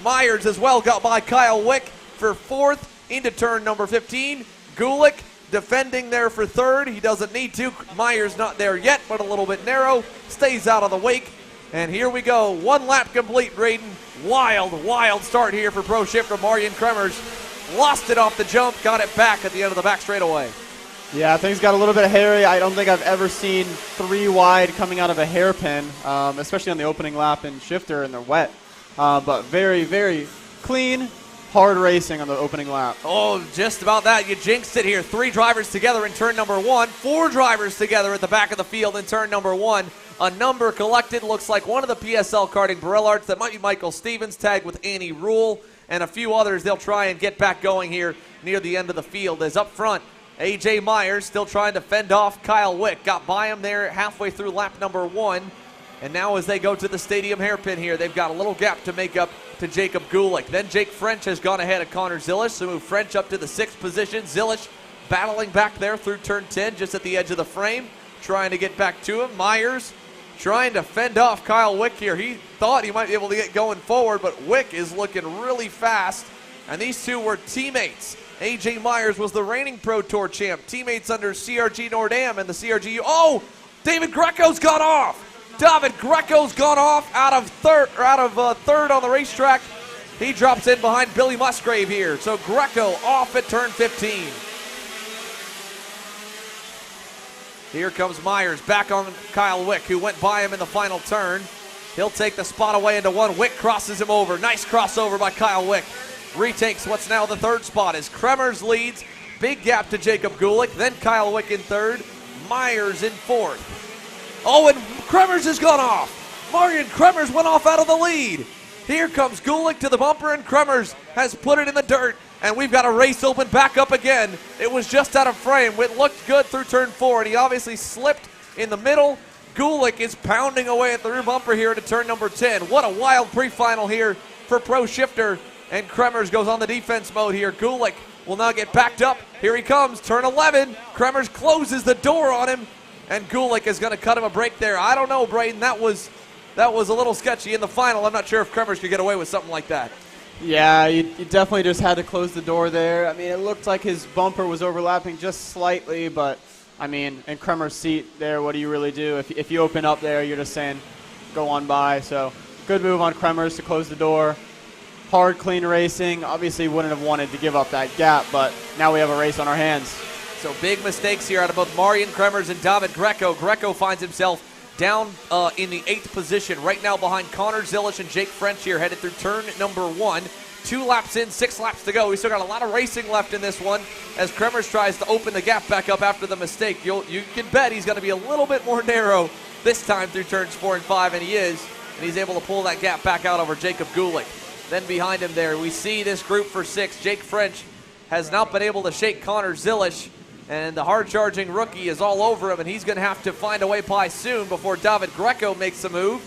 Myers as well got by Kyle Wick for 4th into turn number 15. Gulick defending there for 3rd. He doesn't need to. Myers not there yet, but a little bit narrow. Stays out of the wake. And here we go. 1 lap complete, Braden. Wild, wild start here for pro shifter Marion Kremers. Lost it off the jump, got it back at the end of the back straightaway. Yeah, things got a little bit hairy. I don't think I've ever seen 3 wide coming out of a hairpin, especially on the opening lap in shifter and they're wet. But very, very clean, hard racing on the opening lap. Oh, just about that. You jinxed it here. 3 drivers together in turn number 1. 4 drivers together at the back of the field in turn number 1. A number collected. Looks like one of the PSL karting Barrel Arts. That might be Michael Stevens, tagged with Annie Rule, and a few others. They'll try and get back going here near the end of the field. As up front, AJ Myers still trying to fend off Kyle Wick. Got by him there halfway through lap number 1. And now as they go to the stadium hairpin here, they've got a little gap to make up to Jacob Gulick. Then Jake French has gone ahead of Connor Zilish, so move French up to the 6th position. Zilish battling back there through turn 10, just at the edge of the frame, trying to get back to him. Myers trying to fend off Kyle Wick here. He thought he might be able to get going forward, but Wick is looking really fast. And these two were teammates. AJ Myers was the reigning Pro Tour champ, teammates under CRG Nordam and the CRG. Oh, David Greco's gone off. David Greco's gone off out of third on the racetrack. He drops in behind Billy Musgrave here. So Greco off at turn 15. Here comes Myers back on Kyle Wick, who went by him in the final turn. He'll take the spot away into one. Wick crosses him over. Nice crossover by Kyle Wick. Retakes what's now the third spot as Kremers leads. Big gap to Jacob Gulick. Then Kyle Wick in third. Myers in fourth. Oh, and Kremers has gone off. Marion Kremers went off out of the lead. Here comes Gulick to the bumper, and Kremers has put it in the dirt. And we've got a race open back up again. It was just out of frame. It looked good through turn 4, and he obviously slipped in the middle. Gulick is pounding away at the rear bumper here to turn number 10. What a wild pre-final here for Pro Shifter. And Kremers goes on the defense mode here. Gulick will now get backed up. Here he comes, turn 11. Kremers closes the door on him, and Gulick is going to cut him a break there. I don't know, Braden. That was a little sketchy in the final. I'm not sure if Kremers could get away with something like that. Yeah, you definitely just had to close the door there. I mean, it looked like his bumper was overlapping just slightly, but, I mean, in Kremers' seat there, what do you really do? If you open up there, you're just saying, go on by. So, good move on Kremers to close the door. Hard, clean racing. Obviously, wouldn't have wanted to give up that gap, but now we have a race on our hands. So, big mistakes here out of both Marion Kremers and David Greco. Greco finds himself down in the 8th position, right now behind Connor Zilish and Jake French here, headed through turn number 1. 2 laps in, 6 laps to go. We still got a lot of racing left in this one as Kremers tries to open the gap back up after the mistake. You can bet he's going to be a little bit more narrow this time through turns 4 and 5, and he is. And he's able to pull that gap back out over Jacob Gulick. Then behind him there, we see this group for 6. Jake French has not been able to shake Connor Zilish, and the hard-charging rookie is all over him, and he's going to have to find a way by soon before David Greco makes a move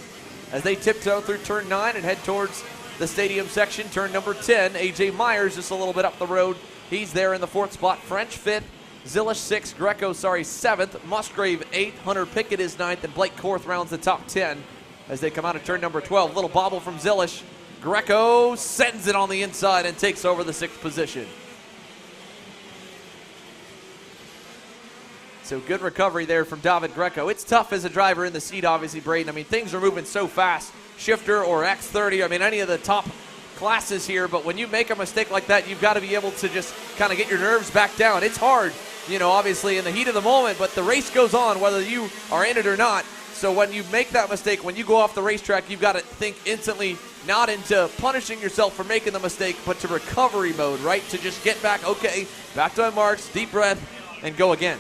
as they tiptoe through turn 9 and head towards the stadium section. Turn number 10, A.J. Myers just a little bit up the road. He's there in the 4th spot. French 5th, Zilish 6th, Greco, 7th, Musgrave 8th, Hunter Pickett is 9th, and Blake Korth rounds the top 10 as they come out of turn number 12. Little bobble from Zilish. Greco sends it on the inside and takes over the 6th position. So good recovery there from David Greco. It's tough as a driver in the seat, obviously, Braden. I mean, things are moving so fast. Shifter or X30, I mean, any of the top classes here, but when you make a mistake like that, you've got to be able to just kind of get your nerves back down. It's hard, you know, obviously in the heat of the moment, but the race goes on whether you are in it or not. So when you make that mistake, when you go off the racetrack, you've got to think instantly not into punishing yourself for making the mistake, but to recovery mode, right? To just get back, okay, back to my marks, deep breath, and go again.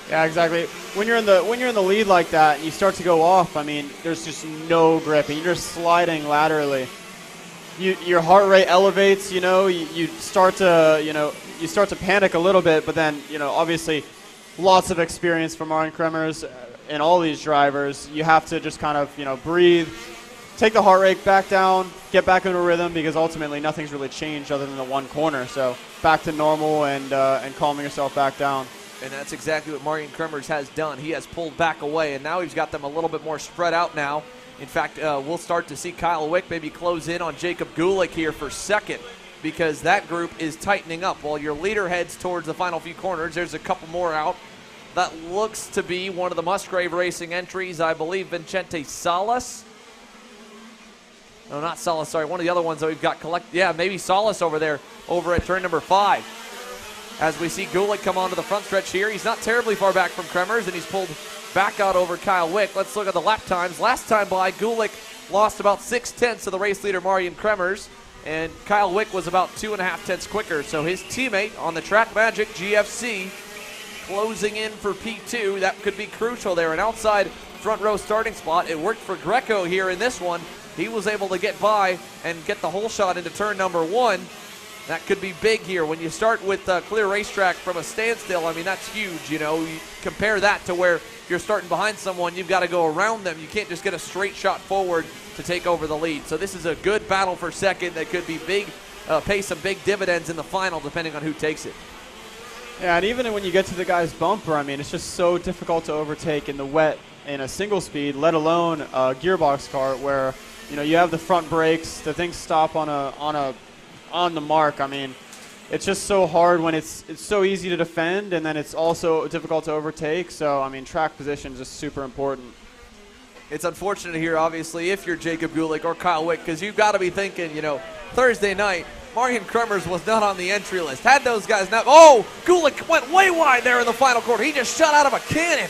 Yeah, exactly. When you're in the lead like that and you start to go off, I mean, there's just no grip, and you're just sliding laterally. Your heart rate elevates, you know, you start to panic a little bit, but then, you know, obviously lots of experience from Marion Kremers and all these drivers. You have to just kind of, you know, breathe, take the heart rate back down, get back into a rhythm, because ultimately nothing's really changed other than the one corner. So back to normal and calming yourself back down. And that's exactly what Marion Kremers has done. He has pulled back away, and now he's got them a little bit more spread out now. In fact, we'll start to see Kyle Wick maybe close in on Jacob Gulick here for 2nd, because that group is tightening up. While your leader heads towards the final few corners, there's a couple more out. That looks to be one of the Musgrave Racing entries, I believe, Vincente Salas. No, not Salas, sorry. One of the other ones that we've got collected. Yeah, maybe Salas over there, over at turn number 5. As we see Gulick come onto the front stretch here. He's not terribly far back from Kremers, and he's pulled back out over Kyle Wick. Let's look at the lap times. Last time by, Gulick lost about 6/10 to the race leader, Marion Kremers, and Kyle Wick was about 2.5 tenths quicker. So his teammate on the Track Magic GFC closing in for P2. That could be crucial there. An outside front row starting spot. It worked for Greco here in this one. He was able to get by and get the whole shot into turn number 1. That could be big here. When you start with a clear racetrack from a standstill, I mean, that's huge. You know, you compare that to where you're starting behind someone, you've got to go around them. You can't just get a straight shot forward to take over the lead. So this is a good battle for 2nd that could be big, pay some big dividends in the final depending on who takes it. Yeah, and even when you get to the guy's bumper, I mean, it's just so difficult to overtake in the wet in a single speed, let alone a gearbox car where, you know, you have the front brakes, the things stop on the mark. I mean, it's just so hard when it's so easy to defend, and then it's also difficult to overtake. So, I mean, track position is just super important. It's unfortunate here, obviously, if you're Jacob Gulick or Kyle Wick, because you've got to be thinking, you know, Thursday night, Marion Kremers was not on the entry list. Had those guys not. Oh, Gulick went way wide there in the final quarter. He just shot out of a cannon.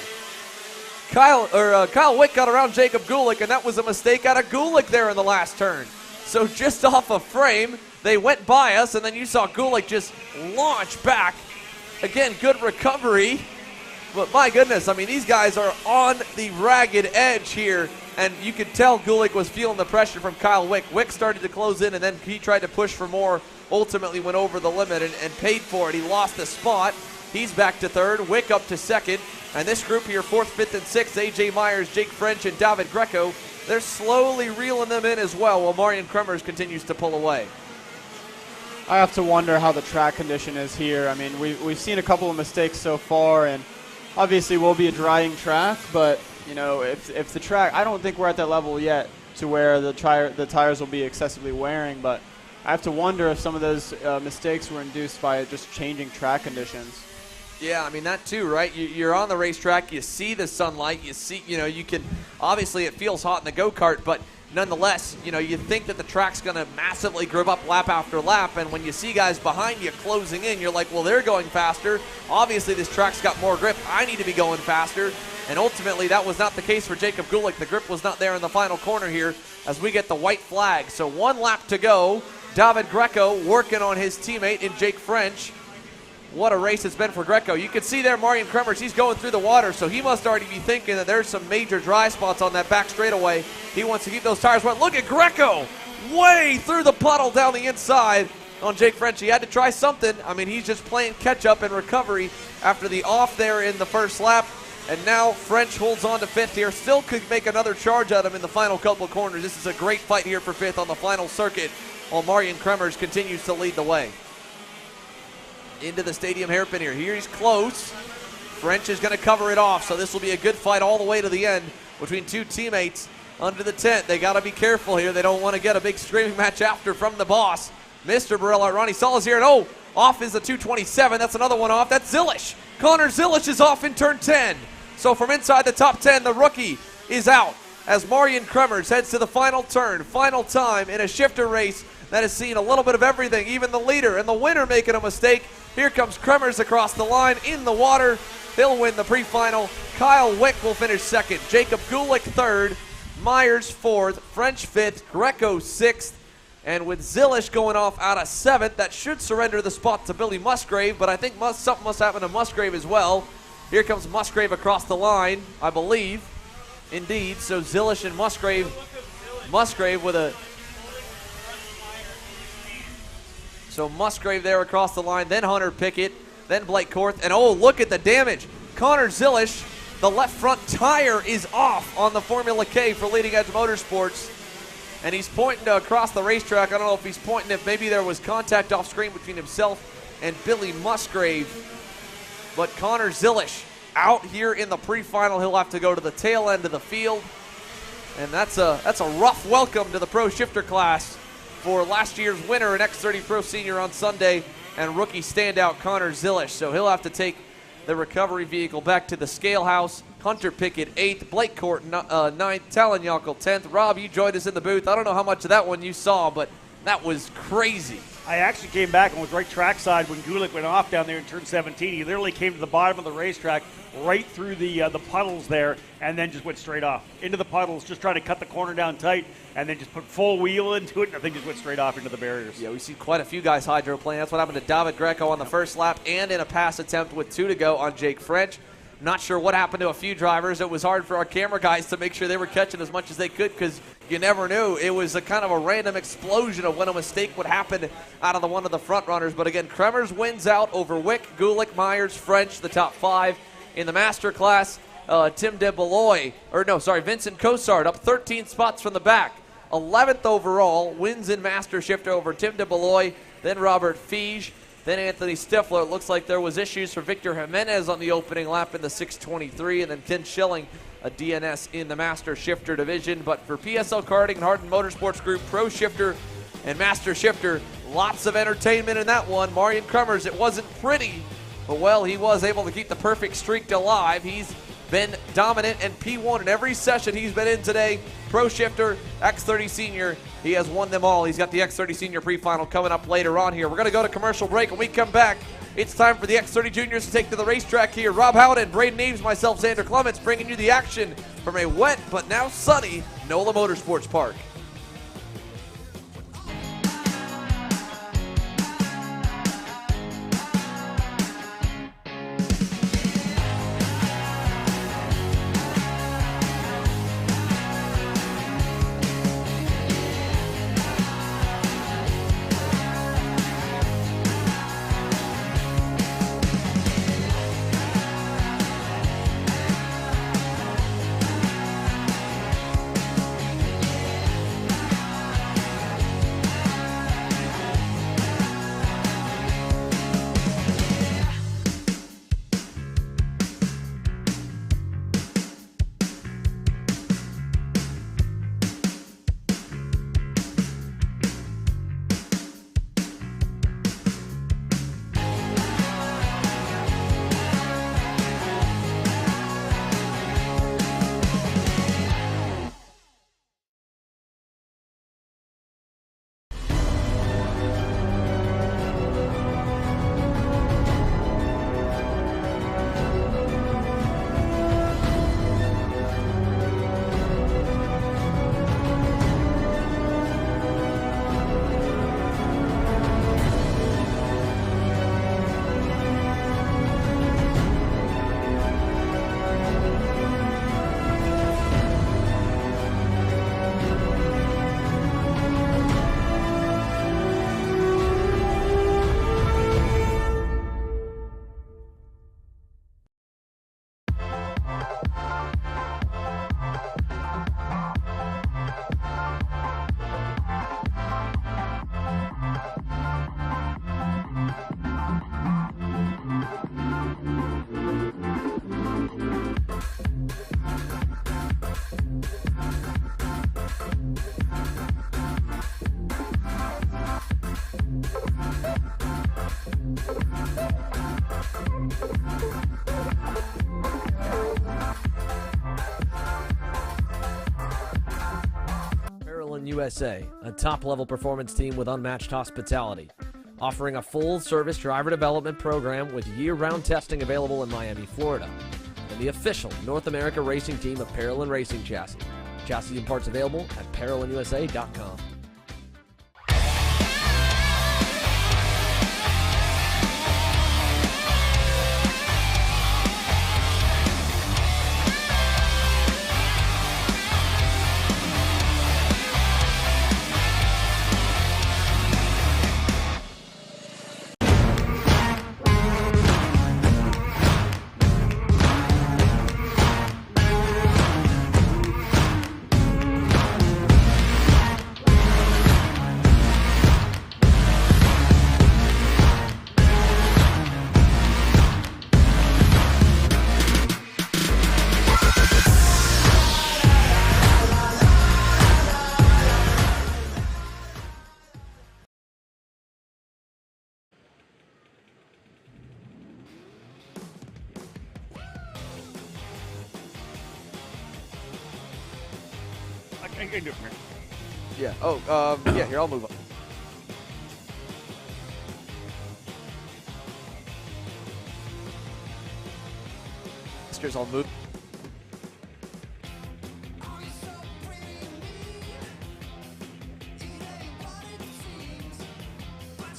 Kyle Wick got around Jacob Gulick, and that was a mistake out of Gulick there in the last turn. So just off a frame, they went by us, and then you saw Gulick just launch back. Again, good recovery. But my goodness, I mean, these guys are on the ragged edge here, and you could tell Gulick was feeling the pressure from Kyle Wick. Wick started to close in, and then he tried to push for more, ultimately went over the limit and paid for it. He lost the spot. He's back to third, Wick up to second, and this group here, fourth, fifth, and sixth, A.J. Myers, Jake French, and David Greco, they're slowly reeling them in as well, while Marion Kremers continues to pull away. I have to wonder how the track condition is here. I mean, we've seen a couple of mistakes so far, and obviously we'll be a drying track, but you know, if the track, I don't think we're at that level yet to where the tires will be excessively wearing, but I have to wonder if some of those mistakes were induced by just changing track conditions. Yeah, I mean, that too, right? You're on the racetrack, you see the sunlight, you see, you know, you can, obviously it feels hot in the go-kart, but nonetheless, you know, you think that the track's going to massively grip up lap after lap, and when you see guys behind you closing in, you're like, well, they're going faster. Obviously, this track's got more grip. I need to be going faster. And ultimately, that was not the case for Jacob Gulick. The grip was not there in the final corner here as we get the white flag. So 1 lap to go. David Greco working on his teammate in Jake French. What a race it's been for Greco. You can see there Marion Kremers, he's going through the water, so he must already be thinking that there's some major dry spots on that back straightaway. He wants to keep those tires wet. Look at Greco way through the puddle down the inside on Jake French. He had to try something. I mean, he's just playing catch-up and recovery after the off there in the first lap. And now French holds on to fifth here. Still could make another charge at him in the final couple of corners. This is a great fight here for fifth on the final circuit, while Marion Kremers continues to lead the way. Into the stadium hairpin here. Here he's close. French is going to cover it off, so this will be a good fight all the way to the end between two teammates under the tent. They got to be careful here. They don't want to get a big screaming match after from the boss. Mr. Barella, Ronnie Salas here, and oh, off is the 227. That's another one off. That's Zilish. Connor Zilish is off in turn 10. So from inside the top 10, the rookie is out as Marion Kremers heads to the final turn, final time in a shifter race that has seen a little bit of everything, even the leader and the winner making a mistake. Here comes Kremers across the line in the water. He'll win the pre-final. Kyle Wick will finish second. Jacob Gulick third. Myers fourth. French fifth. Greco sixth. And with Zilish going off out of seventh, that should surrender the spot to Billy Musgrave, but I think something must happen to Musgrave as well. Here comes Musgrave across the line, I believe. Indeed, so Zilish and Musgrave with a... So Musgrave there across the line, then Hunter Pickett, then Blake Korth, and oh, look at the damage. Connor Zilish, the left front tire is off on the Formula K for Leading Edge Motorsports, and he's pointing to across the racetrack. I don't know if he's pointing if maybe there was contact off screen between himself and Billy Musgrave, but Connor Zilish out here in the pre-final. He'll have to go to the tail end of the field, and that's a rough welcome to the Pro Shifter class for last year's winner and X30 Pro Senior on Sunday and rookie standout Connor Zilish. So he'll have to take the recovery vehicle back to the scale house. Hunter Pickett 8th, Blake Korth 9th, Talon Yonkel 10th. Rob, you joined us in the booth. I don't know how much of that one you saw, but that was crazy. I actually came back and was right trackside when Gulick went off down there in turn 17. He literally came to the bottom of the racetrack, right through the puddles there, and then just went straight off into the puddles, just trying to cut the corner down tight, and then just put full wheel into it, and I think just went straight off into the barriers. Yeah, we see quite a few guys hydroplaying. That's what happened to David Greco on the first lap and in a pass attempt with 2 to go on Jake French. Not sure what happened to a few drivers. It was hard for our camera guys to make sure they were catching as much as they could because you never knew. It was a kind of a random explosion of when a mistake would happen out of one of the front runners. But again, Kremers wins out over Wick, Gulick, Myers, French, the top 5. In the master class, Vincent Cossard up 13 spots from the back. 11th overall, wins in master shifter over Tim DeBeloy, then Robert Fige. Then Anthony Stifler. It looks like there was issues for Victor Jimenez on the opening lap in the 623, and then Ken Schilling, a DNS in the Master Shifter division. But for PSL Karting and Hardin Motorsports Group, Pro Shifter and Master Shifter, lots of entertainment in that one. Marion Kremers, it wasn't pretty, but well, he was able to keep the perfect streak alive. He's been dominant and P1 in every session he's been in today. Pro Shifter, X30 Senior, he has won them all. He's got the X30 Senior pre-final coming up later on here. We're going to go to commercial break. When we come back, It's time for the X30 Juniors to take to the racetrack here. Rob Howden, Braden Eaves, myself, Xander Clements, bringing you the action from a wet but now sunny NOLA Motorsports Park. USA, a top-level performance team with unmatched hospitality, offering a full-service driver development program with year-round testing available in Miami, Florida, and the official North America racing team of Parolin Racing Chassis. Chassis and parts available at ParolinUSA.com. I can do it from here. Yeah. Yeah, here, I'll move up. I'll move.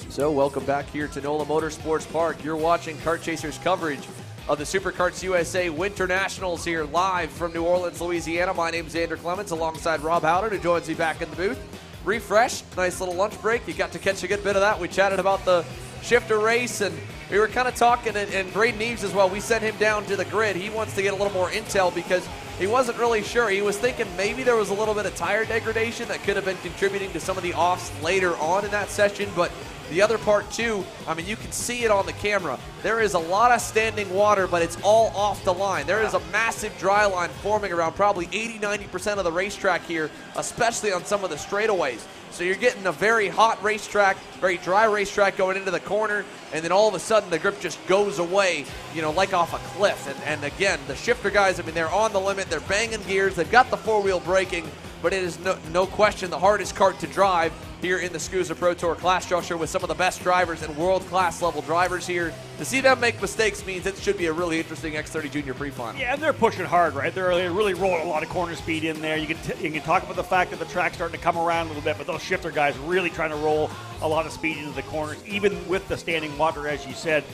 So welcome back here to NOLA Motorsports Park. You're watching Kart Chasers coverage of the SuperKarts USA Winter Nationals here live from New Orleans, Louisiana. My name's Xander Clements alongside Rob Howden, who joins me back in the booth. Refresh, nice little lunch break. You got to catch a good bit of that. We chatted about the shifter race, and we were kind of talking, and Braden Eaves as well. We sent him down to the grid. He wants to get a little more intel because he wasn't really sure. He was thinking maybe there was a little bit of tire degradation that could have been contributing to some of the offs later on in that session, but the other part too, I mean, you can see it on the camera. There is a lot of standing water, but it's all off the line. There is a massive dry line forming around probably 80-90% of the racetrack here, especially on some of the straightaways. So you're getting a very hot racetrack, very dry racetrack going into the corner, and then all of a sudden the grip just goes away, you know, like off a cliff. And again, the shifter guys, I mean, they're on the limit. They're banging gears. They've got the four-wheel braking. but it is no question the hardest kart to drive here in the SKUSA Pro Tour class structure with some of the best drivers and world-class level drivers here. To see them make mistakes means it should be a really interesting X30 Junior pre-final. Yeah, and they're pushing hard, right? They're really rolling a lot of corner speed in there. You can talk about the fact that the track's starting to come around a little bit, but those shifter guys really trying to roll a lot of speed into the corners, even with the standing water, as you said.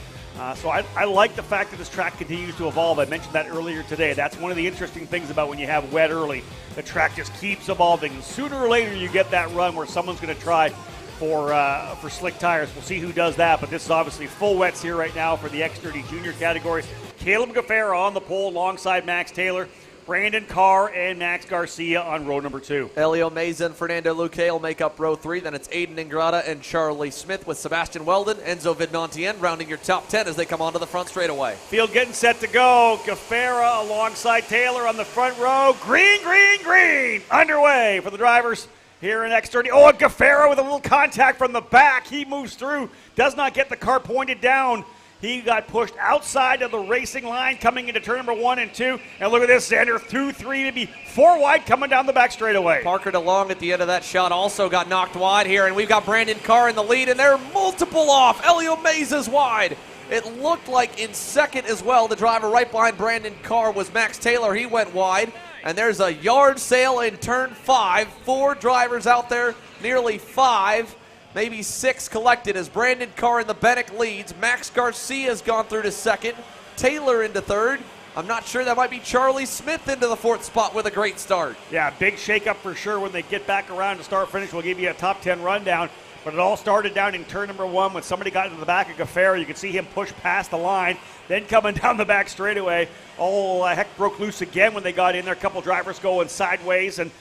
So I like the fact that this track continues to evolve. I mentioned that earlier today. That's one of the interesting things about when you have wet early. The track just keeps evolving. And sooner or later, you get that run where someone's going to try for slick tires. We'll see who does that, but this is obviously full wets here right now for the X30 Junior categories. Caleb Gaffera on the pole alongside Max Taylor. Brandon Carr and Max Garcia on row number 2. Elio Meza and Fernando Luque will make up row 3. Then it's Aiden Ingrata and Charlie Smith with Sebastian Weldon, Enzo Vidmontien rounding your top 10 as they come onto the front straightaway. Field getting set to go. Gaffera alongside Taylor on the front row. Green, green, green. Underway for the drivers here in X30. Oh, and Gaffera with a little contact from the back. He moves through, does not get the car pointed down. He got pushed outside of the racing line coming into turn number 1 and 2. And look at this, Xander, 2, 3, maybe 4 wide coming down the back straightaway. Parker DeLong at the end of that shot also got knocked wide here, and we've got Brandon Carr in the lead, and they're multiple off. Elio Meza's wide. It looked like in second as well, the driver right behind Brandon Carr was Max Taylor. He went wide, and there's a yard sale in turn 5. 4 drivers out there, nearly 5. Maybe 6 collected as Brandon Carr in the Bennett leads. Max Garcia's gone through to second. Taylor into third. I'm not sure, that might be Charlie Smith into the 4th spot with a great start. Yeah, big shakeup for sure when they get back around to start finish. We'll give you a top 10 rundown. But it all started down in turn number 1 when somebody got into the back of Gaffera. You could see him push past the line, then coming down the back straightaway. All heck broke loose again when they got in there. A couple drivers going sideways, and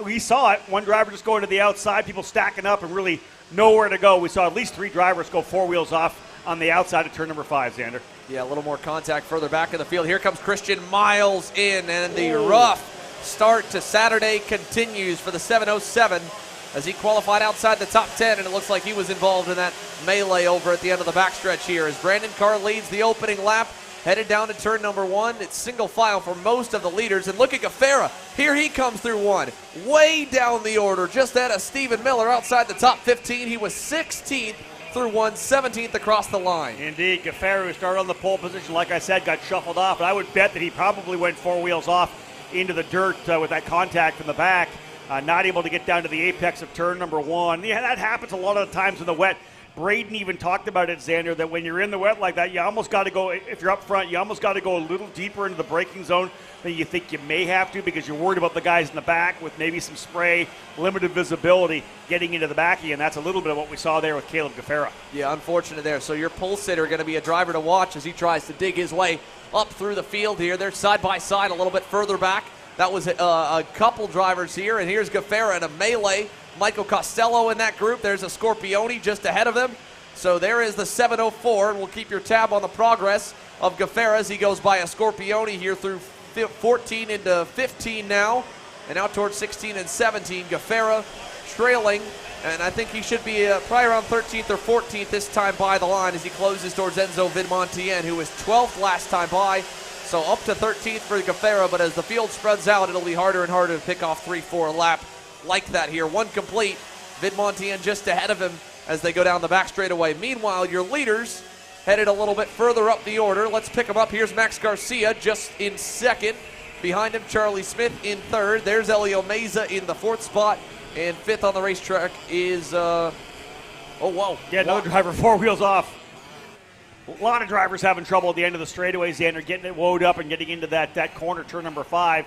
we saw it. One driver just going to the outside, people stacking up and really nowhere to go. We saw at least 3 drivers go 4 wheels off on the outside of turn number 5, Xander. Yeah, a little more contact further back in the field. Here comes Christian Miles in, and the rough start to Saturday continues for the 707 as he qualified outside the top 10, and it looks like he was involved in that melee over at the end of the backstretch here as Brandon Carr leads the opening lap, headed down to turn number 1. It's single file for most of the leaders, and look at Gaffera. Here he comes through 1, way down the order, just ahead of Stephen Miller outside the top 15. He was 16th through 1, 17th across the line. Indeed, Gaffera, who started on the pole position, like I said, got shuffled off, and I would bet that he probably went 4 wheels off into the dirt with that contact from the back. Not able to get down to the apex of turn number 1. Yeah, that happens a lot of the times in the wet. Braden even talked about it, Xander, that when you're in the wet like that, you almost got to go, if you're up front, you almost got to go a little deeper into the braking zone than you think you may have to because you're worried about the guys in the back with maybe some spray, limited visibility getting into the back of you, and that's a little bit of what we saw there with Caleb Gaffera. Yeah, unfortunate there. So your pole sitter going to be a driver to watch as he tries to dig his way up through the field here. They're side by side a little bit further back. That was a couple drivers here, and here's Gaffera in a melee. Michael Costello in that group. There's a Scorpione just ahead of them. So there is the 704, and we'll keep your tab on the progress of Gaffera as he goes by a Scorpione here through 14 into 15 now, and out towards 16 and 17. Gaffera trailing, and I think he should be probably around 13th or 14th this time by the line as he closes towards Enzo Vidmontien, who was 12th last time by. So up to 13th for Gaffera, but as the field spreads out, it'll be harder and harder to pick off 3-4 a lap like that here. 1 complete, Vidmontien just ahead of him as they go down the back straightaway. Meanwhile, your leaders headed a little bit further up the order. Let's pick them up. Here's Max Garcia just in second. Behind him, Charlie Smith in third. There's Elio Meza in the 4th spot. And 5th on the racetrack is, oh, wow. Yeah, another driver 4 wheels off. A lot of drivers having trouble at the end of the straightaway, Xander, getting it woed up and getting into that corner, turn number 5.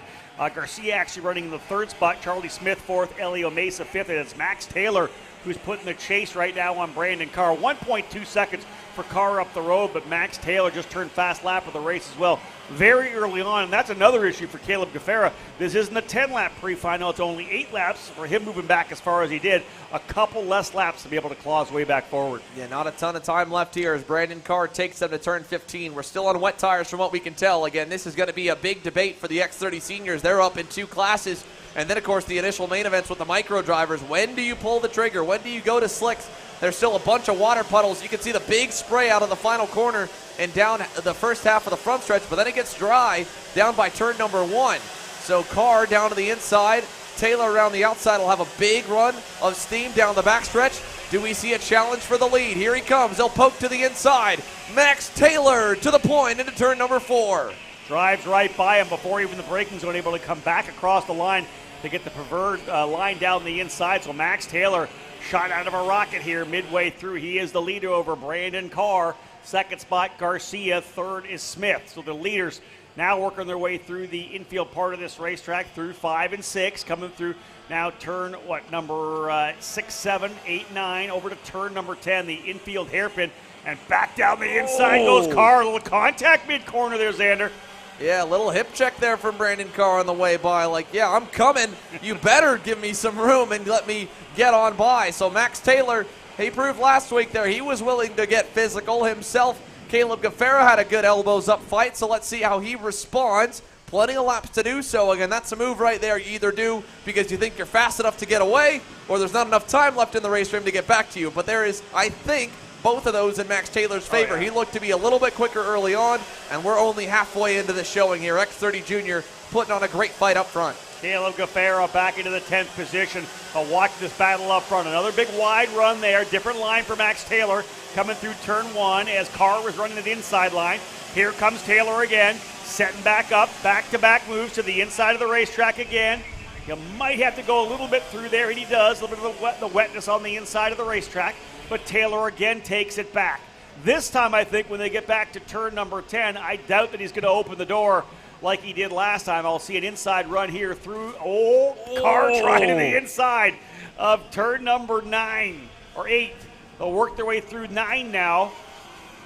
Garcia actually running in the 3rd spot. Charlie Smith 4th, Elio Meza 5th, and it's Max Taylor who's putting the chase right now on Brandon Carr. 1.2 seconds for Carr up the road, but Max Taylor just turned fast lap of the race as well very early on, and that's another issue for Caleb Gaffera. This isn't a 10-lap pre-final. It's only 8 laps for him moving back as far as he did. A couple less laps to be able to claw his way back forward. Yeah, not a ton of time left here as Brandon Carr takes them to turn 15. We're still on wet tires from what we can tell. Again, this is going to be a big debate for the X30 seniors. They're up in 2 classes. And then, of course, the initial main events with the micro drivers. When do you pull the trigger? When do you go to slicks? There's still a bunch of water puddles. You can see the big spray out of the final corner and down the first half of the front stretch, but then it gets dry down by turn number 1. So Carr down to the inside, Taylor around the outside will have a big run of steam down the backstretch. Do we see a challenge for the lead? Here he comes. He'll poke to the inside. Max Taylor to the point into turn number 4. Drives right by him before even the braking zone, able to come back across the line to get the preferred line down the inside. So Max Taylor shot out of a rocket here midway through. He is the leader over Brandon Carr. Second spot, Garcia. Third is Smith. So the leaders now working their way through the infield part of this racetrack through 5 and 6, coming through now turn, number 6, 7, 8, 9, over to turn number 10, the infield hairpin, and back down the inside goes Carr. A little contact mid-corner there, Xander. Yeah, a little hip check there from Brandon Carr on the way by. Like, yeah, I'm coming. You better give me some room and let me get on by. So Max Taylor, he proved last week there he was willing to get physical himself. Caleb Gaffera had a good elbows up fight, so let's see how he responds. Plenty of laps to do so. Again, that's a move right there. You either do because you think you're fast enough to get away, or there's not enough time left in the race for him to get back to you. But there is, I think, both of those in Max Taylor's favor. He looked to be a little bit quicker early on, and we're only halfway into the showing here. X30 Jr. putting on a great fight up front. Caleb Gaffera back into the 10th position. I'll watch this battle up front. Another big wide run there. Different line for Max Taylor coming through turn 1 as Carr was running to the inside line. Here comes Taylor again, setting back up. Back-to-back moves to the inside of the racetrack again. You might have to go a little bit through there, and he does. A little bit of the wetness on the inside of the racetrack. But Taylor again takes it back. This time, I think, when they get back to turn number 10, I doubt that he's going to open the door like he did last time. I'll see an inside run here through. Carr trying to the inside of turn number 9 or 8. They'll work their way through 9 now.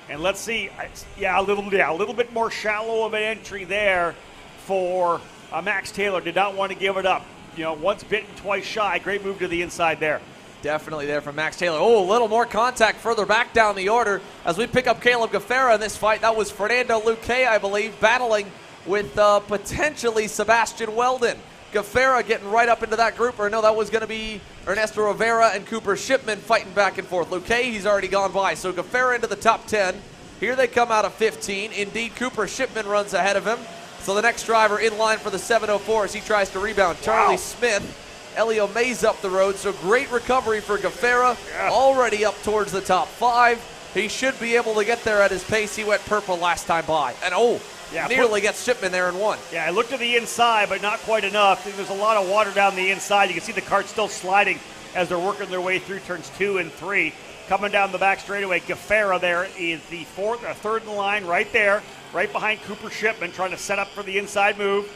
And let's see. A little bit more shallow of an entry there for Max Taylor. Did not want to give it up. Once bitten, twice shy. Great move to the inside there. Definitely there from Max Taylor. A little more contact further back down the order as we pick up Caleb Gaffera in this fight. That was Fernando Luque, I believe, battling with potentially Sebastian Weldon. Gaffera getting right up into that group, or no, that was going to be Ernesto Rivera and Cooper Shipman fighting back and forth. Luque, he's already gone by, so Gaffera into the top 10. Here they come out of 15. Indeed, Cooper Shipman runs ahead of him. So the next driver in line for the 704 as he tries to rebound. Charlie Smith. Elio Mays up the road, so great recovery for Gaffera. Already up towards the top 5. He should be able to get there at his pace. He went purple last time by. And nearly gets Shipman there in 1. Yeah, I looked to the inside, but not quite enough. There's a lot of water down the inside. You can see the cart still sliding as they're working their way through turns 2 and 3. Coming down the back straightaway, Gaffera there is the third in the line right there, right behind Cooper Shipman, trying to set up for the inside move.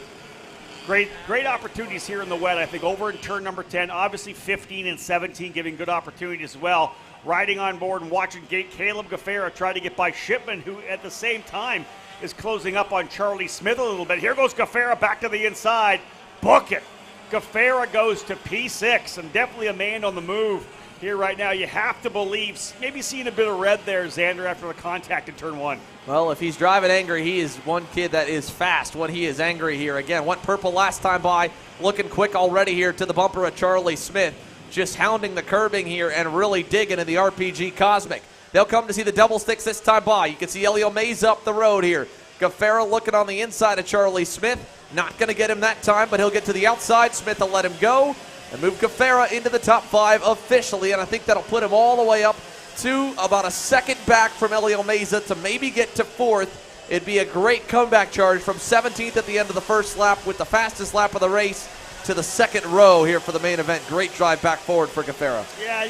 Great opportunities here in the wet, I think, over in turn number 10. Obviously 15 and 17 giving good opportunities as well. Riding on board and watching Caleb Gaffera try to get by Shipman, who at the same time is closing up on Charlie Smith a little bit. Here goes Gaffera back to the inside. Book it. Gaffera goes to P6, and definitely a man on the move here right now. You have to believe, maybe seeing a bit of red there, Xander, after the contact in turn 1. Well, if he's driving angry, he is one kid that is fast when he is angry here. Again, went purple last time by, looking quick already here to the bumper of Charlie Smith. Just hounding the curbing here and really digging in the RPG Cosmic. They'll come to see the double sticks this time by. You can see Elio Mays up the road here. Gaffera looking on the inside of Charlie Smith. Not going to get him that time, but he'll get to the outside. Smith will let him go and move Gaffera into the top 5 officially, and I think that'll put him all the way up to about a second back from Elio Meza to maybe get to 4th. It'd be a great comeback charge from 17th at the end of the first lap with the fastest lap of the race to the second row here for the main event. Great drive back forward for Gaffera. Yeah,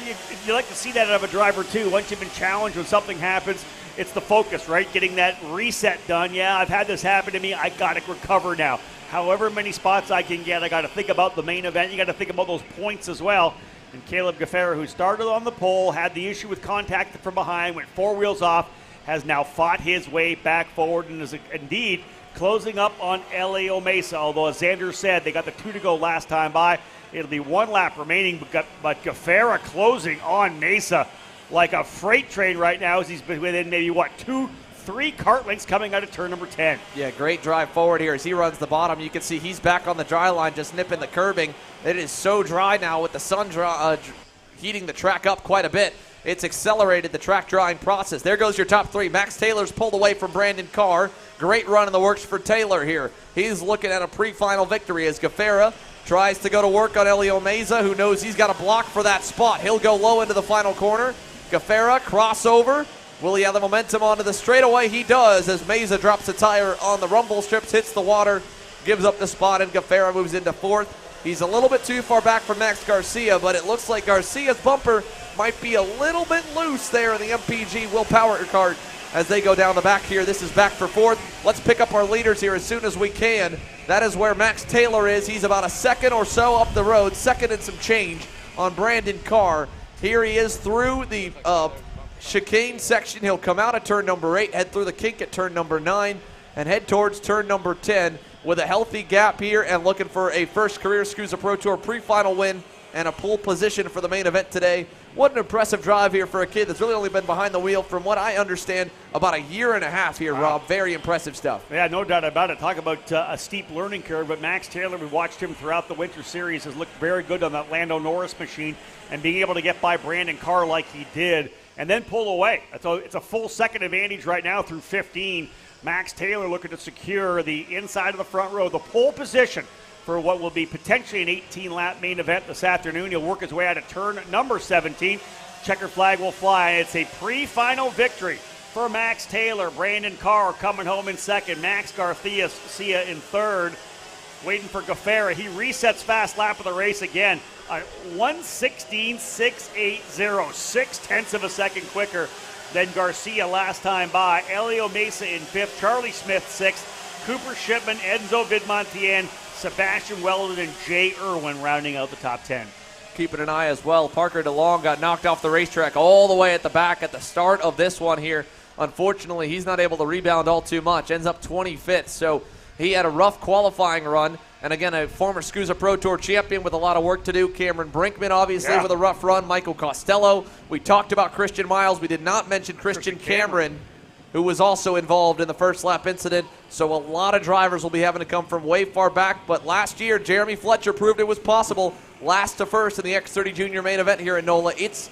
you like to see that out of a driver too. Once you've been challenged, when something happens, it's the focus, right? Getting that reset done. Yeah, I've had this happen to me. I got to recover now. However many spots I can get, I got to think about the main event. You got to think about those points as well. And Caleb Gaffera, who started on the pole, had the issue with contact from behind, went 4 wheels off, has now fought his way back forward and is indeed closing up on Elio Mesa. Although, as Xander said, they got the 2 to go last time by. It'll be 1 lap remaining, but Gaffera closing on Mesa like a freight train right now as he's been within maybe, 2-3 kart lengths coming out of turn number 10. Yeah, great drive forward here as he runs the bottom. You can see he's back on the dry line, just nipping the curbing. It is so dry now with the sun heating the track up quite a bit. It's accelerated the track drying process. There goes your top 3. Max Taylor's pulled away from Brandon Carr. Great run in the works for Taylor here. He's looking at a pre-final victory as Gaffera Tries to go to work on Elio Meza, who knows he's got a block for that spot. He'll go low into the final corner. Gaffera, crossover. Will he have the momentum onto the straightaway? He does, as Meza drops a tire on the rumble strips, hits the water, gives up the spot, and Gaffera moves into fourth. He's a little bit too far back from Max Garcia, but it looks like Garcia's bumper might be a little bit loose there in the MPG Will Power cart as they go down the back here. This is back for fourth. Let's pick up our leaders here as soon as we can. That is where Max Taylor is. He's about a second or so up the road, second and some change on Brandon Carr. Here he is through the chicane section. He'll come out of turn number 8, head through the kink at turn number 9, and head towards turn number 10 with a healthy gap here and looking for a first career SKUSA Pro Tour pre-final win and a pole position for the main event today. What an impressive drive here for a kid that's really only been behind the wheel, from what I understand, about a year and a half here, Rob. Very impressive stuff. Yeah, no doubt about it. Talk about a steep learning curve, but Max Taylor, we watched him throughout the Winter Series, has looked very good on that Lando Norris machine, and being able to get by Brandon Carr like he did and then pull away. It's a full second advantage right now through 15. Max Taylor looking to secure the inside of the front row, the pole position for what will be potentially an 18-lap main event this afternoon. He'll work his way out of turn number 17. Checker flag will fly. It's a pre-final victory for Max Taylor. Brandon Carr coming home in second. Max Garcia in third. Waiting for Gaffera. He resets fast lap of the race again. 1:16.680, 0.6 of a second quicker than Garcia last time by. Elio Meza in fifth. Charlie Smith sixth. Cooper Shipman, Enzo Vidmontien, Sebastian Weldon, and Jay Irwin rounding out the top 10. Keeping an eye as well. Parker DeLong got knocked off the racetrack all the way at the back at the start of this one here. Unfortunately, he's not able to rebound all too much. Ends up 25th, so he had a rough qualifying run. And again, a former SKUSA Pro Tour champion with a lot of work to do. Cameron Brinkman, obviously, with a rough run. Michael Costello. We talked about Christian Miles. We did not mention Christian Cameron, who was also involved in the first lap incident. So a lot of drivers will be having to come from way far back. But last year, Jeremy Fletcher proved it was possible. Last to first in the X30 Junior main event here in NOLA. It's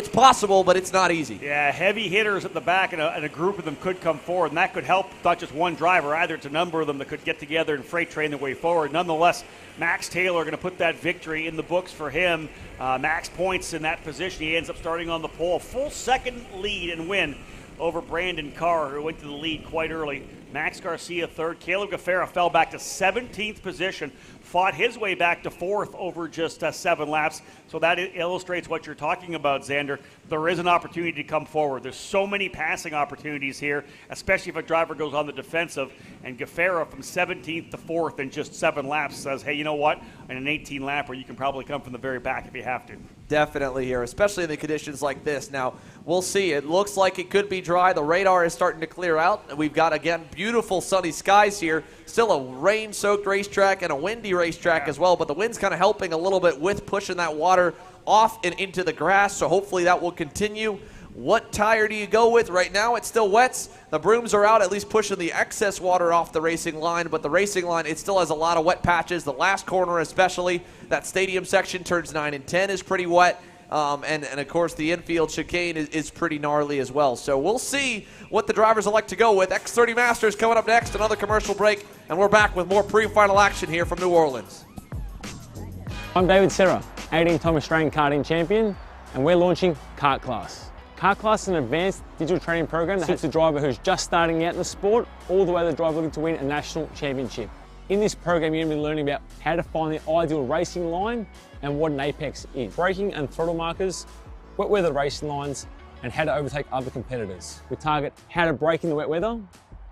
possible, but it's not easy. Yeah, heavy hitters at the back, and a group of them could come forward, and that could help not just one driver either. It's a number of them that could get together and freight train their way forward. Nonetheless, Max Taylor going to put that victory in the books for him. Max points in that position. He ends up starting on the pole. Full second lead and win over Brandon Carr, who went to the lead quite early. Max Garcia third. Caleb Gaffera fell back to 17th position, fought his way back to fourth over just 7 laps. So that illustrates what you're talking about, Xander. There is an opportunity to come forward. There's so many passing opportunities here, especially if a driver goes on the defensive. And Gaffera from 17th to 4th in just 7 laps says, hey, you know what? In an 18-lapper, you can probably come from the very back if you have to. Definitely here, especially in the conditions like this. Now, we'll see. It looks like it could be dry. The radar is starting to clear out. We've got, again, beautiful sunny skies here. Still a rain-soaked racetrack and a windy racetrack as well, but the wind's kind of helping a little bit with pushing that water off and into the grass, so hopefully that will continue. What tire do you go with? Right now it still wets. The brooms are out, at least pushing the excess water off the racing line, but the racing line, it still has a lot of wet patches. The last corner especially, that stadium section, turns 9 and 10 is pretty wet. And of course the infield chicane is pretty gnarly as well. So we'll see what the drivers will like to go with. X30 Masters coming up next, another commercial break, and we're back with more pre-final action here from New Orleans. I'm David Serra, 18-time Australian karting champion, and we're launching Kart Class. Kart Class is an advanced digital training program that suits a driver who's just starting out in the sport, all the way to the driver looking to win a national championship. In this program, you're going to be learning about how to find the ideal racing line and what an apex is, braking and throttle markers, wet weather racing lines, and how to overtake other competitors. We target how to brake in the wet weather,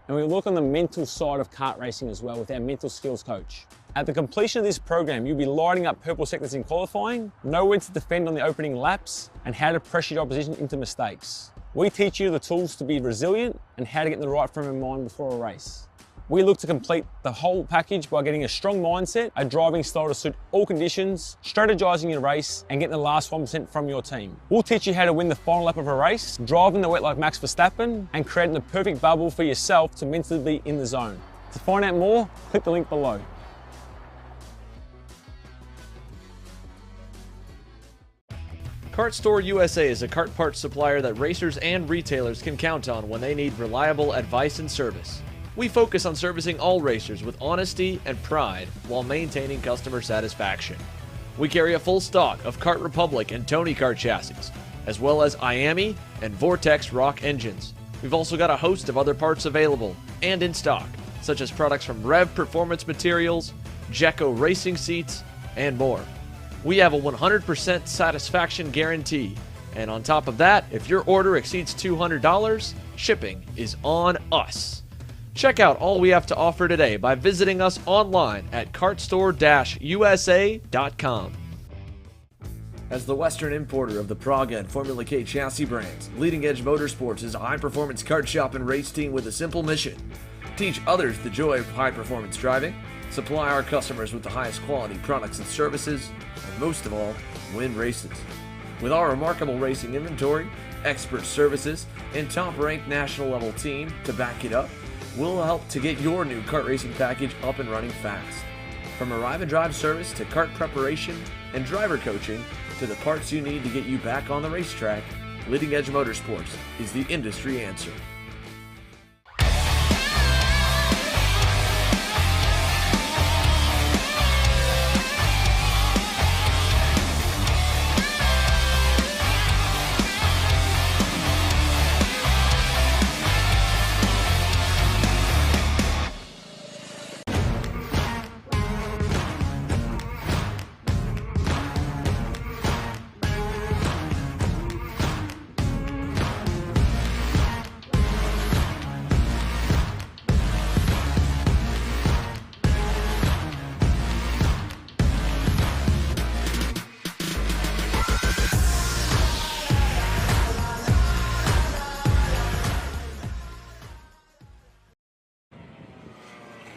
and we look on the mental side of kart racing as well with our mental skills coach. At the completion of this program, you'll be lighting up purple sectors in qualifying, know when to defend on the opening laps, and how to pressure your opposition into mistakes. We teach you the tools to be resilient and how to get in the right frame of mind before a race. We look to complete the whole package by getting a strong mindset, a driving style to suit all conditions, strategizing your race, and getting the last 1% from your team. We'll teach you how to win the final lap of a race, driving the wet like Max Verstappen, and creating the perfect bubble for yourself to mentally be in the zone. To find out more, click the link below. Kart Store USA is a kart parts supplier that racers and retailers can count on when they need reliable advice and service. We focus on servicing all racers with honesty and pride while maintaining customer satisfaction. We carry a full stock of Kart Republic and Tony Kart chassis, as well as IAMI and Vortex Rock engines. We've also got a host of other parts available and in stock, such as products from Rev Performance Materials, Jecco Racing Seats, and more. We have a 100% satisfaction guarantee, and on top of that, if your order exceeds $200, shipping is on us. Check out all we have to offer today by visiting us online at kartstore-usa.com. As the Western importer of the Praga and Formula K chassis brands, Leading Edge Motorsports is a high-performance kart shop and race team with a simple mission: teach others the joy of high-performance driving, supply our customers with the highest quality products and services, and most of all, win races. With our remarkable racing inventory, expert services, and top-ranked national-level team to back it up, we'll help to get your new kart racing package up and running fast. From arrive and drive service to kart preparation and driver coaching to the parts you need to get you back on the racetrack, Leading Edge Motorsports is the industry answer.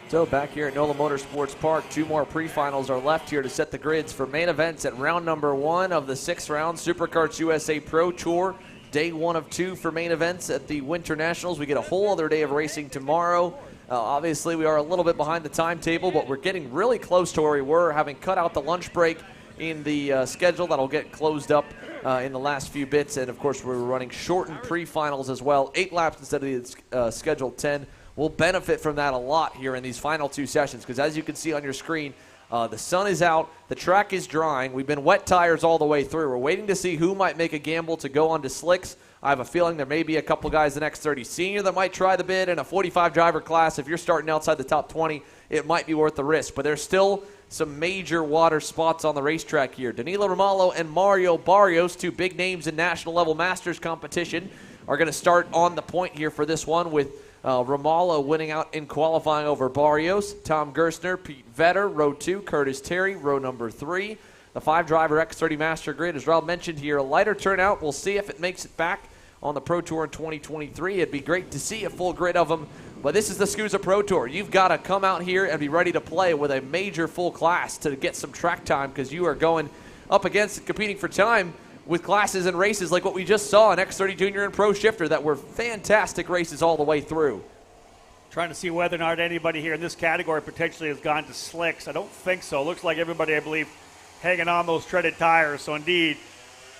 So back here at NOLA Motorsports Park, 2 more pre-finals are left here to set the grids for main events at round number 1 of the 6th round SuperKarts USA Pro Tour. Day 1 of 2 for main events at the Winter Nationals. We get a whole other day of racing tomorrow. Obviously, we are a little bit behind the timetable, but we're getting really close to where we were, having cut out the lunch break in the schedule. That'll get closed up in the last few bits. And, of course, we're running shortened pre-finals as well, 8 laps instead of the scheduled 10. We'll benefit from that a lot here in these final 2 sessions because, as you can see on your screen, the sun is out, the track is drying. We've been wet tires all the way through. We're waiting to see who might make a gamble to go onto slicks. I have a feeling there may be a couple guys in X30 Senior that might try the bid in a 45 driver class. If you're starting outside the top 20, it might be worth the risk. But there's still some major water spots on the racetrack here. Danilo Romalo and Mario Barrios, 2 big names in national level Masters competition, are going to start on the point here for this one with Romalo winning out in qualifying over Barrios, Tom Gerstner, Pete Vetter, row 2, Curtis Terry, row number 3. The 5-driver X30 Master Grid, as Rob mentioned here, a lighter turnout. We'll see if it makes it back on the Pro Tour in 2023. It'd be great to see a full grid of them, but this is the SKUSA Pro Tour. You've got to come out here and be ready to play with a major full class to get some track time because you are going up against and competing for time with classes and races like what we just saw in X30 Junior and Pro Shifter that were fantastic races all the way through. Trying to see whether or not anybody here in this category potentially has gone to slicks. I don't think so. Looks like everybody, I believe, hanging on those treaded tires. So indeed,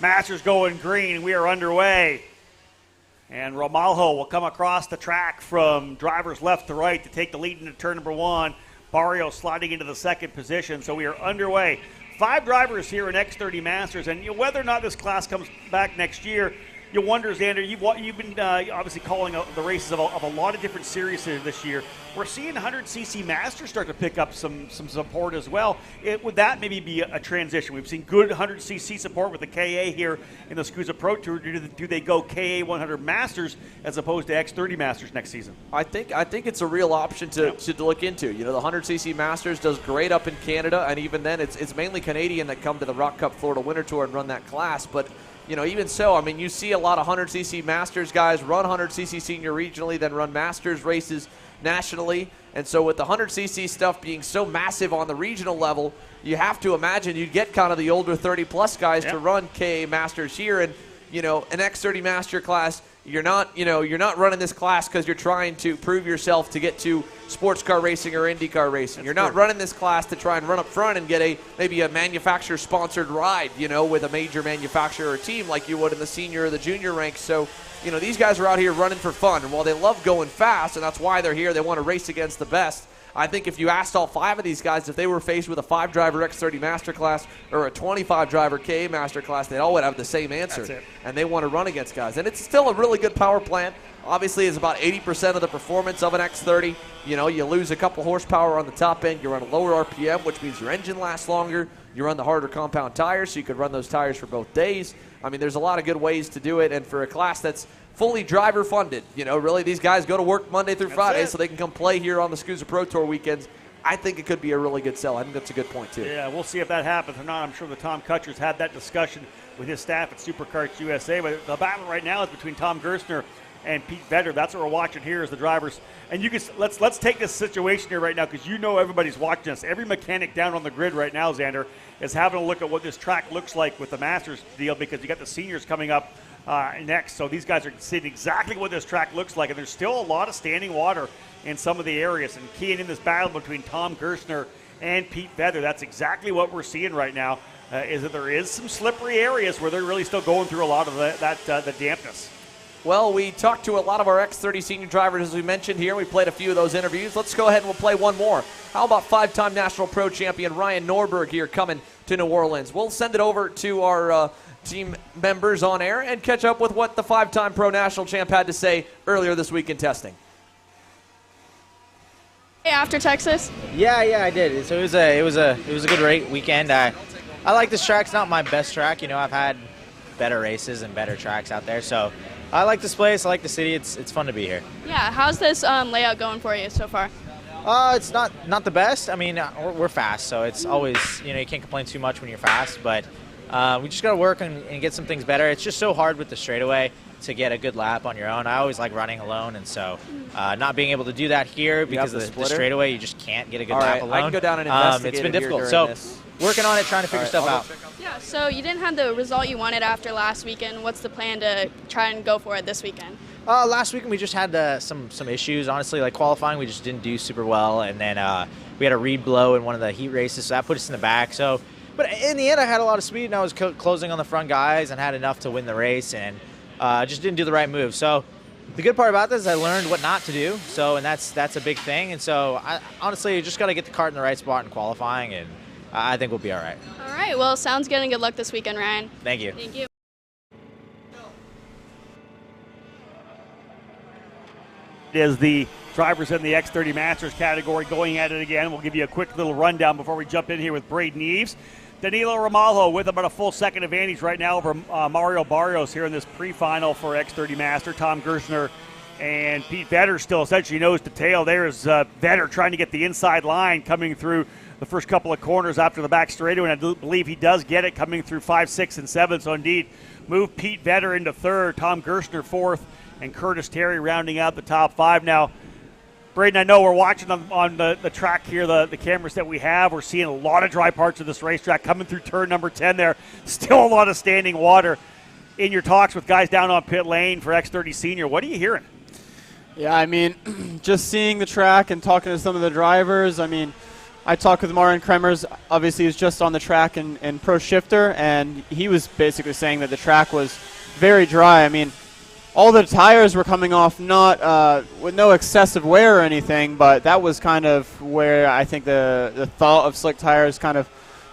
Masters going green. We are underway. And Romalo will come across the track from drivers left to right to take the lead into turn number 1. Barrios sliding into the 2nd position. So we are underway. 5 drivers here in X30 Masters, and whether or not this class comes back next year, you wonder, Xander, you've been obviously calling the races of a lot of different series this year. We're seeing 100cc Masters start to pick up some support as well. Would that maybe be a transition? We've seen good 100cc support with the KA here in the SKUSA Pro Tour. Do they go KA 100 Masters as opposed to X30 Masters next season? I think it's a real option to look into. You know, the 100cc Masters does great up in Canada, and even then it's mainly Canadian that come to the Rock Cup Florida Winter Tour and run that class. But you know, even so, I mean, you see a lot of 100cc Masters guys run 100cc Senior regionally, then run Masters races nationally. And so with the 100cc stuff being so massive on the regional level, you have to imagine you'd get kind of the older 30-plus guys to run KA Masters here. And, you know, an X30 Master class, You're not running this class because you're trying to prove yourself to get to sports car racing or IndyCar racing. You're not running this class to try and run up front and get maybe a manufacturer-sponsored ride, with a major manufacturer or team like you would in the senior or the junior ranks. So, these guys are out here running for fun. And while they love going fast, and that's why they're here, they want to race against the best. I think if you asked all 5 of these guys if they were faced with a 5-driver X30 Masterclass or a 25-driver KA Masterclass, they all would have the same answer. And they want to run against guys. And it's still a really good power plant. Obviously, it's about 80% of the performance of an X30. You lose a couple horsepower on the top end. You run a lower RPM, which means your engine lasts longer. You run the harder compound tires, so you could run those tires for both days. I mean, there's a lot of good ways to do it. And for a class that's fully driver funded, really these guys go to work Monday through Friday so they can come play here on the SKUSA Pro Tour weekends. I think it could be a really good sell. I think that's a good point, too. Yeah, we'll see if that happens or not. I'm sure the Tom Kutcher's had that discussion with his staff at Superkarts USA. But the battle right now is between Tom Gerstner and Pete Vedder. That's what we're watching here is the drivers. And let's take this situation here right now because everybody's watching us. Every mechanic down on the grid right now, Xander, is having a look at what this track looks like with the Masters deal because you got the seniors coming up next. So these guys are seeing exactly what this track looks like. And there's still a lot of standing water in some of the areas. And keying in this battle between Tom Gerstner and Pete Vedder, that's exactly what we're seeing right now, is that there is some slippery areas where they're really still going through a lot of the dampness. Well, we talked to a lot of our X30 senior drivers, as we mentioned here. We played a few of those interviews. Let's go ahead and we'll play one more. How about 5-time National Pro Champion Ryan Norberg here coming to New Orleans? We'll send it over to our team members on air and catch up with what the 5-time Pro National Champ had to say earlier this week in testing. Hey, after Texas? Yeah, I did. So it was a good weekend. I like this track. It's not my best track. I've had better races and better tracks out there. So I like this place. I like the city. It's fun to be here. Yeah, how's this layout going for you so far? It's not the best. I mean, we're fast, so it's always, you can't complain too much when you're fast, but we just got to work and get some things better. It's just so hard with the straightaway to get a good lap on your own. I always like running alone, and so not being able to do that here because of the straightaway, you just can't get a good lap alone. I can go down and investigate it's been difficult. So working on it, trying to figure stuff out. Yeah, so you didn't have the result you wanted after last weekend. What's the plan to try and go for it this weekend? Last weekend we just had some issues, honestly. Like qualifying, we just didn't do super well, and then we had a reed blow in one of the heat races, so that put us in the back. So, but in the end, I had a lot of speed, and I was closing on the front guys and had enough to win the race, and just didn't do the right move. So the good part about this is I learned what not to do, and that's a big thing. And so I honestly just got to get the cart in the right spot in qualifying, and I think we'll be all right. All right, well, sounds good, and good luck this weekend, Ryan. Thank you. Thank you. Is the drivers in the X30 Masters category going at it again. We'll give you a quick little rundown before we jump in here with Braden Eves. Danilo Ramalho with about a full second advantage right now over Mario Barrios here in this pre-final for X30 Master. Tom Gerstner and Pete Vedder still essentially nose to tail. There's Vedder trying to get the inside line coming through the first couple of corners after the back straightaway, and I do believe he does get it coming through 5, 6, and 7. So indeed, move Pete Vedder into third, Tom Gerstner fourth, and Curtis Terry rounding out the top 5. Now, Braden, I know we're watching on the track here, the cameras that we have. We're seeing a lot of dry parts of this racetrack coming through turn number 10 there. Still a lot of standing water. In your talks with guys down on pit lane for X30 Senior, what are you hearing? Yeah, I mean, just seeing the track and talking to some of the drivers, I mean, I talked with Marion Kremers. Obviously, he was just on the track in Pro Shifter, and he was basically saying that the track was very dry. I mean, all the tires were coming off not with no excessive wear or anything, but that was kind of where I think the thought of slick tires kind of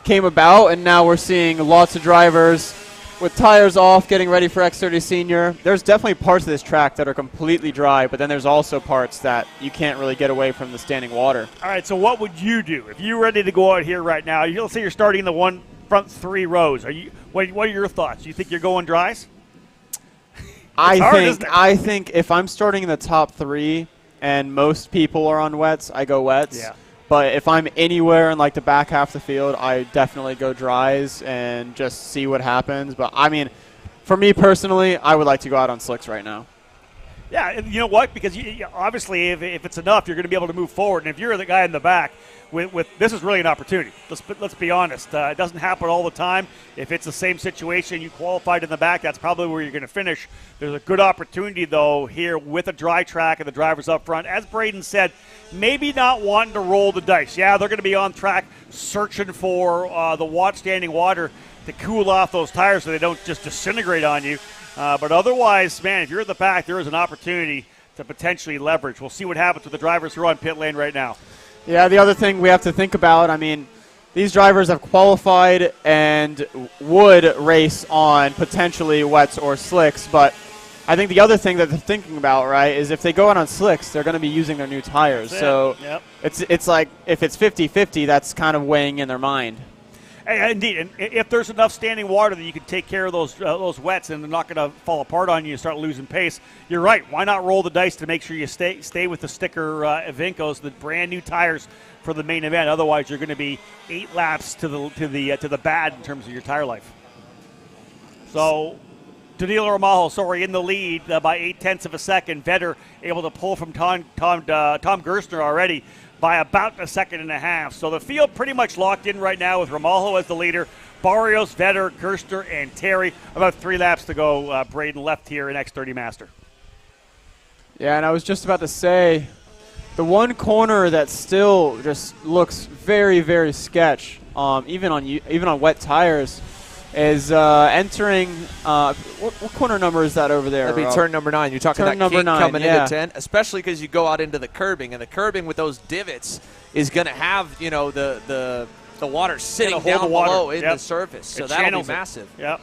came about, and now we're seeing lots of drivers with tires off getting ready for X30 Senior. There's definitely parts of this track that are completely dry, but then there's also parts that you can't really get away from the standing water. All right, so what would you do if you're ready to go out here right now? Let's say you're starting the front 3 rows. What are your thoughts? Do you think you're going dries? I think if I'm starting in the top 3 and most people are on wets, I go wets. Yeah. But if I'm anywhere in like the back half of the field, I definitely go dries and just see what happens. But I mean, for me personally, I would like to go out on slicks right now. Yeah, and you know what? Because obviously, if it's enough, you're going to be able to move forward. And if you're the guy in the back, with this is really an opportunity. Let's be honest. It doesn't happen all the time. If it's the same situation, you qualified in the back, that's probably where you're going to finish. There's a good opportunity, though, here with a dry track and the drivers up front. As Braden said, maybe not wanting to roll the dice. Yeah, they're going to be on track searching for the standing water to cool off those tires so they don't just disintegrate on you. But otherwise, man, if you're in the back, there is an opportunity to potentially leverage. We'll see what happens with the drivers who are on pit lane right now. Yeah, the other thing we have to think about, I mean, these drivers have qualified and would race on potentially wets or slicks, but I think the other thing that they're thinking about, right, is if they go out on slicks, they're going to be using their new tires. So it's like if it's 50-50, that's kind of weighing in their mind. Indeed, and if there's enough standing water that you can take care of those wets and they're not going to fall apart on you and start losing pace, you're right. Why not roll the dice to make sure you stay with the sticker Evincos, the brand new tires for the main event? Otherwise, you're going to be 8 laps to the bad in terms of your tire life. So, Danilo Romajo, in the lead by 0.8 of a second. Vetter able to pull from Tom Gerstner already by about 1.5 seconds. So the field pretty much locked in right now with Romajo as the leader. Barrios, Vetter, Gerstner, and Terry. About 3 laps to go. Braden left here in X30 Master. Yeah, and I was just about to say, the one corner that still just looks very, very sketch, even on wet tires, is entering. What corner number is that over there? That'd be turn number 9. You're talking turn that number 9 coming into 10, especially because you go out into the curbing, and the curbing with those divots is going to have the water sitting down below in the surface, so that'll be massive. Yep.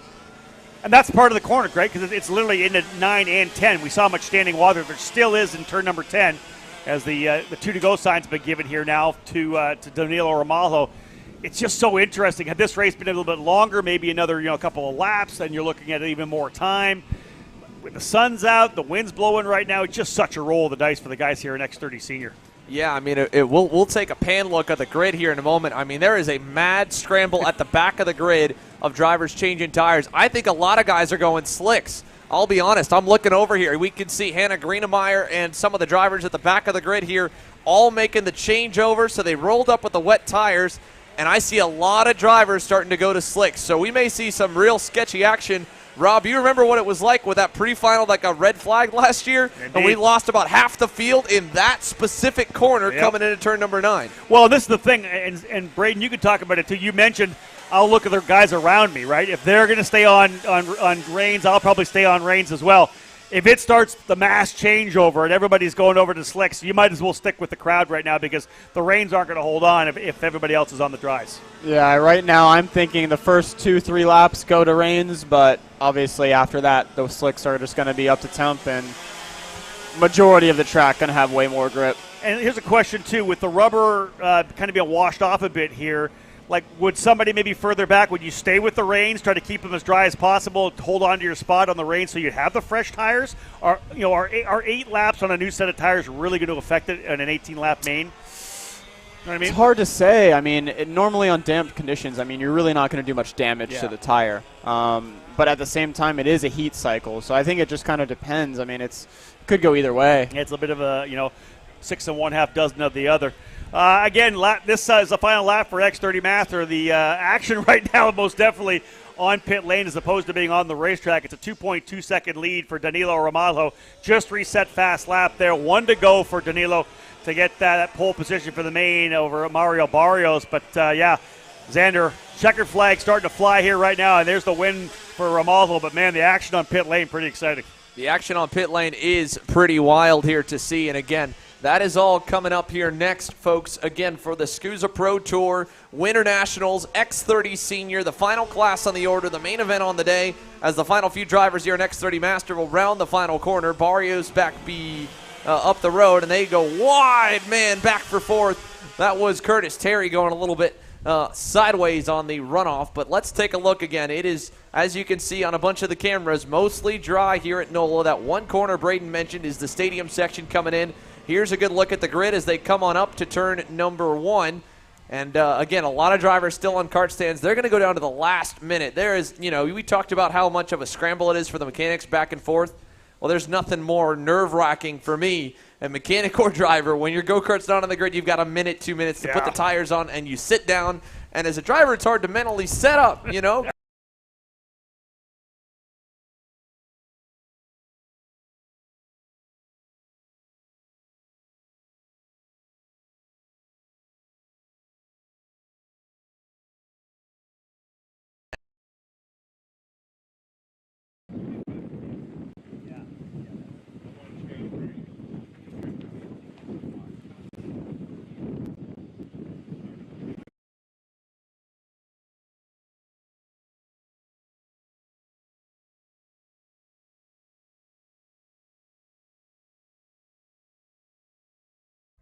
And that's part of the corner, Greg, because it's literally into 9 and 10. We saw how much standing water there still is in turn number 10, as the 2-to-go sign's been given here now to Danilo Romajo. It's just so interesting. Had this race been a little bit longer, maybe another couple of laps, then you're looking at even more time. When the sun's out, the wind's blowing right now, it's just such a roll of the dice for the guys here in X30 Senior. Yeah, I mean, we'll take a pan look at the grid here in a moment. I mean, there is a mad scramble at the back of the grid of drivers changing tires. I think a lot of guys are going slicks. I'll be honest, I'm looking over here. We can see Hannah Greenemire and some of the drivers at the back of the grid here all making the changeover, so they rolled up with the wet tires. And I see a lot of drivers starting to go to slicks. So we may see some real sketchy action. Rob, you remember what it was like with that pre-final that got red flagged last year? Indeed. And we lost about half the field in that specific corner coming into turn number 9. Well, this is the thing, and Braden, you can talk about it too. You mentioned I'll look at the guys around me, right? If they're going to stay on reins, I'll probably stay on reins as well. If it starts the mass changeover and everybody's going over to slicks, you might as well stick with the crowd right now because the reins aren't going to hold on if everybody else is on the dries. Yeah, right now I'm thinking the first 2-3 laps go to reins, but obviously after that, those slicks are just going to be up to temp, and majority of the track going to have way more grip. And here's a question, too. With the rubber kind of being washed off a bit here, like, would somebody maybe further back, would you stay with the reins, try to keep them as dry as possible, hold on to your spot on the reins so you have the fresh tires? Are 8 laps on a new set of tires really going to affect it in an 18-lap main? You know what I mean? It's hard to say. I mean, normally on damp conditions, I mean, you're really not going to do much damage to the tire. But at the same time, it is a heat cycle, so I think it just kind of depends. I mean, it could go either way. Yeah, it's a bit of a, 6 1/2 dozen of the other. Again, this is the final lap for X30 Master. The action right now most definitely on pit lane as opposed to being on the racetrack. It's a 2.2-second lead for Danilo Romajo. Just reset fast lap there. 1 to go for Danilo to get that pole position for the main over Mario Barrios. But, Xander, checkered flag starting to fly here right now, and there's the win for Romajo. But, man, the action on pit lane, pretty exciting. The action on pit lane is pretty wild here to see. And, again, that is all coming up here next, folks. Again, for the SKUSA Pro Tour, Winter Nationals, X30 Senior, the final class on the order, the main event on the day, as the final few drivers here in X30 Master will round the final corner. Barrios back up the road, and they go wide, man, back for 4th. That was Curtis Terry going a little bit sideways on the runoff, but let's take a look again. It is, as you can see on a bunch of the cameras, mostly dry here at NOLA. That one corner Braden mentioned is the stadium section coming in. Here's a good look at the grid as they come on up to turn number 1. And, again, a lot of drivers still on kart stands. They're going to go down to the last minute. There is, we talked about how much of a scramble it is for the mechanics back and forth. Well, there's nothing more nerve-wracking for me, a mechanic or driver. When your go-kart's not on the grid, you've got a minute, 2 minutes to put the tires on, and you sit down. And as a driver, it's hard to mentally set up, you know.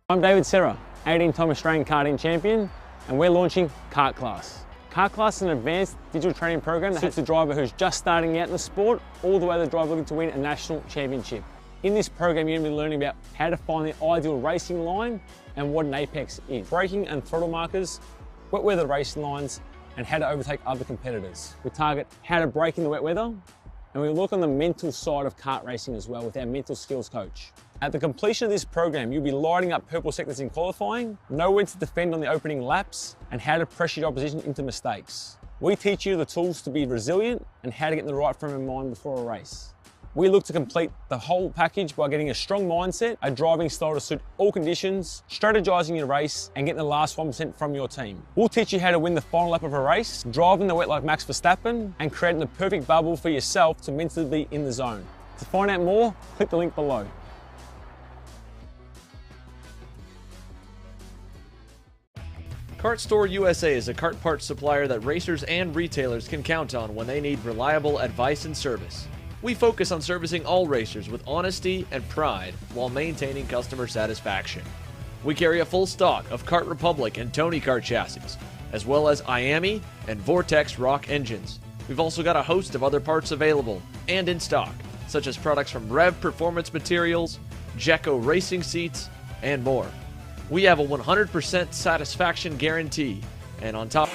I'm David Serra, 18-time Australian karting champion, and we're launching Kart Class. Kart Class is an advanced digital training program that suits a driver who's just starting out in the sport, all the way to the driver looking to win a national championship. In this program, you're going to be learning about how to find the ideal racing line and what an apex is, braking and throttle markers, wet weather racing lines, and how to overtake other competitors. We target how to brake in the wet weather, and we look on the mental side of kart racing as well with our mental skills coach. At the completion of this program, you'll be lighting up purple sectors in qualifying, know when to defend on the opening laps, and how to pressure your opposition into mistakes. We teach you the tools to be resilient and how to get in the right frame of mind before a race. We look to complete the whole package by getting a strong mindset, a driving style to suit all conditions, strategizing your race, and getting the last 1% from your team. We'll teach you how to win the final lap of a race, driving the wet like Max Verstappen, and creating the perfect bubble for yourself to mentally be in the zone. To find out more, click the link below. Kart Store USA is a kart parts supplier that racers and retailers can count on when they need reliable advice and service. We focus on servicing all racers with honesty and pride while maintaining customer satisfaction. We carry a full stock of Kart Republic and Tony Kart chassis, as well as IAMI and Vortex Rock engines. We've also got a host of other parts available and in stock, such as products from Rev Performance Materials, Jecco Racing Seats, and more. We have a 100% satisfaction guarantee, and on top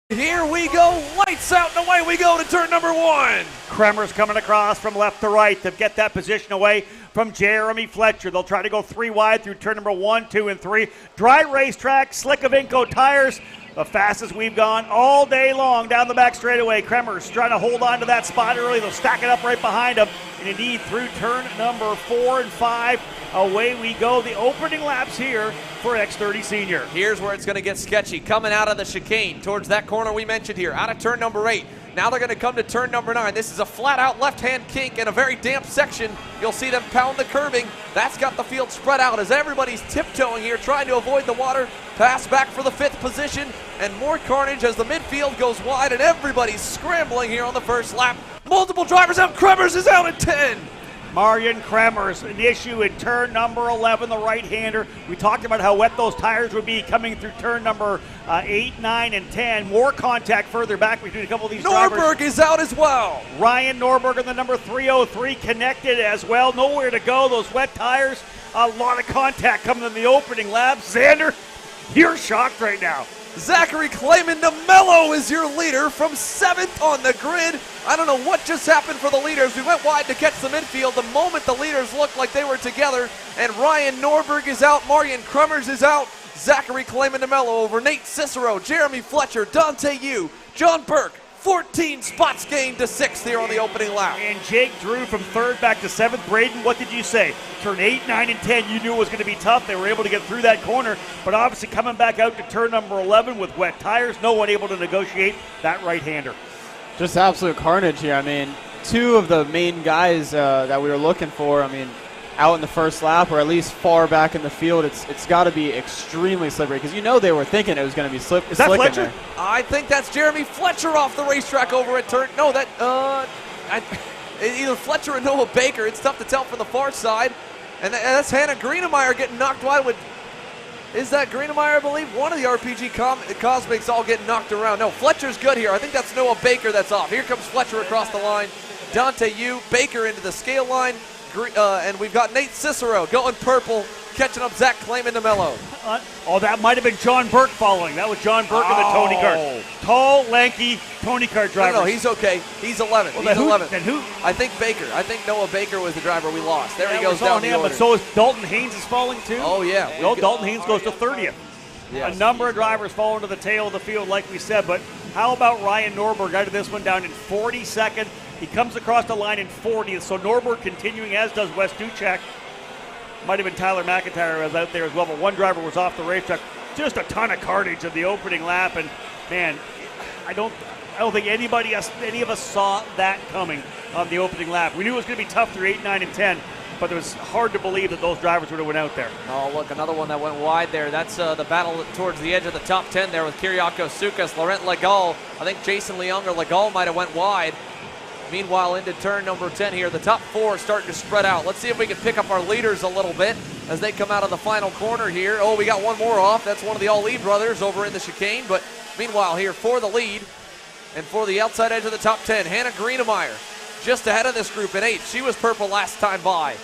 here we go, lights out and away we go to turn number 1. Kremers coming across from left to right to get that position away from Jeremy Fletcher. They'll try to go 3 wide through turn number 1, 2, and 3. Dry racetrack, slick of Inco tires. The fastest we've gone all day long down the back straightaway. Kremers trying to hold on to that spot early. They'll stack it up right behind them. And indeed, through turn number 4 and 5, away we go. The opening laps here for X30 Senior. Here's where it's going to get sketchy. Coming out of the chicane towards that corner we mentioned here, out of turn number 8. Now they're going to come to turn number 9. This is a flat-out left-hand kink in a very damp section. You'll see them pound the curbing. That's got the field spread out as everybody's tiptoeing here, trying to avoid the water. Pass back for the 5th position, and more carnage as the midfield goes wide, and everybody's scrambling here on the first lap. Multiple drivers out. Kremers is out at 10. Marion Kremers, an issue in turn number 11, the right-hander. We talked about how wet those tires would be coming through turn number 8, 9, and 10. More contact further back between a couple of these drivers. Norberg is out as well. Ryan Norberg in the number 303 connected as well. Nowhere to go. Those wet tires, a lot of contact coming in the opening lap. Xander, you're shocked right now. Zachary Clayman DeMello is your leader from 7th on the grid. I don't know what just happened for the leaders. We went wide to catch the midfield. The moment the leaders looked like they were together, and Ryan Norberg is out, Marion Kremers is out, Zachary Clayman DeMello over Nate Cicero, Jeremy Fletcher, Dante Yu, John Burke. 14 spots gained to 6th here on the opening lap. And Jake Drew from 3rd back to 7th. Braden, what did you say? Turn 8, 9, and 10, you knew it was going to be tough. They were able to get through that corner, but obviously coming back out to turn number 11 with wet tires, no one able to negotiate that right-hander. Just absolute carnage here. I mean, 2 of the main guys that we were looking for, I mean, out in the first lap or at least far back in the field, it's got to be extremely slippery because you know they were thinking it was going to be slippery. Is that Fletcher? I think that's Jeremy Fletcher off the racetrack over at turn. No, that either Fletcher or Noah Baker. It's tough to tell from the far side. And that's Hannah Greenemire getting knocked wide with. Is that Greenemire, I believe? One of the RPG Cosmics all getting knocked around. No, Fletcher's good here. I think that's Noah Baker that's off. Here comes Fletcher across the line. Dante Yu, Baker into the scale line. And we've got Nate Cicero going purple, catching up Zach Clayman DeMello. That might have been John Burke following. That was John Burke in the Tony Kart. Tall, lanky Tony Kart driver. No, he's okay. He's 11th. Well, he's 11th. Then who? I think Baker. I think Noah Baker was the driver we lost. There he goes down the order. But so is Dalton Haynes is falling too? Oh, yeah. Dalton Haynes goes to 30th. Yes. A number of drivers falling to the tail of the field, like we said. But how about Ryan Norberg out of this one down in 42nd? He comes across the line in 40th. So Norberg continuing, as does Wes Duchek. Might have been Tyler McIntyre was out there as well, but one driver was off the racetrack. Just a ton of carnage of the opening lap, and man, I don't think any of us saw that coming on the opening lap. We knew it was going to be tough through 8, 9, and 10, but it was hard to believe that those drivers would have went out there. Oh, look, another one that went wide there. That's the battle towards the edge of the top 10 there with Kyriakos Soukas, Laurent Legal. I think Jason Leung or Legal might have went wide. Meanwhile, into turn number 10 here, the top 4 starting to spread out. Let's see if we can pick up our leaders a little bit as they come out of the final corner here. Oh, we got one more off. That's one of the All-Lead brothers over in the chicane. But meanwhile, here for the lead and for the outside edge of the top 10, Hannah Greenemire just ahead of this group in 8. She was purple last time by.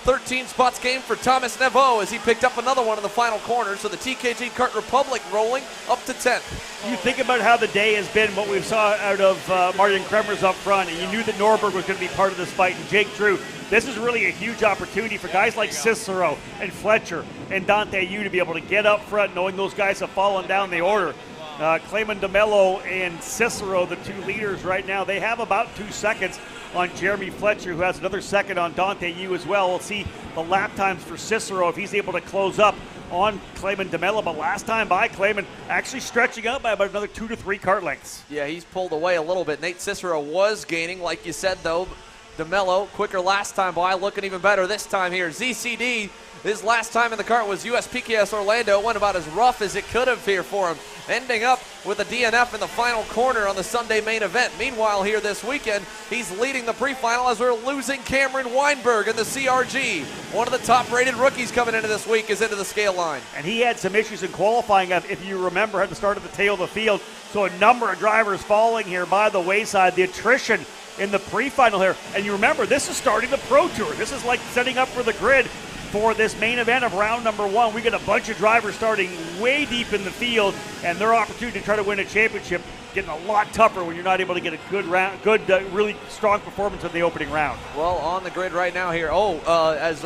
13 spots gained for Thomas Neveau as he picked up another one in the final corner. So the TKG Kart Republic rolling up to 10th. You think about how the day has been, what we saw out of Marion Kremers up front, and you knew that Norberg was going to be part of this fight, and Jake Drew. This is really a huge opportunity for guys like Cicero and Fletcher and Dante Yu to be able to get up front, knowing those guys have fallen down the order. Clayman DeMello and Cicero, the 2 leaders right now, they have about 2 seconds on Jeremy Fletcher, who has another second on Dante Yu as well. We'll see the lap times for Cicero if he's able to close up on Clayman DeMello. But last time by, Clayman actually stretching out by about another 2 to 3 kart lengths. Yeah, he's pulled away a little bit. Nate Cicero was gaining, like you said, though. DeMello, quicker last time by, looking even better this time here. ZCD, his last time in the kart was USPKS Orlando. It went about as rough as it could have here for him, ending up with a DNF in the final corner on the Sunday main event. Meanwhile, here this weekend, he's leading the pre-final as we're losing Cameron Weinberg in the CRG. One of the top-rated rookies coming into this week is into the scale line. And he had some issues in qualifying, if you remember, at the start of the tail of the field. So a number of drivers falling here by the wayside. The attrition in the pre-final here. And you remember, this is starting the Pro Tour. This is like setting up for the grid for this main event of round number 1. We got a bunch of drivers starting way deep in the field, and their opportunity to try to win a championship getting a lot tougher when you're not able to get a good round, really strong performance in the opening round. Well, on the grid right now here, as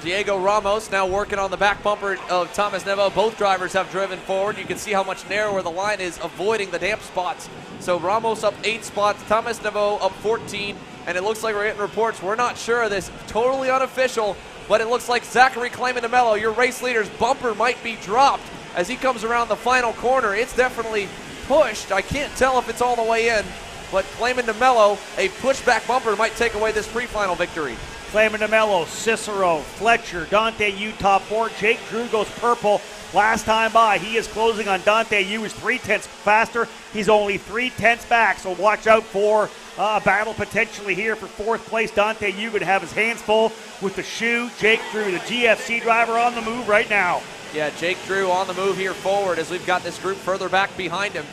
Diego Ramos now working on the back bumper of Thomas Neveau. Both drivers have driven forward. You can see how much narrower the line is, avoiding the damp spots. So Ramos up 8 spots, Thomas Neveau up 14, and it looks like we're getting reports. We're not sure of this, totally unofficial, but it looks like Zachary Clayman DeMello, your race leader's bumper, might be dropped as he comes around the final corner. It's definitely pushed. I can't tell if it's all the way in, but Clayman DeMello, a pushback bumper, might take away this pre-final victory. Clayman DeMello, Cicero, Fletcher, Dante Yu top 4. Jake Drew goes purple. Last time by, he is closing on Dante Yu. He's 3/10 faster. He's only 3/10 back, so watch out for a battle potentially here for 4th place. Dante Yu going to have his hands full with the shoe. Jake Drew, the GFC driver, on the move right now. Yeah, Jake Drew on the move here forward as we've got this group further back behind him.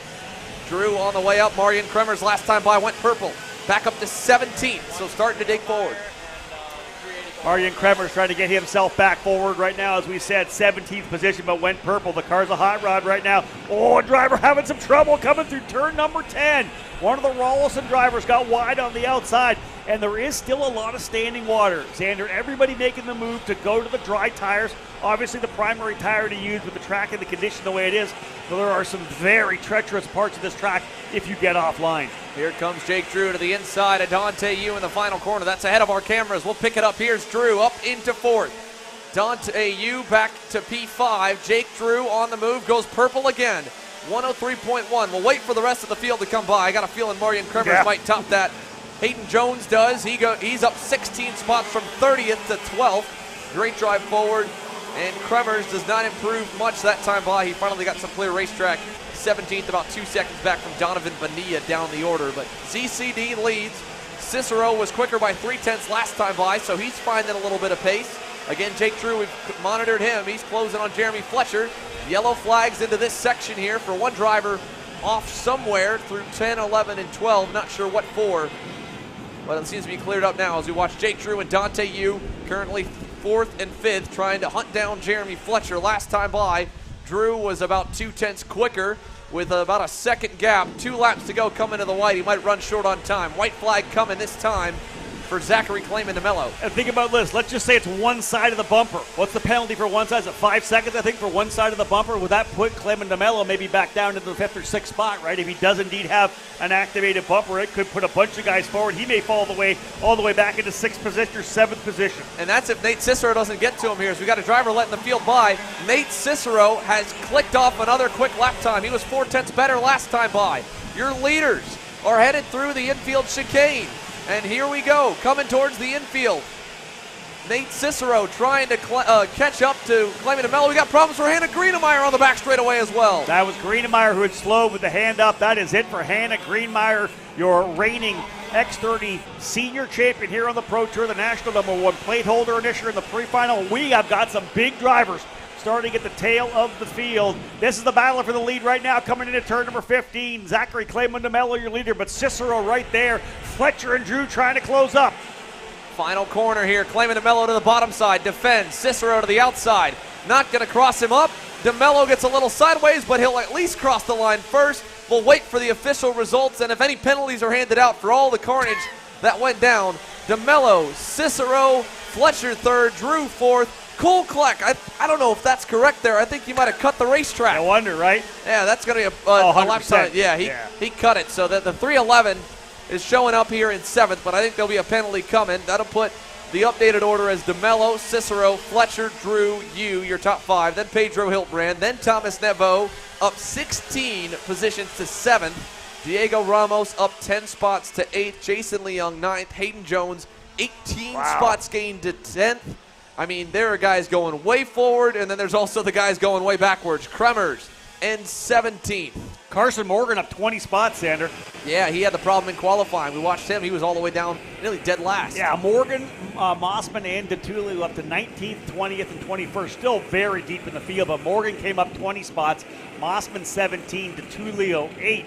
Drew on the way up. Marion Kremers last time by went purple. Back up to 17th, so starting to dig forward. Marion Kremers trying to get himself back forward right now, as we said, 17th position, but went purple. The car's a hot rod right now. Oh, a driver having some trouble coming through turn number 10. One of the Rawlson drivers got wide on the outside, and there is still a lot of standing water. Xander, everybody making the move to go to the dry tires. Obviously the primary tire to use with the track and the condition the way it is. But there are some very treacherous parts of this track if you get offline. Here comes Jake Drew to the inside of Dante Yu in the final corner. That's ahead of our cameras. We'll pick it up. Here's Drew up into fourth. Dante Yu back to P5. Jake Drew on the move, goes purple again. 103.1. We'll wait for the rest of the field to come by. I got a feeling Marion Kremers might top that. Hayden Jones does. He's up 16 spots from 30th to 12th. Great drive forward. And Kremers does not improve much that time by. He finally got some clear racetrack. 17th, about 2 seconds back from Donovan Bonilla down the order. But ZCD leads. Cicero was quicker by 0.3 last time by, so he's finding a little bit of pace. Again, Jake Drew, we've monitored him. He's closing on Jeremy Fletcher. Yellow flags into this section here for one driver off somewhere through 10, 11, and 12. Not sure what for, but it seems to be cleared up now as we watch Jake Drew and Dante Yu currently 4th and 5th trying to hunt down Jeremy Fletcher. Last time by, Drew was about 0.2 quicker with about a second gap. 2 laps to go coming to the white. He might run short on time. White flag coming this time for Zachary Clayman DeMello. And think about this. Let's just say it's one side of the bumper. What's the penalty for one side? Is it 5 seconds, I think, for one side of the bumper? Would that put Clayman DeMello maybe back down to the 5th or 6th spot, right? If he does indeed have an activated bumper, it could put a bunch of guys forward. He may fall all the way back into 6th position or 7th position. And that's if Nate Cicero doesn't get to him here. So we got a driver letting the field by. Nate Cicero has clicked off another quick lap time. He was 0.4 better last time by. Your leaders are headed through the infield chicane. And here we go, coming towards the infield. Nate Cicero trying to catch up to Clayman DeMello. We got problems for Hannah Greenemire on the back straightaway as well. That was Greenemire who had slowed with the hand up. That is it for Hannah Greenemire, your reigning X30 senior champion here on the Pro Tour, the national #1 plate holder initiator in the pre-final. We have got some big drivers starting at the tail of the field. This is the battle for the lead right now, coming into turn number 15. Zachary Clayman DeMello, your leader, but Cicero right there. Fletcher and Drew trying to close up. Final corner here. Clayman DeMello to the bottom side. Defends. Cicero to the outside. Not going to cross him up. DeMello gets a little sideways, but he'll at least cross the line first. We'll wait for the official results, and if any penalties are handed out for all the carnage that went down. DeMello, Cicero, Fletcher 3rd, Drew 4th. Cole Kleck, I don't know if that's correct there. I think he might have cut the racetrack. I wonder, right? Yeah, that's going to be a lap time. Yeah, he cut it. So that the 311 is showing up here in 7th, but I think there'll be a penalty coming. That'll put the updated order as DeMello, Cicero, Fletcher, Drew, Yu, your top 5. Then Pedro Hiltbrand. Then Thomas Nevo up 16 positions to 7th. Diego Ramos up 10 spots to 8th. Jason Leung 9th. Hayden Jones 18 spots gained to 10th. I mean, there are guys going way forward, and then there's also the guys going way backwards. Kremers and 17th. Carson Morgan up 20 spots, Xander. Yeah, he had the problem in qualifying. We watched him. He was all the way down, nearly dead last. Yeah, Morgan, Mossman, and DeTulio up to 19th, 20th, and 21st. Still very deep in the field, but Morgan came up 20 spots. Mossman 17, DeTulio 8.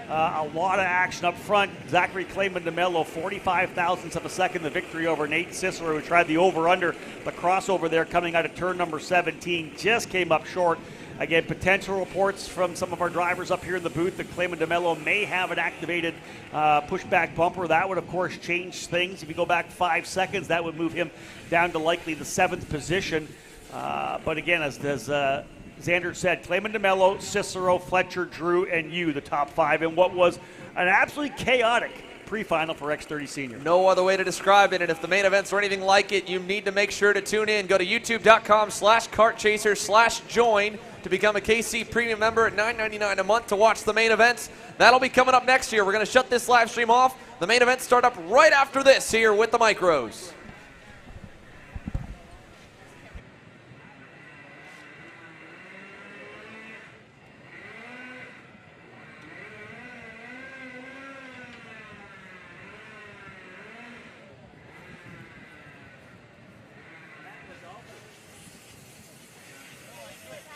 A lot of action up front. Zachary Clayman DeMello, 45 thousandths of a second, the victory over Nate Cicero, who tried the over-under. The crossover there coming out of turn number 17 just came up short. Again, potential reports from some of our drivers up here in the booth that Clayman DeMello may have an activated pushback bumper. That would, of course, change things. If you go back 5 seconds, that would move him down to likely the 7th position. But again, as Xander said, Clayman DeMello, Cicero, Fletcher, Drew, and Yu, the top 5, in what was an absolutely chaotic pre-final for X30 Senior. No other way to describe it, and if the main events are anything like it, you need to make sure to tune in. Go to youtube.com/kartchaser/join to become a KC Premium member at $9.99 a month to watch the main events. That'll be coming up next year. We're going to shut this live stream off. The main events start up right after this here with the Micros.